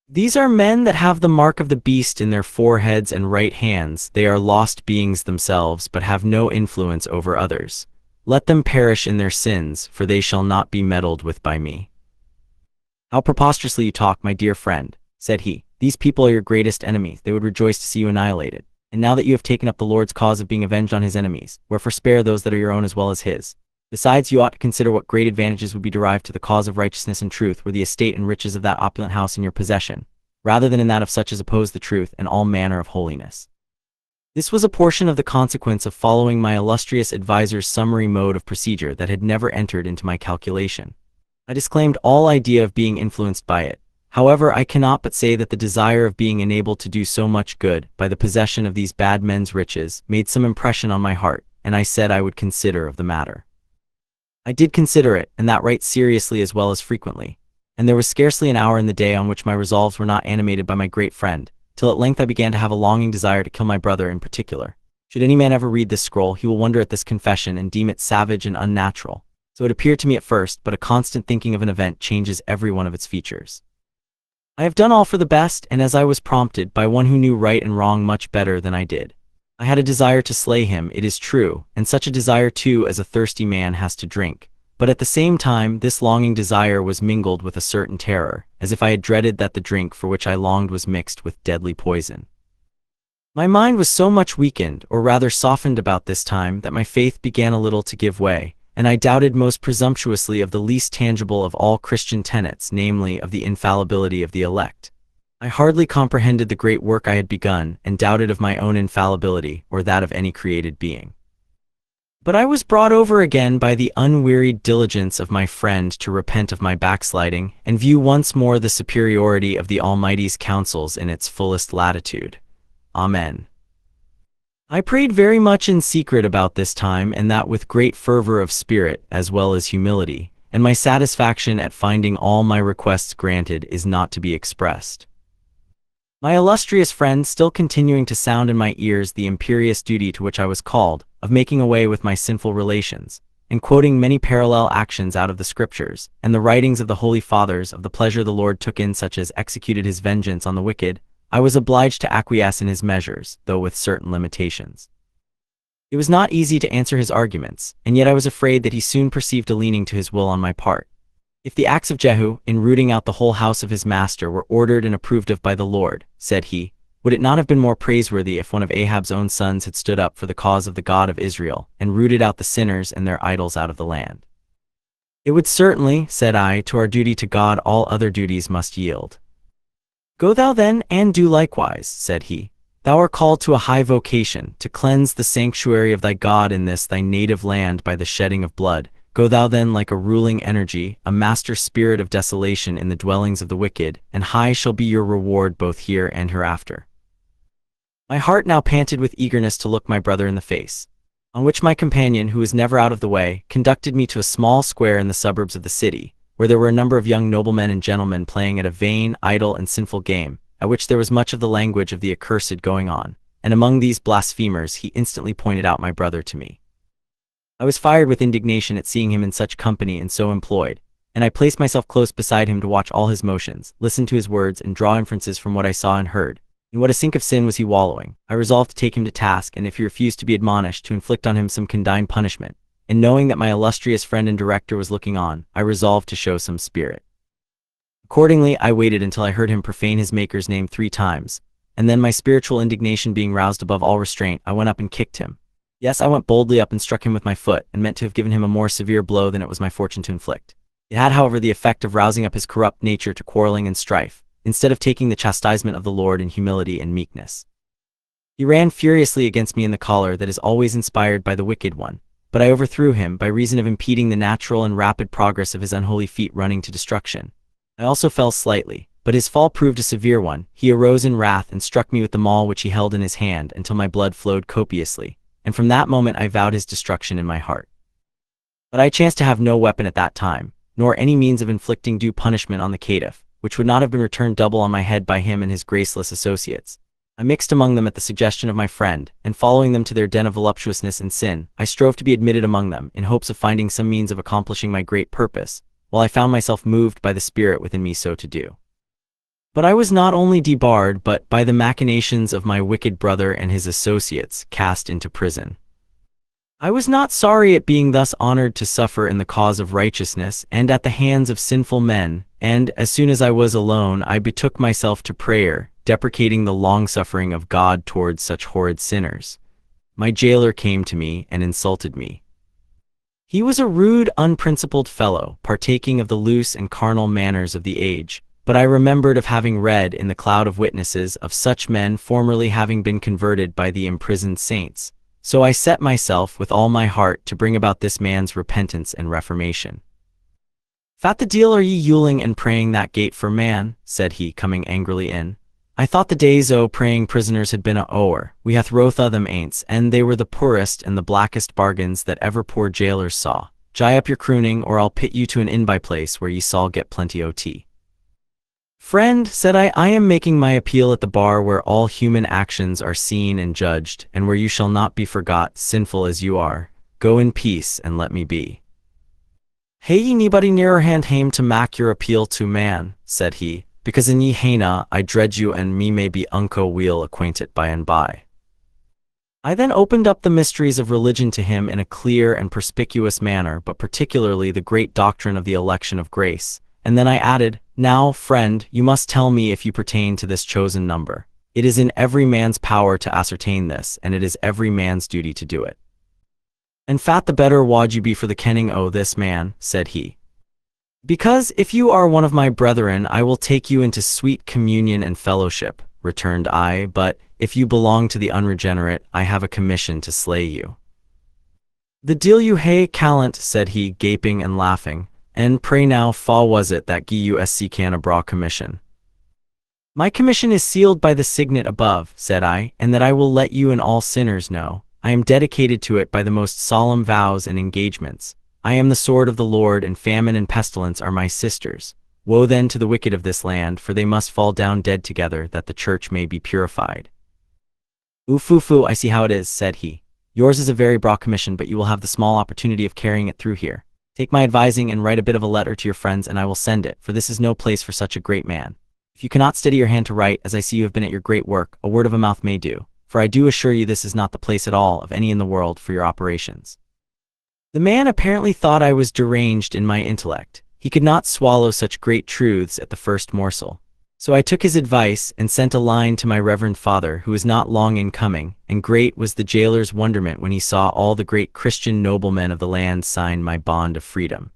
These are men that have the mark of the beast in their foreheads and right hands. They are lost beings themselves, but have no influence over others. Let them perish in their sins, for they shall not be meddled with by me. How preposterously you talk, my dear friend, said he. These people are your greatest enemies. They would rejoice to see you annihilated. And now that you have taken up the Lord's cause of being avenged on his enemies, wherefore spare those that are your own as well as his. Besides, you ought to consider what great advantages would be derived to the cause of righteousness and truth were the estate and riches of that opulent house in your possession, rather than in that of such as oppose the truth and all manner of holiness. This was a portion of the consequence of following my illustrious advisor's summary mode of procedure that had never entered into my calculation. I disclaimed all idea of being influenced by it. However, I cannot but say that the desire of being enabled to do so much good by the possession of these bad men's riches made some impression on my heart, and I said I would consider of the matter. I did consider it, and that right seriously as well as frequently, and there was scarcely an hour in the day on which my resolves were not animated by my great friend, till at length I began to have a longing desire to kill my brother in particular. Should any man ever read this scroll, he will wonder at this confession and deem it savage and unnatural. So it appeared to me at first, but a constant thinking of an event changes every one of its features. I have done all for the best, and as I was prompted by one who knew right and wrong much better than I did. I had a desire to slay him, it is true, and such a desire too as a thirsty man has to drink. But at the same time, this longing desire was mingled with a certain terror, as if I had dreaded that the drink for which I longed was mixed with deadly poison. My mind was so much weakened, or rather softened about this time, that my faith began a little to give way, and I doubted most presumptuously of the least tangible of all Christian tenets, namely, of the infallibility of the elect. I hardly comprehended the great work I had begun, and doubted of my own infallibility, or that of any created being. But I was brought over again by the unwearied diligence of my friend to repent of my backsliding, and view once more the superiority of the Almighty's counsels in its fullest latitude. Amen. I prayed very much in secret about this time, and that with great fervor of spirit as well as humility, and my satisfaction at finding all my requests granted is not to be expressed. My illustrious friend still continuing to sound in my ears the imperious duty to which I was called, of making away with my sinful relations, and quoting many parallel actions out of the Scriptures, and the writings of the Holy Fathers of the pleasure the Lord took in such as executed his vengeance on the wicked, I was obliged to acquiesce in his measures, though with certain limitations. It was not easy to answer his arguments, and yet I was afraid that he soon perceived a leaning to his will on my part. If the acts of Jehu, in rooting out the whole house of his master, were ordered and approved of by the Lord, said he, would it not have been more praiseworthy if one of Ahab's own sons had stood up for the cause of the God of Israel, and rooted out the sinners and their idols out of the land? It would certainly, said I, to our duty to God all other duties must yield. Go thou then, and do likewise, said he. Thou art called to a high vocation, to cleanse the sanctuary of thy God in this thy native land by the shedding of blood. Go thou then like a ruling energy, a master spirit of desolation in the dwellings of the wicked, and high shall be your reward both here and hereafter. My heart now panted with eagerness to look my brother in the face, on which my companion, who was never out of the way, conducted me to a small square in the suburbs of the city, where there were a number of young noblemen and gentlemen playing at a vain, idle, and sinful game, at which there was much of the language of the accursed going on, and among these blasphemers he instantly pointed out my brother to me. I was fired with indignation at seeing him in such company and so employed, and I placed myself close beside him to watch all his motions, listen to his words, and draw inferences from what I saw and heard. In what a sink of sin was he wallowing! I resolved to take him to task, and if he refused to be admonished, to inflict on him some condign punishment. And knowing that my illustrious friend and director was looking on, I resolved to show some spirit. Accordingly, I waited until I heard him profane his maker's name 3 times, and then my spiritual indignation being roused above all restraint, I went up and kicked him. Yes, I went boldly up and struck him with my foot, and meant to have given him a more severe blow than it was my fortune to inflict. It had, however, the effect of rousing up his corrupt nature to quarreling and strife, instead of taking the chastisement of the Lord in humility and meekness. He ran furiously against me in the choler that is always inspired by the wicked one, but I overthrew him by reason of impeding the natural and rapid progress of his unholy feet running to destruction. I also fell slightly, but his fall proved a severe one. He arose in wrath and struck me with the maul which he held in his hand until my blood flowed copiously, and from that moment I vowed his destruction in my heart. But I chanced to have no weapon at that time, nor any means of inflicting due punishment on the caitiff, which would not have been returned double on my head by him and his graceless associates. I mixed among them at the suggestion of my friend, and following them to their den of voluptuousness and sin, I strove to be admitted among them, in hopes of finding some means of accomplishing my great purpose, while I found myself moved by the spirit within me so to do. But I was not only debarred, but, by the machinations of my wicked brother and his associates, cast into prison. I was not sorry at being thus honored to suffer in the cause of righteousness and at the hands of sinful men, and, as soon as I was alone, I betook myself to prayer, deprecating the long-suffering of God towards such horrid sinners. My jailer came to me and insulted me. He was a rude, unprincipled fellow, partaking of the loose and carnal manners of the age, but I remembered of having read in the cloud of witnesses of such men formerly having been converted by the imprisoned saints. So I set myself with all my heart to bring about this man's repentance and reformation. "Fat the deal are ye yewling and praying that gate for, man?" said he, coming angrily in. "I thought the days o' praying prisoners had been o'er. We hath rotha them ain'ts, and they were the poorest and the blackest bargains that ever poor jailers saw. Jye up your crooning, or I'll pit you to an in-by place where ye sall get plenty o' tea." "Friend," said I am making my appeal at the bar where all human actions are seen and judged, and where you shall not be forgot, sinful as you are. Go in peace, and let me be." "Hae ye nobody nearer hand hame to mak your appeal to, man?" said he, "because in ye haena, I dread you and me may be unco weel acquainted by and by." I then opened up the mysteries of religion to him in a clear and perspicuous manner, but particularly the great doctrine of the election of grace, and then I added, "Now, friend, you must tell me if you pertain to this chosen number. It is in every man's power to ascertain this, and it is every man's duty to do it." "And fat the better wad you be for the kenning o' this man," said he. "Because, if you are one of my brethren, I will take you into sweet communion and fellowship," returned I, "but, if you belong to the unregenerate, I have a commission to slay you." "The deal you hae callant," said he, gaping and laughing. "And pray now, fa was it that gie you can a bra commission?" "My commission is sealed by the signet above," said I, "and that I will let you and all sinners know. I am dedicated to it by the most solemn vows and engagements. I am the sword of the Lord, and famine and pestilence are my sisters. Woe then to the wicked of this land, for they must fall down dead together, that the church may be purified." "Oof, I see how it is," said he. "Yours is a very broad commission, but you will have the small opportunity of carrying it through here. Take my advising and write a bit of a letter to your friends, and I will send it, for this is no place for such a great man. If you cannot steady your hand to write, as I see you have been at your great work, a word of a mouth may do, for I do assure you this is not the place at all of any in the world for your operations." The man apparently thought I was deranged in my intellect. He could not swallow such great truths at the first morsel. So I took his advice and sent a line to my reverend father, who was not long in coming, and great was the jailer's wonderment when he saw all the great Christian noblemen of the land sign my bond of freedom.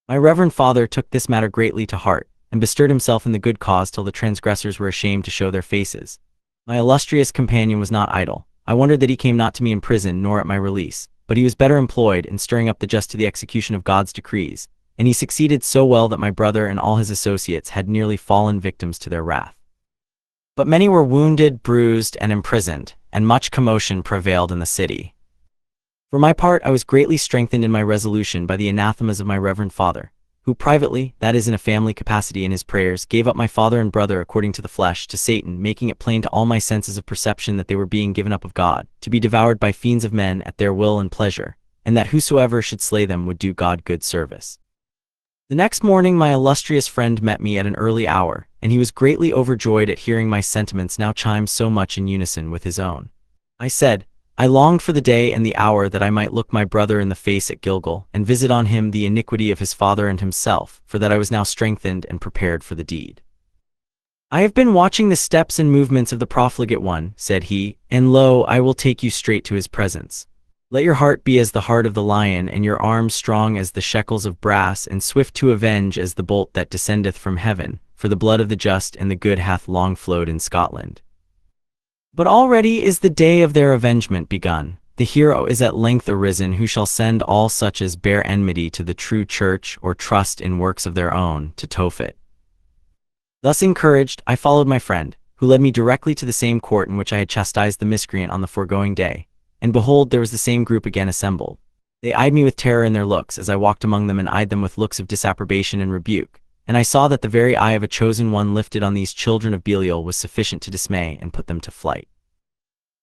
My reverend father took this matter greatly to heart, and bestirred himself in the good cause till the transgressors were ashamed to show their faces. My illustrious companion was not idle. I wondered that he came not to me in prison nor at my release, but he was better employed in stirring up the just to the execution of God's decrees, and he succeeded so well that my brother and all his associates had nearly fallen victims to their wrath. But many were wounded, bruised, and imprisoned, and much commotion prevailed in the city. For my part, I was greatly strengthened in my resolution by the anathemas of my reverend father, who privately, that is in a family capacity in his prayers, gave up my father and brother according to the flesh to Satan, making it plain to all my senses of perception that they were being given up of God, to be devoured by fiends of men at their will and pleasure, and that whosoever should slay them would do God good service. The next morning my illustrious friend met me at an early hour, and he was greatly overjoyed at hearing my sentiments now chime so much in unison with his own. I said, I longed for the day and the hour that I might look my brother in the face at Gilgal, and visit on him the iniquity of his father and himself, for that I was now strengthened and prepared for the deed. "I have been watching the steps and movements of the profligate one," said he, "and lo, I will take you straight to his presence. Let your heart be as the heart of the lion, and your arms strong as the shekels of brass, and swift to avenge as the bolt that descendeth from heaven, for the blood of the just and the good hath long flowed in Scotland. But already is the day of their avengement begun. The hero is at length arisen, who shall send all such as bear enmity to the true church, or trust in works of their own, to Tophet." Thus encouraged, I followed my friend, who led me directly to the same court in which I had chastised the miscreant on the foregoing day. And behold, there was the same group again assembled. They eyed me with terror in their looks as I walked among them, and eyed them with looks of disapprobation and rebuke. And I saw that the very eye of a chosen one lifted on these children of Belial was sufficient to dismay and put them to flight.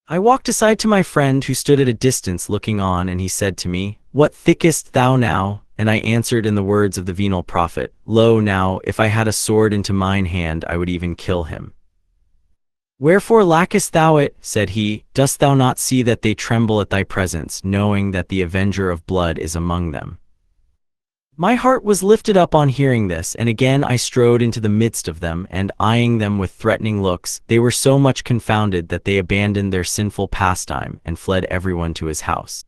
I walked aside to my friend, who stood at a distance looking on, and he said to me, "What thinkest thou now?" And I answered in the words of the venal prophet, "Lo now, if I had a sword into mine hand, I would even kill him." "Wherefore lackest thou it?" said he. "Dost thou not see that they tremble at thy presence, knowing that the avenger of blood is among them?" My heart was lifted up on hearing this, and again I strode into the midst of them, and eyeing them with threatening looks, they were so much confounded that they abandoned their sinful pastime, and fled everyone to his house.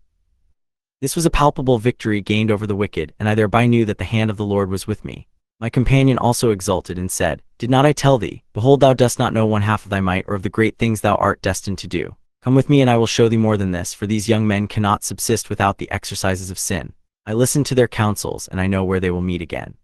This was a palpable victory gained over the wicked, and I thereby knew that the hand of the Lord was with me. My companion also exulted and said, "Did not I tell thee? Behold, thou dost not know one half of thy might, or of the great things thou art destined to do. Come with me, and I will show thee more than this, for these young men cannot subsist without the exercises of sin. I listened to their counsels, and I know where they will meet again."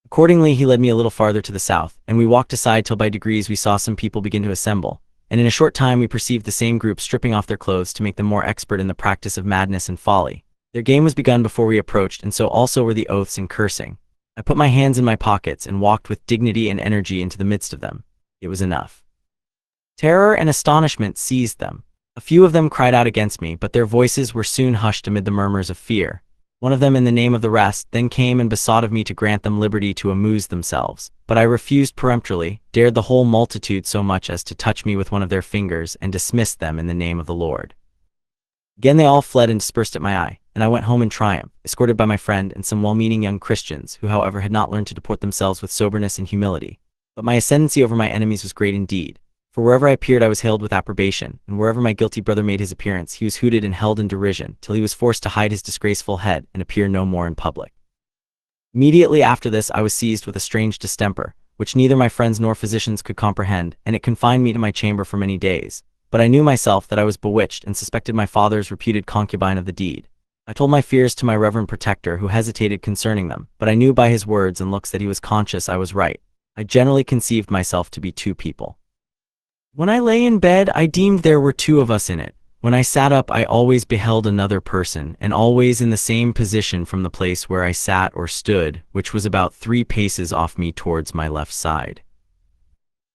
Accordingly, he led me a little farther to the south, and we walked aside till by degrees we saw some people begin to assemble, and in a short time we perceived the same group stripping off their clothes to make them more expert in the practice of madness and folly. Their game was begun before we approached, and so also were the oaths and cursing. I put my hands in my pockets and walked with dignity and energy into the midst of them. It was enough. Terror and astonishment seized them. A few of them cried out against me, but their voices were soon hushed amid the murmurs of fear. One of them, in the name of the rest, then came and besought of me to grant them liberty to amuse themselves. But I refused peremptorily, dared the whole multitude so much as to touch me with one of their fingers, and dismissed them in the name of the Lord. Again they all fled and dispersed at my eye, and I went home in triumph, escorted by my friend and some well-meaning young Christians, who however had not learned to deport themselves with soberness and humility. But my ascendancy over my enemies was great indeed. For wherever I appeared I was hailed with approbation, and wherever my guilty brother made his appearance he was hooted and held in derision, till he was forced to hide his disgraceful head and appear no more in public. Immediately after this I was seized with a strange distemper, which neither my friends nor physicians could comprehend, and it confined me to my chamber for many days. But I knew myself that I was bewitched, and suspected my father's reputed concubine of the deed. I told my fears to my reverend protector, who hesitated concerning them, but I knew by his words and looks that he was conscious I was right. I generally conceived myself to be two people. When I lay in bed, I deemed there were two of us in it. When I sat up, I always beheld another person, and always in the same position from the place where I sat or stood, which was about 3 paces off me towards my left side.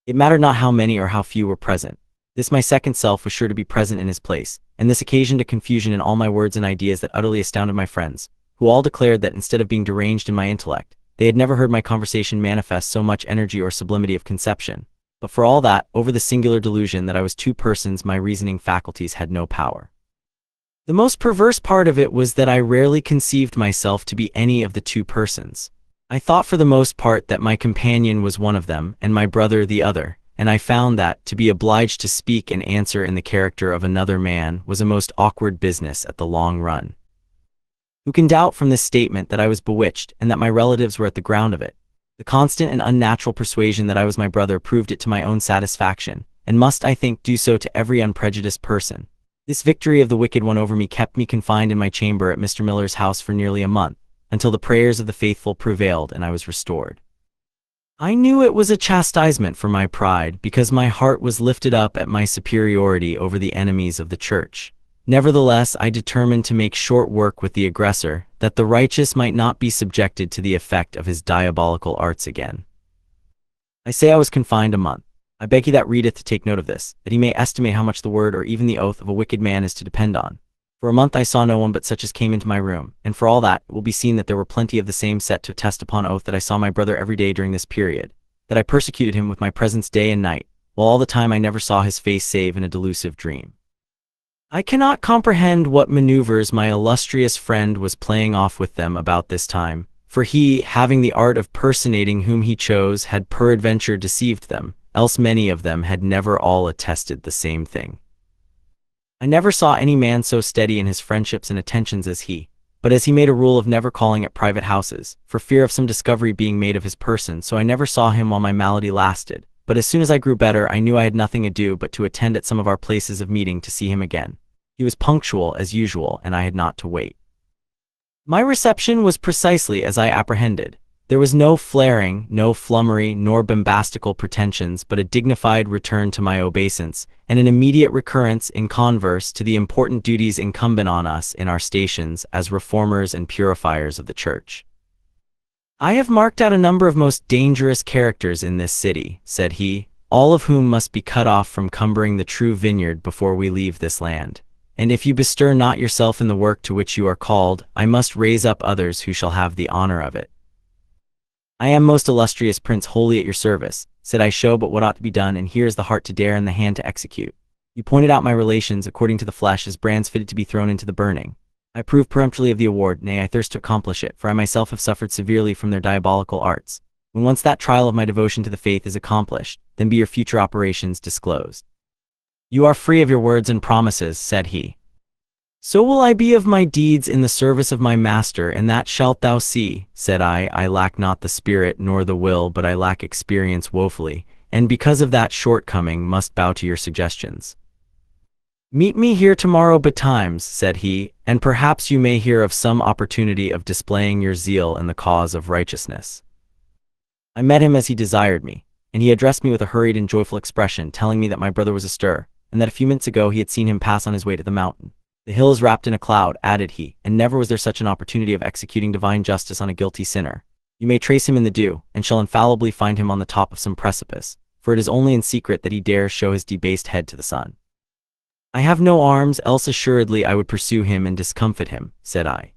It mattered not how many or how few were present. This my second self was sure to be present in his place, and this occasioned a confusion in all my words and ideas that utterly astounded my friends, who all declared that instead of being deranged in my intellect, they had never heard my conversation manifest so much energy or sublimity of conception. But for all that, over the singular delusion that I was two persons, my reasoning faculties had no power. The most perverse part of it was that I rarely conceived myself to be any of the two persons. I thought for the most part that my companion was one of them, and my brother the other, and I found that, to be obliged to speak and answer in the character of another man was a most awkward business at the long run. Who can doubt from this statement that I was bewitched, and that my relatives were at the ground of it? The constant and unnatural persuasion that I was my brother proved it to my own satisfaction, and must, I think, do so to every unprejudiced person. This victory of the wicked one over me kept me confined in my chamber at Mr. Miller's house for nearly a month, until the prayers of the faithful prevailed and I was restored. I knew it was a chastisement for my pride, because my heart was lifted up at my superiority over the enemies of the church. Nevertheless, I determined to make short work with the aggressor, that the righteous might not be subjected to the effect of his diabolical arts again. I say I was confined a month. I beg he that readeth to take note of this, that he may estimate how much the word or even the oath of a wicked man is to depend on. For a month I saw no one but such as came into my room, and for all that, it will be seen that there were plenty of the same set to attest upon oath that I saw my brother every day during this period, that I persecuted him with my presence day and night, while all the time I never saw his face save in a delusive dream. I cannot comprehend what maneuvers my illustrious friend was playing off with them about this time, for he, having the art of personating whom he chose, had peradventure deceived them, else many of them had never all attested the same thing. I never saw any man so steady in his friendships and attentions as he, but as he made a rule of never calling at private houses, for fear of some discovery being made of his person, so I never saw him while my malady lasted, but as soon as I grew better I knew I had nothing ado but to attend at some of our places of meeting to see him again. He was punctual as usual, and I had not to wait. My reception was precisely as I apprehended. There was no flaring, no flummery, nor bombastical pretensions, but a dignified return to my obeisance, and an immediate recurrence, in converse, to the important duties incumbent on us in our stations as reformers and purifiers of the Church. "I have marked out a number of most dangerous characters in this city," said he, "all of whom must be cut off from cumbering the true vineyard before we leave this land. And if you bestir not yourself in the work to which you are called, I must raise up others who shall have the honor of it." "I am, most illustrious Prince, wholly at your service," said I. "Show but what ought to be done, and here is the heart to dare and the hand to execute. You pointed out my relations, according to the flesh, as brands fitted to be thrown into the burning. I approve peremptorily of the award, nay, I thirst to accomplish it, for I myself have suffered severely from their diabolical arts. When once that trial of my devotion to the faith is accomplished, then be your future operations disclosed." "You are free of your words and promises," said he. "So will I be of my deeds in the service of my master, and that shalt thou see," said I. "I lack not the spirit nor the will, but I lack experience woefully, and because of that shortcoming must bow to your suggestions." "Meet me here tomorrow betimes," said he, "and perhaps you may hear of some opportunity of displaying your zeal in the cause of righteousness." I met him as he desired me, and he addressed me with a hurried and joyful expression, telling me that my brother was astir, and that a few minutes ago he had seen him pass on his way to the mountain. "The hill is wrapped in a cloud," added he, "and never was there such an opportunity of executing divine justice on a guilty sinner. You may trace him in the dew, and shall infallibly find him on the top of some precipice, for it is only in secret that he dares show his debased head to the sun." "I have no arms, else assuredly I would pursue him and discomfit him," said I.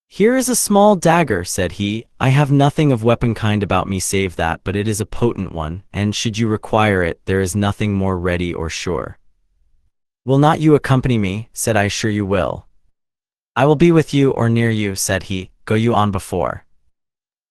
"Here is a small dagger," said he. "I have nothing of weapon kind about me save that, but it is a potent one, and should you require it, there is nothing more ready or sure." "Will not you accompany me?" said I. "Sure you will." "I will be with you, or near you," said he. "Go you on before."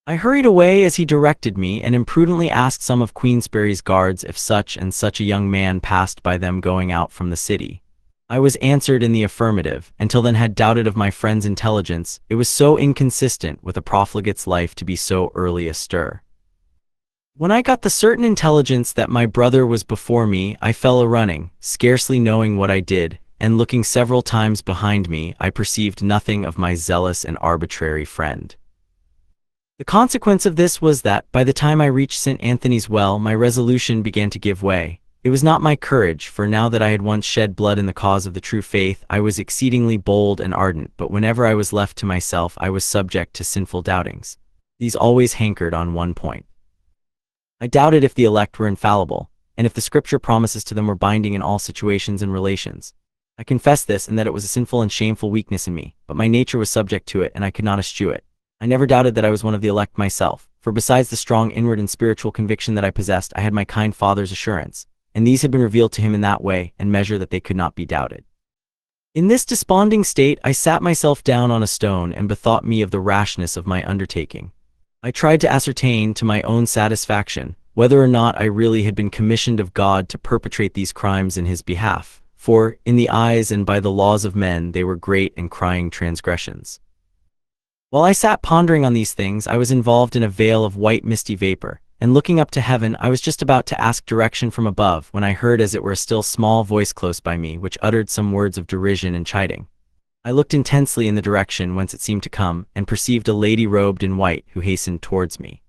I hurried away as he directed me, and imprudently asked some of Queensberry's guards if such and such a young man passed by them going out from the city. I was answered in the affirmative, and till then had doubted of my friend's intelligence. It was so inconsistent with a profligate's life to be so early astir. When I got the certain intelligence that my brother was before me, I fell a-running, scarcely knowing what I did, and looking several times behind me, I perceived nothing of my zealous and arbitrary friend. The consequence of this was that, by the time I reached St. Anthony's Well, my resolution began to give way. It was not my courage, for now that I had once shed blood in the cause of the true faith, I was exceedingly bold and ardent, but whenever I was left to myself, I was subject to sinful doubtings. These always hankered on one point. I doubted if the elect were infallible, and if the Scripture promises to them were binding in all situations and relations. I confessed this, and that it was a sinful and shameful weakness in me, but my nature was subject to it, and I could not eschew it. I never doubted that I was one of the elect myself, for besides the strong inward and spiritual conviction that I possessed, I had my kind Father's assurance, and these had been revealed to him in that way and measure that they could not be doubted. In this desponding state, I sat myself down on a stone and bethought me of the rashness of my undertaking. I tried to ascertain, to my own satisfaction, whether or not I really had been commissioned of God to perpetrate these crimes in his behalf, for, in the eyes and by the laws of men, they were great and crying transgressions. While I sat pondering on these things, I was involved in a veil of white misty vapor, and looking up to heaven, I was just about to ask direction from above, when I heard as it were a still small voice close by me, which uttered some words of derision and chiding. I looked intensely in the direction whence it seemed to come, and perceived a lady robed in white, who hastened towards me.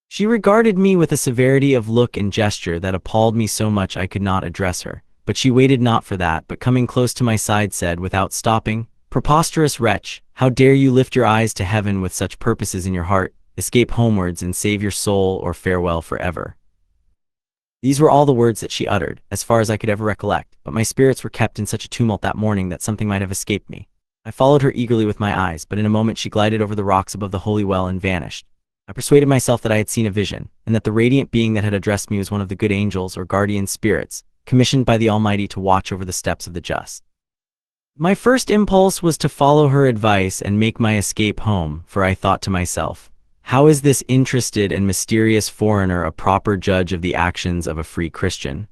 She regarded me with a severity of look and gesture that appalled me so much I could not address her, but she waited not for that, but coming close to my side said, without stopping, "Preposterous wretch, how dare you lift your eyes to heaven with such purposes in your heart? Escape homewards and save your soul, or farewell forever." These were all the words that she uttered, as far as I could ever recollect, but my spirits were kept in such a tumult that morning that something might have escaped me. I followed her eagerly with my eyes, but in a moment she glided over the rocks above the holy well and vanished. I persuaded myself that I had seen a vision, and that the radiant being that had addressed me was one of the good angels or guardian spirits, commissioned by the Almighty to watch over the steps of the just. My first impulse was to follow her advice and make my escape home, for I thought to myself, how is this interested and mysterious foreigner a proper judge of the actions of a free Christian?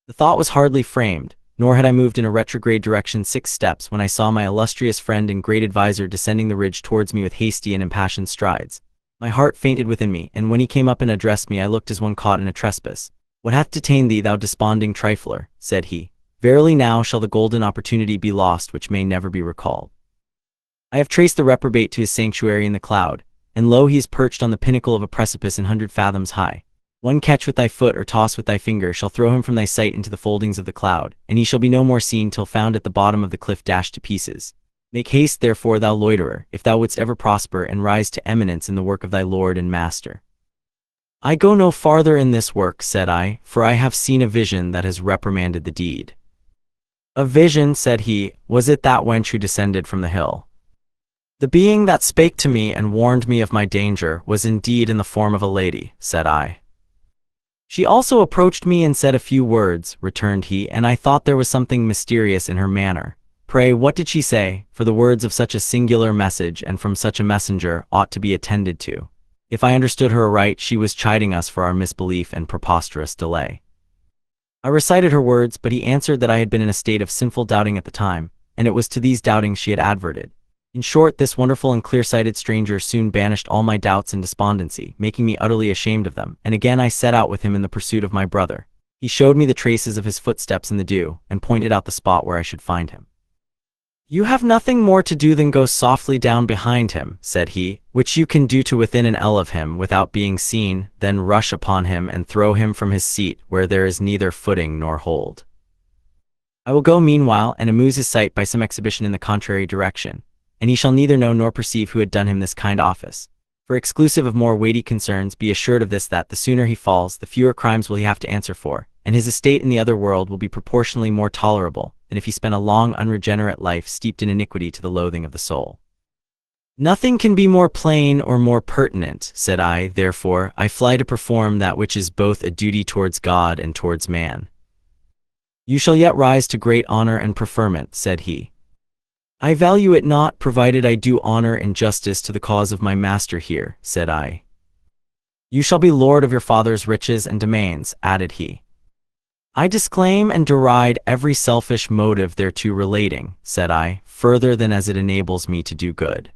The thought was hardly framed, nor had I moved in a retrograde direction 6 steps when I saw my illustrious friend and great adviser descending the ridge towards me with hasty and impassioned strides. My heart fainted within me, and when he came up and addressed me, I looked as one caught in a trespass. "What hath detained thee, thou desponding trifler?" said he. "Verily now shall the golden opportunity be lost which may never be recalled. I have traced the reprobate to his sanctuary in the cloud, and lo, he is perched on the pinnacle of a precipice 100 fathoms high. One catch with thy foot or toss with thy finger shall throw him from thy sight into the foldings of the cloud, and he shall be no more seen till found at the bottom of the cliff dashed to pieces. Make haste, therefore, thou loiterer, if thou wouldst ever prosper and rise to eminence in the work of thy Lord and Master." "I go no farther in this work," said I, "for I have seen a vision that has reprimanded the deed." "A vision," said he, "was it that wench who descended from the hill?" "The being that spake to me and warned me of my danger was indeed in the form of a lady," said I. "She also approached me and said a few words," returned he, "and I thought there was something mysterious in her manner." "Pray, what did she say? For the words of such a singular message and from such a messenger ought to be attended to." If I understood her aright, she was chiding us for our misbelief and preposterous delay. I recited her words, but he answered that I had been in a state of sinful doubting at the time, and it was to these doubtings she had adverted. In short, this wonderful and clear-sighted stranger soon banished all my doubts and despondency, making me utterly ashamed of them, and again I set out with him in the pursuit of my brother. He showed me the traces of his footsteps in the dew, and pointed out the spot where I should find him. "You have nothing more to do than go softly down behind him," said he, "which you can do to within an ell of him without being seen, then rush upon him and throw him from his seat where there is neither footing nor hold. I will go meanwhile and amuse his sight by some exhibition in the contrary direction, and he shall neither know nor perceive who had done him this kind office. For exclusive of more weighty concerns, be assured of this, that the sooner he falls, the fewer crimes will he have to answer for, and his estate in the other world will be proportionally more tolerable than if he spent a long unregenerate life steeped in iniquity to the loathing of the soul." "Nothing can be more plain or more pertinent," said I, "therefore I fly to perform that which is both a duty towards God and towards man." "You shall yet rise to great honor and preferment," said he. "I value it not, provided I do honor and justice to the cause of my master here," said I. "You shall be lord of your father's riches and domains," added he. "I disclaim and deride every selfish motive thereto relating," said I, "further than as it enables me to do good."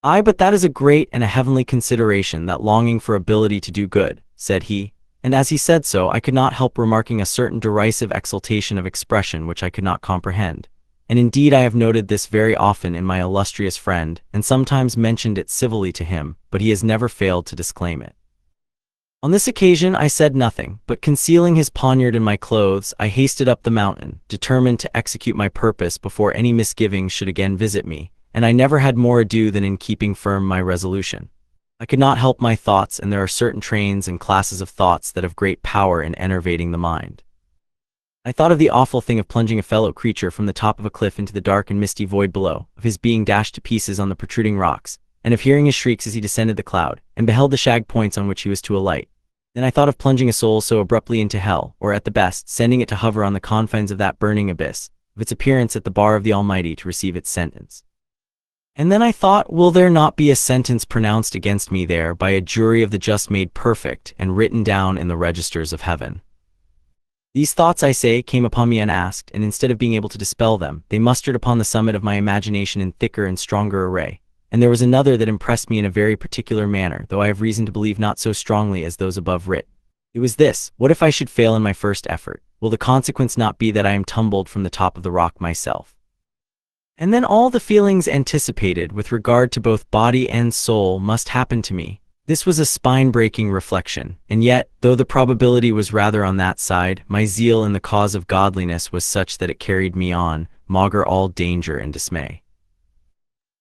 "Aye, but that is a great and a heavenly consideration, that longing for ability to do good," said he, and as he said so, I could not help remarking a certain derisive exultation of expression which I could not comprehend. And indeed I have noted this very often in my illustrious friend, and sometimes mentioned it civilly to him, but he has never failed to disclaim it. On this occasion I said nothing, but concealing his poniard in my clothes, I hasted up the mountain, determined to execute my purpose before any misgivings should again visit me, and I never had more ado than in keeping firm my resolution. I could not help my thoughts, and there are certain trains and classes of thoughts that have great power in enervating the mind. I thought of the awful thing of plunging a fellow creature from the top of a cliff into the dark and misty void below, of his being dashed to pieces on the protruding rocks, and of hearing his shrieks as he descended the cloud, and beheld the shag points on which he was to alight. Then I thought of plunging a soul so abruptly into hell, or at the best, sending it to hover on the confines of that burning abyss, of its appearance at the bar of the Almighty to receive its sentence. And then I thought, will there not be a sentence pronounced against me there by a jury of the just made perfect, and written down in the registers of heaven? These thoughts, I say, came upon me unasked, and instead of being able to dispel them, they mustered upon the summit of my imagination in thicker and stronger array. And there was another that impressed me in a very particular manner, though I have reason to believe not so strongly as those above writ. It was this: what if I should fail in my first effort? Will the consequence not be that I am tumbled from the top of the rock myself? And then all the feelings anticipated with regard to both body and soul must happen to me. This was a spine-breaking reflection, and yet, though the probability was rather on that side, my zeal in the cause of godliness was such that it carried me on, maugre all danger and dismay.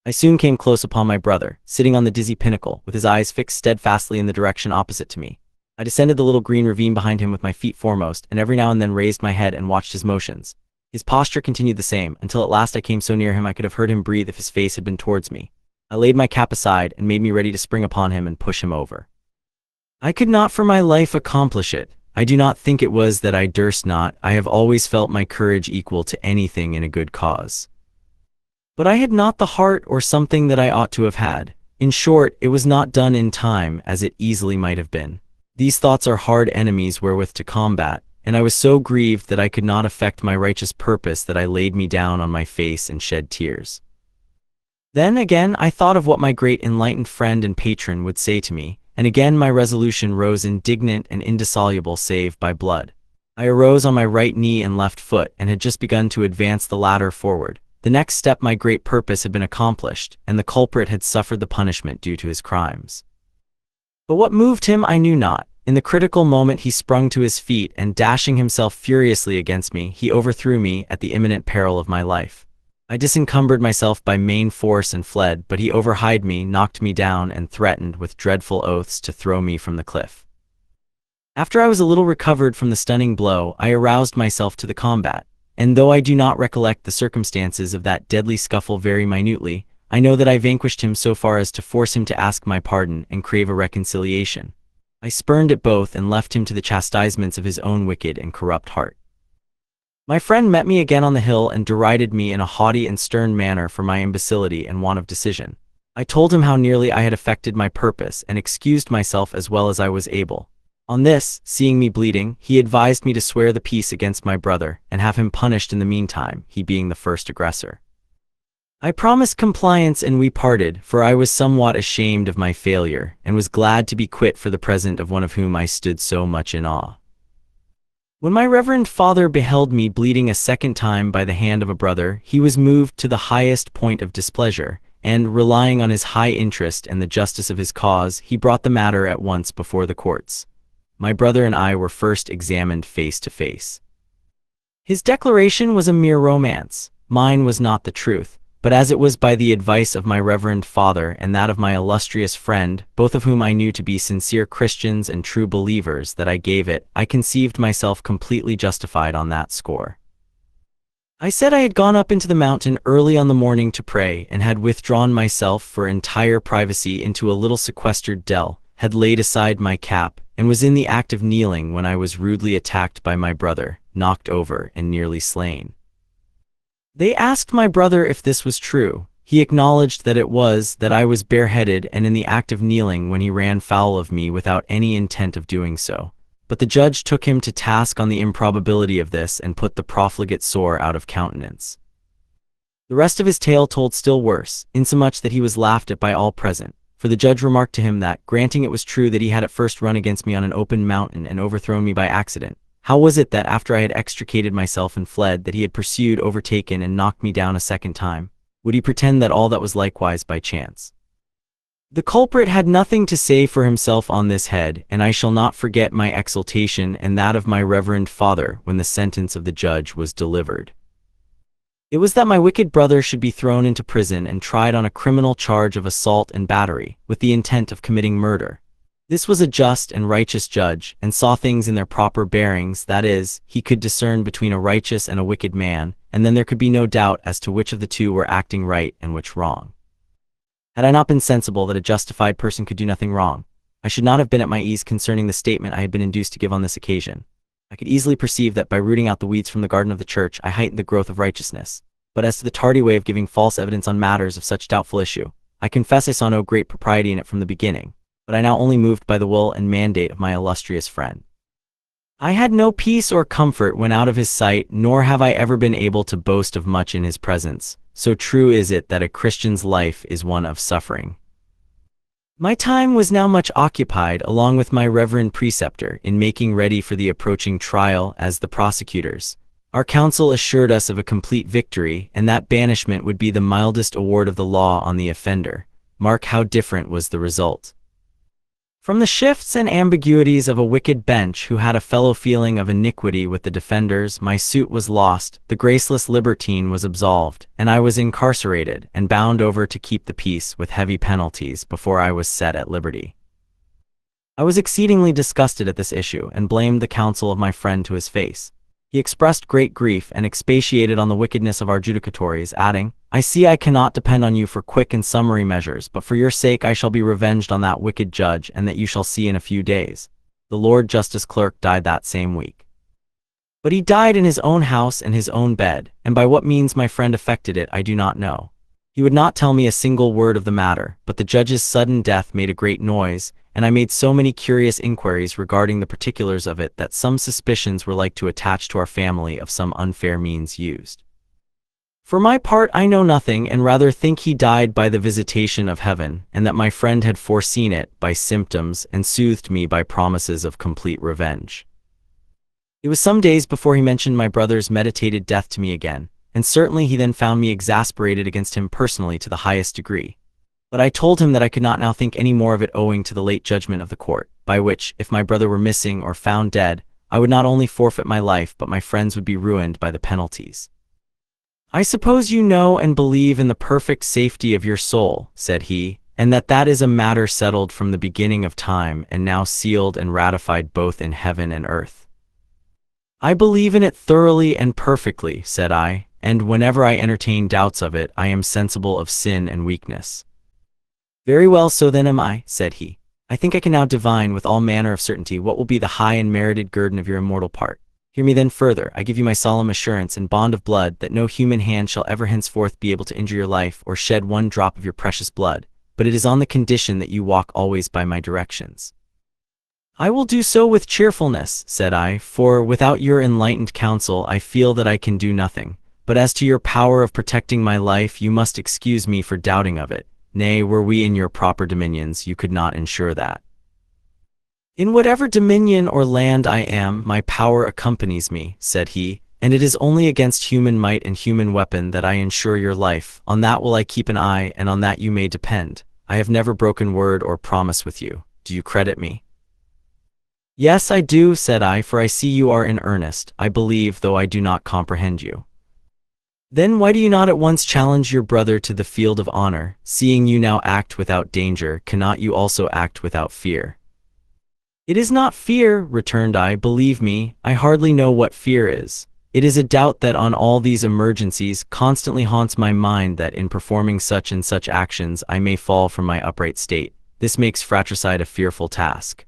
I soon came close upon my brother, sitting on the dizzy pinnacle, with his eyes fixed steadfastly in the direction opposite to me. I descended the little green ravine behind him with my feet foremost, and every now and then raised my head and watched his motions. His posture continued the same, until at last I came so near him I could have heard him breathe if his face had been towards me. I laid my cap aside and made me ready to spring upon him and push him over. I could not for my life accomplish it, I do not think it was that I durst not. I have always felt my courage equal to anything in a good cause. But I had not the heart or something that I ought to have had. In short, it was not done in time as it easily might have been. These thoughts are hard enemies wherewith to combat, and I was so grieved that I could not effect my righteous purpose that I laid me down on my face and shed tears. Then again I thought of what my great enlightened friend and patron would say to me, and again my resolution rose indignant and indissoluble save by blood. I arose on my right knee and left foot, and had just begun to advance the ladder forward. The next step my great purpose had been accomplished, and the culprit had suffered the punishment due to his crimes. But what moved him I knew not. In the critical moment he sprung to his feet, and dashing himself furiously against me, he overthrew me at the imminent peril of my life. I disencumbered myself by main force and fled, but he overhied me, knocked me down, and threatened with dreadful oaths to throw me from the cliff. After I was a little recovered from the stunning blow, I aroused myself to the combat, and though I do not recollect the circumstances of that deadly scuffle very minutely, I know that I vanquished him so far as to force him to ask my pardon and crave a reconciliation. I spurned at both and left him to the chastisements of his own wicked and corrupt heart. My friend met me again on the hill and derided me in a haughty and stern manner for my imbecility and want of decision. I told him how nearly I had effected my purpose and excused myself as well as I was able. On this, seeing me bleeding, he advised me to swear the peace against my brother and have him punished in the meantime, he being the first aggressor. I promised compliance and we parted, for I was somewhat ashamed of my failure, and was glad to be quit for the present of one of whom I stood so much in awe. When my reverend father beheld me bleeding a second time by the hand of a brother, he was moved to the highest point of displeasure, and, relying on his high interest and the justice of his cause, he brought the matter at once before the courts. My brother and I were first examined face to face. His declaration was a mere romance. Mine was not the truth, but as it was by the advice of my reverend father and that of my illustrious friend, both of whom I knew to be sincere Christians and true believers, that I gave it, I conceived myself completely justified on that score. I said I had gone up into the mountain early on the morning to pray, and had withdrawn myself for entire privacy into a little sequestered dell, had laid aside my cap, and was in the act of kneeling when I was rudely attacked by my brother, knocked over and nearly slain. They asked my brother if this was true. He acknowledged that it was, that I was bareheaded and in the act of kneeling when he ran foul of me without any intent of doing so. But the judge took him to task on the improbability of this and put the profligate sore out of countenance. The rest of his tale told still worse, insomuch that he was laughed at by all present, for the judge remarked to him that, granting it was true that he had at first run against me on an open mountain and overthrown me by accident, how was it that after I had extricated myself and fled, that he had pursued, overtaken, and knocked me down a second time? Would he pretend that all that was likewise by chance? The culprit had nothing to say for himself on this head, and I shall not forget my exultation and that of my reverend father when the sentence of the judge was delivered. It was that my wicked brother should be thrown into prison and tried on a criminal charge of assault and battery, with the intent of committing murder. This was a just and righteous judge, and saw things in their proper bearings, that is, he could discern between a righteous and a wicked man, and then there could be no doubt as to which of the two were acting right and which wrong. Had I not been sensible that a justified person could do nothing wrong, I should not have been at my ease concerning the statement I had been induced to give on this occasion. I could easily perceive that by rooting out the weeds from the garden of the church I heightened the growth of righteousness, but as to the tardy way of giving false evidence on matters of such doubtful issue, I confess I saw no great propriety in it from the beginning, but I now only moved by the will and mandate of my illustrious friend. I had no peace or comfort when out of his sight, nor have I ever been able to boast of much in his presence, so true is it that a Christian's life is one of suffering. My time was now much occupied, along with my reverend preceptor, in making ready for the approaching trial as the prosecutors. Our counsel assured us of a complete victory, and that banishment would be the mildest award of the law on the offender. Mark how different was the result. From the shifts and ambiguities of a wicked bench who had a fellow feeling of iniquity with the defenders, my suit was lost, the graceless libertine was absolved, and I was incarcerated and bound over to keep the peace with heavy penalties before I was set at liberty. I was exceedingly disgusted at this issue, and blamed the counsel of my friend to his face. He expressed great grief and expatiated on the wickedness of our judicatories, adding, "I see I cannot depend on you for quick and summary measures, but for your sake I shall be revenged on that wicked judge, and that you shall see in a few days. The Lord Justice Clerk died that same week. But he died in his own house and his own bed, and by what means my friend effected it I do not know. He would not tell me a single word of the matter, but the judge's sudden death made a great noise, and I made so many curious inquiries regarding the particulars of it that some suspicions were like to attach to our family of some unfair means used. For my part, I know nothing, and rather think he died by the visitation of heaven, and that my friend had foreseen it by symptoms and soothed me by promises of complete revenge. It was some days before he mentioned my brother's meditated death to me again, and certainly he then found me exasperated against him personally to the highest degree. But I told him that I could not now think any more of it owing to the late judgment of the court, by which, if my brother were missing or found dead, I would not only forfeit my life but my friends would be ruined by the penalties. "I suppose you know and believe in the perfect safety of your soul," said he, "and that is a matter settled from the beginning of time and now sealed and ratified both in heaven and earth." "I believe in it thoroughly and perfectly," said I, "and whenever I entertain doubts of it, I am sensible of sin and weakness." "Very well, so then am I," said he. "I think I can now divine with all manner of certainty what will be the high and merited guerdon of your immortal part. Hear me then further. I give you my solemn assurance and bond of blood that no human hand shall ever henceforth be able to injure your life or shed one drop of your precious blood, but it is on the condition that you walk always by my directions." "I will do so with cheerfulness," said I, "for without your enlightened counsel I feel that I can do nothing. But as to your power of protecting my life, you must excuse me for doubting of it. Nay, were we in your proper dominions, you could not ensure that." "In whatever dominion or land I am, my power accompanies me," said he, "and it is only against human might and human weapon that I ensure your life. On that will I keep an eye, and on that you may depend. I have never broken word or promise with you. Do you credit me?" "Yes, I do," said I, "for I see you are in earnest. I believe, though I do not comprehend you." "Then why do you not at once challenge your brother to the field of honor? Seeing you now act without danger, cannot you also act without fear?" "It is not fear," returned I. "Believe me, I hardly know what fear is. It is a doubt that on all these emergencies constantly haunts my mind that in performing such and such actions I may fall from my upright state. This makes fratricide a fearful task."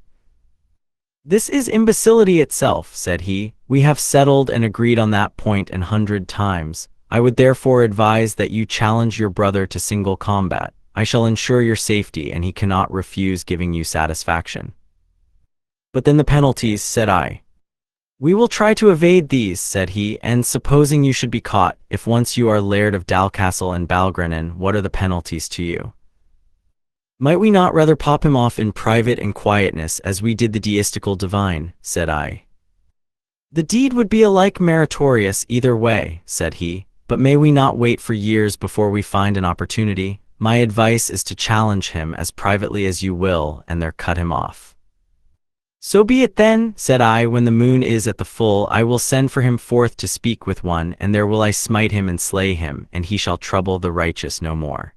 "This is imbecility itself," said he. "We have settled and agreed on that point 100 times. I would therefore advise that you challenge your brother to single combat. I shall ensure your safety, and he cannot refuse giving you satisfaction." "But then the penalties," said I. "We will try to evade these," said he, "and supposing you should be caught, if once you are Laird of Dalcastle and Balgrenan, what are the penalties to you?" "Might we not rather pop him off in private and quietness, as we did the deistical divine?" said I. "The deed would be alike meritorious either way," said he, "but may we not wait for years before we find an opportunity? My advice is to challenge him as privately as you will, and there cut him off." "So be it then," said I. "When the moon is at the full, I will send for him forth to speak with one, and there will I smite him and slay him, and he shall trouble the righteous no more."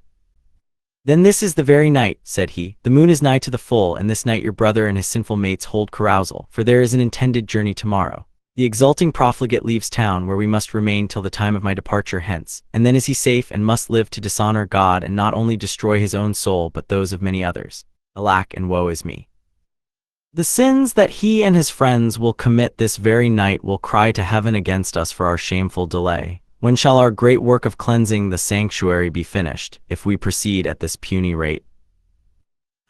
"Then this is the very night," said he. "The moon is nigh to the full, and this night your brother and his sinful mates hold carousal, for there is an intended journey tomorrow. The exulting profligate leaves town, where we must remain till the time of my departure hence, and then is he safe and must live to dishonor God and not only destroy his own soul but those of many others. Alack, and woe is me! The sins that he and his friends will commit this very night will cry to heaven against us for our shameful delay. When shall our great work of cleansing the sanctuary be finished, if we proceed at this puny rate?"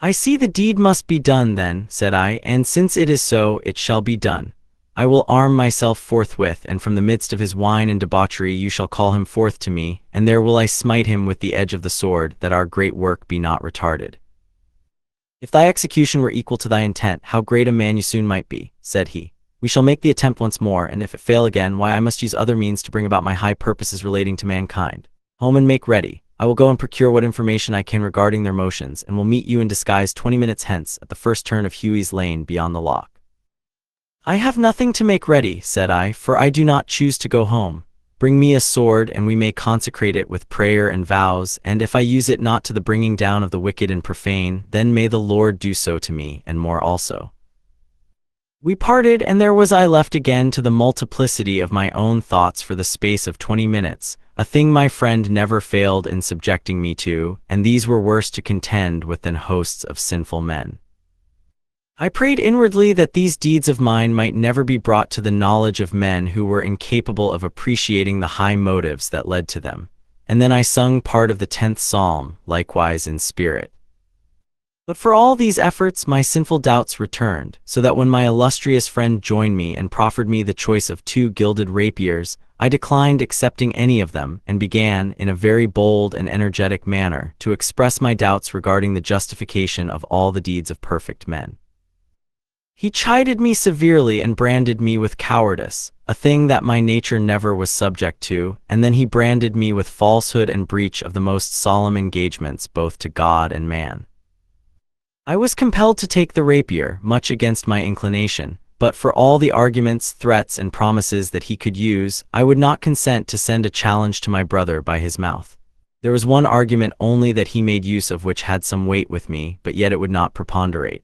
"I see the deed must be done then," said I, "and since it is so, it shall be done. I will arm myself forthwith, and from the midst of his wine and debauchery you shall call him forth to me, and there will I smite him with the edge of the sword, that our great work be not retarded." "If thy execution were equal to thy intent, how great a man you soon might be," said he. "We shall make the attempt once more, and if it fail again, why I must use other means to bring about my high purposes relating to mankind. Home and make ready. I will go and procure what information I can regarding their motions, and will meet you in disguise 20 minutes hence, at the first turn of Huey's Lane beyond the lock." "I have nothing to make ready," said I, "for I do not choose to go home. Bring me a sword, and we may consecrate it with prayer and vows, and if I use it not to the bringing down of the wicked and profane, then may the Lord do so to me, and more also." We parted, and there was I left again to the multiplicity of my own thoughts for the space of 20 minutes, a thing my friend never failed in subjecting me to, and these were worse to contend with than hosts of sinful men. I prayed inwardly that these deeds of mine might never be brought to the knowledge of men who were incapable of appreciating the high motives that led to them. And then I sung part of the 10th Psalm, likewise in spirit. But for all these efforts, my sinful doubts returned, so that when my illustrious friend joined me and proffered me the choice of 2 gilded rapiers, I declined accepting any of them and began, in a very bold and energetic manner, to express my doubts regarding the justification of all the deeds of perfect men. He chided me severely and branded me with cowardice, a thing that my nature never was subject to, and then he branded me with falsehood and breach of the most solemn engagements both to God and man. I was compelled to take the rapier, much against my inclination, but for all the arguments, threats, and promises that he could use, I would not consent to send a challenge to my brother by his mouth. There was one argument only that he made use of which had some weight with me, but yet it would not preponderate.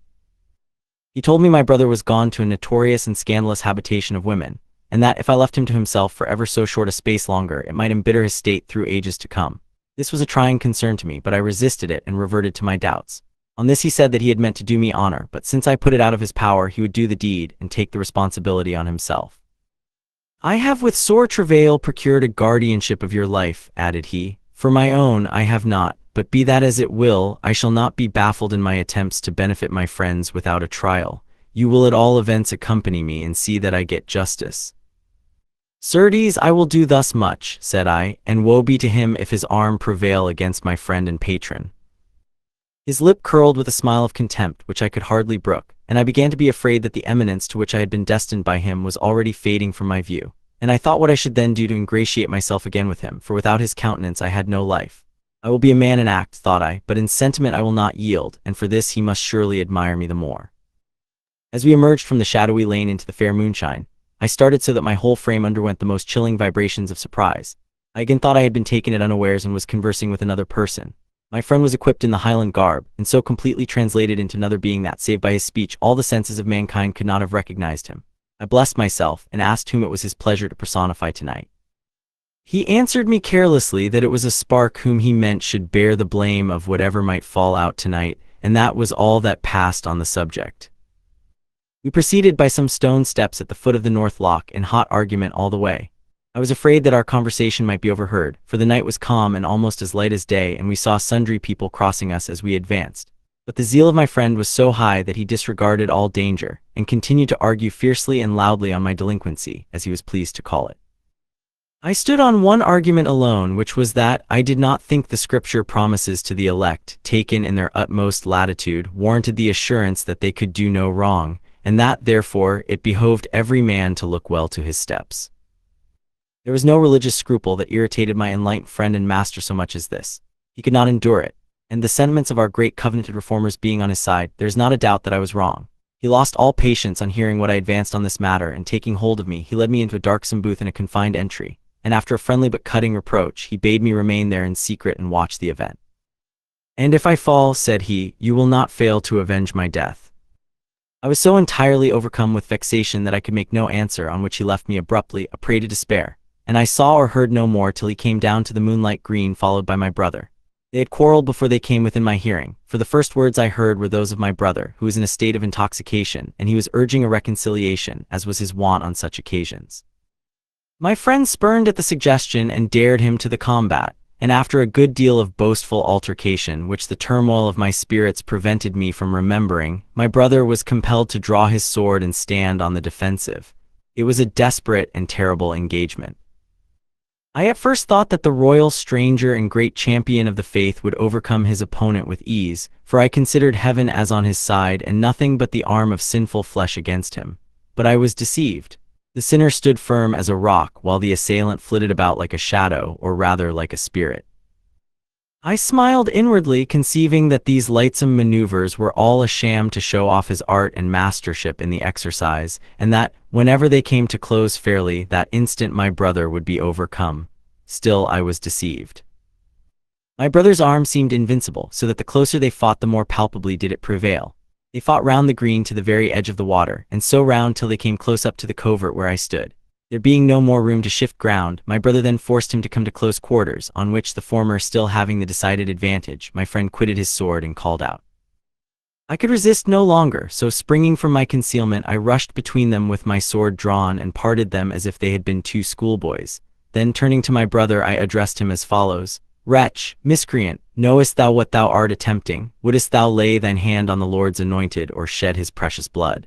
He told me my brother was gone to a notorious and scandalous habitation of women, and that if I left him to himself for ever so short a space longer, it might embitter his state through ages to come. This was a trying concern to me, but I resisted it and reverted to my doubts. On this he said that he had meant to do me honor, but since I put it out of his power, he would do the deed and take the responsibility on himself. I have with sore travail procured a guardianship of your life, added he. For my own I have not, but be that as it will, I shall not be baffled in my attempts to benefit my friends without a trial. You will at all events accompany me and see that I get justice. Certes, I will do thus much, said I, and woe be to him if his arm prevail against my friend and patron. His lip curled with a smile of contempt which I could hardly brook, and I began to be afraid that the eminence to which I had been destined by him was already fading from my view, and I thought what I should then do to ingratiate myself again with him, for without his countenance I had no life. I will be a man in act, thought I, but in sentiment I will not yield, and for this he must surely admire me the more. As we emerged from the shadowy lane into the fair moonshine, I started so that my whole frame underwent the most chilling vibrations of surprise. I again thought I had been taken at unawares and was conversing with another person. My friend was equipped in the Highland garb, and so completely translated into another being that, save by his speech, all the senses of mankind could not have recognized him. I blessed myself, and asked whom it was his pleasure to personify tonight. He answered me carelessly that it was a spark whom he meant should bear the blame of whatever might fall out tonight, and that was all that passed on the subject. We proceeded by some stone steps at the foot of the north loch in hot argument all the way. I was afraid that our conversation might be overheard, for the night was calm and almost as light as day, and we saw sundry people crossing us as we advanced. But the zeal of my friend was so high that he disregarded all danger, and continued to argue fiercely and loudly on my delinquency, as he was pleased to call it. I stood on one argument alone, which was that I did not think the scripture promises to the elect, taken in their utmost latitude, warranted the assurance that they could do no wrong, and that, therefore, it behoved every man to look well to his steps. There was no religious scruple that irritated my enlightened friend and master so much as this. He could not endure it, and the sentiments of our great covenanted reformers being on his side, there is not a doubt that I was wrong. He lost all patience on hearing what I advanced on this matter, and taking hold of me, he led me into a darksome booth in a confined entry, and after a friendly but cutting reproach, he bade me remain there in secret and watch the event. And if I fall, said he, you will not fail to avenge my death. I was so entirely overcome with vexation that I could make no answer, on which he left me abruptly, a prey to despair, and I saw or heard no more till he came down to the moonlight green, followed by my brother. They had quarreled before they came within my hearing, for the first words I heard were those of my brother, who was in a state of intoxication, and he was urging a reconciliation, as was his wont on such occasions. My friend spurned at the suggestion and dared him to the combat, and after a good deal of boastful altercation, which the turmoil of my spirits prevented me from remembering, my brother was compelled to draw his sword and stand on the defensive. It was a desperate and terrible engagement. I at first thought that the royal stranger and great champion of the faith would overcome his opponent with ease, for I considered heaven as on his side and nothing but the arm of sinful flesh against him. But I was deceived. The sinner stood firm as a rock, while the assailant flitted about like a shadow, or rather like a spirit. I smiled inwardly, conceiving that these lightsome maneuvers were all a sham to show off his art and mastership in the exercise, and that, whenever they came to close fairly, that instant my brother would be overcome. Still I was deceived. My brother's arm seemed invincible, so that the closer they fought the more palpably did it prevail. They fought round the green to the very edge of the water, and so round till they came close up to the covert where I stood. There being no more room to shift ground, my brother then forced him to come to close quarters, on which the former still having the decided advantage, my friend quitted his sword and called out, I could resist no longer, so springing from my concealment, I rushed between them with my sword drawn and parted them as if they had been two schoolboys. Then turning to my brother, I addressed him as follows: Wretch, miscreant, knowest thou what thou art attempting? Wouldst thou lay thine hand on the Lord's anointed, or shed his precious blood?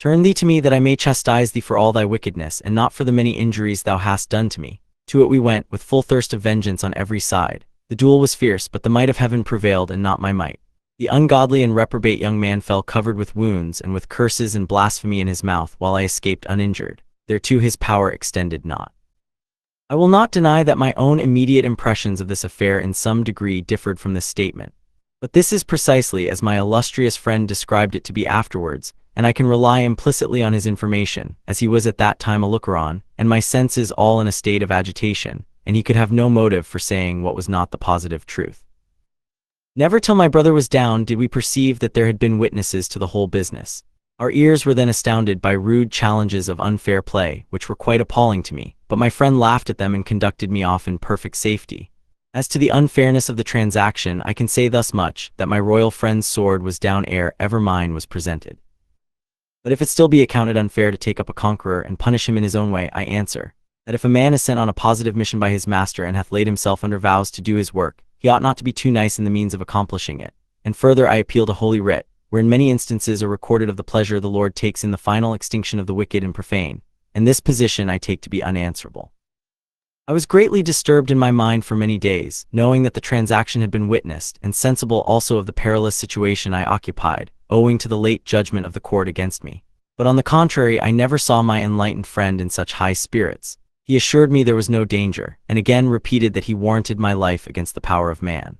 Turn thee to me, that I may chastise thee for all thy wickedness, and not for the many injuries thou hast done to me. To it we went, with full thirst of vengeance on every side. The duel was fierce, but the might of heaven prevailed, and not my might. The ungodly and reprobate young man fell covered with wounds, and with curses and blasphemy in his mouth, while I escaped uninjured. Thereto his power extended not. I will not deny that my own immediate impressions of this affair in some degree differed from this statement. But this is precisely as my illustrious friend described it to be afterwards, and I can rely implicitly on his information, as he was at that time a looker-on, and my senses all in a state of agitation, and he could have no motive for saying what was not the positive truth. Never till my brother was down did we perceive that there had been witnesses to the whole business. Our ears were then astounded by rude challenges of unfair play, which were quite appalling to me, but my friend laughed at them and conducted me off in perfect safety. As to the unfairness of the transaction, I can say thus much, that my royal friend's sword was down ere ever mine was presented. But if it still be accounted unfair to take up a conqueror and punish him in his own way, I answer, that if a man is sent on a positive mission by his master and hath laid himself under vows to do his work, he ought not to be too nice in the means of accomplishing it. And further, I appeal to Holy Writ, where in many instances are recorded of the pleasure the Lord takes in the final extinction of the wicked and profane, and this position I take to be unanswerable. I was greatly disturbed in my mind for many days, knowing that the transaction had been witnessed, and sensible also of the perilous situation I occupied, owing to the late judgment of the court against me. But on the contrary, I never saw my enlightened friend in such high spirits. He assured me there was no danger, and again repeated that he warranted my life against the power of man.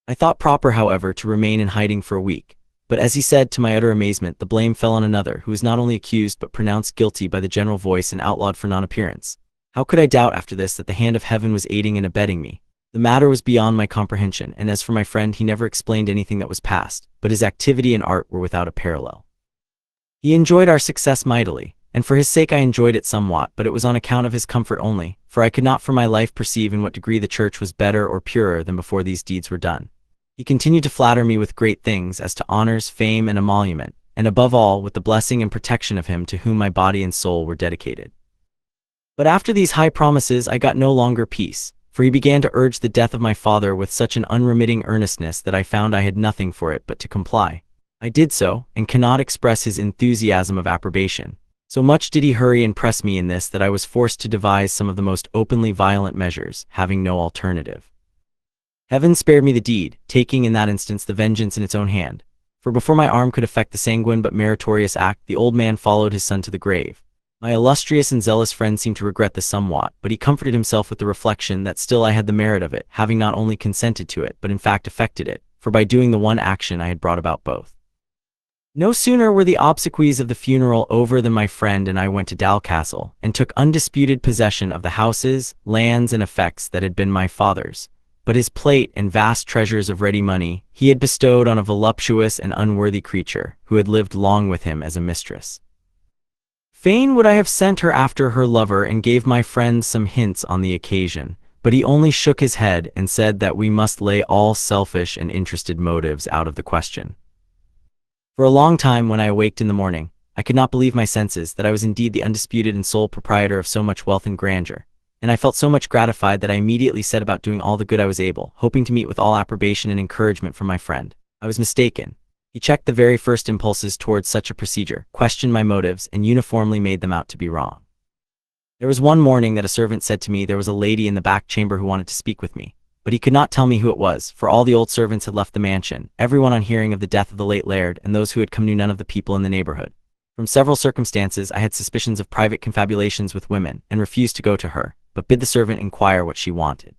I thought proper, however, to remain in hiding for a week, but as he said, to my utter amazement, the blame fell on another, who was not only accused but pronounced guilty by the general voice and outlawed for non-appearance. How could I doubt after this that the hand of heaven was aiding and abetting me? The matter was beyond my comprehension, and as for my friend, he never explained anything that was past, but his activity and art were without a parallel. He enjoyed our success mightily, and for his sake I enjoyed it somewhat, but it was on account of his comfort only, for I could not for my life perceive in what degree the church was better or purer than before these deeds were done. He continued to flatter me with great things as to honors, fame, and emolument, and above all with the blessing and protection of him to whom my body and soul were dedicated. But after these high promises I got no longer peace, for he began to urge the death of my father with such an unremitting earnestness that I found I had nothing for it but to comply. I did so, and cannot express his enthusiasm of approbation. So much did he hurry and press me in this that I was forced to devise some of the most openly violent measures, having no alternative. Heaven spared me the deed, taking in that instance the vengeance in its own hand. For before my arm could effect the sanguine but meritorious act, the old man followed his son to the grave. My illustrious and zealous friend seemed to regret this somewhat, but he comforted himself with the reflection that still I had the merit of it, having not only consented to it, but in fact effected it, for by doing the one action I had brought about both. No sooner were the obsequies of the funeral over than my friend and I went to Dalcastle, and took undisputed possession of the houses, lands, and effects that had been my father's. But his plate and vast treasures of ready money he had bestowed on a voluptuous and unworthy creature, who had lived long with him as a mistress. Fain would I have sent her after her lover and gave my friend some hints on the occasion, but he only shook his head and said that we must lay all selfish and interested motives out of the question. For a long time, when I awaked in the morning, I could not believe my senses that I was indeed the undisputed and sole proprietor of so much wealth and grandeur, and I felt so much gratified that I immediately set about doing all the good I was able, hoping to meet with all approbation and encouragement from my friend. I was mistaken. He checked the very first impulses towards such a procedure, questioned my motives, and uniformly made them out to be wrong. There was one morning that a servant said to me there was a lady in the back chamber who wanted to speak with me, but he could not tell me who it was, for all the old servants had left the mansion, everyone on hearing of the death of the late laird, and those who had come knew none of the people in the neighborhood. From several circumstances I had suspicions of private confabulations with women, and refused to go to her, but bid the servant inquire what she wanted.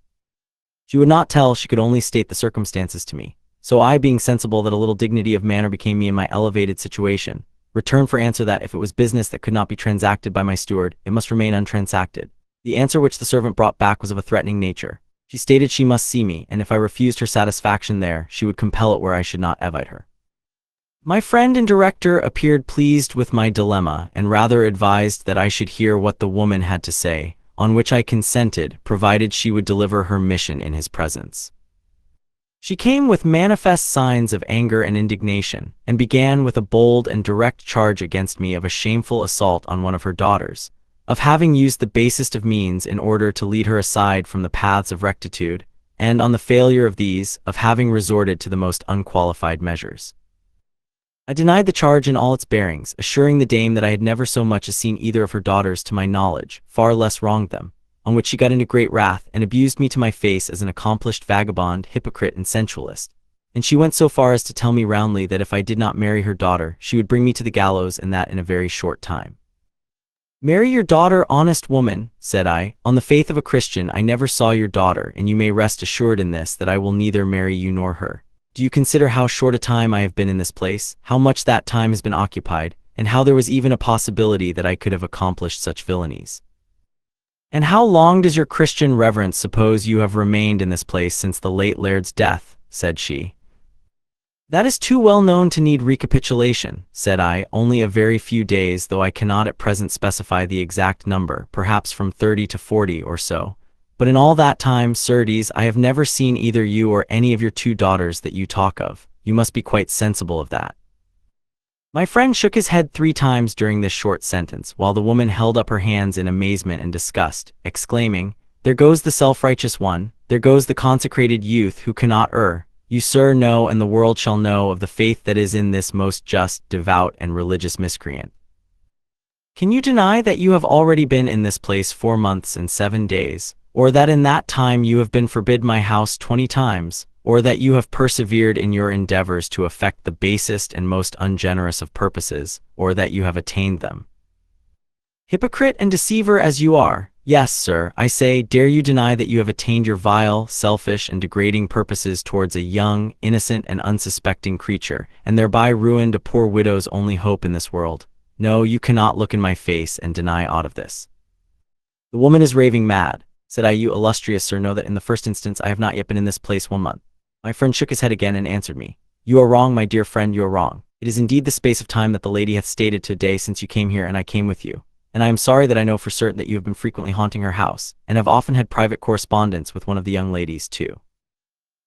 She would not tell, she could only state the circumstances to me. So I, being sensible that a little dignity of manner became me in my elevated situation, returned for answer that if it was business that could not be transacted by my steward, it must remain untransacted. The answer which the servant brought back was of a threatening nature. She stated she must see me, and if I refused her satisfaction there, she would compel it where I should not invite her. My friend and director appeared pleased with my dilemma, and rather advised that I should hear what the woman had to say, on which I consented, provided she would deliver her mission in his presence. She came with manifest signs of anger and indignation, and began with a bold and direct charge against me of a shameful assault on one of her daughters, of having used the basest of means in order to lead her aside from the paths of rectitude, and on the failure of these, of having resorted to the most unqualified measures. I denied the charge in all its bearings, assuring the dame that I had never so much as seen either of her daughters to my knowledge, far less wronged them, on which she got into great wrath, and abused me to my face as an accomplished vagabond, hypocrite, and sensualist. And she went so far as to tell me roundly that if I did not marry her daughter, she would bring me to the gallows, and that in a very short time. "Marry your daughter, honest woman," said I. "On the faith of a Christian, I never saw your daughter, and you may rest assured in this that I will neither marry you nor her. Do you consider how short a time I have been in this place, how much that time has been occupied, and how there was even a possibility that I could have accomplished such villainies? And how long does your Christian reverence suppose you have remained in this place since the late laird's death?" said she. "That is too well known to need recapitulation," said I. "Only a very few days, though I cannot at present specify the exact number, perhaps from 30 to 40 or so. But in all that time, certes, I have never seen either you or any of your two daughters that you talk of. You must be quite sensible of that." My friend shook his head 3 times during this short sentence, while the woman held up her hands in amazement and disgust, exclaiming, "There goes the self-righteous one, there goes the consecrated youth who cannot err. You, sir, know, and the world shall know, of the faith that is in this most just, devout, and religious miscreant. Can you deny that you have already been in this place 4 months and 7 days, or that in that time you have been forbid my house 20 times, or that you have persevered in your endeavors to effect the basest and most ungenerous of purposes, or that you have attained them? Hypocrite and deceiver as you are, yes, sir, I say, dare you deny that you have attained your vile, selfish, and degrading purposes towards a young, innocent, and unsuspecting creature, and thereby ruined a poor widow's only hope in this world? No, you cannot look in my face and deny aught of this." "The woman is raving mad," said I. "You, illustrious sir, know that in the first instance I have not yet been in this place 1 month. My friend shook his head again and answered me, "You are wrong, my dear friend, you are wrong. It is indeed the space of time that the lady hath stated to a day since you came here, and I came with you. And I am sorry that I know for certain that you have been frequently haunting her house, and have often had private correspondence with one of the young ladies too.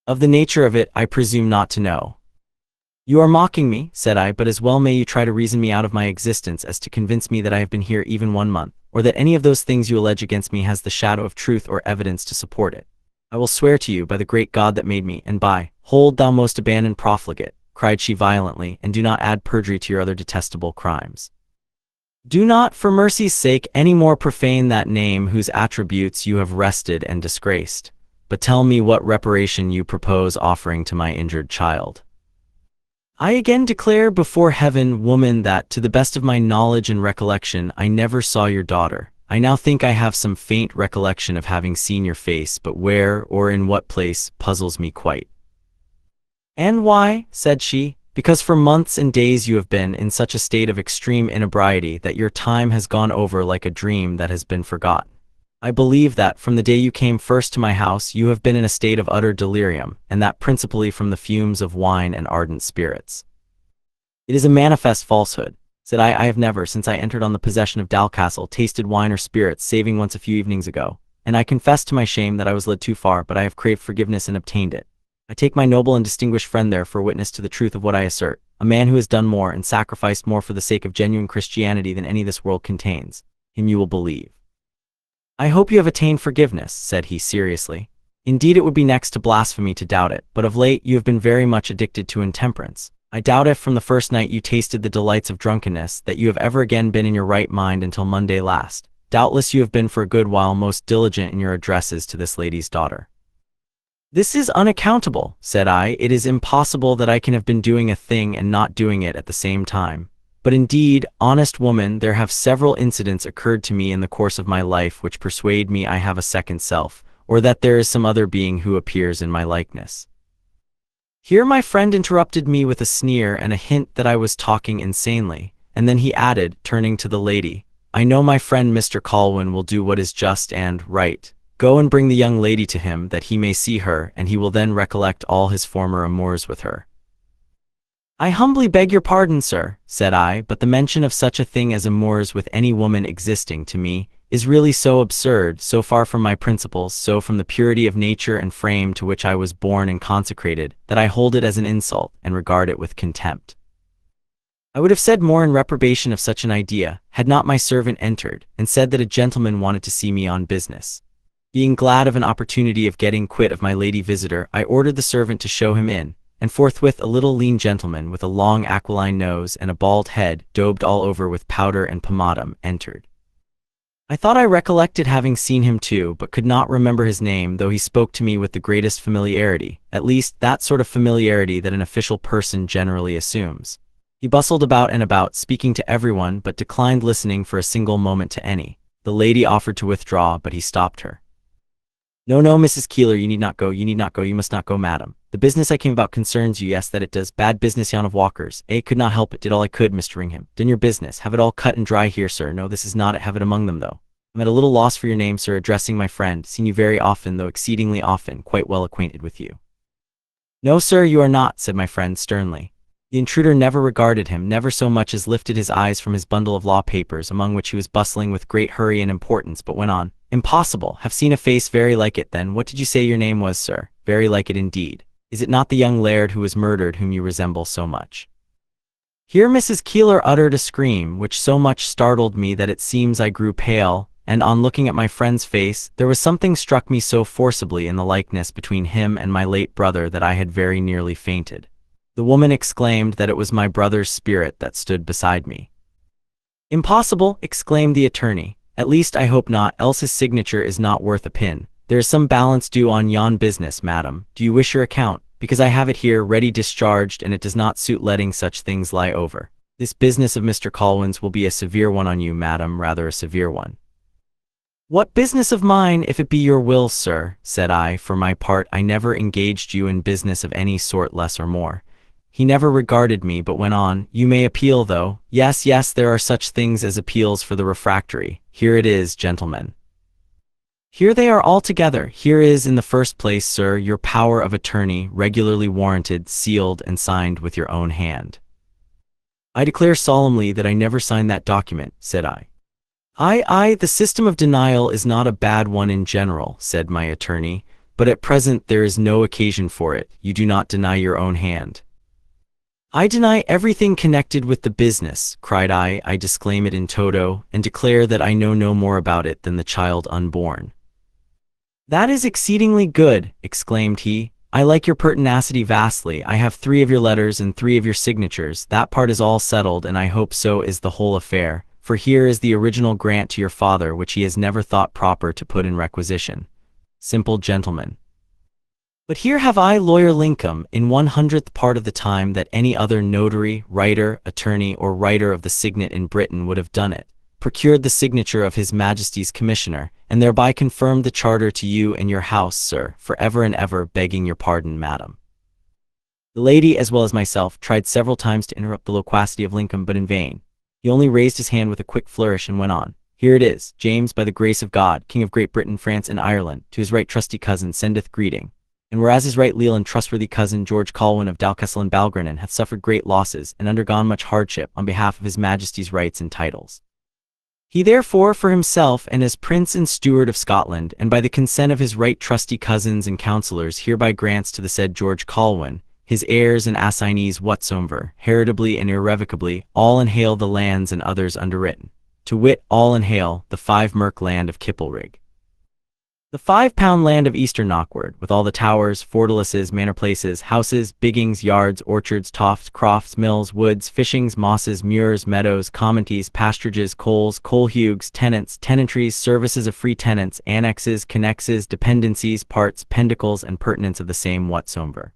Of the nature of it, I presume not to know." "You are mocking me," said I, "but as well may you try to reason me out of my existence as to convince me that I have been here even 1 month, or that any of those things you allege against me has the shadow of truth or evidence to support it. I will swear to you by the great God that made me, and by, hold thou most abandoned profligate," cried she violently, "and do not add perjury to your other detestable crimes. Do not, for mercy's sake, any more profane that name whose attributes you have wrested and disgraced, but tell me what reparation you propose offering to my injured child." "I again declare before heaven, woman, that, to the best of my knowledge and recollection, I never saw your daughter. I now think I have some faint recollection of having seen your face, but where or in what place puzzles me quite." "And why?" said she. "Because for months and days you have been in such a state of extreme inebriety that your time has gone over like a dream that has been forgotten. I believe that, from the day you came first to my house, you have been in a state of utter delirium, and that principally from the fumes of wine and ardent spirits." "It is a manifest falsehood," said I. "I have never, since I entered on the possession of Dalcastle, tasted wine or spirits, saving once a few evenings ago, and I confess to my shame that I was led too far, but I have craved forgiveness and obtained it. I take my noble and distinguished friend there for witness to the truth of what I assert, a man who has done more and sacrificed more for the sake of genuine Christianity than any this world contains. Him you will believe." "I hope you have attained forgiveness," said he seriously. "Indeed it would be next to blasphemy to doubt it, but of late you have been very much addicted to intemperance. I doubt if from the first night you tasted the delights of drunkenness that you have ever again been in your right mind until Monday last. Doubtless you have been for a good while most diligent in your addresses to this lady's daughter." "This is unaccountable," said I. "It is impossible that I can have been doing a thing and not doing it at the same time. But indeed, honest woman, there have several incidents occurred to me in the course of my life which persuade me I have a second self, or that there is some other being who appears in my likeness." Here my friend interrupted me with a sneer and a hint that I was talking insanely, and then he added, turning to the lady, "I know my friend Mr. Colwyn will do what is just and right. Go and bring the young lady to him, that he may see her, and he will then recollect all his former amours with her." "I humbly beg your pardon, sir," said I, "but the mention of such a thing as amours with any woman existing to me is really so absurd, so far from my principles, so from the purity of nature and frame to which I was born and consecrated, that I hold it as an insult and regard it with contempt. I would have said more in reprobation of such an idea, had not my servant entered, and said that a gentleman wanted to see me on business. Being glad of an opportunity of getting quit of my lady visitor, I ordered the servant to show him in, and forthwith a little lean gentleman with a long aquiline nose and a bald head, daubed all over with powder and pomatum, entered. I thought I recollected having seen him too, but could not remember his name, though he spoke to me with the greatest familiarity, at least that sort of familiarity that an official person generally assumes. He bustled about and about, speaking to everyone, but declined listening for a single moment to any. The lady offered to withdraw, but he stopped her. "No, no, Mrs. Keeler, you need not go, you must not go, madam. The business I came about concerns you, yes, that it does. Bad business yon of walkers. Could not help it, did all I could, Mr. Ringham. Done your business. Have it all cut and dry here, sir. No, this is not it, have it among them, though. I'm at a little loss for your name, sir, addressing my friend. Seen you very often, though exceedingly often, quite well acquainted with you." "No, sir, you are not," said my friend sternly. The intruder never regarded him, never so much as lifted his eyes from his bundle of law papers, among which he was bustling with great hurry and importance, but went on. "Impossible. Have seen a face very like it then. What did you say your name was, sir? Very like it indeed. Is it not the young laird who was murdered whom you resemble so much?" Here Mrs. Keeler uttered a scream, which so much startled me that it seems I grew pale, and on looking at my friend's face, there was something struck me so forcibly in the likeness between him and my late brother that I had very nearly fainted. The woman exclaimed that it was my brother's spirit that stood beside me. "Impossible!" exclaimed the attorney. "At least I hope not, else his signature is not worth a pin. There is some balance due on yon business, madam. Do you wish your account? Because I have it here ready discharged, and it does not suit letting such things lie over. This business of Mr. Colwyn's will be a severe one on you, madam, rather a severe one." "What business of mine, if it be your will, sir?" said I. "For my part, I never engaged you in business of any sort, less or more." He never regarded me, but went on. "You may appeal, though. Yes, yes, there are such things as appeals for the refractory. Here it is, gentlemen. Here they are all together. Here is, in the first place, sir, your power of attorney, regularly warranted, sealed, and signed with your own hand." "I declare solemnly that I never signed that document," said I. The system of denial is not a bad one in general," said my attorney, "but at present there is no occasion for it. You do not deny your own hand." "I deny everything connected with the business," cried I. "I disclaim it in toto, and declare that I know no more about it than the child unborn." "That is exceedingly good," exclaimed he. "I like your pertinacity vastly. I have 3 of your letters and 3 of your signatures. That part is all settled, and I hope so is the whole affair, for here is the original grant to your father which he has never thought proper to put in requisition. Simple gentleman. But here have I, Lawyer Lincoln, in 1/100th part of the time that any other notary, writer, attorney, or writer of the signet in Britain would have done it, procured the signature of His Majesty's Commissioner, and thereby confirmed the charter to you and your house, sir, for ever and ever, begging your pardon, madam." The lady, as well as myself, tried several times to interrupt the loquacity of Lincoln, but in vain. He only raised his hand with a quick flourish and went on. "Here it is. James, by the grace of God, King of Great Britain, France, and Ireland, to his right trusty cousin sendeth greeting. And whereas his right leal and trustworthy cousin George Colwyn of Dalkestle and Balgrinan hath suffered great losses and undergone much hardship on behalf of his Majesty's rights and titles, he therefore for himself and as Prince and Steward of Scotland, and by the consent of his right trusty cousins and councillors, hereby grants to the said George Colwyn, his heirs and assignees whatsoever, heritably and irrevocably, all and hail the lands and others underwritten, to wit, all and hail the 5 merk land of Kipplerig, the 5 land of Eastern Knockwood, with all the towers, fortalices, manor places, houses, biggings, yards, orchards, tofts, crofts, mills, woods, fishings, mosses, muirs, meadows, commonties, pasturages, coals, coalhugs, tenants, tenantries, services of free tenants, annexes, connexes, dependencies, parts, pendicles, and pertinence of the same whatsoever,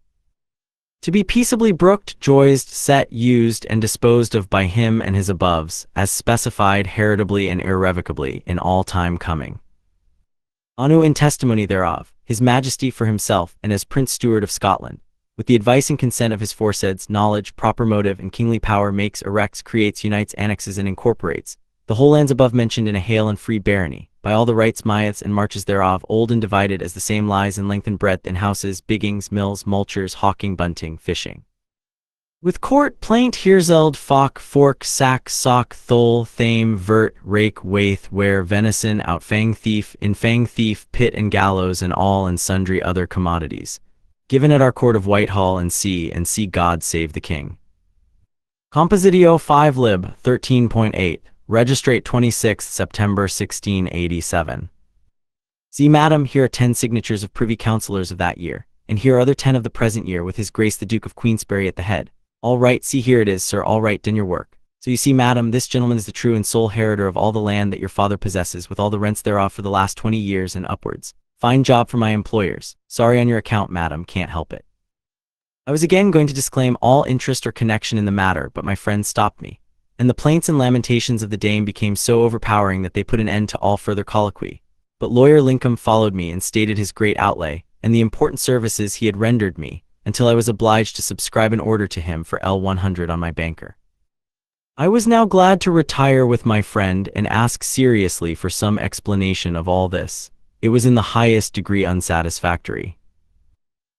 to be peaceably brooked, joised, set, used, and disposed of by him and his aboves, as specified heritably and irrevocably in all time coming. Anu in testimony thereof, His Majesty for himself and as Prince Steward of Scotland, with the advice and consent of his foresaids, knowledge, proper motive, and kingly power, makes, erects, creates, unites, annexes, and incorporates the whole lands above mentioned in a hale and free barony, by all the rights, myeths, and marches thereof, old and divided as the same lies in length and breadth, in houses, biggings, mills, multures, hawking, bunting, fishing, With court, plaint, hearseld, fock, fork, sack, sock, thole, thame, vert, rake, waith, ware, venison, outfang thief, infang thief, pit and gallows, and all and sundry other commodities. Given at our court of Whitehall and see God save the king. Compositio 5 lib. 13.8, Registrate 26th September 1687. See, madam, here are 10 signatures of privy councillors of that year, and here are other 10 of the present year, with his grace the Duke of Queensberry at the head. All right, see, here it is, sir, all right, done your work. So you see, madam, this gentleman is the true and sole heriter of all the land that your father possesses, with all the rents thereof for the last 20 years and upwards. Fine job for my employers. Sorry on your account, madam, can't help it. I was again going to disclaim all interest or connection in the matter, but my friend stopped me, and the plaints and lamentations of the dame became so overpowering that they put an end to all further colloquy. But lawyer Lincoln followed me and stated his great outlay, and the important services he had rendered me, until I was obliged to subscribe an order to him for L100 on my banker. I was now glad to retire with my friend and ask seriously for some explanation of all this. It was in the highest degree unsatisfactory.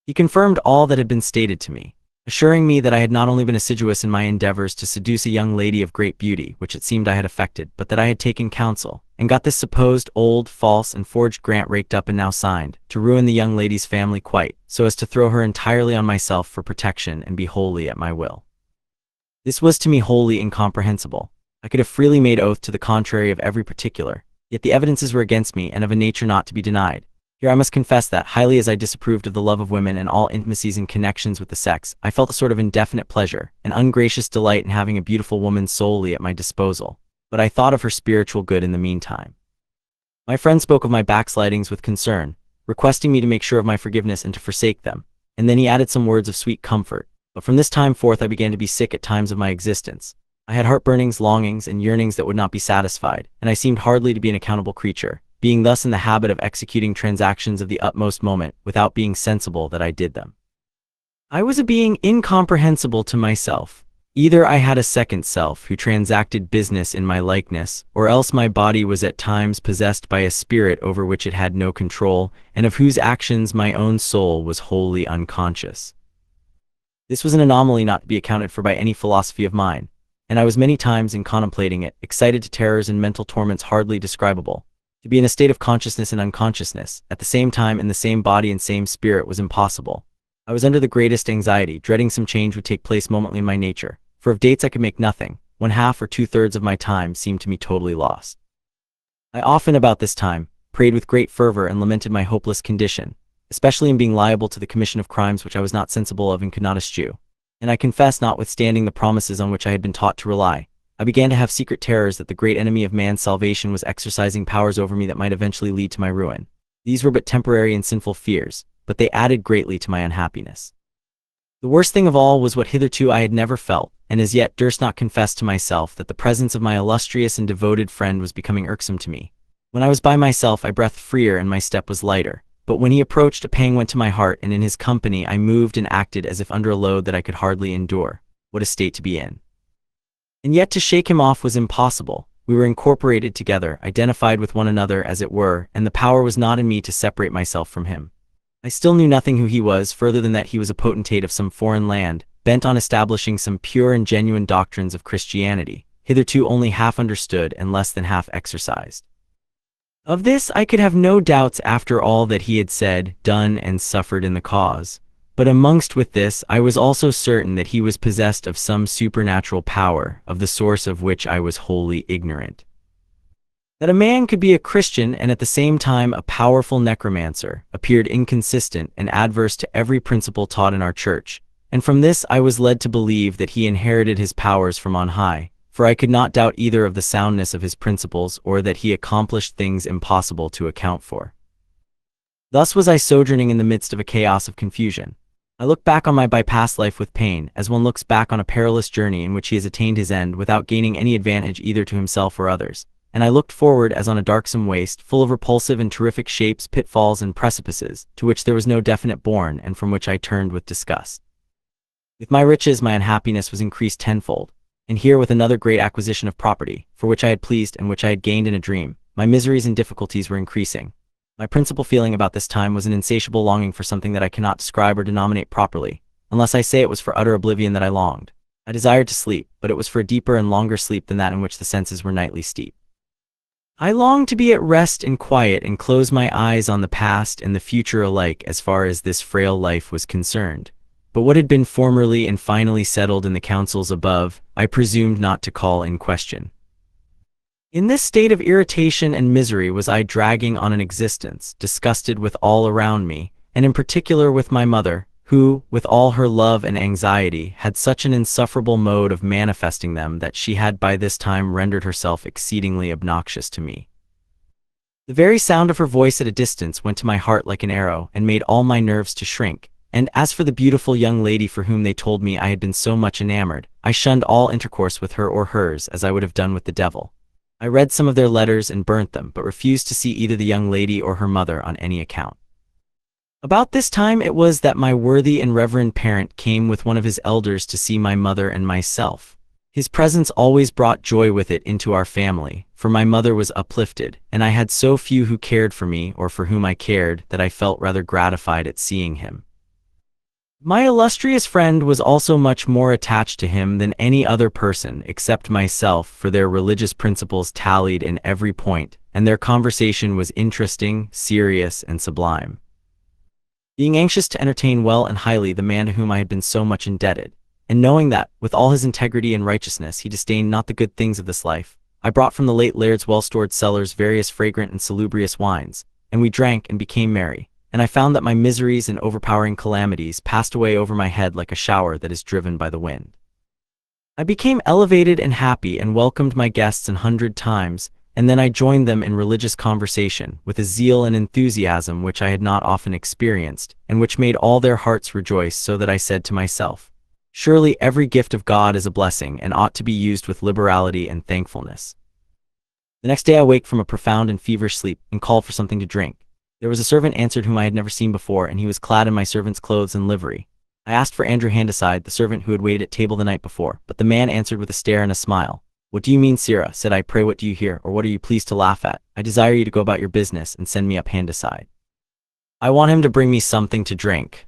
He confirmed all that had been stated to me, assuring me that I had not only been assiduous in my endeavors to seduce a young lady of great beauty, which it seemed I had effected, but that I had taken counsel, and got this supposed old, false, and forged grant raked up and now signed, to ruin the young lady's family quite, so as to throw her entirely on myself for protection and be wholly at my will. This was to me wholly incomprehensible. I could have freely made oath to the contrary of every particular, yet the evidences were against me and of a nature not to be denied. Here I must confess that, highly as I disapproved of the love of women and all intimacies and connections with the sex, I felt a sort of indefinite pleasure, an ungracious delight in having a beautiful woman solely at my disposal. But I thought of her spiritual good in the meantime. My friend spoke of my backslidings with concern, requesting me to make sure of my forgiveness and to forsake them, and then he added some words of sweet comfort. But from this time forth I began to be sick at times of my existence. I had heartburnings, longings, and yearnings that would not be satisfied, and I seemed hardly to be an accountable creature, being thus in the habit of executing transactions of the utmost moment, without being sensible that I did them. I was a being incomprehensible to myself. Either I had a second self who transacted business in my likeness, or else my body was at times possessed by a spirit over which it had no control, and of whose actions my own soul was wholly unconscious. This was an anomaly not to be accounted for by any philosophy of mine, and I was many times, in contemplating it, excited to terrors and mental torments hardly describable. To be in a state of consciousness and unconsciousness, at the same time in the same body and same spirit, was impossible. I was under the greatest anxiety, dreading some change would take place momently in my nature, for of dates I could make nothing. 1/2 or 2/3 of my time seemed to me totally lost. I often about this time prayed with great fervor and lamented my hopeless condition, especially in being liable to the commission of crimes which I was not sensible of and could not eschew. And I confess, notwithstanding the promises on which I had been taught to rely, I began to have secret terrors that the great enemy of man's salvation was exercising powers over me that might eventually lead to my ruin. These were but temporary and sinful fears, but they added greatly to my unhappiness. The worst thing of all was what hitherto I had never felt, and as yet durst not confess to myself, that the presence of my illustrious and devoted friend was becoming irksome to me. When I was by myself I breathed freer and my step was lighter, but when he approached a pang went to my heart, and in his company I moved and acted as if under a load that I could hardly endure. What a state to be in! And yet to shake him off was impossible. We were incorporated together, identified with one another as it were, and the power was not in me to separate myself from him. I still knew nothing who he was, further than that he was a potentate of some foreign land, bent on establishing some pure and genuine doctrines of Christianity, hitherto only half understood and less than half exercised. Of this I could have no doubts after all that he had said, done, and suffered in the cause. But amongst with this, I was also certain that he was possessed of some supernatural power, of the source of which I was wholly ignorant. That a man could be a Christian and at the same time a powerful necromancer appeared inconsistent and adverse to every principle taught in our church, and from this I was led to believe that he inherited his powers from on high, for I could not doubt either of the soundness of his principles or that he accomplished things impossible to account for. Thus was I sojourning in the midst of a chaos of confusion. I look back on my bypast life with pain, as one looks back on a perilous journey in which he has attained his end without gaining any advantage either to himself or others, and I looked forward as on a darksome waste, full of repulsive and terrific shapes, pitfalls, and precipices, to which there was no definite bourne, and from which I turned with disgust. With my riches my unhappiness was increased tenfold, and here with another great acquisition of property, for which I had pleased and which I had gained in a dream, my miseries and difficulties were increasing. My principal feeling about this time was an insatiable longing for something that I cannot describe or denominate properly, unless I say it was for utter oblivion that I longed. I desired to sleep, but it was for a deeper and longer sleep than that in which the senses were nightly steeped. I longed to be at rest and quiet and close my eyes on the past and the future alike as far as this frail life was concerned. But what had been formerly and finally settled in the councils above, I presumed not to call in question. In this state of irritation and misery was I dragging on an existence, disgusted with all around me, and in particular with my mother, who, with all her love and anxiety, had such an insufferable mode of manifesting them that she had by this time rendered herself exceedingly obnoxious to me. The very sound of her voice at a distance went to my heart like an arrow, and made all my nerves to shrink. And as for the beautiful young lady for whom they told me I had been so much enamored, I shunned all intercourse with her or hers as I would have done with the devil. I read some of their letters and burnt them, but refused to see either the young lady or her mother on any account. About this time it was that my worthy and reverend parent came with one of his elders to see my mother and myself. His presence always brought joy with it into our family, for my mother was uplifted, and I had so few who cared for me or for whom I cared that I felt rather gratified at seeing him. My illustrious friend was also much more attached to him than any other person except myself, for their religious principles tallied in every point, and their conversation was interesting, serious, and sublime. Being anxious to entertain well and highly the man to whom I had been so much indebted, and knowing that, with all his integrity and righteousness, he disdained not the good things of this life, I brought from the late laird's well-stored cellars various fragrant and salubrious wines, and we drank and became merry, and I found that my miseries and overpowering calamities passed away over my head like a shower that is driven by the wind. I became elevated and happy and welcomed my guests 100 times, and then I joined them in religious conversation, with a zeal and enthusiasm which I had not often experienced, and which made all their hearts rejoice, so that I said to myself, surely every gift of God is a blessing, and ought to be used with liberality and thankfulness. The next day I waked from a profound and feverish sleep, and called for something to drink. There was a servant answered whom I had never seen before, and he was clad in my servant's clothes and livery. I asked for Andrew Handaside, the servant who had waited at table the night before, but the man answered with a stare and a smile. What do you mean, sirrah? Said I. Pray, what do you hear, or what are you pleased to laugh at? I desire you to go about your business, and send me up Handaside. I want him to bring me something to drink.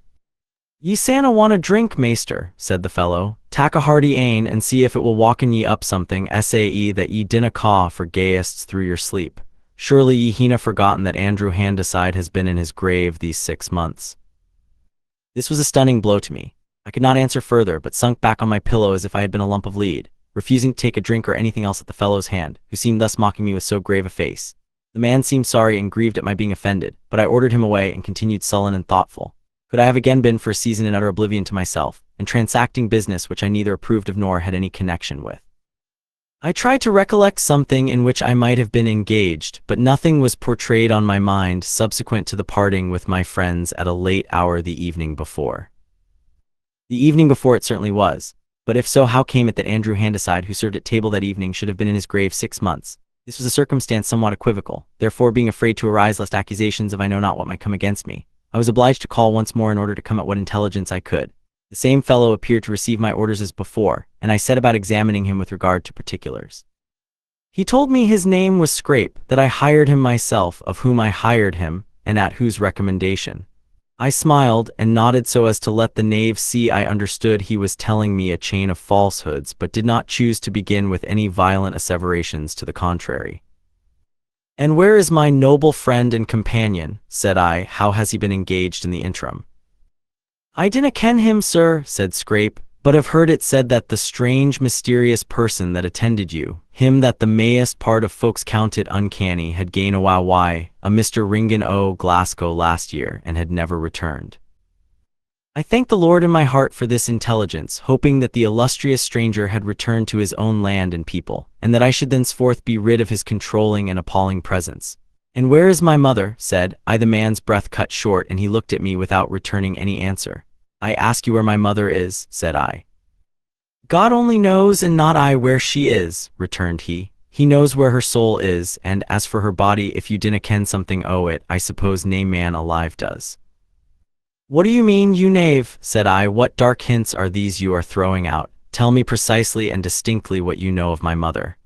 Ye sanna want a drink, maester, said the fellow. Tak a hearty ain, and see if it will walken ye up something, sae that ye dinna caw for gayest through your sleep. Surely ye hinna forgotten that Andrew Handaside has been in his grave these 6 months. This was a stunning blow to me. I could not answer further, but sunk back on my pillow as if I had been a lump of lead, refusing to take a drink or anything else at the fellow's hand, who seemed thus mocking me with so grave a face. The man seemed sorry and grieved at my being offended, but I ordered him away and continued sullen and thoughtful. Could I have again been for a season in utter oblivion to myself, and transacting business which I neither approved of nor had any connection with? I tried to recollect something in which I might have been engaged, but nothing was portrayed on my mind subsequent to the parting with my friends at a late hour the evening before. The evening before it certainly was, but if so, how came it that Andrew Handaside, who served at table that evening, should have been in his grave 6 months? This was a circumstance somewhat equivocal. Therefore, being afraid to arise lest accusations of I know not what might come against me, I was obliged to call once more in order to come at what intelligence I could. The same fellow appeared to receive my orders as before, and I set about examining him with regard to particulars. He told me his name was Scrape, that I hired him myself, of whom I hired him, and at whose recommendation. I smiled and nodded so as to let the knave see I understood he was telling me a chain of falsehoods, but did not choose to begin with any violent asseverations to the contrary. "And where is my noble friend and companion?" said I. "How has he been engaged in the interim?" "I dinna ken him, sir," said Scrape, "but have heard it said that the strange, mysterious person that attended you, him that the mayest part of folks counted uncanny, had gane awa a Mr. Ringan o' Glasgow last year, and had never returned." I thanked the Lord in my heart for this intelligence, hoping that the illustrious stranger had returned to his own land and people, and that I should thenceforth be rid of his controlling and appalling presence. "And where is my mother?" said I. The man's breath cut short, and he looked at me without returning any answer. "I ask you where my mother is," said I. "God only knows, and not I, where she is," returned he. "He knows where her soul is, and as for her body, if you dinna ken something o' it, I suppose nae man alive does." "What do you mean, you knave?" said I. "What dark hints are these you are throwing out? Tell me precisely and distinctly what you know of my mother."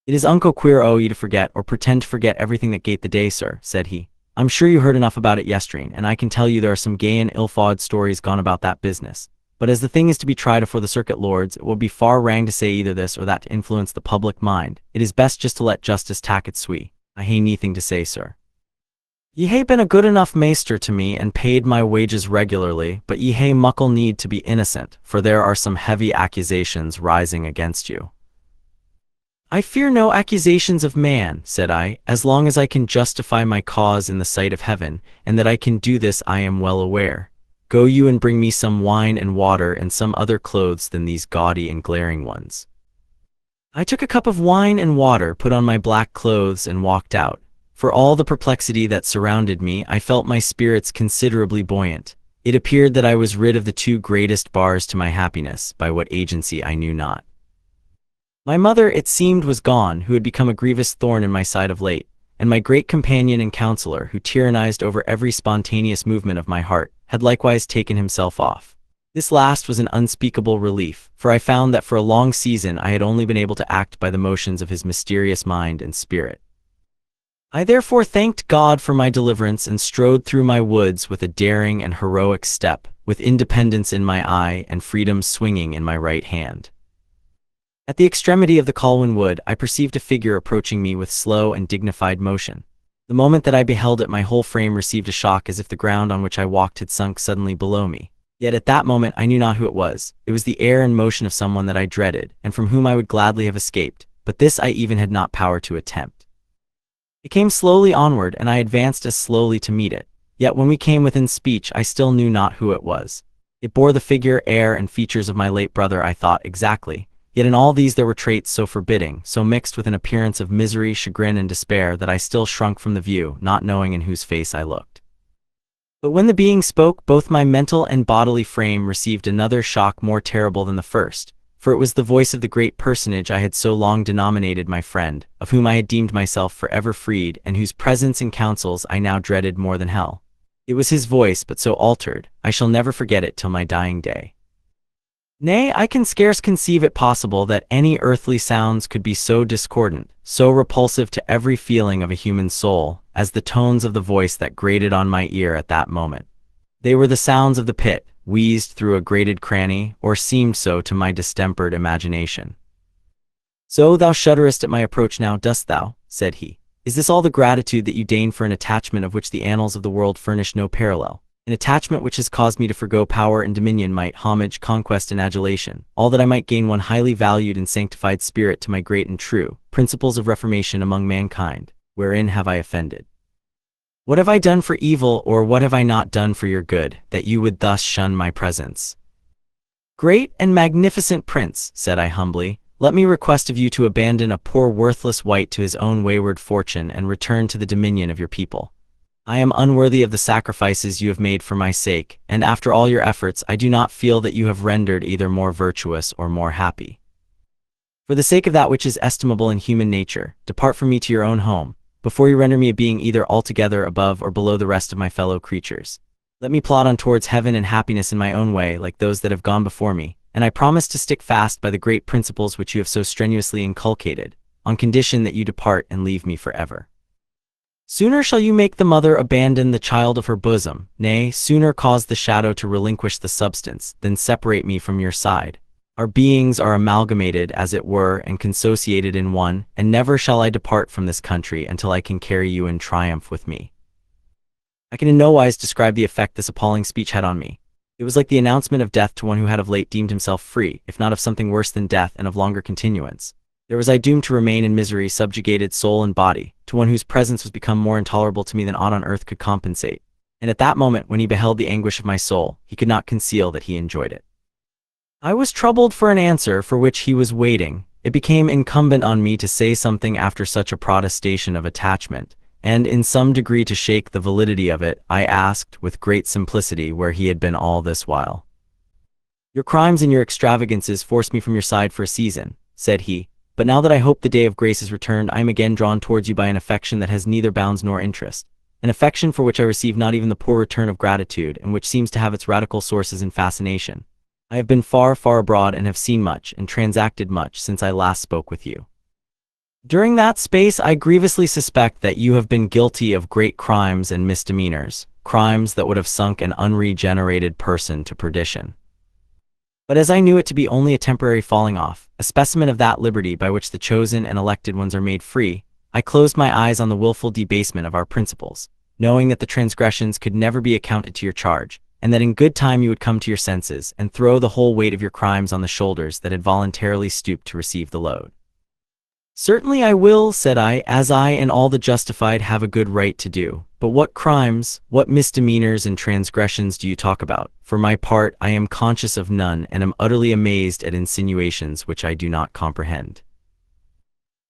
"It is unco queer o' you to forget, or pretend to forget everything that gate the day, sir," said he. "I'm sure you heard enough about it yestreen, and I can tell you there are some gay and ill-thawed stories gone about that business. But as the thing is to be tried afore the circuit lords, it will be far wrang to say either this or that to influence the public mind. It is best just to let justice tak its sweet. I hae neething to say, sir. Ye hae been a good enough maester to me and paid my wages regularly, but ye hae muckle need to be innocent, for there are some heavy accusations rising against you. I fear no accusations of man, said I, as long as I can justify my cause in the sight of heaven, and that I can do this I am well aware. Go you and bring me some wine and water and some other clothes than these gaudy and glaring ones. I took a cup of wine and water, put on my black clothes, and walked out. For all the perplexity that surrounded me, I felt my spirits considerably buoyant. It appeared that I was rid of the two greatest bars to my happiness, by what agency I knew not. My mother, it seemed, was gone, who had become a grievous thorn in my side of late, and my great companion and counselor, who tyrannized over every spontaneous movement of my heart, had likewise taken himself off. This last was an unspeakable relief, for I found that for a long season I had only been able to act by the motions of his mysterious mind and spirit. I therefore thanked God for my deliverance and strode through my woods with a daring and heroic step, with independence in my eye and freedom swinging in my right hand. At the extremity of the Colwyn Wood, I perceived a figure approaching me with slow and dignified motion. The moment that I beheld it, my whole frame received a shock, as if the ground on which I walked had sunk suddenly below me. Yet at that moment I knew not who it was. It was the air and motion of someone that I dreaded, and from whom I would gladly have escaped, but this I even had not power to attempt. It came slowly onward, and I advanced as slowly to meet it. Yet when we came within speech, I still knew not who it was. It bore the figure, air, and features of my late brother, I thought, exactly. Yet in all these there were traits so forbidding, so mixed with an appearance of misery, chagrin, and despair, that I still shrunk from the view, not knowing in whose face I looked. But when the being spoke, both my mental and bodily frame received another shock more terrible than the first, for it was the voice of the great personage I had so long denominated my friend, of whom I had deemed myself forever freed, and whose presence and counsels I now dreaded more than hell. It was his voice, but so altered, I shall never forget it till my dying day. Nay, I can scarce conceive it possible that any earthly sounds could be so discordant, so repulsive to every feeling of a human soul, as the tones of the voice that grated on my ear at that moment. They were the sounds of the pit, wheezed through a grated cranny, or seemed so to my distempered imagination. "So thou shudderest at my approach now, dost thou?" said he. "Is this all the gratitude that you deign for an attachment of which the annals of the world furnish no parallel? An attachment which has caused me to forgo power and dominion, might, homage, conquest, and adulation, all that I might gain one highly valued and sanctified spirit to my great and true principles of reformation among mankind. Wherein have I offended? What have I done for evil, or what have I not done for your good, that you would thus shun my presence?" "Great and magnificent prince," said I humbly, "let me request of you to abandon a poor worthless wight to his own wayward fortune and return to the dominion of your people. I am unworthy of the sacrifices you have made for my sake, and after all your efforts I do not feel that you have rendered either more virtuous or more happy. For the sake of that which is estimable in human nature, depart from me to your own home, before you render me a being either altogether above or below the rest of my fellow creatures. Let me plod on towards heaven and happiness in my own way, like those that have gone before me, and I promise to stick fast by the great principles which you have so strenuously inculcated, on condition that you depart and leave me forever. Sooner shall you make the mother abandon the child of her bosom, nay, sooner cause the shadow to relinquish the substance, than separate me from your side. Our beings are amalgamated, as it were, and consociated in one, and never shall I depart from this country until I can carry you in triumph with me." I can in no wise describe the effect this appalling speech had on me. It was like the announcement of death to one who had of late deemed himself free, if not of something worse than death and of longer continuance. There was I doomed to remain in misery, subjugated soul and body, to one whose presence was become more intolerable to me than aught on earth could compensate. And at that moment, when he beheld the anguish of my soul, he could not conceal that he enjoyed it. I was troubled for an answer for which he was waiting. It became incumbent on me to say something after such a protestation of attachment, and in some degree to shake the validity of it. I asked, with great simplicity, where he had been all this while. "Your crimes and your extravagances forced me from your side for a season," said he. "But now that I hope the day of grace is returned, I am again drawn towards you by an affection that has neither bounds nor interest, an affection for which I receive not even the poor return of gratitude, and which seems to have its radical sources in fascination. I have been far, far abroad, and have seen much, and transacted much, since I last spoke with you. During that space I grievously suspect that you have been guilty of great crimes and misdemeanors, crimes that would have sunk an unregenerated person to perdition. But as I knew it to be only a temporary falling off, a specimen of that liberty by which the chosen and elected ones are made free, I closed my eyes on the willful debasement of our principles, knowing that the transgressions could never be accounted to your charge, and that in good time you would come to your senses and throw the whole weight of your crimes on the shoulders that had voluntarily stooped to receive the load. "Certainly I will," said I, "as I and all the justified have a good right to do. But what crimes, what misdemeanors and transgressions do you talk about? For my part, I am conscious of none and am utterly amazed at insinuations which I do not comprehend."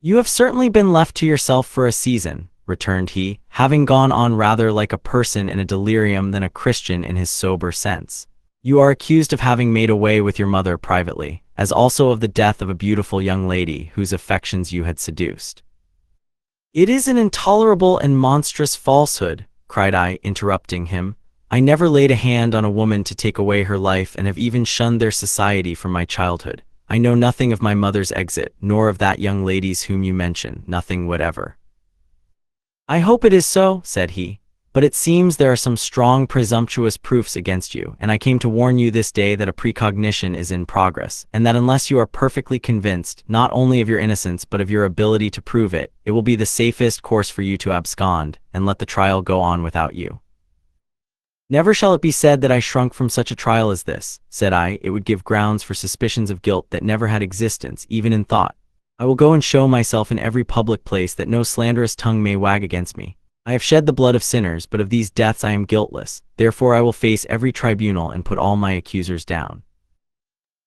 "You have certainly been left to yourself for a season," returned he, having gone on rather like a person in a delirium than a Christian in his sober sense. "You are accused of having made away with your mother privately, as also of the death of a beautiful young lady whose affections you had seduced." "It is an intolerable and monstrous falsehood," cried I, interrupting him. "I never laid a hand on a woman to take away her life and have even shunned their society from my childhood. I know nothing of my mother's exit, nor of that young lady's whom you mention, nothing whatever." "I hope it is so," said he, "but it seems there are some strong presumptuous proofs against you, and I came to warn you this day that a precognition is in progress, and that unless you are perfectly convinced, not only of your innocence but of your ability to prove it, it will be the safest course for you to abscond, and let the trial go on without you." "Never shall it be said that I shrunk from such a trial as this," said I. "It would give grounds for suspicions of guilt that never had existence, even in thought. I will go and show myself in every public place that no slanderous tongue may wag against me. I have shed the blood of sinners, but of these deaths I am guiltless. Therefore I will face every tribunal and put all my accusers down."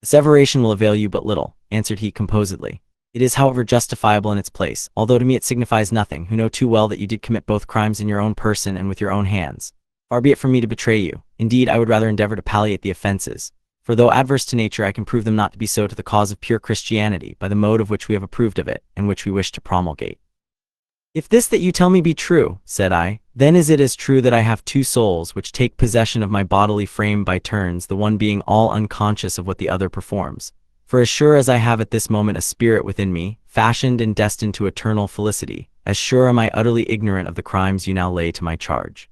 "Asseveration will avail you but little," answered he composedly. "It is however justifiable in its place, although to me it signifies nothing, who know too well that you did commit both crimes in your own person and with your own hands. Far be it from me to betray you. Indeed, I would rather endeavor to palliate the offenses. For though adverse to nature, I can prove them not to be so to the cause of pure Christianity, by the mode of which we have approved of it, and which we wish to promulgate." "If this that you tell me be true," said I, "then is it as true that I have two souls which take possession of my bodily frame by turns, the one being all unconscious of what the other performs. For as sure as I have at this moment a spirit within me, fashioned and destined to eternal felicity, as sure am I utterly ignorant of the crimes you now lay to my charge."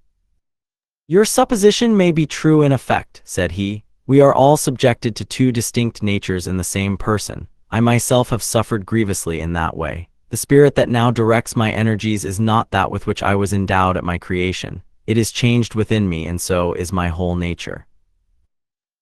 "Your supposition may be true in effect," said he. "We are all subjected to two distinct natures in the same person. I myself have suffered grievously in that way. The spirit that now directs my energies is not that with which I was endowed at my creation. It is changed within me, and so is my whole nature.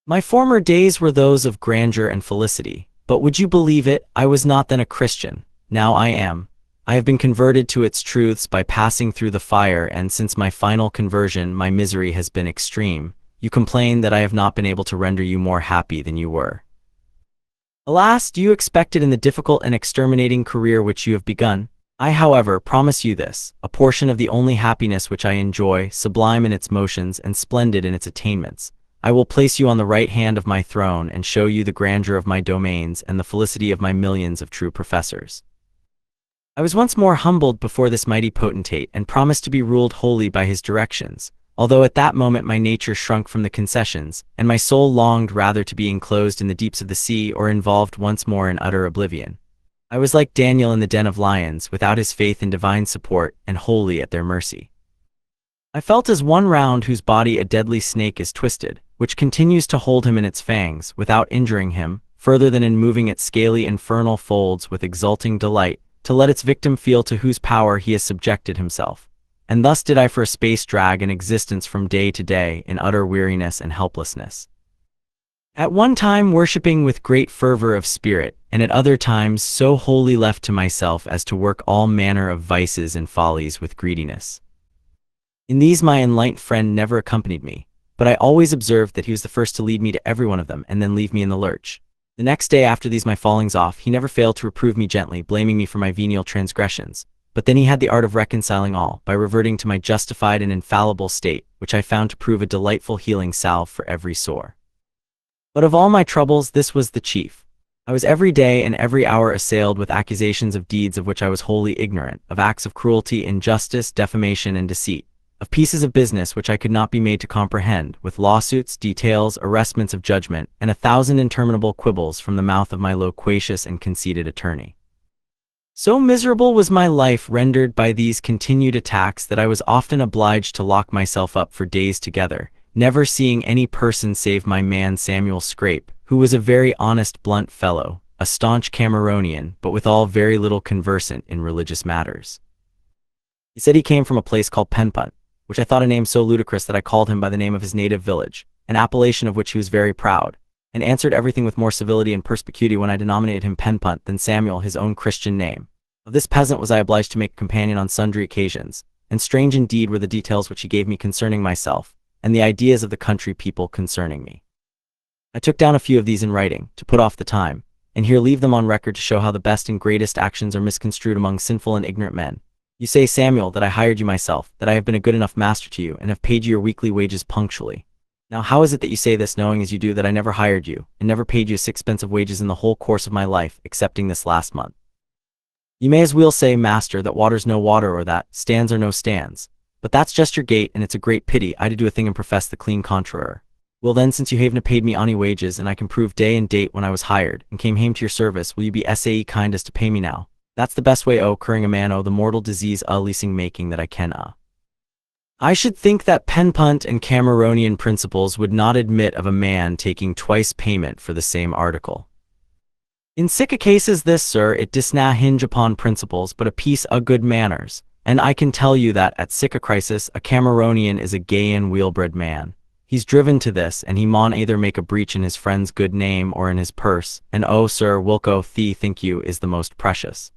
My former days were those of grandeur and felicity, but would you believe it, I was not then a Christian. Now I am. I have been converted to its truths by passing through the fire, and since my final conversion my misery has been extreme. You complain that I have not been able to render you more happy than you were. Alas, do you expect it in the difficult and exterminating career which you have begun? I, however, promise you this, a portion of the only happiness which I enjoy, sublime in its motions and splendid in its attainments. I will place you on the right hand of my throne and show you the grandeur of my domains and the felicity of my millions of true professors. I was once more humbled before this mighty potentate and promised to be ruled wholly by his directions, although at that moment my nature shrunk from the concessions, and my soul longed rather to be enclosed in the deeps of the sea or involved once more in utter oblivion. I was like Daniel in the den of lions, without his faith in divine support, and wholly at their mercy. I felt as one round whose body a deadly snake is twisted, which continues to hold him in its fangs, without injuring him, further than in moving its scaly infernal folds with exulting delight, to let its victim feel to whose power he has subjected himself. And thus did I for a space drag an existence from day to day in utter weariness and helplessness. At one time worshipping with great fervor of spirit, and at other times so wholly left to myself as to work all manner of vices and follies with greediness. In these my enlightened friend never accompanied me, but I always observed that he was the first to lead me to every one of them and then leave me in the lurch. The next day after these my fallings off, he never failed to reprove me gently, blaming me for my venial transgressions. But then he had the art of reconciling all, by reverting to my justified and infallible state, which I found to prove a delightful healing salve for every sore. But of all my troubles this was the chief. I was every day and every hour assailed with accusations of deeds of which I was wholly ignorant, of acts of cruelty, injustice, defamation, and deceit, of pieces of business which I could not be made to comprehend, with lawsuits, details, arrestments of judgment, and 1,000 interminable quibbles from the mouth of my loquacious and conceited attorney. So miserable was my life rendered by these continued attacks that I was often obliged to lock myself up for days together, never seeing any person save my man Samuel Scrape, who was a very honest, blunt fellow, a staunch Cameronian, but withal very little conversant in religious matters. He said he came from a place called Penpunt, which I thought a name so ludicrous that I called him by the name of his native village, an appellation of which he was very proud, and answered everything with more civility and perspicuity when I denominated him Penpunt than Samuel, his own Christian name. Of this peasant was I obliged to make a companion on sundry occasions, and strange indeed were the details which he gave me concerning myself, and the ideas of the country people concerning me. I took down a few of these in writing, to put off the time, and here leave them on record to show how the best and greatest actions are misconstrued among sinful and ignorant men. You say, Samuel, that I hired you myself, that I have been a good enough master to you, and have paid you your weekly wages punctually. Now how is it that you say this, knowing as you do that I never hired you, and never paid you a sixpence of wages in the whole course of my life, excepting this last month? You may as well say, master, that water's no water, or that stands are no stands. But that's just your gait, and it's a great pity I to do a thing and profess the clean contrary. Well then, since you haven't paid me any wages, and I can prove day and date when I was hired, and came hame to your service, will you be kind as to pay me now? That's the best way curing a man the mortal disease leasing making that I can I should think that Penpunt and Cameronian principles would not admit of a man taking twice payment for the same article. In sic cases this, sir, it disna hinge upon principles, but a piece of good manners, and I can tell you that at sic a crisis a Cameronian is a gay and weel-bred man. He's driven to this, and he maun either make a breach in his friend's good name or in his purse, and sir, whilko thee think you is the most precious?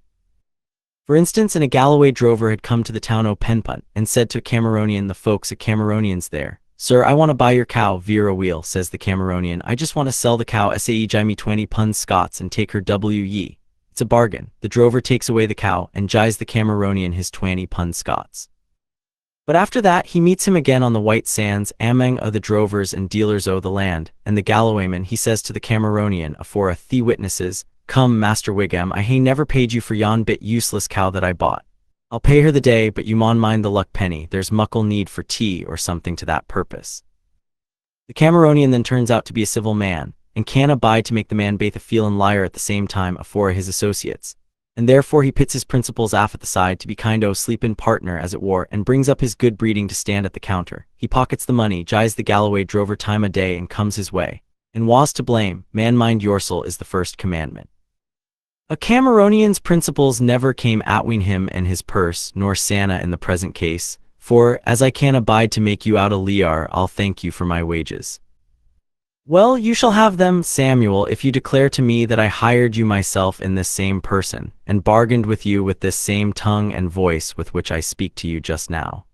For instance, a Galloway drover had come to the town Penpunt, and said to a Cameronian, the folks at Cameronians there, Sir, I want to buy your cow, veer a wheel, says the Cameronian. I just want to sell the cow, give me 20 pund Scots and take her ye. It's a bargain. The drover takes away the cow, and jies the Cameronian his 20 pund Scots. But after that, he meets him again on the white sands, among the drovers and dealers o' the land, and the Gallowayman, he says to the Cameronian, afore the witnesses, Come, Master Wigham, I hae never paid you for yon bit useless cow that I bought. I'll pay her the day, but you maun mind the luck penny, there's muckle need for tea or something to that purpose. The Cameronian then turns out to be a civil man, and can abide to make the man baith a feel and liar at the same time afore his associates, and therefore he pits his principles aft at the side to be kind sleep-in partner as it were, and brings up his good breeding to stand at the counter. He pockets the money, jies the Galloway drover time a day, and comes his way. And was to blame, man mind yorsel is the first commandment. A Cameronian's principles never came atween him and his purse, nor Santa in the present case, for, as I can abide to make you out a liar, I'll thank you for my wages. Well, you shall have them, Samuel, if you declare to me that I hired you myself in this same person, and bargained with you with this same tongue and voice with which I speak to you just now.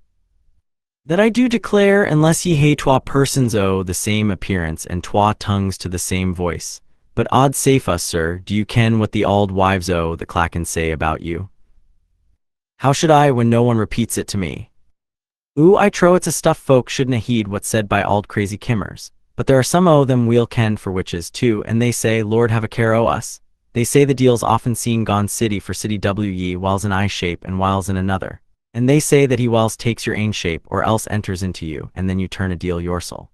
That I do declare, unless ye hae twa persons o' the same appearance, and twa tongues to the same voice. But odd safe us, sir, do you ken what the auld wives o' the clachan say about you? How should I, when no one repeats it to me? I trow it's a stuff folk shouldna heed what's said by auld crazy kimmers. But there are some o' them we'll ken for witches too, and they say, Lord have a care o' us. They say the deal's often seen gone city for city ye, whiles in eye shape and whiles in another. And they say that he whiles takes your ain shape, or else enters into you, and then you turn a deal yorsel.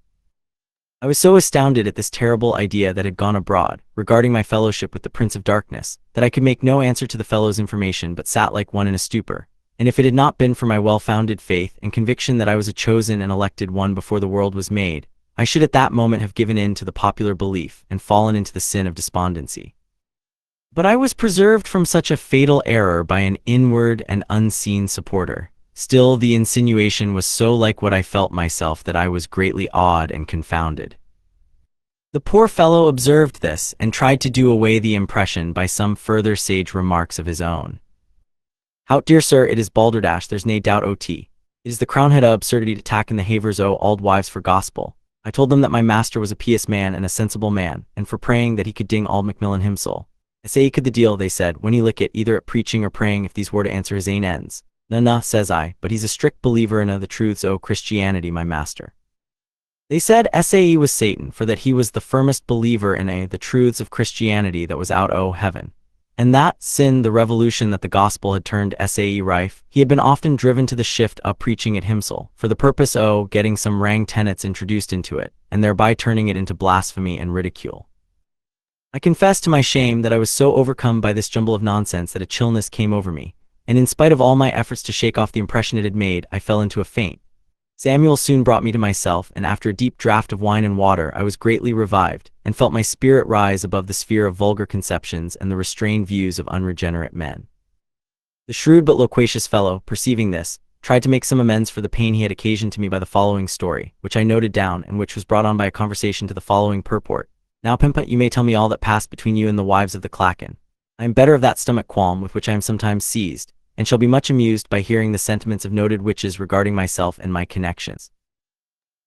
I was so astounded at this terrible idea that had gone abroad, regarding my fellowship with the Prince of Darkness, that I could make no answer to the fellow's information, but sat like one in a stupor. And if it had not been for my well-founded faith and conviction that I was a chosen and elected one before the world was made, I should at that moment have given in to the popular belief and fallen into the sin of despondency. But I was preserved from such a fatal error by an inward and unseen supporter. Still, the insinuation was so like what I felt myself that I was greatly awed and confounded. The poor fellow observed this, and tried to do away the impression by some further sage remarks of his own. How, dear sir, it is balderdash, there's nae doubt it is the crownhead o' absurdity to tack in the havers o' auld wives for gospel. I told them that my master was a pious man and a sensible man, and for praying that he could ding auld Macmillan himsel. I say he could the deal, they said, when he lick it, either at preaching or praying if these were to answer his ain ends. Na, says I, but he's a strict believer in the truths o' Christianity, my master. They said Sae was Satan, for that he was the firmest believer in the truths of Christianity that was out o' heaven. And that, sin the revolution that the gospel had turned Sae rife, he had been often driven to the shift of preaching it himsel, for the purpose o' getting some wrang tenets introduced into it, and thereby turning it into blasphemy and ridicule. I confess to my shame that I was so overcome by this jumble of nonsense that a chillness came over me, and in spite of all my efforts to shake off the impression it had made, I fell into a faint. Samuel soon brought me to myself, and after a deep draught of wine and water I was greatly revived, and felt my spirit rise above the sphere of vulgar conceptions and the restrained views of unregenerate men. The shrewd but loquacious fellow, perceiving this, tried to make some amends for the pain he had occasioned to me by the following story, which I noted down, and which was brought on by a conversation to the following purport. Now, Pimpa, you may tell me all that passed between you and the wives of the Clachan. I am better of that stomach qualm with which I am sometimes seized, and shall be much amused by hearing the sentiments of noted witches regarding myself and my connections.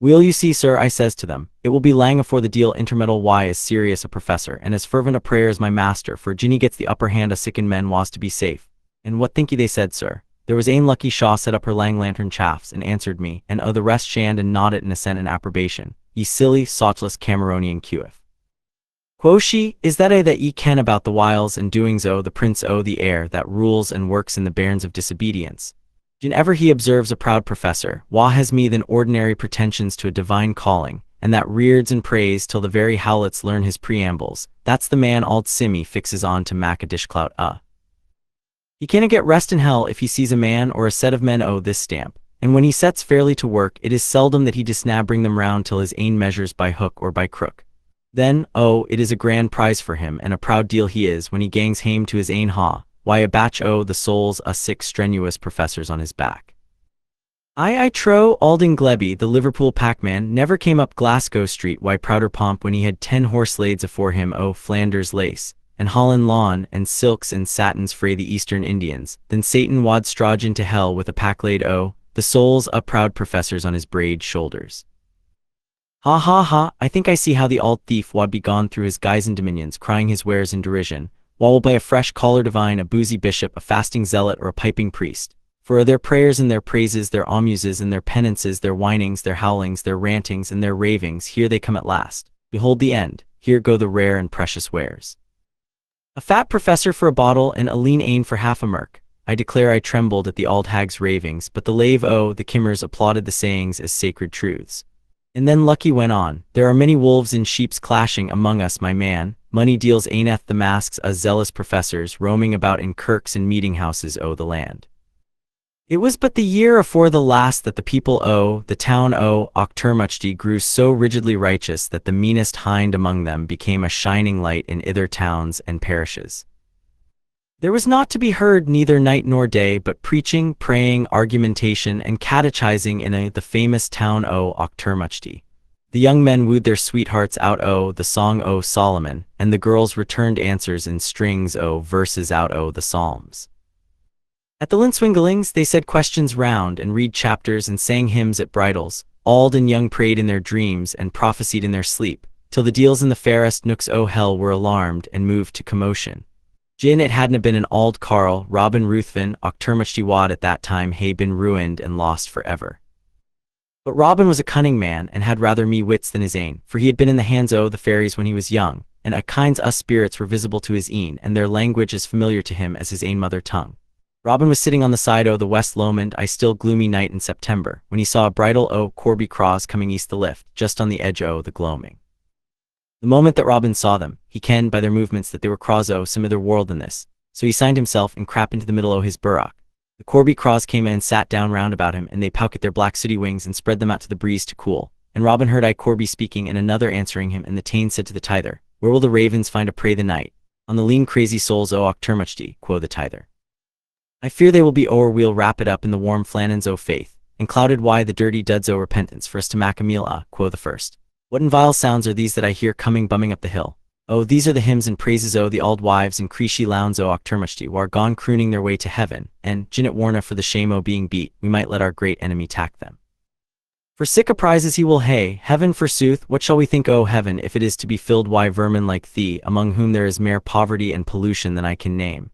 Will you see, sir, I says to them, it will be lang afore the deal intermeddle why as serious a professor and as fervent a prayer as my master, for Ginny gets the upper hand a sickened men was to be safe. And what think ye they said, sir? There was ane lucky Shaw set up her lang lantern chaffs and answered me, and the rest shanned and nodded in assent and approbation. Ye silly, sauchless Cameronian cuif. Quoth she, is that that ye ken about the wiles and doings o' the prince o' the air that rules and works in the bairns of disobedience? Gin ever he observes a proud professor, wha has me than ordinary pretensions to a divine calling, and that reards and prays till the very howlets learn his preambles, that's the man auld Simmy fixes on to mak a dishclout. He canna get rest in hell if he sees a man or a set of men o' this stamp, and when he sets fairly to work it is seldom that he disna bring them round till his ain measures by hook or by crook. Then, it is a grand prize for him, and a proud deal he is when he gangs hame to his ain ha, why a batch o' the souls a sick strenuous professors on his back. I trow Alding Gleby, the Liverpool packman, never came up Glasgow Street why prouder pomp when he had 10 horse-lades afore him o' Flanders lace, and Holland lawn, and silks and satins frae the Eastern Indians, than Satan wad strage into hell with a packlade o' the souls a proud professors on his braid shoulders. Ha ha ha, I think I see how the auld thief wad be gone through his guise and dominions, crying his wares in derision, while will by a fresh collar divine, a boozy bishop, a fasting zealot, or a piping priest. For their prayers and their praises, their almuses and their penances, their whinings, their howlings, their rantings, and their ravings, here they come at last. Behold the end, here go the rare and precious wares. A fat professor for a bottle, and a lean ane for half a merk. I declare I trembled at the auld hag's ravings, but the lave o' the kimmers applauded the sayings as sacred truths. And then Lucky went on, there are many wolves in sheep's clashing among us, my man. Money deals aineth the masks as zealous professors roaming about in kirks and meeting houses o' the land. It was but the year afore the last that the people o' the town o' Auchtermuchty grew so rigidly righteous that the meanest hind among them became a shining light in ither towns and parishes. There was not to be heard neither night nor day but preaching, praying, argumentation, and catechizing in the famous town o' Auchtermuchty. The young men wooed their sweethearts out o' the song o' Solomon, and the girls returned answers in strings o' verses out o' the Psalms. At the Linswinglings they said questions round, and read chapters, and sang hymns at bridals. Auld and young prayed in their dreams, and prophesied in their sleep, till the deals in the fairest nooks o' hell were alarmed and moved to commotion. Gin it hadna been an auld Carl, Robin Ruthven, Auchtermuchty wad at that time hae been ruined and lost forever. But Robin was a cunning man, and had rather me wits than his ain, for he had been in the hands o' the fairies when he was young, and a kinds us spirits were visible to his een, and their language as familiar to him as his ain mother tongue. Robin was sitting on the side o' the West Lomond a still gloomy night in September, when he saw a bridal o' Corby Craws coming east the lift, just on the edge o' the gloaming. The moment that Robin saw them, he kenned by their movements that they were craws o' some other world than this, so he signed himself and crap into the middle o' his burrock. The Corby Craws came in and sat down round about him, and they pouket their black sooty wings and spread them out to the breeze to cool. And Robin heard I Corby speaking and another answering him, and the tane said to the tither, where will the ravens find a prey the night? On the lean crazy souls o' Auchtermuchty, quo the tither. I fear they will be o'er we'll wrap it up in the warm flannins o' faith, and clouded why the dirty duds o' repentance for us to mak a meal quo the first. What in vile sounds are these that I hear coming bumming up the hill? Oh, these are the hymns and praises o' the auld wives and creeshy lounds o' Auchtermuchty who are gone crooning their way to heaven, and, gin it warna for the shame o' being beat, we might let our great enemy tack them. For sic a prizes he will hae, heaven forsooth, what shall we think o' heaven if it is to be filled wy vermin like thee, among whom there is mere poverty and pollution than I can name?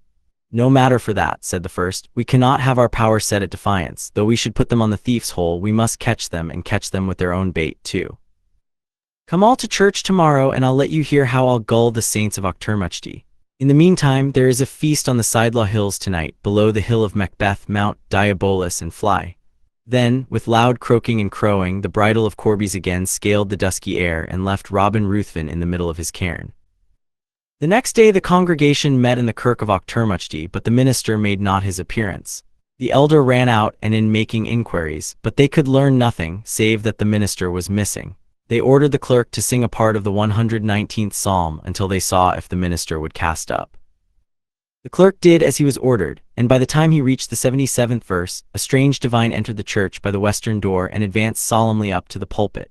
No matter for that, said the first, we cannot have our power set at defiance, though we should put them on the thief's hole, we must catch them and catch them with their own bait too. Come all to church tomorrow, and I'll let you hear how I'll gull the saints of Auchtermuchty. In the meantime, there is a feast on the Sidelaw Hills tonight, below the hill of Macbeth, Mount Diabolus and Fly. Then, with loud croaking and crowing, the bridle of Corby's again scaled the dusky air and left Robin Ruthven in the middle of his cairn. The next day the congregation met in the kirk of Auchtermuchty, but the minister made not his appearance. The elder ran out and in making inquiries, but they could learn nothing save that the minister was missing. They ordered the clerk to sing a part of the 119th Psalm until they saw if the minister would cast up. The clerk did as he was ordered, and by the time he reached the 77th verse, a strange divine entered the church by the western door and advanced solemnly up to the pulpit.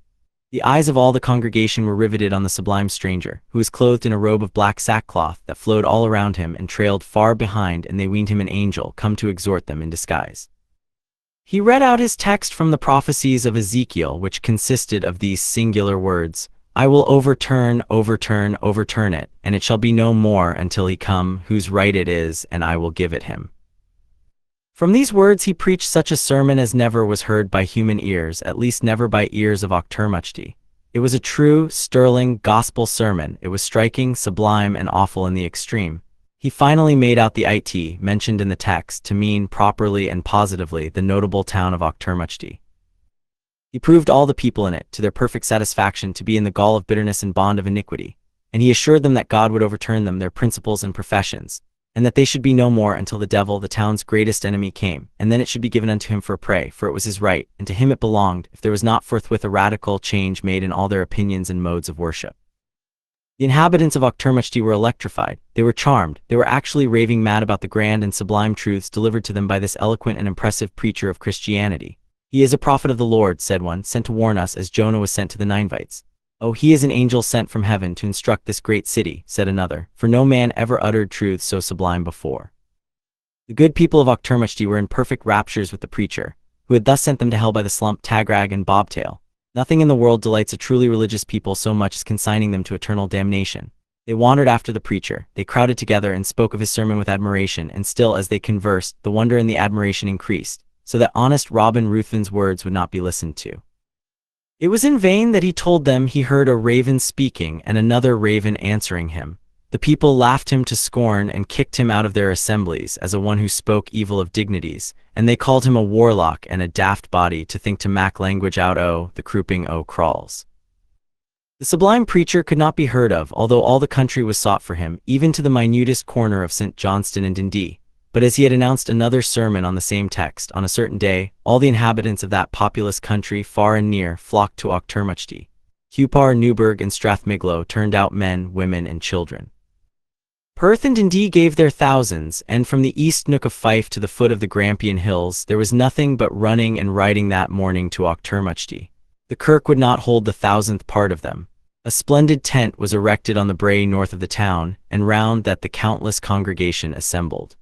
The eyes of all the congregation were riveted on the sublime stranger, who was clothed in a robe of black sackcloth that flowed all around him and trailed far behind, and they weened him an angel come to exhort them in disguise. He read out his text from the prophecies of Ezekiel, which consisted of these singular words, "I will overturn it, and it shall be no more until he come, whose right it is, and I will give it him." From these words he preached such a sermon as never was heard by human ears, at least never by ears of Okturmuchti. It was a true, sterling, gospel sermon. It was striking, sublime, and awful in the extreme. He finally made out the it mentioned in the text to mean properly and positively the notable town of Okturmuchti. He proved all the people in it, to their perfect satisfaction, to be in the gall of bitterness and bond of iniquity, and he assured them that God would overturn them their principles and professions, and that they should be no more until the devil, the town's greatest enemy, came, and then it should be given unto him for a prey, for it was his right, and to him it belonged, if there was not forthwith a radical change made in all their opinions and modes of worship. The inhabitants of Okturmuchti were electrified, they were charmed, they were actually raving mad about the grand and sublime truths delivered to them by this eloquent and impressive preacher of Christianity. "He is a prophet of the Lord," said one, "sent to warn us as Jonah was sent to the Ninevites." "Oh, he is an angel sent from heaven to instruct this great city," said another, "for no man ever uttered truths so sublime before." The good people of Okturmuchti were in perfect raptures with the preacher, who had thus sent them to hell by the slump, tagrag, and bobtail. Nothing in the world delights a truly religious people so much as consigning them to eternal damnation. They wandered after the preacher, they crowded together and spoke of his sermon with admiration, and still as they conversed, the wonder and the admiration increased, so that honest Robin Ruthven's words would not be listened to. It was in vain that he told them he heard a raven speaking and another raven answering him. The people laughed him to scorn and kicked him out of their assemblies as a one who spoke evil of dignities, and they called him a warlock and a daft body to think to mak language out o' the crouping o' crawls. The sublime preacher could not be heard of, although all the country was sought for him, even to the minutest corner of St. Johnston and Dundee. But as he had announced another sermon on the same text, on a certain day, all the inhabitants of that populous country, far and near, flocked to Okturmuchti. Cupar, Newburgh, and Strathmiglo turned out men, women, and children. Perth and Dundee gave their thousands, and from the east nook of Fife to the foot of the Grampian Hills, there was nothing but running and riding that morning to Okturmuchti. The kirk would not hold the 1,000th part of them. A splendid tent was erected on the brae north of the town, and round that the countless congregation assembled.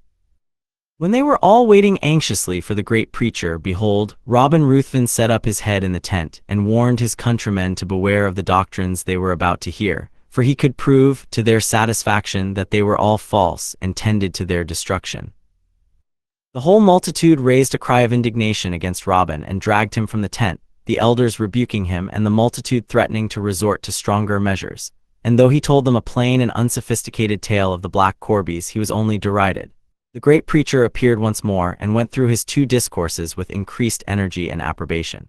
When they were all waiting anxiously for the great preacher, behold, Robin Ruthven set up his head in the tent, and warned his countrymen to beware of the doctrines they were about to hear, for he could prove, to their satisfaction, that they were all false, and tended to their destruction. The whole multitude raised a cry of indignation against Robin, and dragged him from the tent, the elders rebuking him, and the multitude threatening to resort to stronger measures. And though he told them a plain and unsophisticated tale of the black corbies, he was only derided. The great preacher appeared once more, and went through his 2 discourses with increased energy and approbation.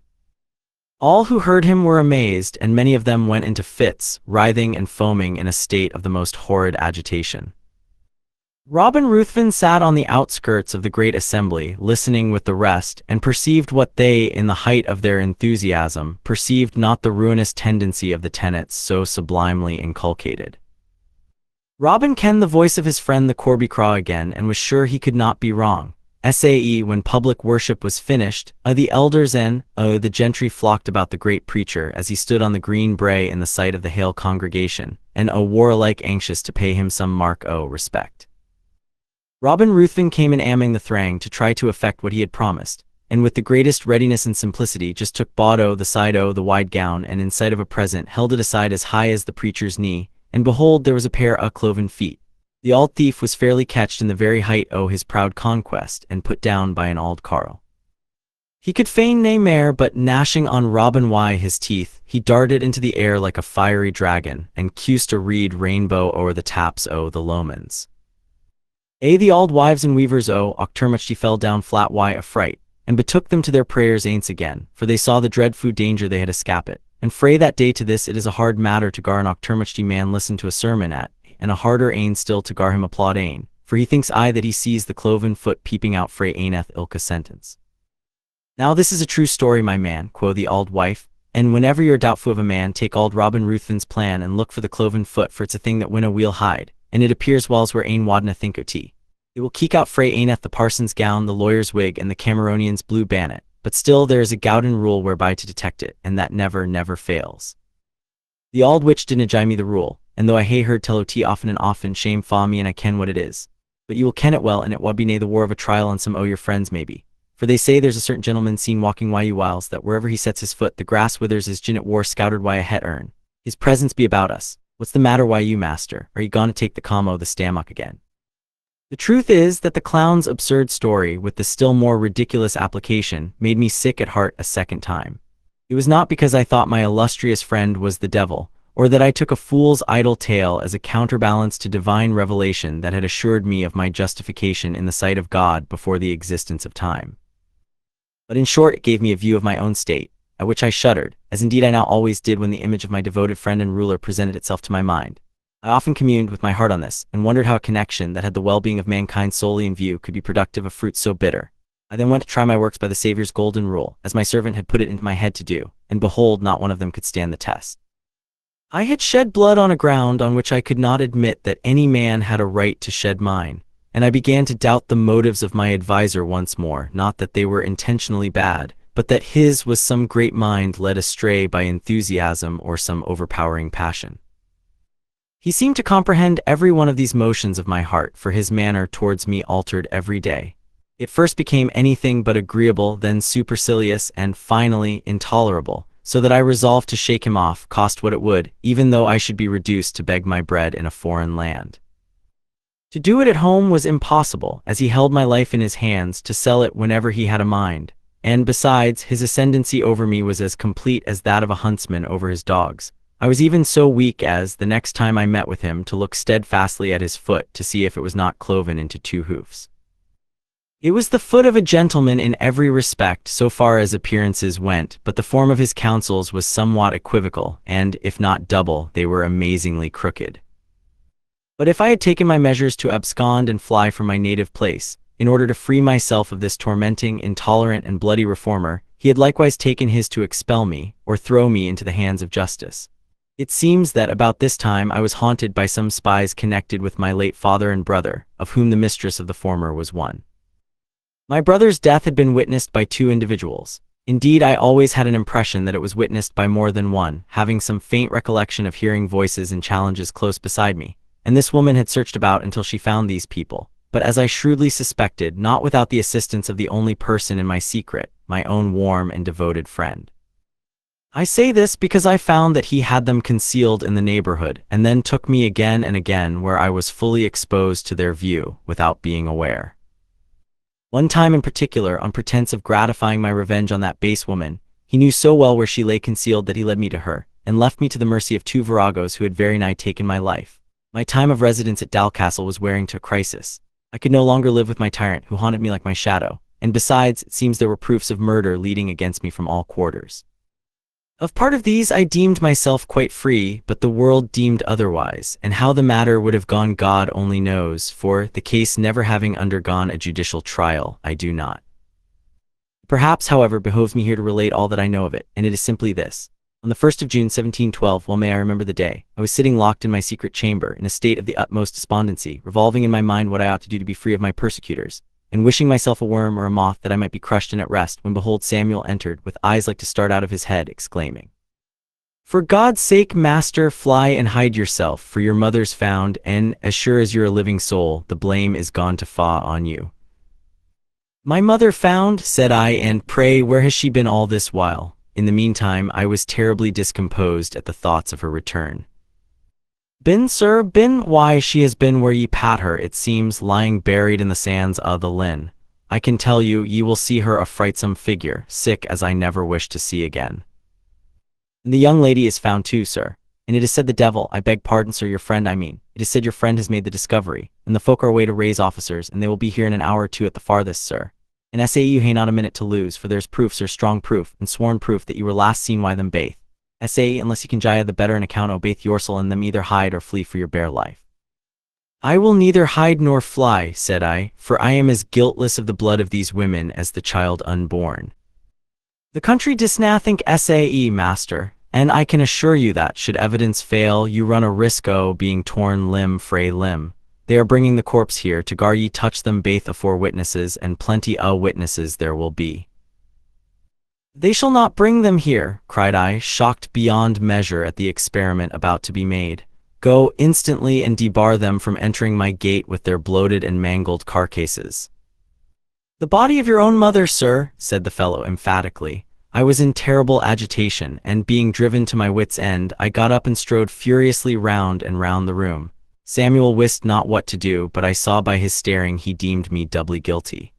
All who heard him were amazed, and many of them went into fits, writhing and foaming in a state of the most horrid agitation. Robin Ruthven sat on the outskirts of the great assembly, listening with the rest, and perceived what they, in the height of their enthusiasm, perceived not, the ruinous tendency of the tenets so sublimely inculcated. Robin kenned the voice of his friend the Corbycraw again, and was sure he could not be wrong. When public worship was finished, the elders and the gentry flocked about the great preacher as he stood on the green brae in the sight of the hale congregation, and warlike anxious to pay him some mark o' respect. Robin Ruthven came in among the throng to try to effect what he had promised, and with the greatest readiness and simplicity just took baud o' the side o' the wide gown, and in sight of a present held it aside as high as the preacher's knee, and behold, there was a pair o' cloven feet. The auld thief was fairly catched in the very height o' his proud conquest, and put down by an auld carle. He could feign nae mair, but gnashing on Robin his teeth, he darted into the air like a fiery dragon, and cused a reed rainbow o'er the taps o' the lomans. The auld wives and weavers o' Okturmuchti fell down flat affright, and betook them to their prayers aince again, for they saw the dreadful danger they had escaped. And frae that day to this it is a hard matter to gar an Okturmuchti man listen to a sermon at, and a harder ane still to gar him applaud ane, for he thinks I that he sees the cloven foot peeping out frae aineth ilka sentence. Now this is a true story, my man, quo the auld wife, and whenever you're doubtful of a man, take auld Robin Ruthven's plan and look for the cloven foot, for it's a thing that winna weel hide, and it appears whiles where ain wadna think o' tea. It will keek out frae aineth the parson's gown, the lawyer's wig, and the Cameronian's blue bannet, but still there is a Gowden rule whereby to detect it, and that never fails. The auld witch didna gie me the rule, and though I hae heard tell o' tea often and often, shame fa me and I ken what it is. But you will ken it well, and it wad be nae the war of a trial on some o' your friends maybe. For they say there's a certain gentleman seen walking why you whiles, that wherever he sets his foot the grass withers, as gin it war scouted why a het earn. His presence be about us. What's the matter why you, master? Are you gone to take the calm o' the stamach again? The truth is that the clown's absurd story, with the still more ridiculous application, made me sick at heart a second time. It was not because I thought my illustrious friend was the devil, or that I took a fool's idle tale as a counterbalance to divine revelation that had assured me of my justification in the sight of God before the existence of time. But in short, it gave me a view of my own state, at which I shuddered, as indeed I now always did when the image of my devoted friend and ruler presented itself to my mind. I often communed with my heart on this, and wondered how a connection that had the well-being of mankind solely in view could be productive of fruits so bitter. I then went to try my works by the Saviour's golden rule, as my servant had put it into my head to do, and behold, not one of them could stand the test. I had shed blood on a ground on which I could not admit that any man had a right to shed mine, and I began to doubt the motives of my adviser once more, not that they were intentionally bad, but that his was some great mind led astray by enthusiasm or some overpowering passion. He seemed to comprehend every one of these motions of my heart, for his manner towards me altered every day. It first became anything but agreeable, then supercilious, and finally intolerable, so that I resolved to shake him off, cost what it would, even though I should be reduced to beg my bread in a foreign land. To do it at home was impossible, as he held my life in his hands to sell it whenever he had a mind, and besides, his ascendancy over me was as complete as that of a huntsman over his dogs. I was even so weak as, the next time I met with him, to look steadfastly at his foot to see if it was not cloven into 2 hoofs. It was the foot of a gentleman in every respect, so far as appearances went, but the form of his counsels was somewhat equivocal, and, if not double, they were amazingly crooked. But if I had taken my measures to abscond and fly from my native place, in order to free myself of this tormenting, intolerant, and bloody reformer, he had likewise taken his to expel me, or throw me into the hands of justice. It seems that about this time I was haunted by some spies connected with my late father and brother, of whom the mistress of the former was one. My brother's death had been witnessed by 2 individuals. Indeed, I always had an impression that it was witnessed by more than one, having some faint recollection of hearing voices and challenges close beside me, and this woman had searched about until she found these people, but as I shrewdly suspected, not without the assistance of the only person in my secret, my own warm and devoted friend. I say this because I found that he had them concealed in the neighborhood, and then took me again and again where I was fully exposed to their view, without being aware. One time in particular, on pretense of gratifying my revenge on that base woman, he knew so well where she lay concealed that he led me to her, and left me to the mercy of 2 viragos who had very nigh taken my life. My time of residence at Dalcastle was wearing to a crisis. I could no longer live with my tyrant, who haunted me like my shadow, and besides, it seems there were proofs of murder leading against me from all quarters. Of part of these I deemed myself quite free, but the world deemed otherwise, and how the matter would have gone God only knows, for, the case never having undergone a judicial trial, I do not. Perhaps, however, behoves me here to relate all that I know of it, and it is simply this. On the 1st of June 1712, well may I remember the day, I was sitting locked in my secret chamber, in a state of the utmost despondency, revolving in my mind what I ought to do to be free of my persecutors, and wishing myself a worm or a moth that I might be crushed and at rest, when behold Samuel entered, with eyes like to start out of his head, exclaiming, "For God's sake, master, fly and hide yourself, for your mother's found, and, as sure as you're a living soul, the blame is gone to fa on you." "My mother found?" said I, "and pray, where has she been all this while?" In the meantime, I was terribly discomposed at the thoughts of her return. "Been, sir, been? Why, she has been where ye pat her, it seems, lying buried in the sands o' the Lynn. I can tell you, ye will see her a frightsome figure, sick as I never wish to see again." "And the young lady is found too, sir. And it is said the devil, I beg pardon, sir, your friend, I mean, it is said your friend has made the discovery, and the folk are away to raise officers, and they will be here in an hour or 2 at the farthest, sir. And say you hae not a minute to lose, for there's proof, sir, strong proof, and sworn proof that you were last seen by them baith. Say, unless ye can jaya the better an account o' baith yoursel and them either hide or flee for your bare life." "I will neither hide nor fly," said I, "for I am as guiltless of the blood of these women as the child unborn. The country does nothing sae, master, and I can assure you that, should evidence fail, you run a risk o' being torn limb frae limb. They are bringing the corpse here, to gar ye touch them baith afore witnesses, and plenty o' witnesses there will be." "They shall not bring them here," cried I, shocked beyond measure at the experiment about to be made. "Go instantly and debar them from entering my gate with their bloated and mangled carcasses." "The body of your own mother, sir," said the fellow emphatically. I was in terrible agitation, and being driven to my wits' end, I got up and strode furiously round and round the room. Samuel wist not what to do, but I saw by his staring he deemed me doubly guilty.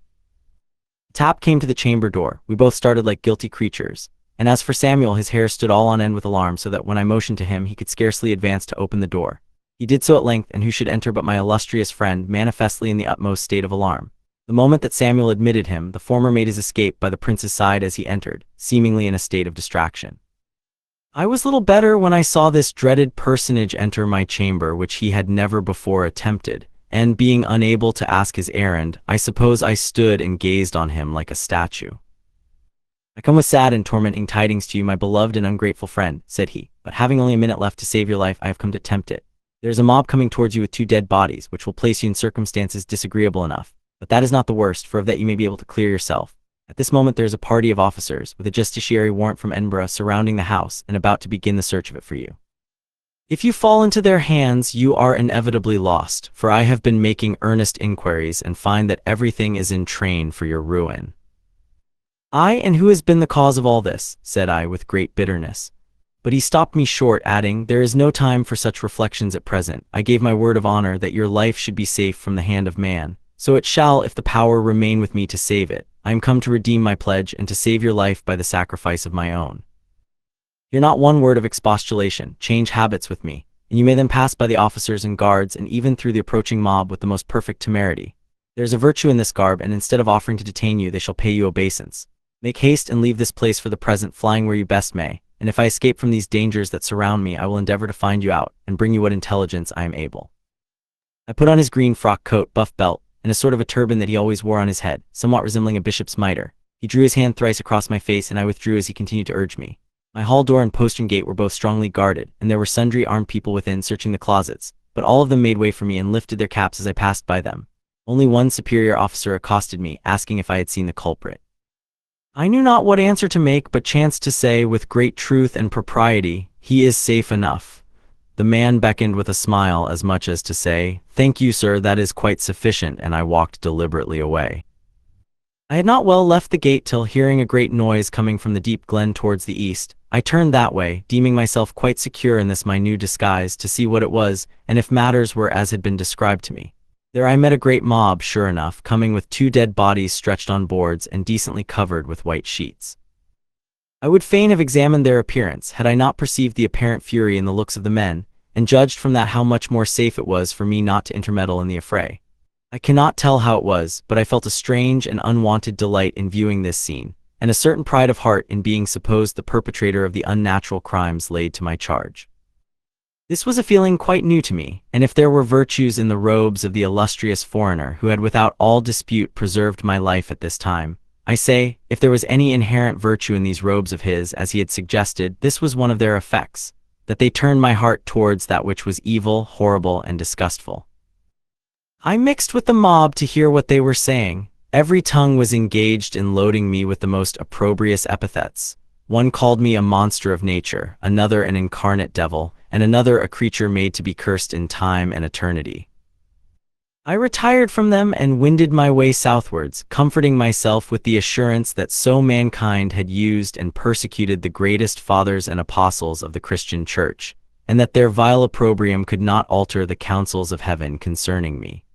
A tap came to the chamber door. We both started like guilty creatures, and as for Samuel, his hair stood all on end with alarm, so that when I motioned to him, he could scarcely advance to open the door. He did so at length, and who should enter but my illustrious friend, manifestly in the utmost state of alarm. The moment that Samuel admitted him, the former made his escape by the prince's side as he entered, seemingly in a state of distraction. I was little better when I saw this dreaded personage enter my chamber, which he had never before attempted, and being unable to ask his errand, I suppose I stood and gazed on him like a statue. "I come with sad and tormenting tidings to you, my beloved and ungrateful friend," said he, "but having only a minute left to save your life, I have come to tempt it. There is a mob coming towards you with 2 dead bodies, which will place you in circumstances disagreeable enough. But that is not the worst, for of that you may be able to clear yourself. At this moment there is a party of officers, with a justiciary warrant from Edinburgh, surrounding the house, and about to begin the search of it for you. If you fall into their hands, you are inevitably lost, for I have been making earnest inquiries, and find that everything is in train for your ruin." "Aye, and who has been the cause of all this?" said I with great bitterness. But he stopped me short, adding, "There is no time for such reflections at present. I gave my word of honor that your life should be safe from the hand of man. So it shall, if the power remain with me to save it. I am come to redeem my pledge, and to save your life by the sacrifice of my own. Hear not one word of expostulation. Change habits with me, and you may then pass by the officers and guards, and even through the approaching mob, with the most perfect temerity. There is a virtue in this garb, and instead of offering to detain you, they shall pay you obeisance. Make haste and leave this place for the present, flying where you best may, and if I escape from these dangers that surround me, I will endeavor to find you out, and bring you what intelligence I am able." I put on his green frock coat, buff belt, and a sort of a turban that he always wore on his head, somewhat resembling a bishop's mitre. He drew his hand thrice across my face, and I withdrew as he continued to urge me. My hall door and postern gate were both strongly guarded, and there were sundry armed people within searching the closets, but all of them made way for me and lifted their caps as I passed by them. Only one superior officer accosted me, asking if I had seen the culprit. I knew not what answer to make, but chanced to say, with great truth and propriety, "He is safe enough." The man beckoned with a smile, as much as to say, "Thank you, sir, that is quite sufficient," and I walked deliberately away. I had not well left the gate till, hearing a great noise coming from the deep glen towards the east, I turned that way, deeming myself quite secure in this my new disguise, to see what it was, and if matters were as had been described to me. There I met a great mob, sure enough, coming with 2 dead bodies stretched on boards and decently covered with white sheets. I would fain have examined their appearance, had I not perceived the apparent fury in the looks of the men, and judged from that how much more safe it was for me not to intermeddle in the affray. I cannot tell how it was, but I felt a strange and unwonted delight in viewing this scene, and a certain pride of heart in being supposed the perpetrator of the unnatural crimes laid to my charge. This was a feeling quite new to me, and if there were virtues in the robes of the illustrious foreigner who had without all dispute preserved my life at this time, I say, if there was any inherent virtue in these robes of his, as he had suggested, this was one of their effects, that they turned my heart towards that which was evil, horrible, and disgustful. I mixed with the mob to hear what they were saying. Every tongue was engaged in loading me with the most opprobrious epithets. One called me a monster of nature, another an incarnate devil, and another a creature made to be cursed in time and eternity. I retired from them and wended my way southwards, comforting myself with the assurance that so mankind had used and persecuted the greatest fathers and apostles of the Christian Church, and that their vile opprobrium could not alter the counsels of heaven concerning me.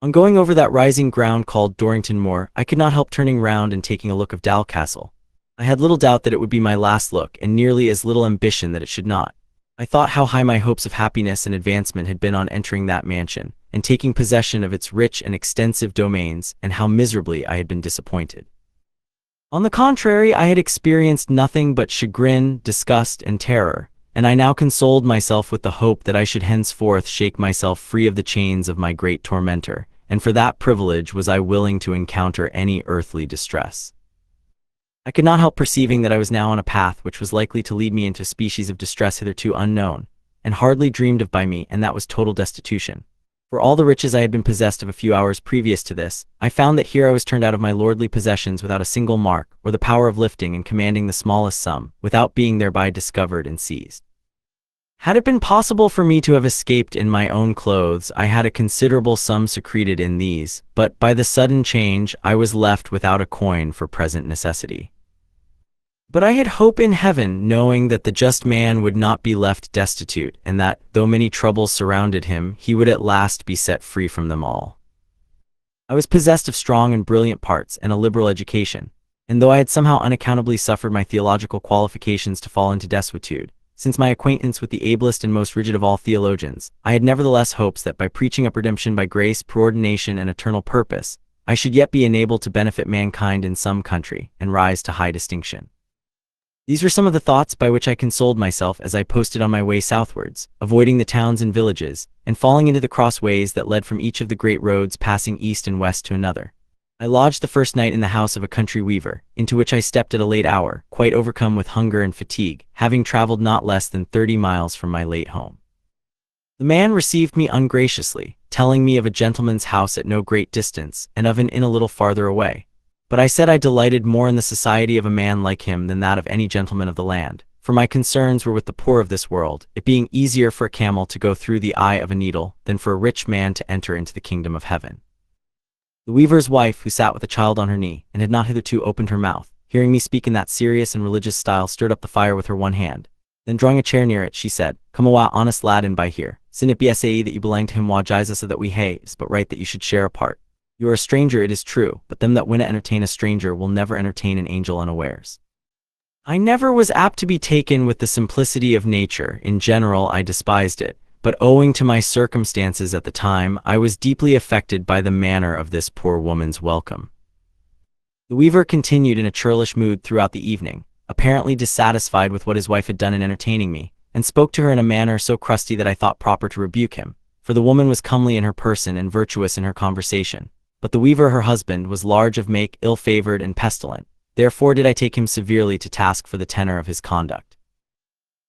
On going over that rising ground called Dorrington Moor, I could not help turning round and taking a look of Dalcastle. I had little doubt that it would be my last look, and nearly as little ambition that it should not. I thought how high my hopes of happiness and advancement had been on entering that mansion, and taking possession of its rich and extensive domains, and how miserably I had been disappointed. On the contrary, I had experienced nothing but chagrin, disgust, and terror, and I now consoled myself with the hope that I should henceforth shake myself free of the chains of my great tormentor, and for that privilege was I willing to encounter any earthly distress. I could not help perceiving that I was now on a path which was likely to lead me into a species of distress hitherto unknown, and hardly dreamed of by me, and that was total destitution. For all the riches I had been possessed of a few hours previous to this, I found that here I was turned out of my lordly possessions without a single mark, or the power of lifting and commanding the smallest sum, without being thereby discovered and seized. Had it been possible for me to have escaped in my own clothes, I had a considerable sum secreted in these, but by the sudden change I was left without a coin for present necessity. But I had hope in heaven, knowing that the just man would not be left destitute, and that, though many troubles surrounded him, he would at last be set free from them all. I was possessed of strong and brilliant parts and a liberal education, and though I had somehow unaccountably suffered my theological qualifications to fall into desuetude, since my acquaintance with the ablest and most rigid of all theologians, I had nevertheless hopes that by preaching up redemption by grace, preordination, and eternal purpose, I should yet be enabled to benefit mankind in some country, and rise to high distinction. These were some of the thoughts by which I consoled myself as I posted on my way southwards, avoiding the towns and villages, and falling into the cross ways that led from each of the great roads passing east and west to another. I lodged the first night in the house of a country weaver, into which I stepped at a late hour, quite overcome with hunger and fatigue, having traveled not less than 30 miles from my late home. The man received me ungraciously, telling me of a gentleman's house at no great distance, and of an inn a little farther away. But I said I delighted more in the society of a man like him than that of any gentleman of the land, for my concerns were with the poor of this world, it being easier for a camel to go through the eye of a needle than for a rich man to enter into the kingdom of heaven. The weaver's wife, who sat with a child on her knee, and had not hitherto opened her mouth, hearing me speak in that serious and religious style, stirred up the fire with her one hand. Then drawing a chair near it, she said, "Come awa, honest lad, in by here. Sin it be sae that you belong to him wa jisa so that we hae, is but right that you should share a part. You are a stranger, it is true, but them that winna entertain a stranger will never entertain an angel unawares." I never was apt to be taken with the simplicity of nature. In general, I despised it, but owing to my circumstances at the time, I was deeply affected by the manner of this poor woman's welcome. The weaver continued in a churlish mood throughout the evening, apparently dissatisfied with what his wife had done in entertaining me, and spoke to her in a manner so crusty that I thought proper to rebuke him, for the woman was comely in her person and virtuous in her conversation. But the weaver, her husband, was large of make, ill-favored, and pestilent. Therefore did I take him severely to task for the tenor of his conduct.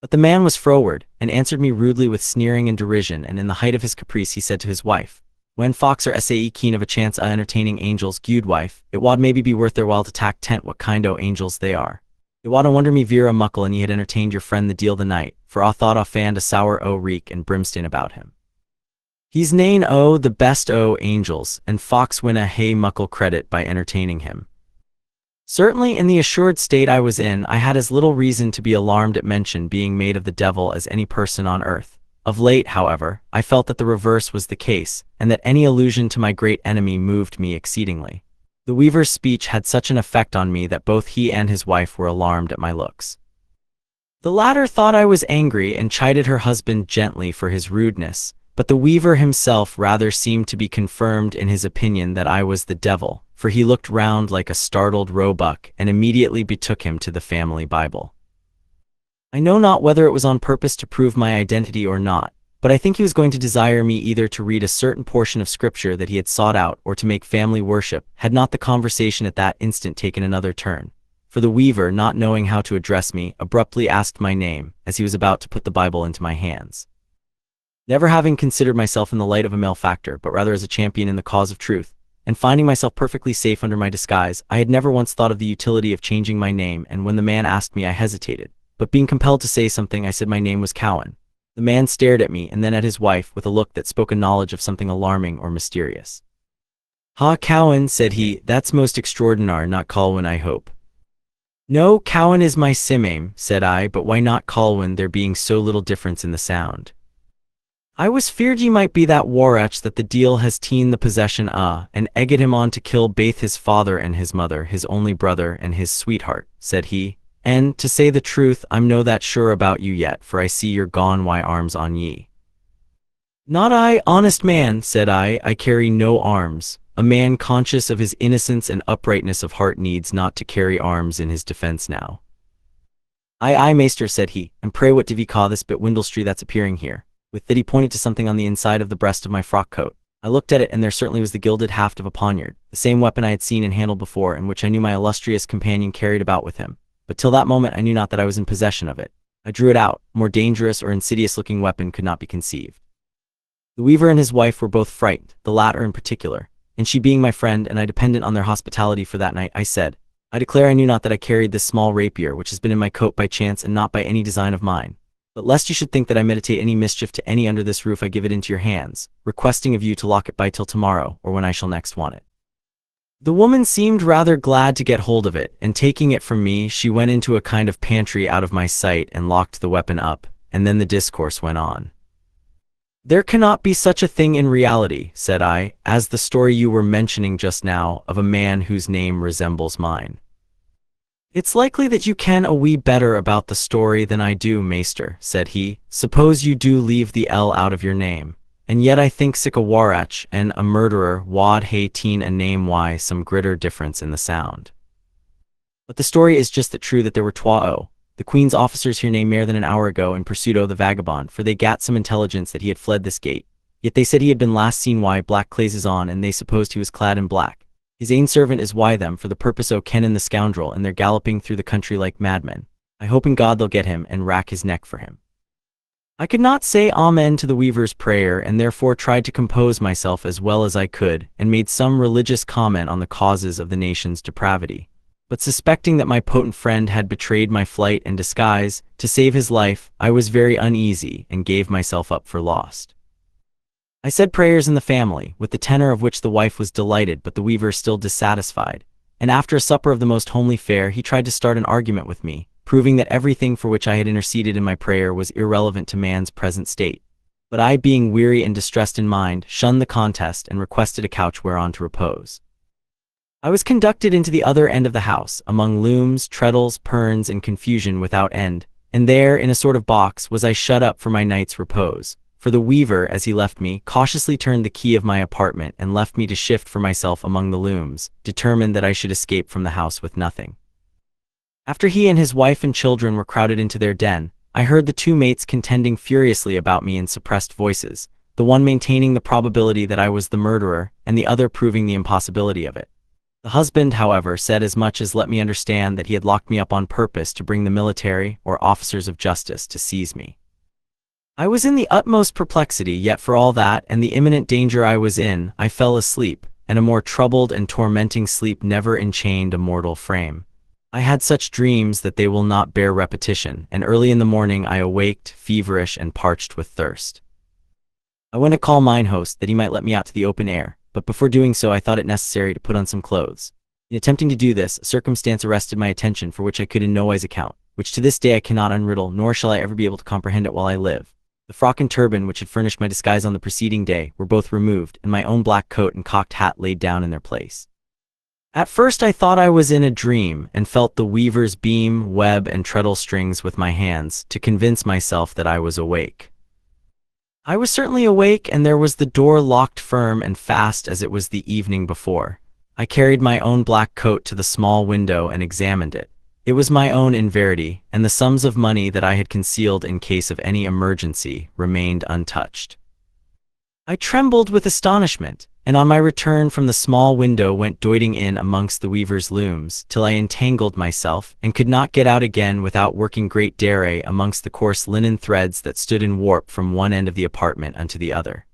But the man was froward, and answered me rudely with sneering and derision, and in the height of his caprice he said to his wife, "When fox are sae keen of a chance a entertaining angels, gude wife, it wad maybe be worth their while to tak tent what kind o' angels they are. It wad a wonder me vera muckle and ye had entertained your friend the deal the night, for I thought I fand a sour o' reek and brimstone about him. He's nane o' the best o' angels, and fox winna hae muckle credit by entertaining him." Certainly, in the assured state I was in, I had as little reason to be alarmed at mention being made of the devil as any person on earth. Of late, however, I felt that the reverse was the case, and that any allusion to my great enemy moved me exceedingly. The weaver's speech had such an effect on me that both he and his wife were alarmed at my looks. The latter thought I was angry and chided her husband gently for his rudeness, but the weaver himself rather seemed to be confirmed in his opinion that I was the devil, for he looked round like a startled roebuck and immediately betook him to the family Bible. I know not whether it was on purpose to prove my identity or not, but I think he was going to desire me either to read a certain portion of scripture that he had sought out or to make family worship, had not the conversation at that instant taken another turn. For the weaver, not knowing how to address me, abruptly asked my name, as he was about to put the Bible into my hands. Never having considered myself in the light of a malefactor, but rather as a champion in the cause of truth, and finding myself perfectly safe under my disguise, I had never once thought of the utility of changing my name, and when the man asked me I hesitated, but being compelled to say something I said my name was Cowan. The man stared at me and then at his wife with a look that spoke a knowledge of something alarming or mysterious. "Ha, Cowan," said he, "that's most extraordinar, not Colwyn, I hope." "No, Cowan is my simname," said I, "but why not Colwyn, there being so little difference in the sound?" "I was feared ye might be that warach that the deal has ta'en the possession and egged him on to kill baith his father and his mother, his only brother and his sweetheart," said he, "and, to say the truth, I'm no that sure about you yet, for I see you're gone wi' arms on ye." "Not I, honest man," said I carry no arms. A man conscious of his innocence and uprightness of heart needs not to carry arms in his defense now." Aye, maester, said he, and pray what div ye call this bit windlestree that's appearing here? With that he pointed to something on the inside of the breast of my frock coat. I looked at it, and there certainly was the gilded haft of a poniard, the same weapon I had seen and handled before, and which I knew my illustrious companion carried about with him. But till that moment I knew not that I was in possession of it. I drew it out. More dangerous or insidious-looking weapon could not be conceived. The weaver and his wife were both frightened, the latter in particular, and she being my friend and I dependent on their hospitality for that night, I said, I declare I knew not that I carried this small rapier which has been in my coat by chance and not by any design of mine. But lest you should think that I meditate any mischief to any under this roof, I give it into your hands, requesting of you to lock it by till tomorrow, or when I shall next want it. The woman seemed rather glad to get hold of it, and taking it from me, she went into a kind of pantry out of my sight and locked the weapon up, and then the discourse went on. There cannot be such a thing in reality, said I, as the story you were mentioning just now, of a man whose name resembles mine. It's likely that you can a wee better about the story than I do, maester, said he. Suppose you do leave the L out of your name. And yet I think sic a warach and a murderer wad hae teen a name why some gritter difference in the sound. But the story is just that true that there were twa the Queen's officers here nae mair than an hour ago in pursuit o' the vagabond, for they gat some intelligence that he had fled this gate. Yet they said he had been last seen why black claises on, and they supposed he was clad in black. His ain servant is why them for the purpose o' kennin' the scoundrel, and they're galloping through the country like madmen. I hope in God they'll get him and rack his neck for him. I could not say amen to the weaver's prayer, and therefore tried to compose myself as well as I could, and made some religious comment on the causes of the nation's depravity. But suspecting that my potent friend had betrayed my flight and disguise, to save his life, I was very uneasy, and gave myself up for lost. I said prayers in the family, with the tenor of which the wife was delighted but the weaver still dissatisfied, and after a supper of the most homely fare he tried to start an argument with me, proving that everything for which I had interceded in my prayer was irrelevant to man's present state. But I, being weary and distressed in mind, shunned the contest and requested a couch whereon to repose. I was conducted into the other end of the house, among looms, treadles, perns, and confusion without end, and there, in a sort of box, was I shut up for my night's repose. For the weaver, as he left me, cautiously turned the key of my apartment and left me to shift for myself among the looms, determined that I should escape from the house with nothing. After he and his wife and children were crowded into their den, I heard the two mates contending furiously about me in suppressed voices, the one maintaining the probability that I was the murderer, and the other proving the impossibility of it. The husband, however, said as much as let me understand that he had locked me up on purpose to bring the military or officers of justice to seize me. I was in the utmost perplexity, yet for all that and the imminent danger I was in, I fell asleep, and a more troubled and tormenting sleep never enchained a mortal frame. I had such dreams that they will not bear repetition, and early in the morning I awaked, feverish and parched with thirst. I went to call mine host that he might let me out to the open air, but before doing so I thought it necessary to put on some clothes. In attempting to do this, a circumstance arrested my attention for which I could in no wise account, which to this day I cannot unriddle, nor shall I ever be able to comprehend it while I live. The frock and turban which had furnished my disguise on the preceding day were both removed, and my own black coat and cocked hat laid down in their place. At first I thought I was in a dream, and felt the weaver's beam, web, and treadle strings with my hands, to convince myself that I was awake. I was certainly awake, and there was the door locked firm and fast as it was the evening before. I carried my own black coat to the small window and examined it. It was my own in verity, and the sums of money that I had concealed in case of any emergency remained untouched. I trembled with astonishment, and on my return from the small window went doiting in amongst the weaver's looms, till I entangled myself, and could not get out again without working great derray amongst the coarse linen threads that stood in warp from one end of the apartment unto the other.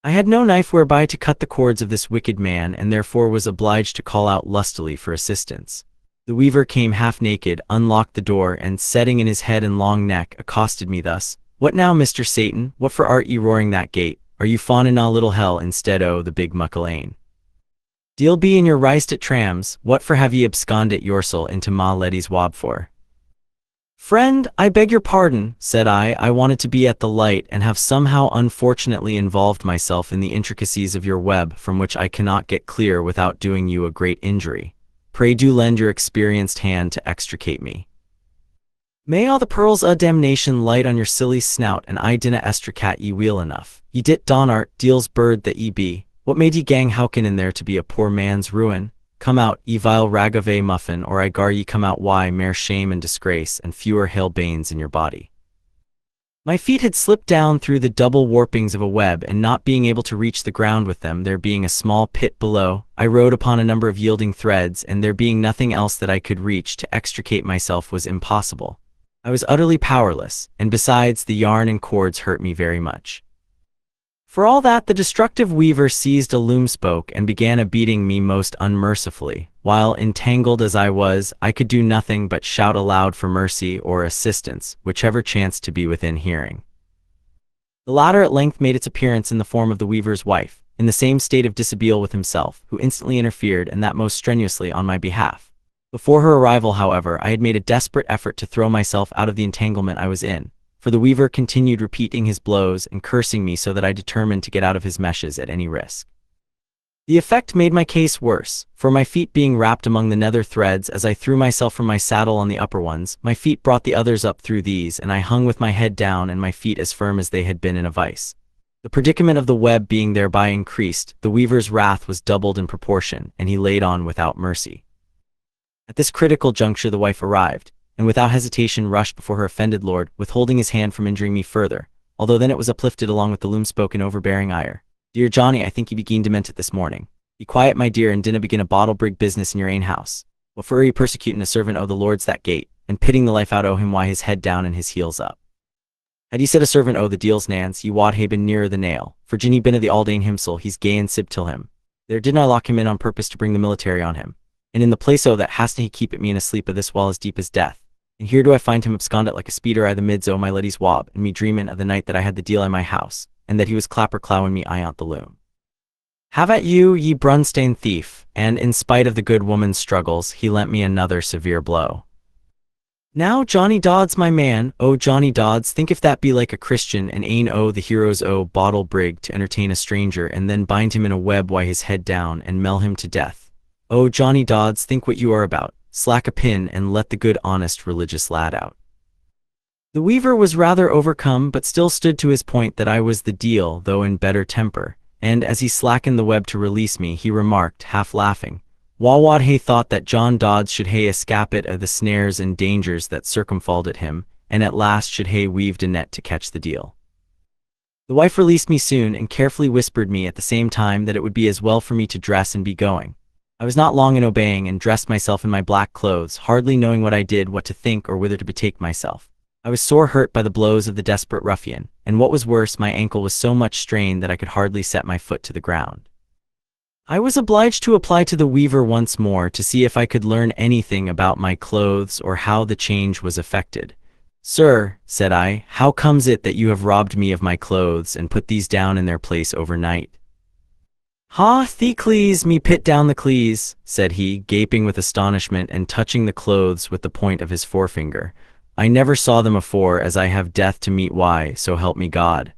I had no knife whereby to cut the cords of this wicked man, and therefore was obliged to call out lustily for assistance. The weaver came half naked, unlocked the door, and setting in his head and long neck, accosted me thus: "What now, Mr. Satan, what for art ye roaring that gate? Are you fawnin' a little hell instead o' the big muckle ane? Deal be in your riced at trams, what for have ye absconded yorsel into ma leddy's wob for?" "Friend, I beg your pardon," said I wanted to be at the light, and have somehow unfortunately involved myself in the intricacies of your web, from which I cannot get clear without doing you a great injury. Pray do lend your experienced hand to extricate me. May all the pearls o' damnation light on your silly snout, and I dinna estricat ye weel enough. Ye dit Donart, deal's bird that ye be, what made ye gang howkin in there to be a poor man's ruin? Come out, ye vile rag of a muffin, or I gar ye come out, why, mere shame and disgrace, and fewer hail banes in your body. My feet had slipped down through the double warpings of a web, and not being able to reach the ground with them, there being a small pit below, I rode upon a number of yielding threads, and there being nothing else that I could reach to extricate myself was impossible. I was utterly powerless, and besides, the yarn and cords hurt me very much. For all that, the destructive weaver seized a loom spoke and began beating me most unmercifully. While entangled as I was, I could do nothing but shout aloud for mercy or assistance, whichever chanced to be within hearing. The latter at length made its appearance in the form of the weaver's wife, in the same state of dishabille with himself, who instantly interfered, and that most strenuously, on my behalf. Before her arrival, however, I had made a desperate effort to throw myself out of the entanglement I was in, for the weaver continued repeating his blows and cursing me, so that I determined to get out of his meshes at any risk. The effect made my case worse, for my feet being wrapped among the nether threads, as I threw myself from my saddle on the upper ones, my feet brought the others up through these, and I hung with my head down and my feet as firm as they had been in a vice. The predicament of the web being thereby increased, the weaver's wrath was doubled in proportion, and he laid on without mercy. At this critical juncture the wife arrived, and without hesitation rushed before her offended lord, withholding his hand from injuring me further, although then it was uplifted along with the loom spoke in overbearing ire. Dear Johnny, I think ye begin demented this morning. Be quiet, my dear, and dinna begin a bottle brig business in your ain house. What for are ye persecuting a servant o' the Lord's that gate, and pitting the life out o' him why his head down and his heels up? Had ye said a servant o' the deal's nance, ye wad hae been nearer the nail, for gin he been o' the Aldane himsel, he's gay and sib till him. There didn't I lock him in on purpose to bring the military on him, and in the place o' that hasna he keep at me in a sleep o' this wall as deep as death. And here do I find him absconded like a speeder I the mids o' my lady's wob, and me dreamin' of the night that I had the deal in my house, and that he was clapper clowing me ayont the loom. Have at you, ye Brunstain thief, and in spite of the good woman's struggles, he lent me another severe blow. Now, Johnny Dodds, my man, oh Johnny Dodds, think if that be like a Christian, and ain o' the heroes o' bottle brig to entertain a stranger, and then bind him in a web wi his head down, and mell him to death. Oh Johnny Dodds, think what you are about. Slack a pin, and let the good honest religious lad out. The weaver was rather overcome, but still stood to his point that I was the deal, though in better temper, and as he slackened the web to release me, he remarked, half laughing, Wawad hae thought that John Dodds should hae escaped of the snares and dangers that circumfolded him, and at last should hae weaved a net to catch the deal. The wife released me soon, and carefully whispered me at the same time that it would be as well for me to dress and be going. I was not long in obeying, and dressed myself in my black clothes, hardly knowing what I did, what to think, or whither to betake myself. I was sore hurt by the blows of the desperate ruffian, and what was worse, my ankle was so much strained that I could hardly set my foot to the ground. I was obliged to apply to the weaver once more to see if I could learn anything about my clothes or how the change was effected. Sir, said I, how comes it that you have robbed me of my clothes and put these down in their place overnight? Ha, thee clees, me pit down the clees, said he, gaping with astonishment and touching the clothes with the point of his forefinger. I never saw them afore, as I have death to meet, why, so help me God.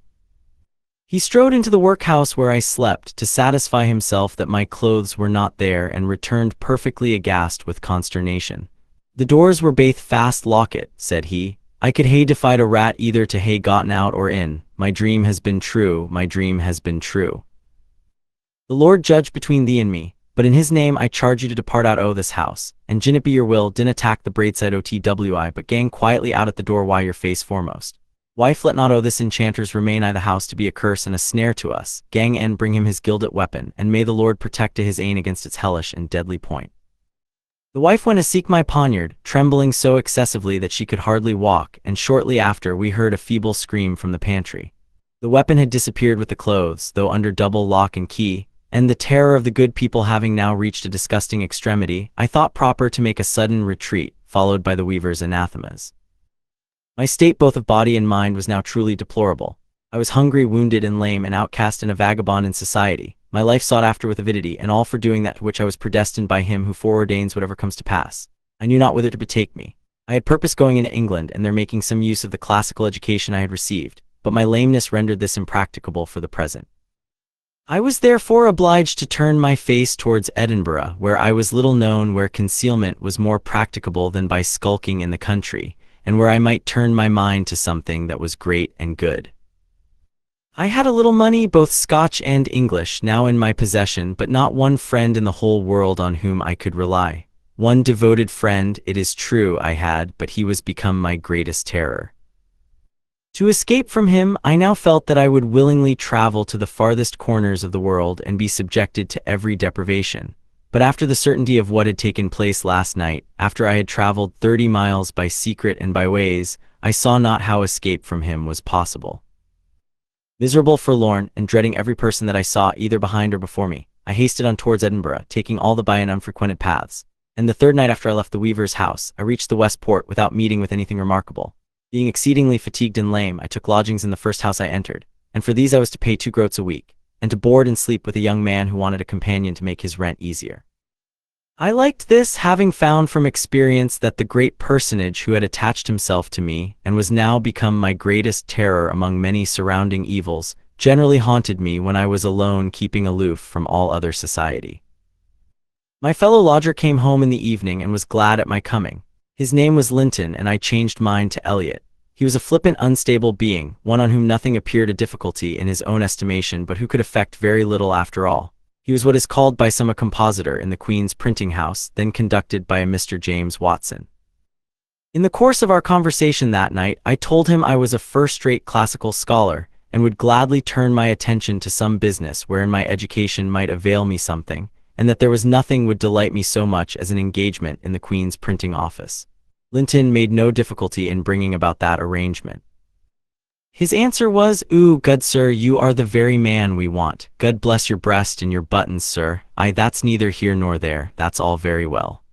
He strode into the workhouse where I slept to satisfy himself that my clothes were not there, and returned perfectly aghast with consternation. The doors were baith fast locket, said he. I could hae defied a rat either to hae gotten out or in. My dream has been true, my dream has been true. The Lord judge between thee and me, but in his name I charge you to depart out o' this house, and gin it be your will, din attack the braidside o' TWI, but gang quietly out at the door while your face foremost. Wife, let not o' this enchanters remain I the house to be a curse and a snare to us. Gang and bring him his gilded weapon, and may the Lord protect to his ain against its hellish and deadly point. The wife went to seek my poniard, trembling so excessively that she could hardly walk, and shortly after we heard a feeble scream from the pantry. The weapon had disappeared with the clothes, though under double lock and key, and the terror of the good people having now reached a disgusting extremity, I thought proper to make a sudden retreat, followed by the weaver's anathemas. My state both of body and mind was now truly deplorable. I was hungry, wounded, and lame, an outcast and a vagabond in society, my life sought after with avidity, and all for doing that to which I was predestined by him who foreordains whatever comes to pass. I knew not whither to betake me. I had purposed going into England, and there making some use of the classical education I had received, but my lameness rendered this impracticable for the present. I was therefore obliged to turn my face towards Edinburgh, where I was little known, where concealment was more practicable than by skulking in the country, and where I might turn my mind to something that was great and good. I had a little money, both Scotch and English, now in my possession, but not one friend in the whole world on whom I could rely. One devoted friend, it is true, I had, but he was become my greatest terror. To escape from him, I now felt that I would willingly travel to the farthest corners of the world and be subjected to every deprivation. But after the certainty of what had taken place last night, after I had traveled 30 miles by secret and by ways, I saw not how escape from him was possible. Miserable, forlorn, and dreading every person that I saw either behind or before me, I hasted on towards Edinburgh, taking all the by and unfrequented paths. And the third night after I left the weaver's house, I reached the West Port without meeting with anything remarkable. Being exceedingly fatigued and lame, I took lodgings in the first house I entered, and for these I was to pay 2 groats a week, and to board and sleep with a young man who wanted a companion to make his rent easier. I liked this, having found from experience that the great personage who had attached himself to me, and was now become my greatest terror among many surrounding evils, generally haunted me when I was alone, keeping aloof from all other society. My fellow lodger came home in the evening and was glad at my coming. His name was Linton, and I changed mine to Elliot. He was a flippant, unstable being, one on whom nothing appeared a difficulty in his own estimation, but who could effect very little after all. He was what is called by some a compositor in the Queen's printing house, then conducted by a Mr. James Watson. In the course of our conversation that night, I told him I was a first-rate classical scholar, and would gladly turn my attention to some business wherein my education might avail me something, and that there was nothing would delight me so much as an engagement in the Queen's printing office. Linton made no difficulty in bringing about that arrangement. His answer was, "Ooh, good sir, you are the very man we want. God bless your breast and your buttons, sir. Aye, that's neither here nor there, that's all very well.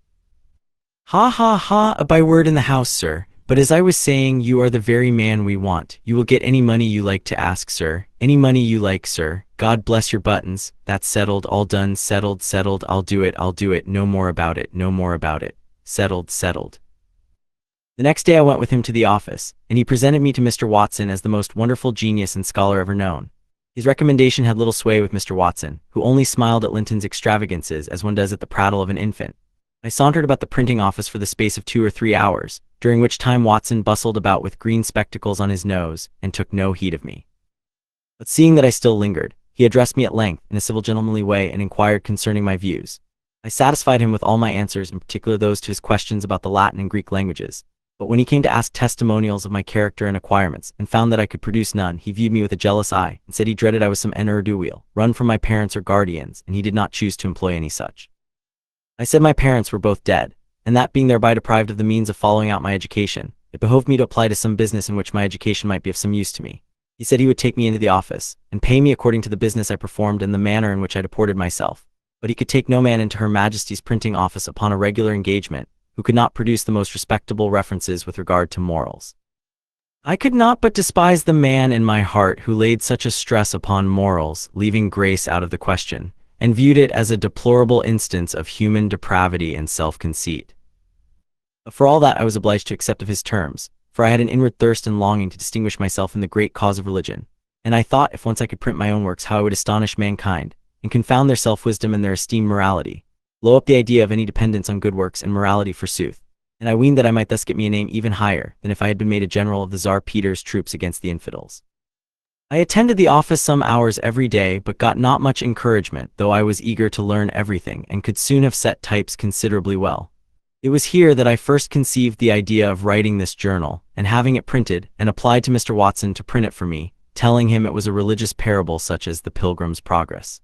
Ha ha ha, a byword in the house, sir. But as I was saying, you are the very man we want. You will get any money you like to ask, sir. Any money you like, sir. God bless your buttons. That's settled, all done, settled, settled. I'll do it, no more about it, no more about it. Settled, settled." The next day I went with him to the office, and he presented me to Mr. Watson as the most wonderful genius and scholar ever known. His recommendation had little sway with Mr. Watson, who only smiled at Linton's extravagances as one does at the prattle of an infant. I sauntered about the printing office for the space of 2 or 3 hours, during which time Watson bustled about with green spectacles on his nose, and took no heed of me. But seeing that I still lingered, he addressed me at length in a civil gentlemanly way and inquired concerning my views. I satisfied him with all my answers, in particular those to his questions about the Latin and Greek languages. But when he came to ask testimonials of my character and acquirements, and found that I could produce none, he viewed me with a jealous eye, and said he dreaded I was some ne'er-do-weel, run from my parents or guardians, and he did not choose to employ any such. I said my parents were both dead, and that being thereby deprived of the means of following out my education, it behoved me to apply to some business in which my education might be of some use to me. He said he would take me into the office, and pay me according to the business I performed and the manner in which I deported myself. But he could take no man into Her Majesty's printing office upon a regular engagement, who could not produce the most respectable references with regard to morals. I could not but despise the man in my heart who laid such a stress upon morals, leaving grace out of the question, and viewed it as a deplorable instance of human depravity and self-conceit. But for all that I was obliged to accept of his terms, for I had an inward thirst and longing to distinguish myself in the great cause of religion, and I thought if once I could print my own works how I would astonish mankind, and confound their self-wisdom and their esteemed morality, blow up the idea of any dependence on good works and morality forsooth, and I weened that I might thus get me a name even higher than if I had been made a general of the Tsar Peter's troops against the infidels. I attended the office some hours every day, but got not much encouragement, though I was eager to learn everything and could soon have set types considerably well. It was here that I first conceived the idea of writing this journal, and having it printed, and applied to Mr. Watson to print it for me, telling him it was a religious parable such as the Pilgrim's Progress.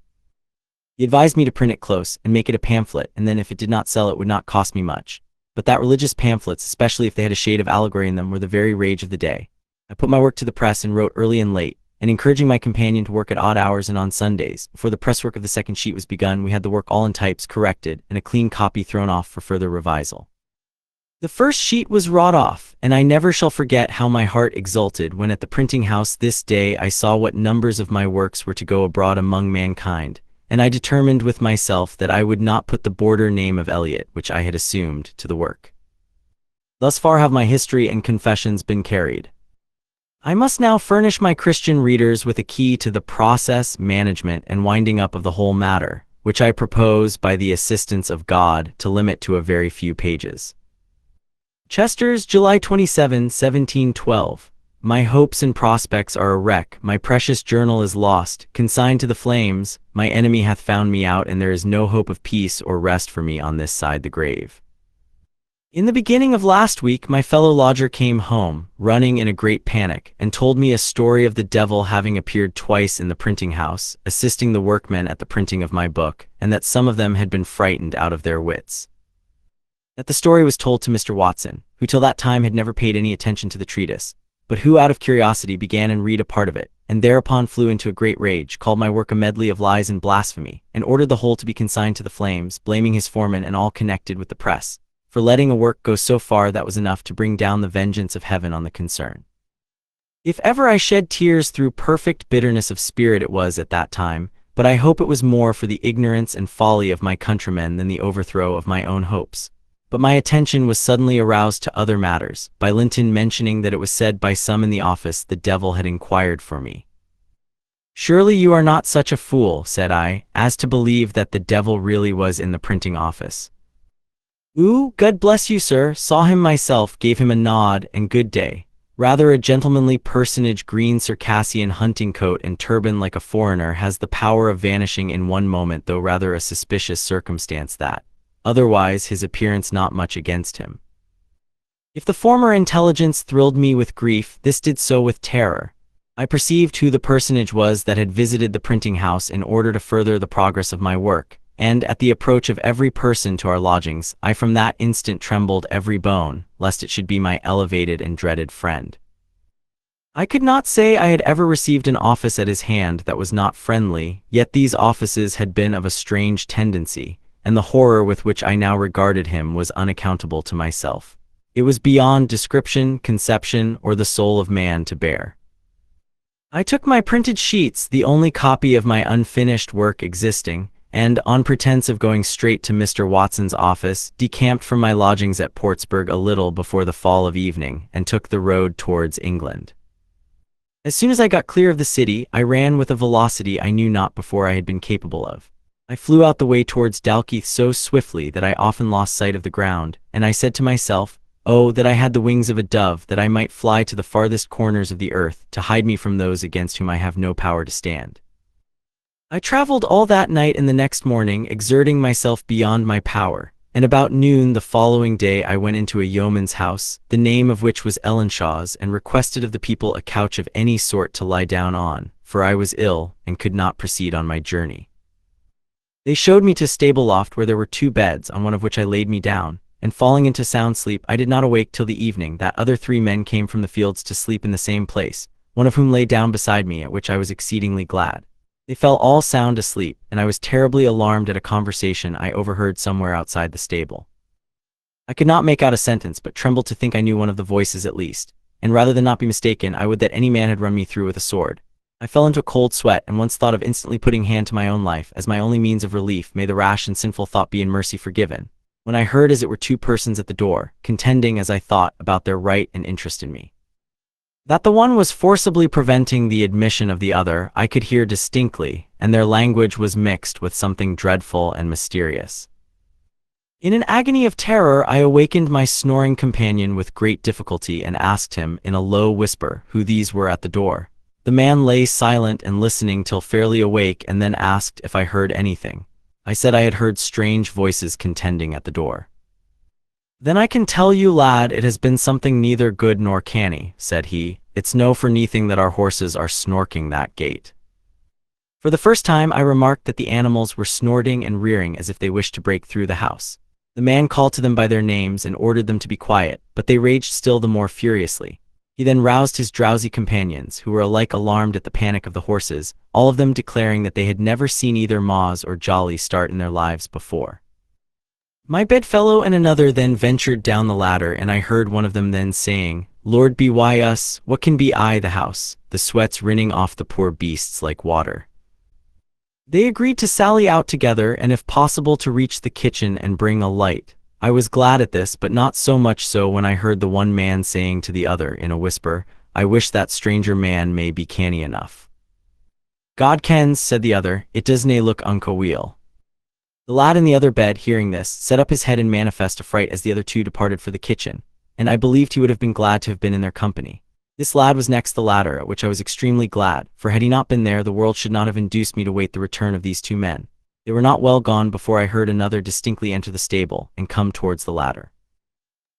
He advised me to print it close, and make it a pamphlet, and then if it did not sell it would not cost me much. But that religious pamphlets, especially if they had a shade of allegory in them, were the very rage of the day. I put my work to the press and wrote early and late, and encouraging my companion to work at odd hours and on Sundays. Before the presswork of the second sheet was begun, we had the work all in types corrected, and a clean copy thrown off for further revisal. The first sheet was wrought off, and I never shall forget how my heart exulted when at the printing house this day I saw what numbers of my works were to go abroad among mankind, and I determined with myself that I would not put the border name of Eliot, which I had assumed, to the work. Thus far have my history and confessions been carried. I must now furnish my Christian readers with a key to the process, management, and winding up of the whole matter, which I propose, by the assistance of God, to limit to a very few pages. Chester's, July 27, 1712. My hopes and prospects are a wreck, my precious journal is lost, consigned to the flames, my enemy hath found me out, and there is no hope of peace or rest for me on this side the grave. In the beginning of last week, my fellow lodger came home, running in a great panic, and told me a story of the devil having appeared twice in the printing house, assisting the workmen at the printing of my book, and that some of them had been frightened out of their wits. That the story was told to Mr. Watson, who till that time had never paid any attention to the treatise, but who out of curiosity began and read a part of it, and thereupon flew into a great rage, called my work a medley of lies and blasphemy, and ordered the whole to be consigned to the flames, blaming his foreman and all connected with the press for letting a work go so far that was enough to bring down the vengeance of heaven on the concern. If ever I shed tears through perfect bitterness of spirit, it was at that time, but I hope it was more for the ignorance and folly of my countrymen than the overthrow of my own hopes. But my attention was suddenly aroused to other matters, by Linton mentioning that it was said by some in the office the devil had inquired for me. "Surely you are not such a fool," said I, "as to believe that the devil really was in the printing office?" "Ooh, God bless you, sir, saw him myself," gave him a nod, and good day. Rather a gentlemanly personage, green Circassian hunting coat and turban like a foreigner, has the power of vanishing in one moment, though rather a suspicious circumstance that. Otherwise his appearance not much against him. If the former intelligence thrilled me with grief, this did so with terror. I perceived who the personage was that had visited the printing house in order to further the progress of my work, and at the approach of every person to our lodgings, I from that instant trembled every bone, lest it should be my elevated and dreaded friend. I could not say I had ever received an office at his hand that was not friendly, yet these offices had been of a strange tendency, and the horror with which I now regarded him was unaccountable to myself. It was beyond description, conception, or the soul of man to bear. I took my printed sheets, the only copy of my unfinished work existing, and, on pretense of going straight to Mr. Watson's office, decamped from my lodgings at Portsburg a little before the fall of evening, and took the road towards England. As soon as I got clear of the city, I ran with a velocity I knew not before I had been capable of. I flew out the way towards Dalkeith so swiftly that I often lost sight of the ground, and I said to myself, "Oh, that I had the wings of a dove, that I might fly to the farthest corners of the earth, to hide me from those against whom I have no power to stand." I traveled all that night and the next morning, exerting myself beyond my power, and about noon the following day I went into a yeoman's house, the name of which was Ellenshaw's, and requested of the people a couch of any sort to lie down on, for I was ill, and could not proceed on my journey. They showed me to a stable loft where there were 2 beds, on one of which I laid me down, and falling into sound sleep, I did not awake till the evening. That other 3 men came from the fields to sleep in the same place, one of whom lay down beside me, at which I was exceedingly glad. They fell all sound asleep, and I was terribly alarmed at a conversation I overheard somewhere outside the stable. I could not make out a sentence, but trembled to think I knew one of the voices at least, and rather than not be mistaken, I would that any man had run me through with a sword. I fell into a cold sweat, and once thought of instantly putting hand to my own life, as my only means of relief. May the rash and sinful thought be in mercy forgiven, when I heard as it were 2 persons at the door, contending, as I thought, about their right and interest in me. That the one was forcibly preventing the admission of the other, I could hear distinctly, and their language was mixed with something dreadful and mysterious. In an agony of terror, I awakened my snoring companion with great difficulty, and asked him, in a low whisper, who these were at the door. The man lay silent and listening till fairly awake, and then asked if I heard anything. I said I had heard strange voices contending at the door. "Then I can tell you, lad, it has been something neither good nor canny," said he. "It's no for nothing that our horses are snorking that gait." For the first time I remarked that the animals were snorting and rearing as if they wished to break through the house. The man called to them by their names and ordered them to be quiet, but they raged still the more furiously. He then roused his drowsy companions, who were alike alarmed at the panic of the horses, all of them declaring that they had never seen either Moz or Jolly start in their lives before. My bedfellow and another then ventured down the ladder, and I heard one of them then saying, "Lord be wy us, what can be I the house, the sweat's rinning off the poor beasts like water." They agreed to sally out together, and if possible to reach the kitchen and bring a light. I was glad at this, but not so much so when I heard the one man saying to the other in a whisper, "I wish that stranger man may be canny enough." "God kens," said the other, "it does nae look unco weel." The lad in the other bed, hearing this, set up his head in manifest affright as the other 2 departed for the kitchen, and I believed he would have been glad to have been in their company. This lad was next the ladder, at which I was extremely glad, for had he not been there, the world should not have induced me to wait the return of these two men. They were not well gone before I heard another distinctly enter the stable and come towards the ladder.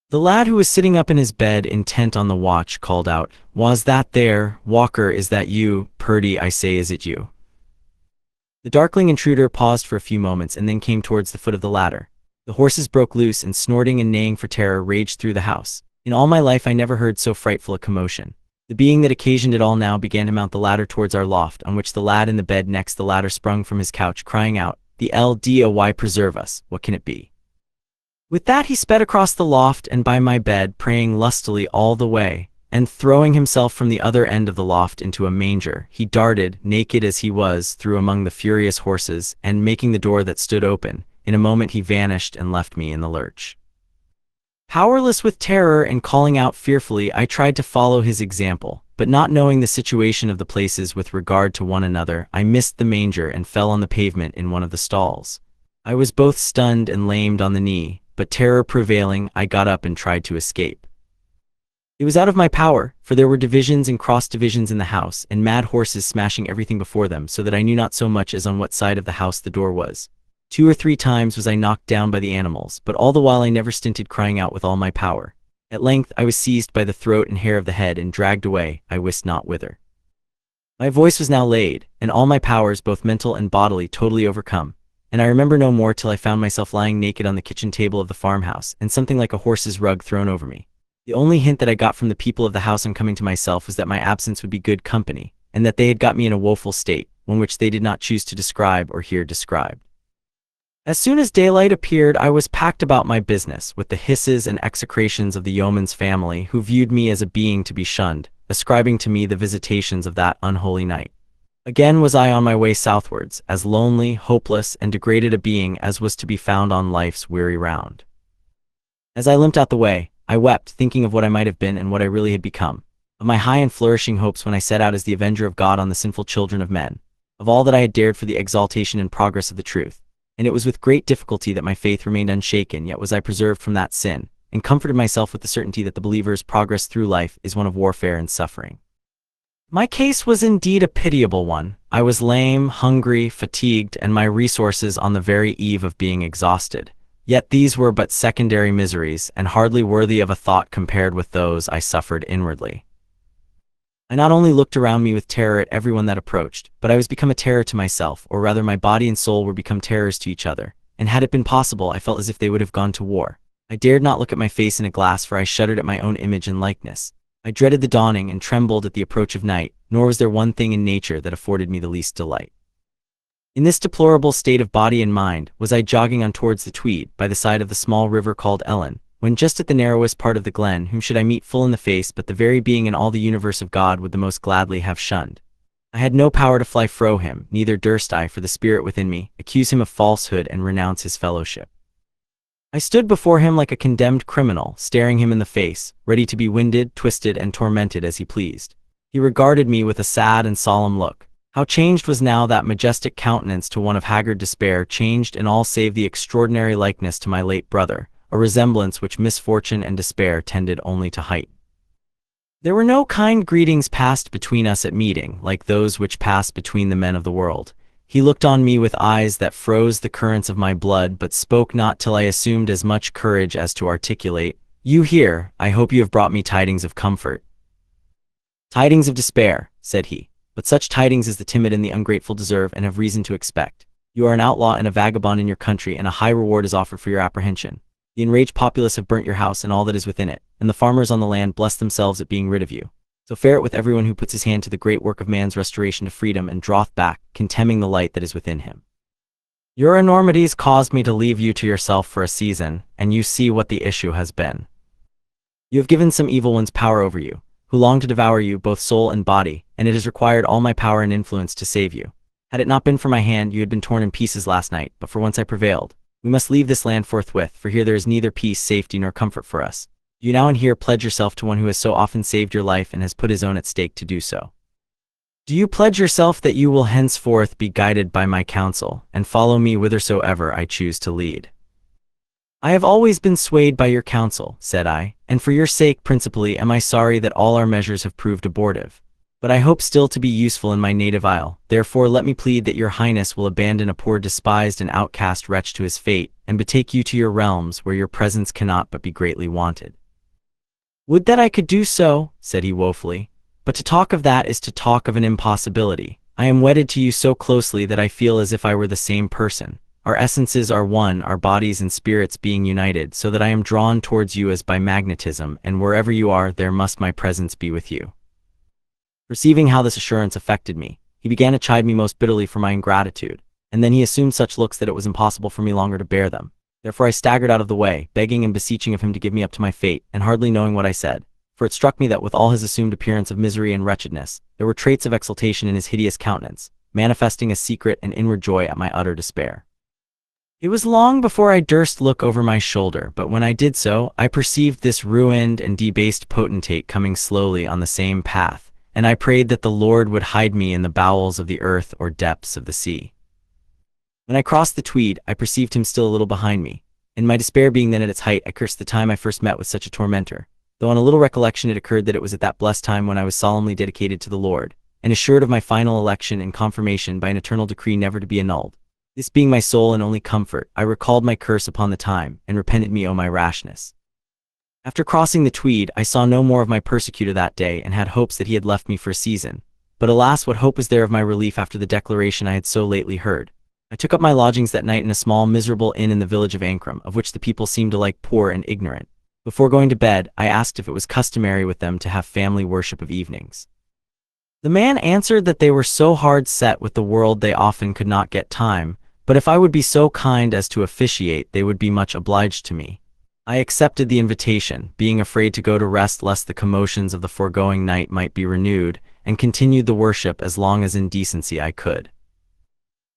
The lad who was sitting up in his bed intent on the watch called out, "Was that there, Walker, is that you? Purdy, I say, is it you?" The darkling intruder paused for a few moments and then came towards the foot of the ladder. The horses broke loose and snorting and neighing for terror raged through the house. In all my life I never heard so frightful a commotion. The being that occasioned it all now began to mount the ladder towards our loft, on which the lad in the bed next the ladder sprung from his couch, crying out, "The LDOY preserve us, what can it be?" With that he sped across the loft and by my bed, praying lustily all the way, and throwing himself from the other end of the loft into a manger, he darted, naked as he was, through among the furious horses, and making the door that stood open, in a moment he vanished and left me in the lurch. Powerless with terror and calling out fearfully, I tried to follow his example, but not knowing the situation of the places with regard to one another, I missed the manger and fell on the pavement in one of the stalls. I was both stunned and lamed on the knee, but terror prevailing, I got up and tried to escape. It was out of my power, for there were divisions and cross-divisions in the house, and mad horses smashing everything before them, so that I knew not so much as on what side of the house the door was. 2 or 3 times was I knocked down by the animals, but all the while I never stinted crying out with all my power. At length I was seized by the throat and hair of the head and dragged away, I wist not whither. My voice was now laid, and all my powers, both mental and bodily, totally overcome, and I remember no more till I found myself lying naked on the kitchen table of the farmhouse, and something like a horse's rug thrown over me. The only hint that I got from the people of the house on coming to myself was that my absence would be good company, and that they had got me in a woeful state, one which they did not choose to describe or hear described. As soon as daylight appeared, I was packed about my business, with the hisses and execrations of the yeoman's family, who viewed me as a being to be shunned, ascribing to me the visitations of that unholy night. Again was I on my way southwards, as lonely, hopeless, and degraded a being as was to be found on life's weary round. As I limped out the way, I wept, thinking of what I might have been and what I really had become, of my high and flourishing hopes when I set out as the avenger of God on the sinful children of men, of all that I had dared for the exaltation and progress of the truth. And it was with great difficulty that my faith remained unshaken, yet was I preserved from that sin, and comforted myself with the certainty that the believer's progress through life is one of warfare and suffering. My case was indeed a pitiable one. I was lame, hungry, fatigued, and my resources on the very eve of being exhausted. Yet these were but secondary miseries, and hardly worthy of a thought compared with those I suffered inwardly. I not only looked around me with terror at everyone that approached, but I was become a terror to myself, or rather my body and soul were become terrors to each other, and had it been possible I felt as if they would have gone to war. I dared not look at my face in a glass, for I shuddered at my own image and likeness. I dreaded the dawning and trembled at the approach of night, nor was there one thing in nature that afforded me the least delight. In this deplorable state of body and mind was I jogging on towards the Tweed, by the side of the small river called Ellen, when just at the narrowest part of the glen, whom should I meet full in the face but the very being in all the universe of God would the most gladly have shunned. I had no power to fly fro him, neither durst I, for the spirit within me, accuse him of falsehood and renounce his fellowship. I stood before him like a condemned criminal, staring him in the face, ready to be winded, twisted, and tormented as he pleased. He regarded me with a sad and solemn look. How changed was now that majestic countenance to one of haggard despair, changed in all save the extraordinary likeness to my late brother, a resemblance which misfortune and despair tended only to heighten. There were no kind greetings passed between us at meeting, like those which pass between the men of the world. He looked on me with eyes that froze the currents of my blood, but spoke not till I assumed as much courage as to articulate, "You here, I hope you have brought me tidings of comfort." "Tidings of despair," said he, "but such tidings as the timid and the ungrateful deserve and have reason to expect. You are an outlaw and a vagabond in your country, and a high reward is offered for your apprehension. The enraged populace have burnt your house and all that is within it, and the farmers on the land bless themselves at being rid of you. So fare it with everyone who puts his hand to the great work of man's restoration to freedom and draweth back, contemning the light that is within him. Your enormities caused me to leave you to yourself for a season, and you see what the issue has been. You have given some evil ones power over you, who long to devour you, both soul and body, and it has required all my power and influence to save you. Had it not been for my hand, you had been torn in pieces last night, but for once I prevailed. We must leave this land forthwith, for here there is neither peace, safety, nor comfort for us. You now and here pledge yourself to one who has so often saved your life and has put his own at stake to do so. Do you pledge yourself that you will henceforth be guided by my counsel, and follow me whithersoever I choose to lead?" I have always been swayed by your counsel, said I, and for your sake principally am I sorry that all our measures have proved abortive. But I hope still to be useful in my native isle, therefore let me plead that your highness will abandon a poor despised and outcast wretch to his fate, and betake you to your realms where your presence cannot but be greatly wanted. Would that I could do so, said he woefully, but to talk of that is to talk of an impossibility. I am wedded to you so closely that I feel as if I were the same person. Our essences are one, our bodies and spirits being united, so that I am drawn towards you as by magnetism, and wherever you are, there must my presence be with you. Perceiving how this assurance affected me, he began to chide me most bitterly for my ingratitude, and then he assumed such looks that it was impossible for me longer to bear them. Therefore I staggered out of the way, begging and beseeching of him to give me up to my fate, and hardly knowing what I said, for it struck me that with all his assumed appearance of misery and wretchedness, there were traits of exultation in his hideous countenance, manifesting a secret and inward joy at my utter despair. It was long before I durst look over my shoulder, but when I did so, I perceived this ruined and debased potentate coming slowly on the same path, and I prayed that the Lord would hide me in the bowels of the earth or depths of the sea. When I crossed the Tweed, I perceived him still a little behind me. In my despair being then at its height, I cursed the time I first met with such a tormentor, though on a little recollection it occurred that it was at that blessed time when I was solemnly dedicated to the Lord, and assured of my final election and confirmation by an eternal decree never to be annulled. This being my sole and only comfort, I recalled my curse upon the time, and repented me o' my rashness. After crossing the Tweed, I saw no more of my persecutor that day, and had hopes that he had left me for a season. But alas, what hope was there of my relief after the declaration I had so lately heard? I took up my lodgings that night in a small miserable inn in the village of Ancram, of which the people seemed alike poor and ignorant. Before going to bed, I asked if it was customary with them to have family worship of evenings. The man answered that they were so hard set with the world they often could not get time, but if I would be so kind as to officiate, they would be much obliged to me. I accepted the invitation, being afraid to go to rest lest the commotions of the foregoing night might be renewed, and continued the worship as long as in decency I could.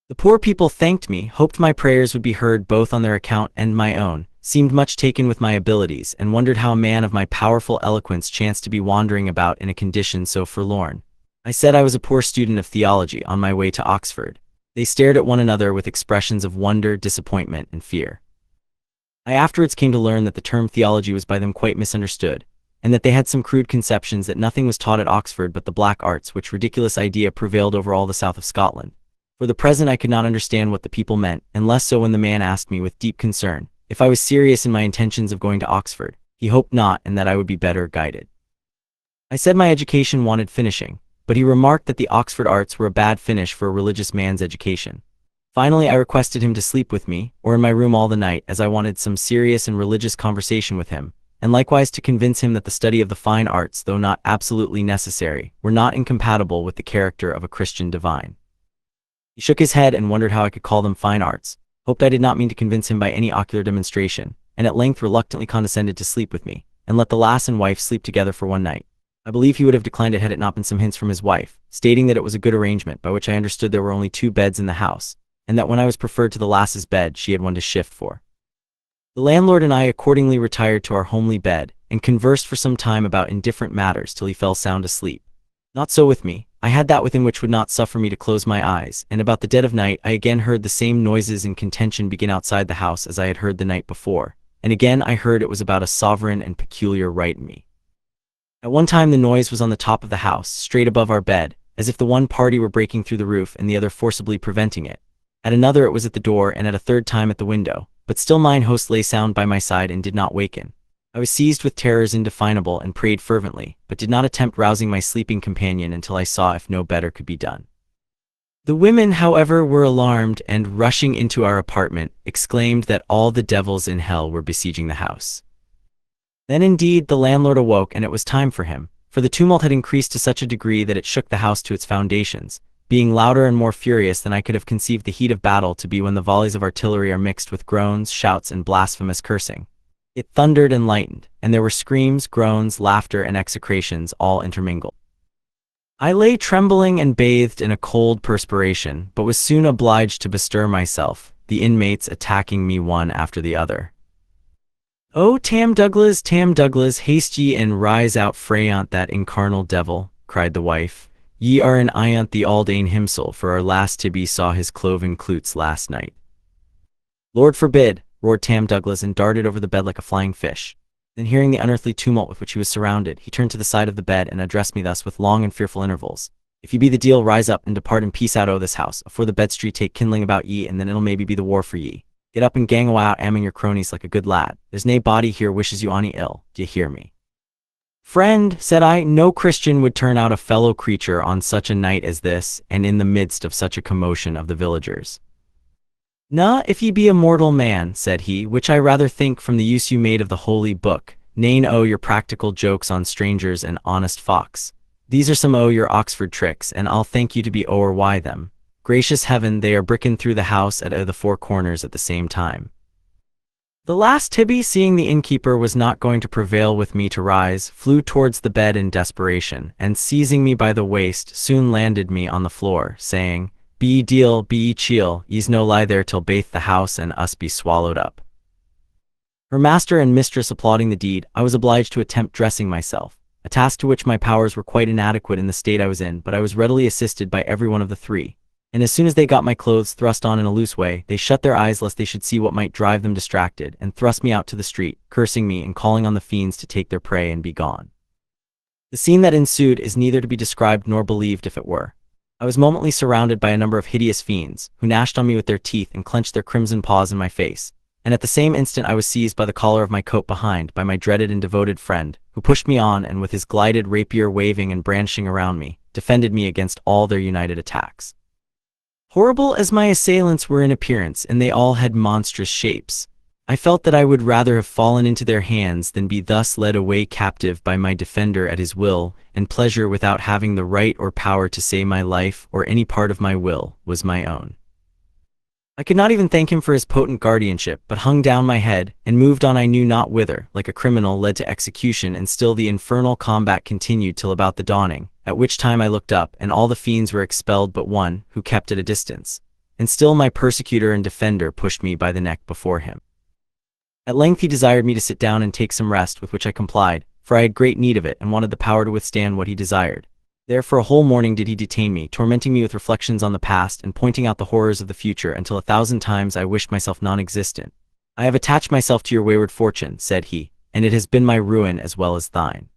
The poor people thanked me, hoped my prayers would be heard both on their account and my own, seemed much taken with my abilities, and wondered how a man of my powerful eloquence chanced to be wandering about in a condition so forlorn. I said I was a poor student of theology on my way to Oxford. They stared at one another with expressions of wonder, disappointment, and fear. I afterwards came to learn that the term theology was by them quite misunderstood, and that they had some crude conceptions that nothing was taught at Oxford but the black arts, which ridiculous idea prevailed over all the south of Scotland. For the present I could not understand what the people meant, and less so when the man asked me with deep concern if I was serious in my intentions of going to Oxford. He hoped not, and that I would be better guided. I said my education wanted finishing, but he remarked that the Oxford arts were a bad finish for a religious man's education. Finally, I requested him to sleep with me, or in my room all the night, as I wanted some serious and religious conversation with him, and likewise to convince him that the study of the fine arts, though not absolutely necessary, were not incompatible with the character of a Christian divine. He shook his head and wondered how I could call them fine arts, hoped I did not mean to convince him by any ocular demonstration, and at length reluctantly condescended to sleep with me, and let the lass and wife sleep together for one night. I believe he would have declined it had it not been some hints from his wife, stating that it was a good arrangement, by which I understood there were only 2 beds in the house, and that when I was preferred to the lass's bed, she had one to shift for. The landlord and I accordingly retired to our homely bed, and conversed for some time about indifferent matters till he fell sound asleep. Not so with me. I had that within which would not suffer me to close my eyes, and about the dead of night I again heard the same noises and contention begin outside the house as I had heard the night before, and again I heard it was about a sovereign and peculiar right in me. At one time the noise was on the top of the house, straight above our bed, as if the one party were breaking through the roof and the other forcibly preventing it. At another it was at the door, and at a third time at the window, but still mine host lay sound by my side and did not waken. I was seized with terrors indefinable and prayed fervently, but did not attempt rousing my sleeping companion until I saw if no better could be done. The women, however, were alarmed, and rushing into our apartment, exclaimed that all the devils in hell were besieging the house. Then indeed the landlord awoke, and it was time for him, for the tumult had increased to such a degree that it shook the house to its foundations, being louder and more furious than I could have conceived the heat of battle to be when the volleys of artillery are mixed with groans, shouts, and blasphemous cursing. It thundered and lightened, and there were screams, groans, laughter, and execrations all intermingled. I lay trembling and bathed in a cold perspiration, but was soon obliged to bestir myself, the inmates attacking me one after the other. "Oh, Tam Douglas, haste ye and rise out frayant that incarnal devil," cried the wife. "Ye are an iant the Aldane himsel, for our last Tibby saw his cloven cloots last night." "Lord forbid," roared Tam Douglas and darted over the bed like a flying fish. Then hearing the unearthly tumult with which he was surrounded, he turned to the side of the bed and addressed me thus with long and fearful intervals. If you be the deal, rise up and depart in peace out o' this house, afore the bedstree take kindling about ye, and then it'll maybe be the war for ye. Get up and gang awa out amming your cronies like a good lad. There's nae body here wishes you ony ill, d'ye hear me? Friend, said I, no Christian would turn out a fellow creature on such a night as this, and in the midst of such a commotion of the villagers. Na, if ye be a mortal man, said he, which I rather think from the use you made of the holy book, nane o' your practical jokes on strangers and honest fox. These are some o' your Oxford tricks, and I'll thank you to be o'er why them. Gracious heaven, they are bricking through the house at the four corners at the same time. The last Tibby, seeing the innkeeper was not going to prevail with me to rise, flew towards the bed in desperation, and seizing me by the waist, soon landed me on the floor, saying, Be ye deal, be ye chiel, ye's no lie there till baith the house and us be swallowed up. Her master and mistress applauding the deed, I was obliged to attempt dressing myself, a task to which my powers were quite inadequate in the state I was in, but I was readily assisted by every one of the three. And as soon as they got my clothes thrust on in a loose way, they shut their eyes lest they should see what might drive them distracted, and thrust me out to the street, cursing me and calling on the fiends to take their prey and be gone. The scene that ensued is neither to be described nor believed if it were. I was momently surrounded by a number of hideous fiends, who gnashed on me with their teeth and clenched their crimson paws in my face, and at the same instant I was seized by the collar of my coat behind by my dreaded and devoted friend, who pushed me on and with his glided rapier waving and branching around me, defended me against all their united attacks. Horrible as my assailants were in appearance, and they all had monstrous shapes, I felt that I would rather have fallen into their hands than be thus led away captive by my defender at his will and pleasure without having the right or power to say my life or any part of my will was my own. I could not even thank him for his potent guardianship, but hung down my head and moved on I knew not whither, like a criminal led to execution, and still the infernal combat continued till about the dawning, at which time I looked up, and all the fiends were expelled but one, who kept at a distance, and still my persecutor and defender pushed me by the neck before him. At length he desired me to sit down and take some rest, with which I complied, for I had great need of it and wanted the power to withstand what he desired. There for a whole morning did he detain me, tormenting me with reflections on the past and pointing out the horrors of the future, until 1,000 times I wished myself non-existent. I have attached myself to your wayward fortune, said he, and it has been my ruin as well as thine.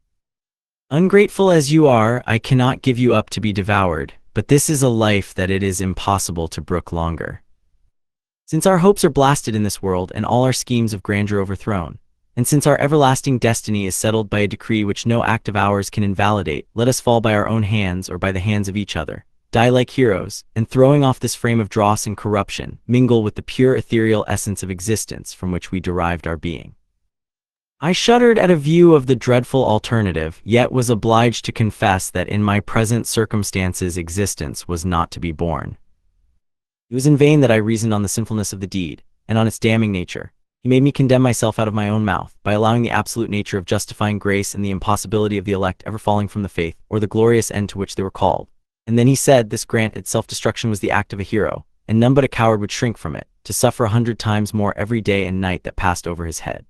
Ungrateful as you are, I cannot give you up to be devoured, but this is a life that it is impossible to brook longer. Since our hopes are blasted in this world and all our schemes of grandeur overthrown, and since our everlasting destiny is settled by a decree which no act of ours can invalidate, let us fall by our own hands or by the hands of each other, die like heroes, and throwing off this frame of dross and corruption, mingle with the pure ethereal essence of existence from which we derived our being. I shuddered at a view of the dreadful alternative, yet was obliged to confess that in my present circumstances existence was not to be borne. It was in vain that I reasoned on the sinfulness of the deed, and on its damning nature. He made me condemn myself out of my own mouth, by allowing the absolute nature of justifying grace and the impossibility of the elect ever falling from the faith, or the glorious end to which they were called. And then he said this granted self-destruction was the act of a hero, and none but a coward would shrink from it, to suffer 100 times more every day and night that passed over his head.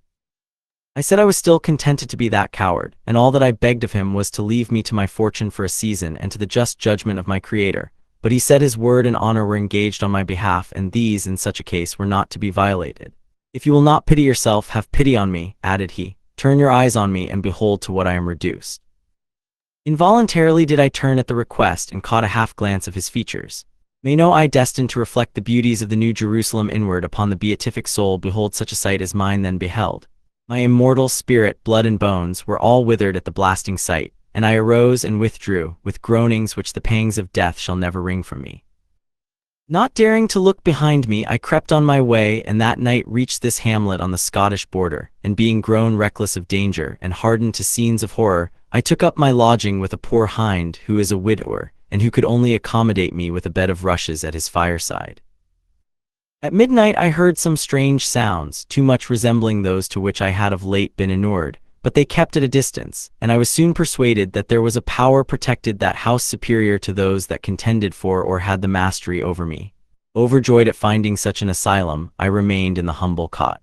I said I was still contented to be that coward, and all that I begged of him was to leave me to my fortune for a season and to the just judgment of my Creator. But he said his word and honor were engaged on my behalf, and these, in such a case, were not to be violated. If you will not pity yourself, have pity on me, added he. Turn your eyes on me and behold to what I am reduced. Involuntarily did I turn at the request and caught a half glance of his features. May no eye destined to reflect the beauties of the New Jerusalem inward upon the beatific soul behold such a sight as mine then beheld. My immortal spirit, blood and bones, were all withered at the blasting sight, and I arose and withdrew, with groanings which the pangs of death shall never wring from me. Not daring to look behind me, I crept on my way, and that night reached this hamlet on the Scottish border, and being grown reckless of danger, and hardened to scenes of horror, I took up my lodging with a poor hind, who is a widower, and who could only accommodate me with a bed of rushes at his fireside. At midnight I heard some strange sounds, too much resembling those to which I had of late been inured, but they kept at a distance, and I was soon persuaded that there was a power protected that house superior to those that contended for or had the mastery over me. Overjoyed at finding such an asylum, I remained in the humble cot.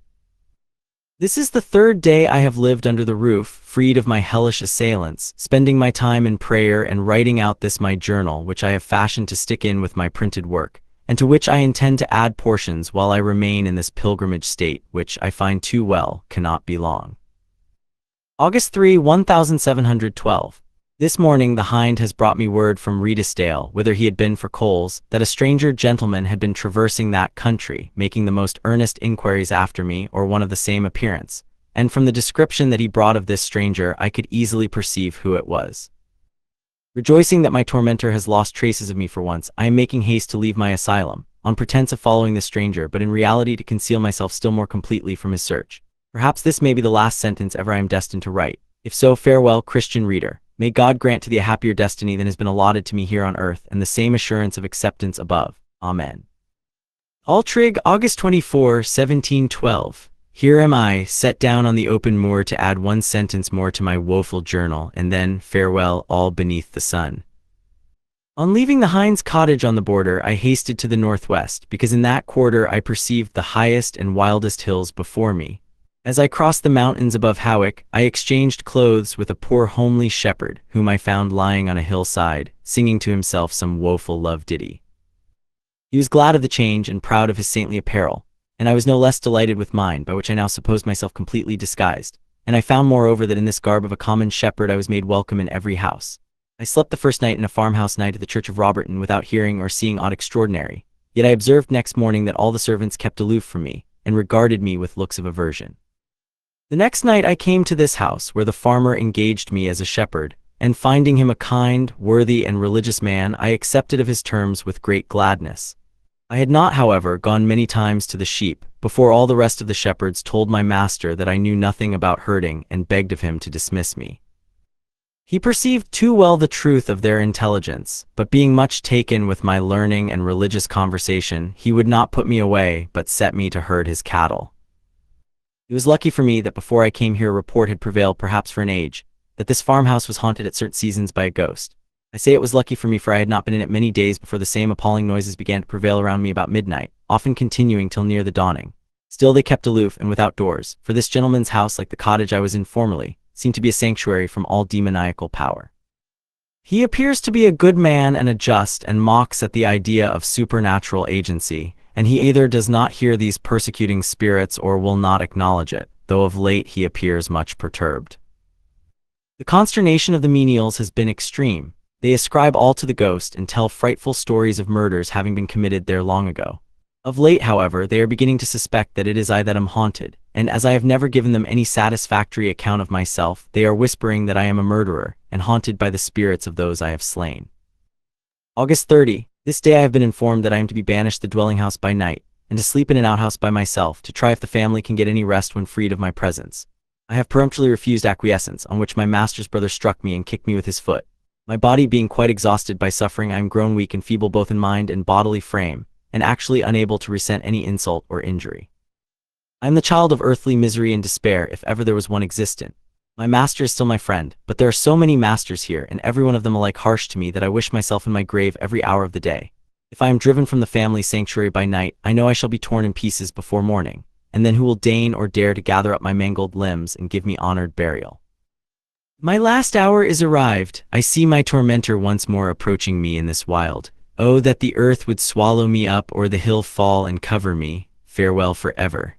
This is the 3rd day I have lived under the roof, freed of my hellish assailants, spending my time in prayer and writing out this my journal which I have fashioned to stick in with my printed work, and to which I intend to add portions while I remain in this pilgrimage state, which I find too well cannot be long. August 3, 1712. This morning the hind has brought me word from Redesdale, whither he had been for coals, that a stranger gentleman had been traversing that country, making the most earnest inquiries after me, or one of the same appearance, and from the description that he brought of this stranger I could easily perceive who it was. Rejoicing that my tormentor has lost traces of me for once, I am making haste to leave my asylum, on pretense of following this stranger, but in reality to conceal myself still more completely from his search. Perhaps this may be the last sentence ever I am destined to write. If so, farewell, Christian reader. May God grant to thee a happier destiny than has been allotted to me here on earth, and the same assurance of acceptance above. Amen. Altrig, August 24, 1712. Here am I, set down on the open moor to add one sentence more to my woeful journal, and then farewell all beneath the sun. On leaving the hind's cottage on the border, I hasted to the northwest, because in that quarter I perceived the highest and wildest hills before me. As I crossed the mountains above Howick, I exchanged clothes with a poor homely shepherd, whom I found lying on a hillside, singing to himself some woeful love ditty. He was glad of the change and proud of his saintly apparel, and I was no less delighted with mine, by which I now supposed myself completely disguised. And I found moreover that in this garb of a common shepherd I was made welcome in every house. I slept the first night in a farmhouse night at the church of Roberton without hearing or seeing aught extraordinary, yet I observed next morning that all the servants kept aloof from me, and regarded me with looks of aversion. The next night I came to this house, where the farmer engaged me as a shepherd, and finding him a kind, worthy, and religious man, I accepted of his terms with great gladness. I had not, however, gone many times to the sheep, before all the rest of the shepherds told my master that I knew nothing about herding, and begged of him to dismiss me. He perceived too well the truth of their intelligence, but being much taken with my learning and religious conversation, he would not put me away, but set me to herd his cattle. It was lucky for me that before I came here a report had prevailed, perhaps for an age, that this farmhouse was haunted at certain seasons by a ghost. I say it was lucky for me, for I had not been in it many days before the same appalling noises began to prevail around me about midnight, often continuing till near the dawning. Still they kept aloof and without doors, for this gentleman's house, like the cottage I was in formerly, seemed to be a sanctuary from all demoniacal power. He appears to be a good man and a just, and mocks at the idea of supernatural agency, and he either does not hear these persecuting spirits or will not acknowledge it, though of late he appears much perturbed. The consternation of the menials has been extreme. They ascribe all to the ghost, and tell frightful stories of murders having been committed there long ago. Of late, however, they are beginning to suspect that it is I that am haunted, and as I have never given them any satisfactory account of myself, they are whispering that I am a murderer, and haunted by the spirits of those I have slain. August 30. This day I have been informed that I am to be banished the dwelling house by night, and to sleep in an outhouse by myself, to try if the family can get any rest when freed of my presence. I have peremptorily refused acquiescence, on which my master's brother struck me and kicked me with his foot. My body being quite exhausted by suffering, I am grown weak and feeble both in mind and bodily frame, and actually unable to resent any insult or injury. I am the child of earthly misery and despair, if ever there was one existent. My master is still my friend, but there are so many masters here, and every one of them alike harsh to me, that I wish myself in my grave every hour of the day. If I am driven from the family sanctuary by night, I know I shall be torn in pieces before morning, and then who will deign or dare to gather up my mangled limbs and give me honored burial? My last hour is arrived. I see my tormentor once more approaching me in this wild. Oh, that the earth would swallow me up, or the hill fall and cover me. Farewell forever.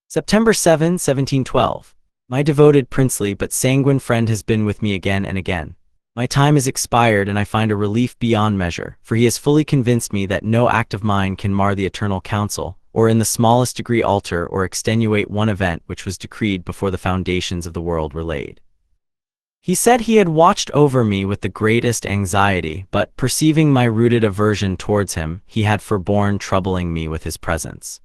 September 7, 1712. My devoted, princely, but sanguine friend has been with me again and again. My time is expired, and I find a relief beyond measure, for he has fully convinced me that no act of mine can mar the eternal counsel, or in the smallest degree alter or extenuate one event which was decreed before the foundations of the world were laid. He said he had watched over me with the greatest anxiety, but, perceiving my rooted aversion towards him, he had forborne troubling me with his presence.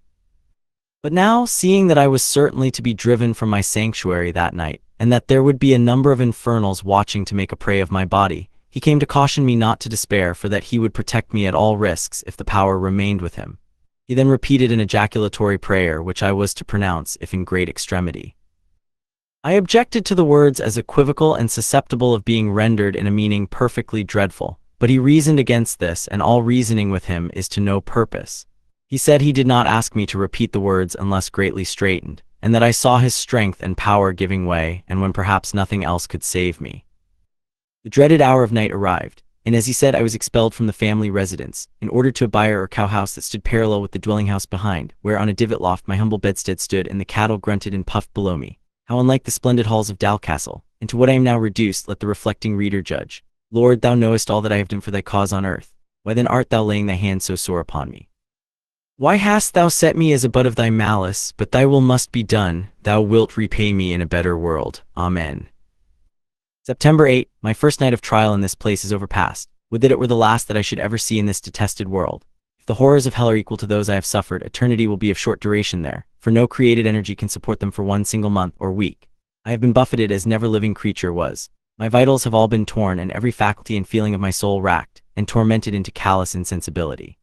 But now, seeing that I was certainly to be driven from my sanctuary that night, and that there would be a number of infernals watching to make a prey of my body, he came to caution me not to despair, for that he would protect me at all risks if the power remained with him. He then repeated an ejaculatory prayer, which I was to pronounce if in great extremity. I objected to the words as equivocal and susceptible of being rendered in a meaning perfectly dreadful, but he reasoned against this, and all reasoning with him is to no purpose. He said he did not ask me to repeat the words unless greatly straitened, and that I saw his strength and power giving way, and when perhaps nothing else could save me. The dreaded hour of night arrived, and as he said, I was expelled from the family residence, in order to a byre or cow house that stood parallel with the dwelling house behind, where on a divot loft my humble bedstead stood, and the cattle grunted and puffed below me. How unlike the splendid halls of Dalcastle, and to what I am now reduced, let the reflecting reader judge. Lord, thou knowest all that I have done for thy cause on earth. Why then art thou laying thy hand so sore upon me? Why hast thou set me as a butt of thy malice? But thy will must be done. Thou wilt repay me in a better world. Amen. September 8, my first night of trial in this place is overpast. Would that it were the last that I should ever see in this detested world. If the horrors of hell are equal to those I have suffered, eternity will be of short duration there, for no created energy can support them for one single month or week. I have been buffeted as never living creature was. My vitals have all been torn, and every faculty and feeling of my soul racked and tormented into callous insensibility.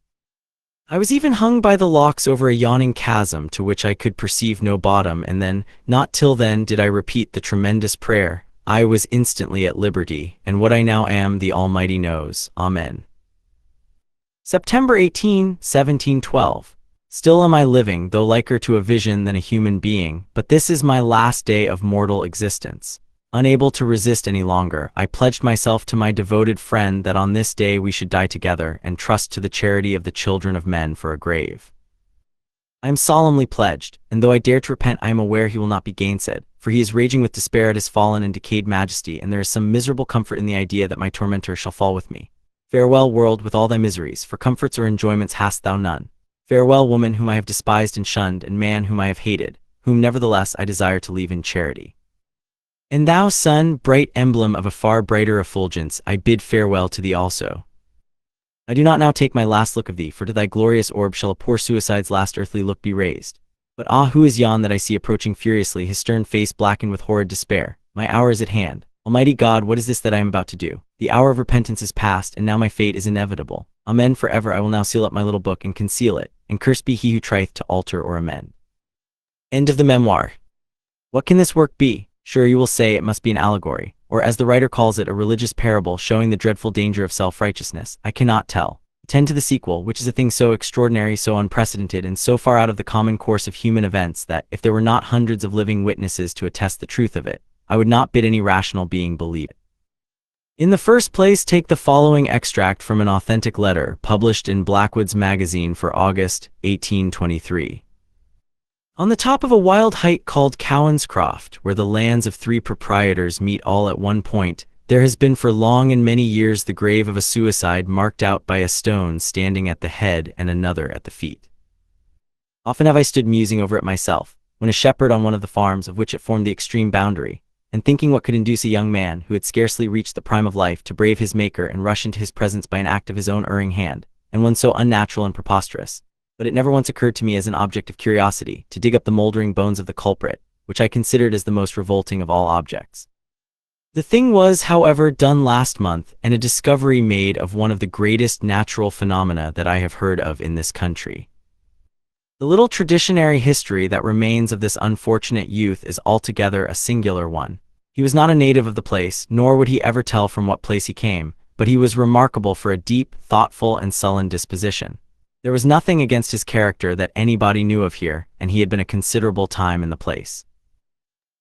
I was even hung by the locks over a yawning chasm to which I could perceive no bottom, and then, not till then, did I repeat the tremendous prayer. I was instantly at liberty, and what I now am the Almighty knows. Amen. September 18, 1712. Still am I living, though liker to a vision than a human being, but this is my last day of mortal existence. Unable to resist any longer, I pledged myself to my devoted friend that on this day we should die together, and trust to the charity of the children of men for a grave. I am solemnly pledged, and though I dare to repent, I am aware he will not be gainsaid, for he is raging with despair at his fallen and decayed majesty, and there is some miserable comfort in the idea that my tormentor shall fall with me. Farewell, world, with all thy miseries, for comforts or enjoyments hast thou none. Farewell, woman whom I have despised and shunned, and man whom I have hated, whom nevertheless I desire to leave in charity. And thou, sun, bright emblem of a far brighter effulgence, I bid farewell to thee also. I do not now take my last look of thee, for to thy glorious orb shall a poor suicide's last earthly look be raised. But ah, who is yon that I see approaching furiously, his stern face blackened with horrid despair? My hour is at hand. Almighty God, what is this that I am about to do? The hour of repentance is past, and now my fate is inevitable. Amen. Forever I will now seal up my little book and conceal it, and cursed be he who trieth to alter or amend. End of the memoir. What can this work be? Sure, you will say it must be an allegory, or as the writer calls it, a religious parable showing the dreadful danger of self-righteousness. I cannot tell. Attend to the sequel, which is a thing so extraordinary, so unprecedented, and so far out of the common course of human events that, if there were not hundreds of living witnesses to attest the truth of it, I would not bid any rational being believe it. In the first place, take the following extract from an authentic letter published in Blackwood's magazine for August 1823. On the top of a wild height called Cowanscroft, where the lands of three proprietors meet all at one point, there has been for long and many years the grave of a suicide marked out by a stone standing at the head and another at the feet. Often have I stood musing over it myself, when a shepherd on one of the farms of which it formed the extreme boundary, and thinking what could induce a young man who had scarcely reached the prime of life to brave his Maker and rush into his presence by an act of his own erring hand, and one so unnatural and preposterous. But it never once occurred to me as an object of curiosity to dig up the moldering bones of the culprit, which I considered as the most revolting of all objects. The thing was, however, done last month, and a discovery made of one of the greatest natural phenomena that I have heard of in this country. The little traditionary history that remains of this unfortunate youth is altogether a singular one. He was not a native of the place, nor would he ever tell from what place he came, but he was remarkable for a deep, thoughtful, and sullen disposition. There was nothing against his character that anybody knew of here, and he had been a considerable time in the place.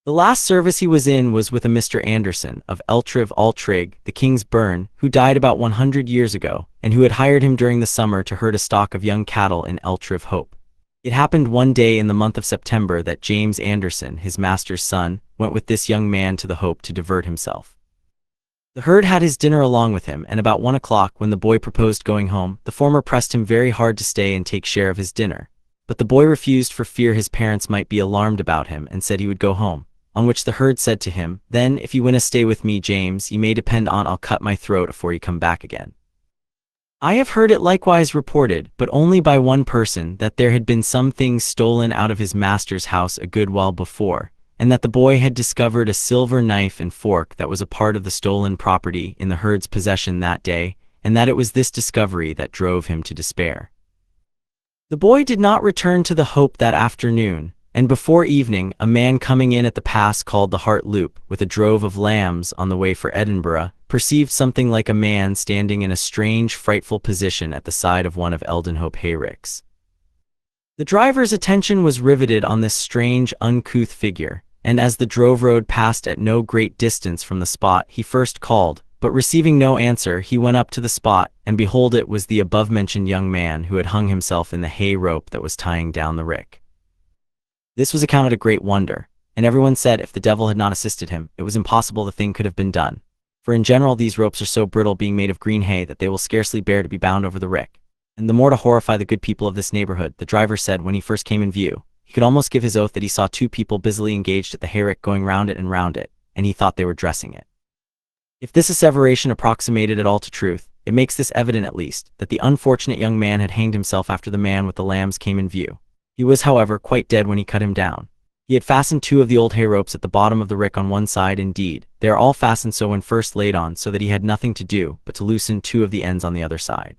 The last service he was in was with a Mr. Anderson, of Eltrive Altrig, the King's Burn, who died about 100 years ago, and who had hired him during the summer to herd a stock of young cattle in Eltrive Hope. It happened one day in the month of September that James Anderson, his master's son, went with this young man to the Hope to divert himself. The herd had his dinner along with him, and about 1 o'clock, when the boy proposed going home, the former pressed him very hard to stay and take share of his dinner. But the boy refused for fear his parents might be alarmed about him, and said he would go home. On which the herd said to him, "Then, if you winna stay with me, James, ye may depend on I'll cut my throat afore ye come back again." I have heard it likewise reported, but only by one person, that there had been some things stolen out of his master's house a good while before, and that the boy had discovered a silver knife and fork that was a part of the stolen property in the herd's possession that day, and that it was this discovery that drove him to despair. The boy did not return to the Hope that afternoon, and before evening, a man coming in at the pass called the Hart Loop, with a drove of lambs on the way for Edinburgh, perceived something like a man standing in a strange, frightful position at the side of one of Eldenhope hayricks. The driver's attention was riveted on this strange, uncouth figure, and as the drove rode past at no great distance from the spot he first called, but receiving no answer, he went up to the spot, and behold, it was the above-mentioned young man who had hung himself in the hay rope that was tying down the rick. This was accounted a great wonder, and everyone said if the devil had not assisted him, it was impossible the thing could have been done. For in general these ropes are so brittle, being made of green hay, that they will scarcely bear to be bound over the rick. And the more to horrify the good people of this neighborhood, the driver said when he first came in view, he could almost give his oath that he saw two people busily engaged at the hayrick going round it, and he thought they were dressing it. If this asseveration approximated at all to truth, it makes this evident at least, that the unfortunate young man had hanged himself after the man with the lambs came in view. He was, however, quite dead when he cut him down. He had fastened two of the old hay ropes at the bottom of the rick on one side. Indeed, they are all fastened so when first laid on, so that he had nothing to do but to loosen two of the ends on the other side.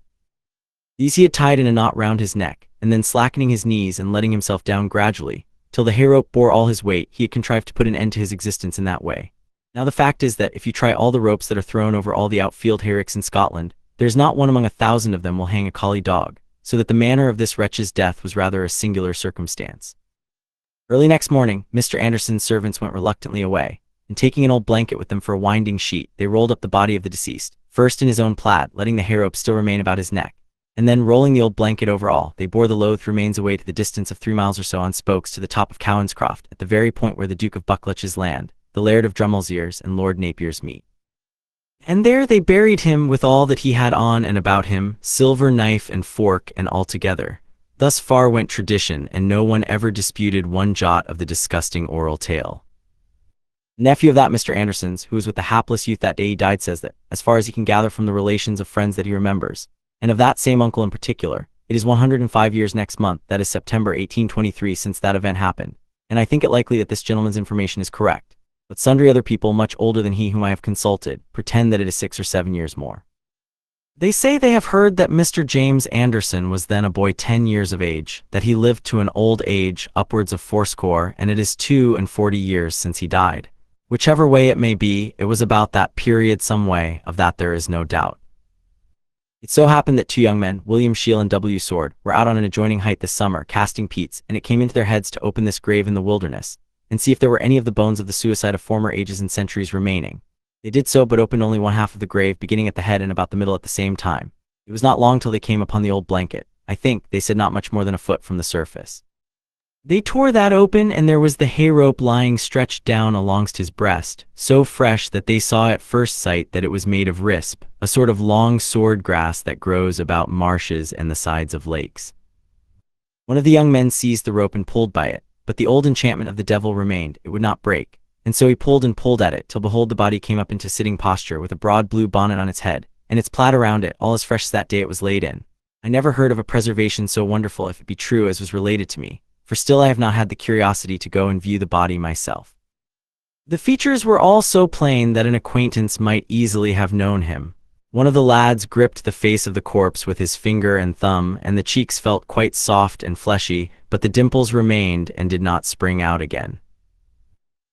These he had tied in a knot round his neck, and then slackening his knees and letting himself down gradually, till the hay rope bore all his weight, he had contrived to put an end to his existence in that way. Now the fact is that if you try all the ropes that are thrown over all the outfield hayricks in Scotland, there is not one among 1,000 of them will hang a collie dog, so that the manner of this wretch's death was rather a singular circumstance. Early next morning, Mr. Anderson's servants went reluctantly away, and taking an old blanket with them for a winding sheet, they rolled up the body of the deceased, first in his own plaid, letting the hay rope still remain about his neck, and then rolling the old blanket over all, they bore the loathed remains away to the distance of 3 miles or so on spokes to the top of Cowanscroft, at the very point where the Duke of Buccleuch's land, the Laird of Drummels's and Lord Napier's meet. And there they buried him with all that he had on and about him, silver knife and fork and altogether. Thus far went tradition, and no one ever disputed one jot of the disgusting oral tale. The nephew of that Mr. Anderson's, who was with the hapless youth that day he died, says that, as far as he can gather from the relations of friends that he remembers, and of that same uncle in particular, it is 105 years next month, that is September 1823, since that event happened, and I think it likely that this gentleman's information is correct. But sundry other people, much older than he whom I have consulted, pretend that it is 6 or 7 years more. They say they have heard that Mr. James Anderson was then a boy 10 years of age, that he lived to an old age, upwards of 80, and it is 42 years since he died. Whichever way it may be, it was about that period some way, of that there is no doubt. It so happened that two young men, William Shiel and W. Sword, were out on an adjoining height this summer, casting peats, and it came into their heads to open this grave in the wilderness, and see if there were any of the bones of the suicide of former ages and centuries remaining. They did so, but opened only one half of the grave, beginning at the head and about the middle at the same time. It was not long till they came upon the old blanket. I think, they said, not much more than a foot from the surface. They tore that open, and there was the hay rope lying stretched down alongst his breast, so fresh that they saw at first sight that it was made of risp, a sort of long sword grass that grows about marshes and the sides of lakes. One of the young men seized the rope and pulled by it, but the old enchantment of the devil remained, it would not break. And so he pulled and pulled at it, till behold the body came up into sitting posture, with a broad blue bonnet on its head, and its plaid around it, all as fresh as that day it was laid in. I never heard of a preservation so wonderful, if it be true as was related to me, for still I have not had the curiosity to go and view the body myself. The features were all so plain that an acquaintance might easily have known him. One of the lads gripped the face of the corpse with his finger and thumb, and the cheeks felt quite soft and fleshy, but the dimples remained and did not spring out again.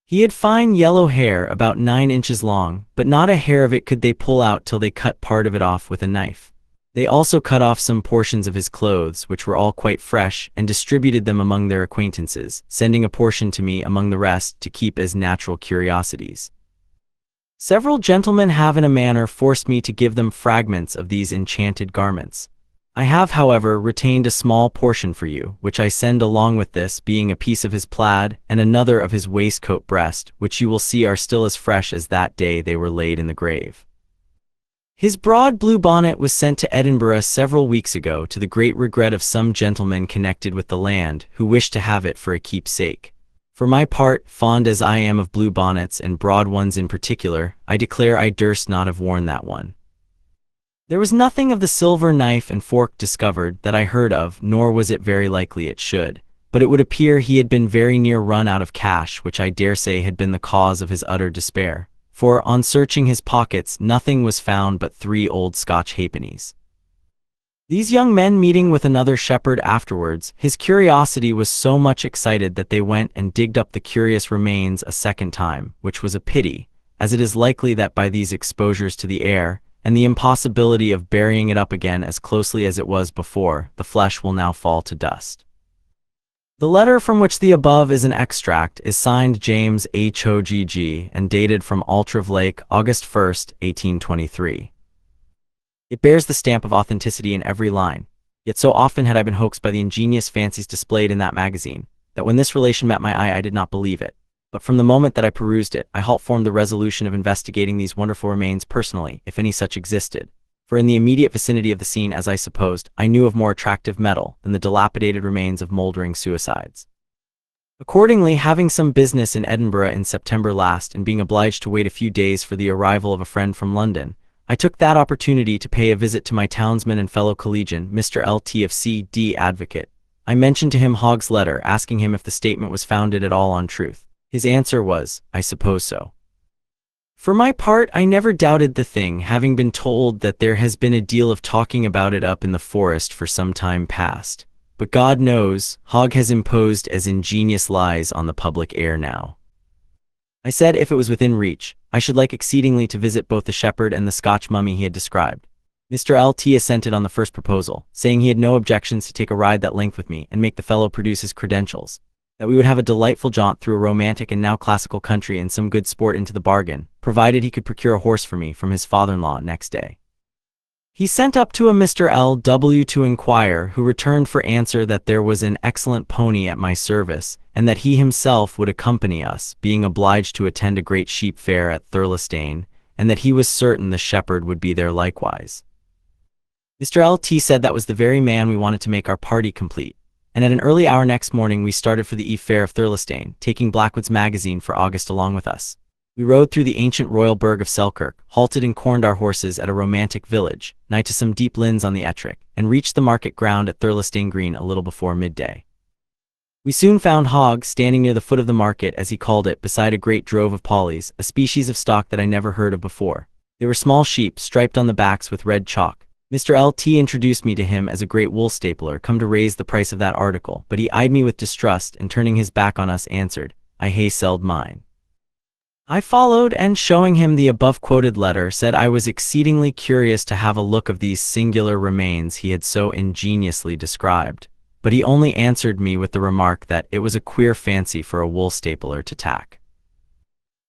He had fine yellow hair, about 9 inches long, but not a hair of it could they pull out till they cut part of it off with a knife. They also cut off some portions of his clothes, which were all quite fresh, and distributed them among their acquaintances, sending a portion to me among the rest to keep as natural curiosities. Several gentlemen have in a manner forced me to give them fragments of these enchanted garments. I have, however, retained a small portion for you, which I send along with this, being a piece of his plaid, and another of his waistcoat breast, which you will see are still as fresh as that day they were laid in the grave. His broad blue bonnet was sent to Edinburgh several weeks ago, to the great regret of some gentlemen connected with the land, who wished to have it for a keepsake. For my part, fond as I am of blue bonnets, and broad ones in particular, I declare I durst not have worn that one. There was nothing of the silver knife and fork discovered, that I heard of, nor was it very likely it should, but it would appear he had been very near run out of cash, which I dare say had been the cause of his utter despair, for, on searching his pockets, nothing was found but 3 old Scotch halfpennies. These young men meeting with another shepherd afterwards, his curiosity was so much excited that they went and digged up the curious remains a second time, which was a pity, as it is likely that by these exposures to the air, and the impossibility of burying it up again as closely as it was before, the flesh will now fall to dust. The letter from which the above is an extract is signed James Hogg and dated from Altrive Lake, August 1st, 1823. It bears the stamp of authenticity in every line, yet so often had I been hoaxed by the ingenious fancies displayed in that magazine, that when this relation met my eye I did not believe it. But from the moment that I perused it, I formed the resolution of investigating these wonderful remains personally, if any such existed. For in the immediate vicinity of the scene, as I supposed, I knew of more attractive metal than the dilapidated remains of moldering suicides. Accordingly, having some business in Edinburgh in September last, and being obliged to wait a few days for the arrival of a friend from London, I took that opportunity to pay a visit to my townsman and fellow collegian, Mr. L.T. of C.D. Advocate. I mentioned to him Hogg's letter, asking him if the statement was founded at all on truth. His answer was, "I suppose so." For my part, I never doubted the thing, having been told that there has been a deal of talking about it up in the forest for some time past. But God knows, Hogg has imposed as ingenious lies on the public air now. I said if it was within reach, I should like exceedingly to visit both the shepherd and the Scotch mummy he had described. Mr. L.T. assented on the first proposal, saying he had no objections to take a ride that length with me and make the fellow produce his credentials, that we would have a delightful jaunt through a romantic and now classical country and some good sport into the bargain, provided he could procure a horse for me from his father-in-law next day. He sent up to a Mr. L.W. to inquire, who returned for answer that there was an excellent pony at my service, and that he himself would accompany us, being obliged to attend a great sheep fair at Thirlestane, and that he was certain the shepherd would be there likewise. Mr. L.T. said that was the very man we wanted to make our party complete, and at an early hour next morning we started for the Eve Fair of Thirlestane, taking Blackwood's magazine for August along with us. We rode through the ancient royal burgh of Selkirk, halted and corned our horses at a romantic village, nigh to some deep linns on the Ettrick, and reached the market ground at Thirlestane Green a little before midday. We soon found Hogg standing near the foot of the market, as he called it, beside a great drove of pollies, a species of stock that I never heard of before. They were small sheep, striped on the backs with red chalk. Mr. L.T. introduced me to him as a great wool stapler come to raise the price of that article, but he eyed me with distrust, and turning his back on us answered, "I hae selled mine." I followed, and showing him the above-quoted letter, said I was exceedingly curious to have a look of these singular remains he had so ingeniously described, but he only answered me with the remark that it was a queer fancy for a wool stapler to tack.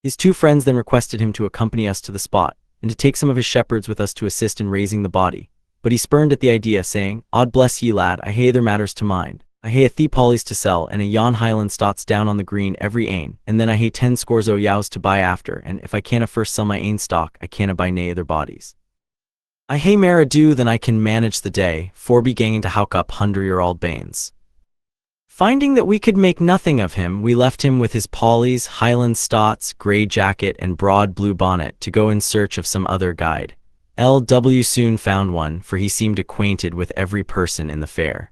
His two friends then requested him to accompany us to the spot, and to take some of his shepherds with us to assist in raising the body, but he spurned at the idea, saying, "Od bless ye, lad, I hae other matters to mind. I hae a thee pollies to sell, and a yon Highland stots down on the green every ane, and then I hae 10 scores o' yows to buy after, and if I canna first sell my ain stock, I canna buy nae other bodies. I hae mair ado than I can manage the day, forby ganging to howk up 100-year-old banes." Finding that we could make nothing of him, we left him with his pollies, Highland stots, grey jacket, and broad blue bonnet to go in search of some other guide. L.W. soon found one, for he seemed acquainted with every person in the fair.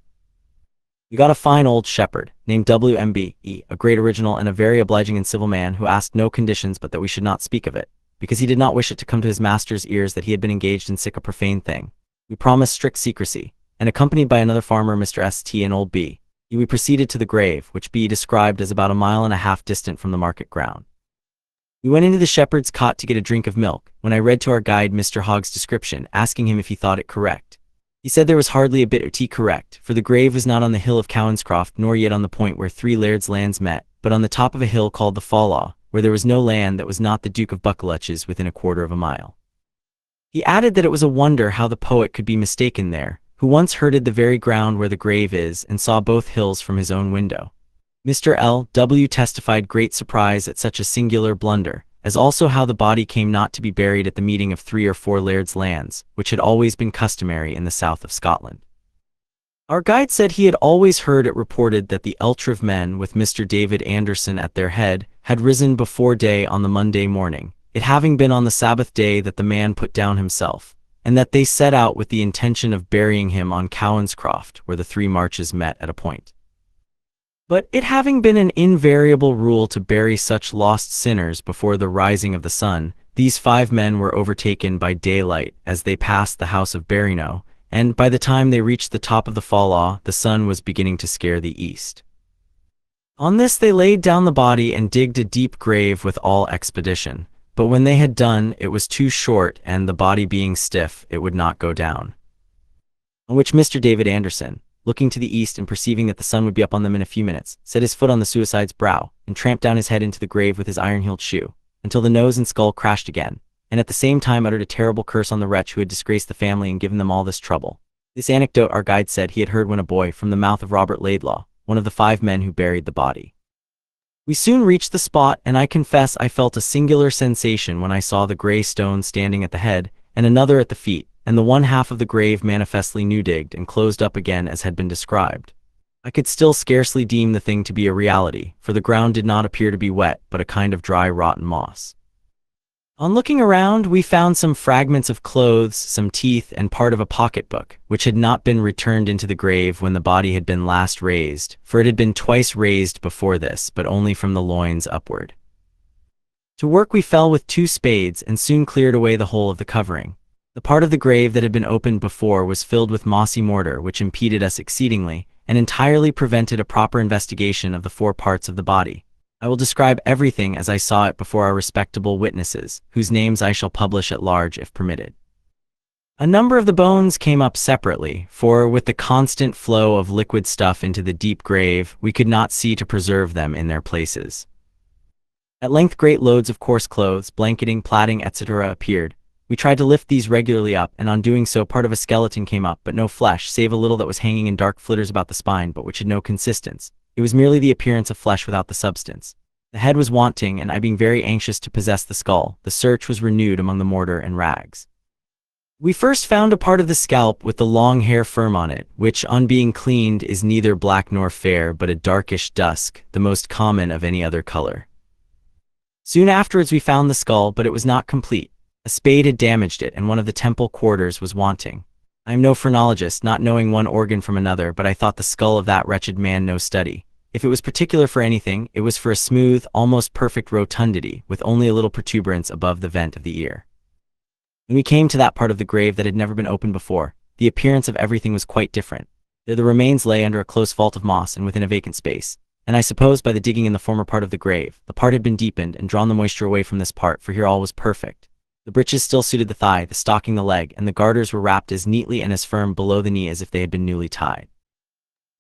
We got a fine old shepherd, named W.M.B.E., a great original and a very obliging and civil man, who asked no conditions but that we should not speak of it, because he did not wish it to come to his master's ears that he had been engaged in sic a profane thing. We promised strict secrecy, and accompanied by another farmer, Mr. S.T. and old B., we proceeded to the grave, which B. described as about 1.5 miles distant from the market ground. We went into the shepherd's cot to get a drink of milk, when I read to our guide Mr. Hogg's description, asking him if he thought it correct. He said there was hardly a bit or tea correct, for the grave was not on the hill of Cowanscroft, nor yet on the point where 3 lairds' lands met, but on the top of a hill called the Fallaw, where there was no land that was not the Duke of Buccleuch's within 1/4 mile. He added that it was a wonder how the poet could be mistaken there, who once herded the very ground where the grave is, and saw both hills from his own window. Mr. L.W. testified great surprise at such a singular blunder, as also how the body came not to be buried at the meeting of 3 or 4 lairds' lands, which had always been customary in the south of Scotland. Our guide said he had always heard it reported that the Eltrive men, with Mr. David Anderson at their head, had risen before day on the Monday morning, it having been on the Sabbath day that the man put down himself, and that they set out with the intention of burying him on Cowanscroft, where the 3 marches met at a point. But it having been an invariable rule to bury such lost sinners before the rising of the sun, these 5 men were overtaken by daylight as they passed the house of Barryno, and by the time they reached the top of the Fallaw, the sun was beginning to scare the east. On this they laid down the body and digged a deep grave with all expedition, but when they had done, it was too short, and the body being stiff, it would not go down. On which Mr. David Anderson, looking to the east and perceiving that the sun would be up on them in a few minutes, set his foot on the suicide's brow, and tramped down his head into the grave with his iron-heeled shoe, until the nose and skull crashed again, and at the same time uttered a terrible curse on the wretch who had disgraced the family and given them all this trouble. This anecdote our guide said he had heard when a boy from the mouth of Robert Laidlaw, one of the 5 men who buried the body. We soon reached the spot, and I confess I felt a singular sensation when I saw the gray stone standing at the head, and another at the feet, and the one half of the grave manifestly new-digged and closed up again as had been described. I could still scarcely deem the thing to be a reality, for the ground did not appear to be wet, but a kind of dry rotten moss. On looking around, we found some fragments of clothes, some teeth, and part of a pocketbook, which had not been returned into the grave when the body had been last raised, for it had been twice raised before this, but only from the loins upward. To work we fell with 2 spades and soon cleared away the whole of the covering. The part of the grave that had been opened before was filled with mossy mortar, which impeded us exceedingly, and entirely prevented a proper investigation of the 4 parts of the body. I will describe everything as I saw it before our respectable witnesses, whose names I shall publish at large if permitted. A number of the bones came up separately, for with the constant flow of liquid stuff into the deep grave, we could not see to preserve them in their places. At length great loads of coarse clothes, blanketing, plaiting, etc. appeared. We tried to lift these regularly up, and on doing so part of a skeleton came up, but no flesh, save a little that was hanging in dark flitters about the spine, but which had no consistence. It was merely the appearance of flesh without the substance. The head was wanting, and I being very anxious to possess the skull, the search was renewed among the mortar and rags. We first found a part of the scalp with the long hair firm on it, which, on being cleaned, is neither black nor fair, but a darkish dusk, the most common of any other color. Soon afterwards we found the skull, but it was not complete. A spade had damaged it, and one of the temple quarters was wanting. I am no phrenologist, not knowing one organ from another, but I thought the skull of that wretched man no study. If it was particular for anything, it was for a smooth, almost perfect rotundity, with only a little protuberance above the vent of the ear. When we came to that part of the grave that had never been opened before, the appearance of everything was quite different. There the remains lay under a close vault of moss and within a vacant space, and I suppose by the digging in the former part of the grave, the part had been deepened and drawn the moisture away from this part, for here all was perfect. The breeches still suited the thigh, the stocking the leg, and the garters were wrapped as neatly and as firm below the knee as if they had been newly tied.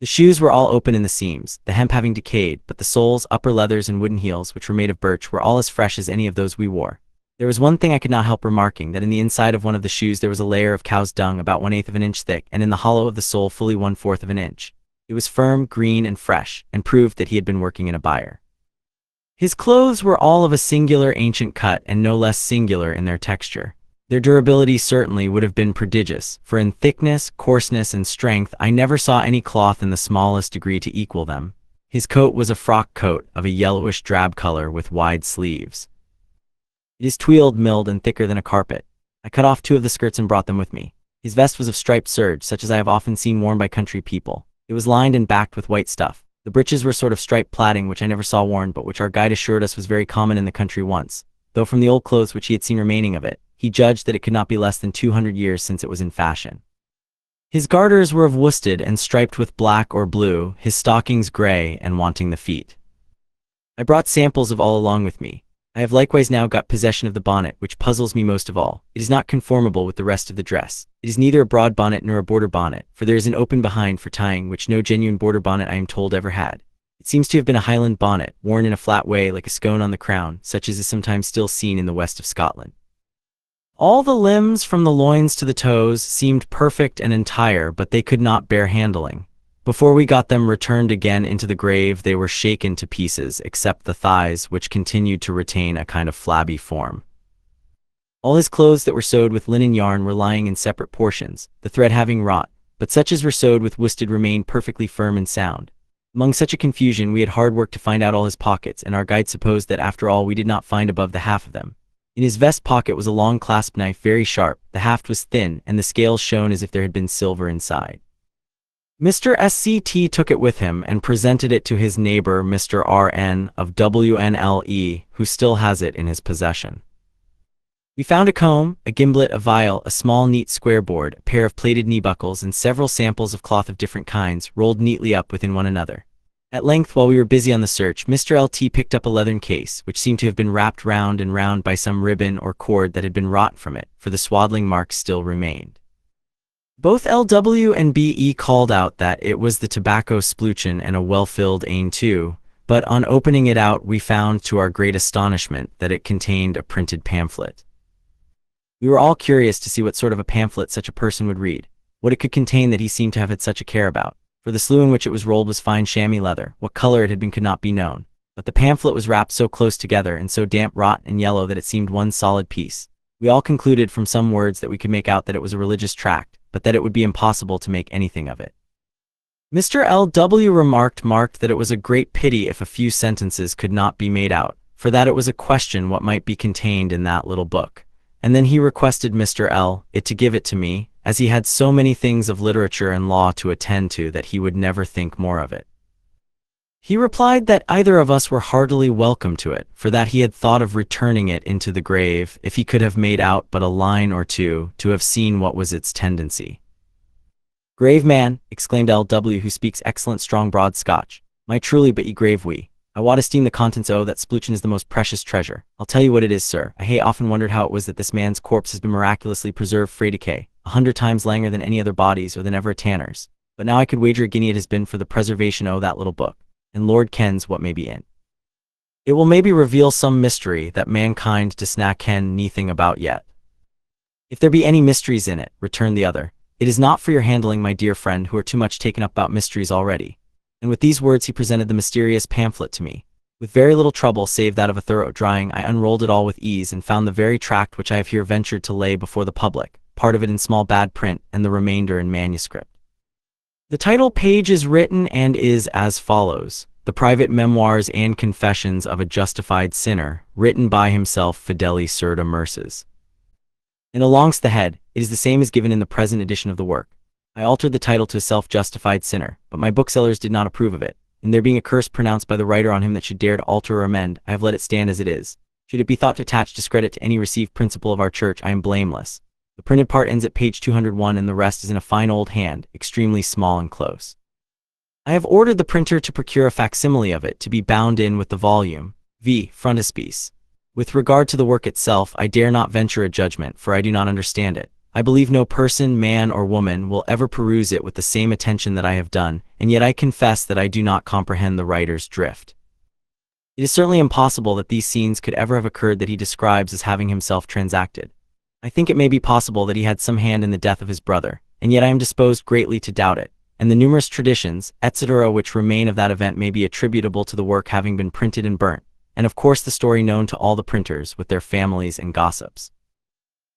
The shoes were all open in the seams, the hemp having decayed, but the soles, upper leathers, and wooden heels, which were made of birch, were all as fresh as any of those we wore. There was one thing I could not help remarking, that in the inside of one of the shoes there was a layer of cow's dung about 1/8 of an inch thick, and in the hollow of the sole fully 1/4 of an inch. It was firm, green, and fresh, and proved that he had been working in a byre. His clothes were all of a singular ancient cut, and no less singular in their texture. Their durability certainly would have been prodigious, for in thickness, coarseness, and strength I never saw any cloth in the smallest degree to equal them. His coat was a frock coat of a yellowish drab color with wide sleeves. It is tweeled, milled, and thicker than a carpet. I cut off 2 of the skirts and brought them with me. His vest was of striped serge, such as I have often seen worn by country people. It was lined and backed with white stuff. The breeches were a sort of striped plaiting which I never saw worn, but which our guide assured us was very common in the country once, though from the old clothes which he had seen remaining of it, he judged that it could not be less than 200 years since it was in fashion. His garters were of worsted and striped with black or blue, his stockings gray and wanting the feet. I brought samples of all along with me. I have likewise now got possession of the bonnet, which puzzles me most of all. It is not conformable with the rest of the dress. It is neither a broad bonnet nor a border bonnet, for there is an open behind for tying, which no genuine border bonnet I am told ever had. It seems to have been a Highland bonnet, worn in a flat way like a scone on the crown, such as is sometimes still seen in the west of Scotland. All the limbs from the loins to the toes seemed perfect and entire, but they could not bear handling. Before we got them returned again into the grave, they were shaken to pieces, except the thighs, which continued to retain a kind of flabby form. All his clothes that were sewed with linen yarn were lying in separate portions, the thread having rot, but such as were sewed with worsted remained perfectly firm and sound. Among such a confusion we had hard work to find out all his pockets, and our guide supposed that after all we did not find above the half of them. In his vest pocket was a long clasp knife, very sharp, the haft was thin, and the scales shone as if there had been silver inside. Mr. SCT took it with him and presented it to his neighbor Mr. RN of WNLE, who still has it in his possession. We found a comb, a gimlet, a vial, a small neat square board, a pair of plated knee buckles, and several samples of cloth of different kinds, rolled neatly up within one another. At length, while we were busy on the search, Mr. LT picked up a leathern case, which seemed to have been wrapped round and round by some ribbon or cord that had been rotten from it, for the swaddling marks still remained. Both LW and BE called out that it was the tobacco spluchin and a well-filled ain too, but on opening it out we found to our great astonishment that it contained a printed pamphlet. We were all curious to see what sort of a pamphlet such a person would read, what it could contain that he seemed to have had such a care about, for the sleeve in which it was rolled was fine chamois leather. What color it had been could not be known, but the pamphlet was wrapped so close together and so damp, rotten, and yellow that it seemed one solid piece. We all concluded from some words that we could make out that it was a religious tract, but that it would be impossible to make anything of it. Mr. L.W. remarked that it was a great pity if a few sentences could not be made out, for that it was a question what might be contained in that little book. And then he requested Mr. L. it to give it to me, as he had so many things of literature and law to attend to that he would never think more of it. He replied that either of us were heartily welcome to it, for that he had thought of returning it into the grave, if he could have made out but a line or two, to have seen what was its tendency. "Grave man," exclaimed L.W., who speaks excellent strong broad Scotch, "my truly but ye grave we. I wot esteem the contents o' that spluchin is the most precious treasure. I'll tell you what it is, sir. I hae often wondered how it was that this man's corpse has been miraculously preserved frae decay, 100 times langer than any other bodies or than ever a tanner's. But now I could wager a guinea it has been for the preservation o' that little book, and Lord kens what may be in. It will maybe reveal some mystery that mankind disna ken neathing about yet." "If there be any mysteries in it," returned the other, "it is not for your handling, my dear friend, who are too much taken up about mysteries already." And with these words he presented the mysterious pamphlet to me. With very little trouble, save that of a thorough drying, I unrolled it all with ease and found the very tract which I have here ventured to lay before the public, part of it in small bad print, and the remainder in manuscript. The title page is written and is as follows: "The Private Memoirs and Confessions of a Justified Sinner, written by himself Fideli Certa Merces." And alongst the head, it is the same as given in the present edition of the work. I altered the title to Self-Justified Sinner, but my booksellers did not approve of it, and there being a curse pronounced by the writer on him that should dare to alter or amend, I have let it stand as it is. Should it be thought to attach discredit to any received principle of our church, I am blameless. The printed part ends at page 201 and the rest is in a fine old hand, extremely small and close. I have ordered the printer to procure a facsimile of it to be bound in with the volume, v. frontispiece. With regard to the work itself, I dare not venture a judgment, for I do not understand it. I believe no person, man or woman, will ever peruse it with the same attention that I have done, and yet I confess that I do not comprehend the writer's drift. It is certainly impossible that these scenes could ever have occurred that he describes as having himself transacted. I think it may be possible that he had some hand in the death of his brother, and yet I am disposed greatly to doubt it, and the numerous traditions, etc. which remain of that event may be attributable to the work having been printed and burnt, and of course the story known to all the printers, with their families and gossips.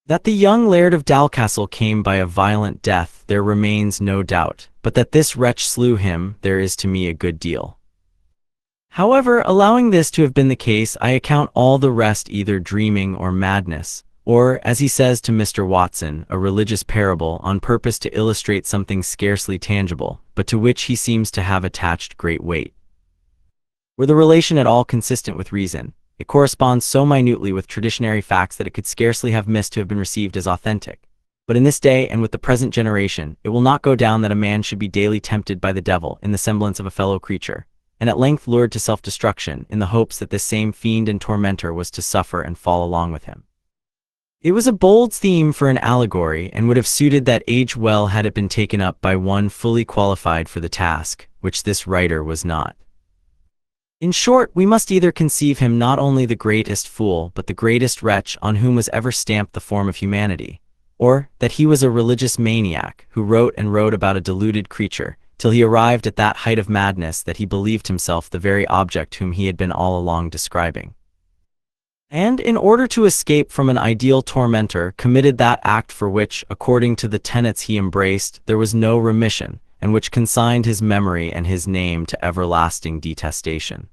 That the young Laird of Dalcastle came by a violent death, there remains no doubt, but that this wretch slew him, there is to me a good deal. However, allowing this to have been the case, I account all the rest either dreaming or madness, or, as he says to Mr. Watson, a religious parable on purpose to illustrate something scarcely tangible, but to which he seems to have attached great weight. Were the relation at all consistent with reason, it corresponds so minutely with traditionary facts that it could scarcely have missed to have been received as authentic. But in this day and with the present generation, it will not go down that a man should be daily tempted by the devil in the semblance of a fellow creature, and at length lured to self-destruction in the hopes that this same fiend and tormentor was to suffer and fall along with him. It was a bold theme for an allegory, and would have suited that age well had it been taken up by one fully qualified for the task, which this writer was not. In short, we must either conceive him not only the greatest fool, but the greatest wretch on whom was ever stamped the form of humanity, or that he was a religious maniac who wrote and wrote about a deluded creature, till he arrived at that height of madness that he believed himself the very object whom he had been all along describing. And in order to escape from an ideal tormentor, committed that act for which, according to the tenets he embraced, there was no remission, and which consigned his memory and his name to everlasting detestation.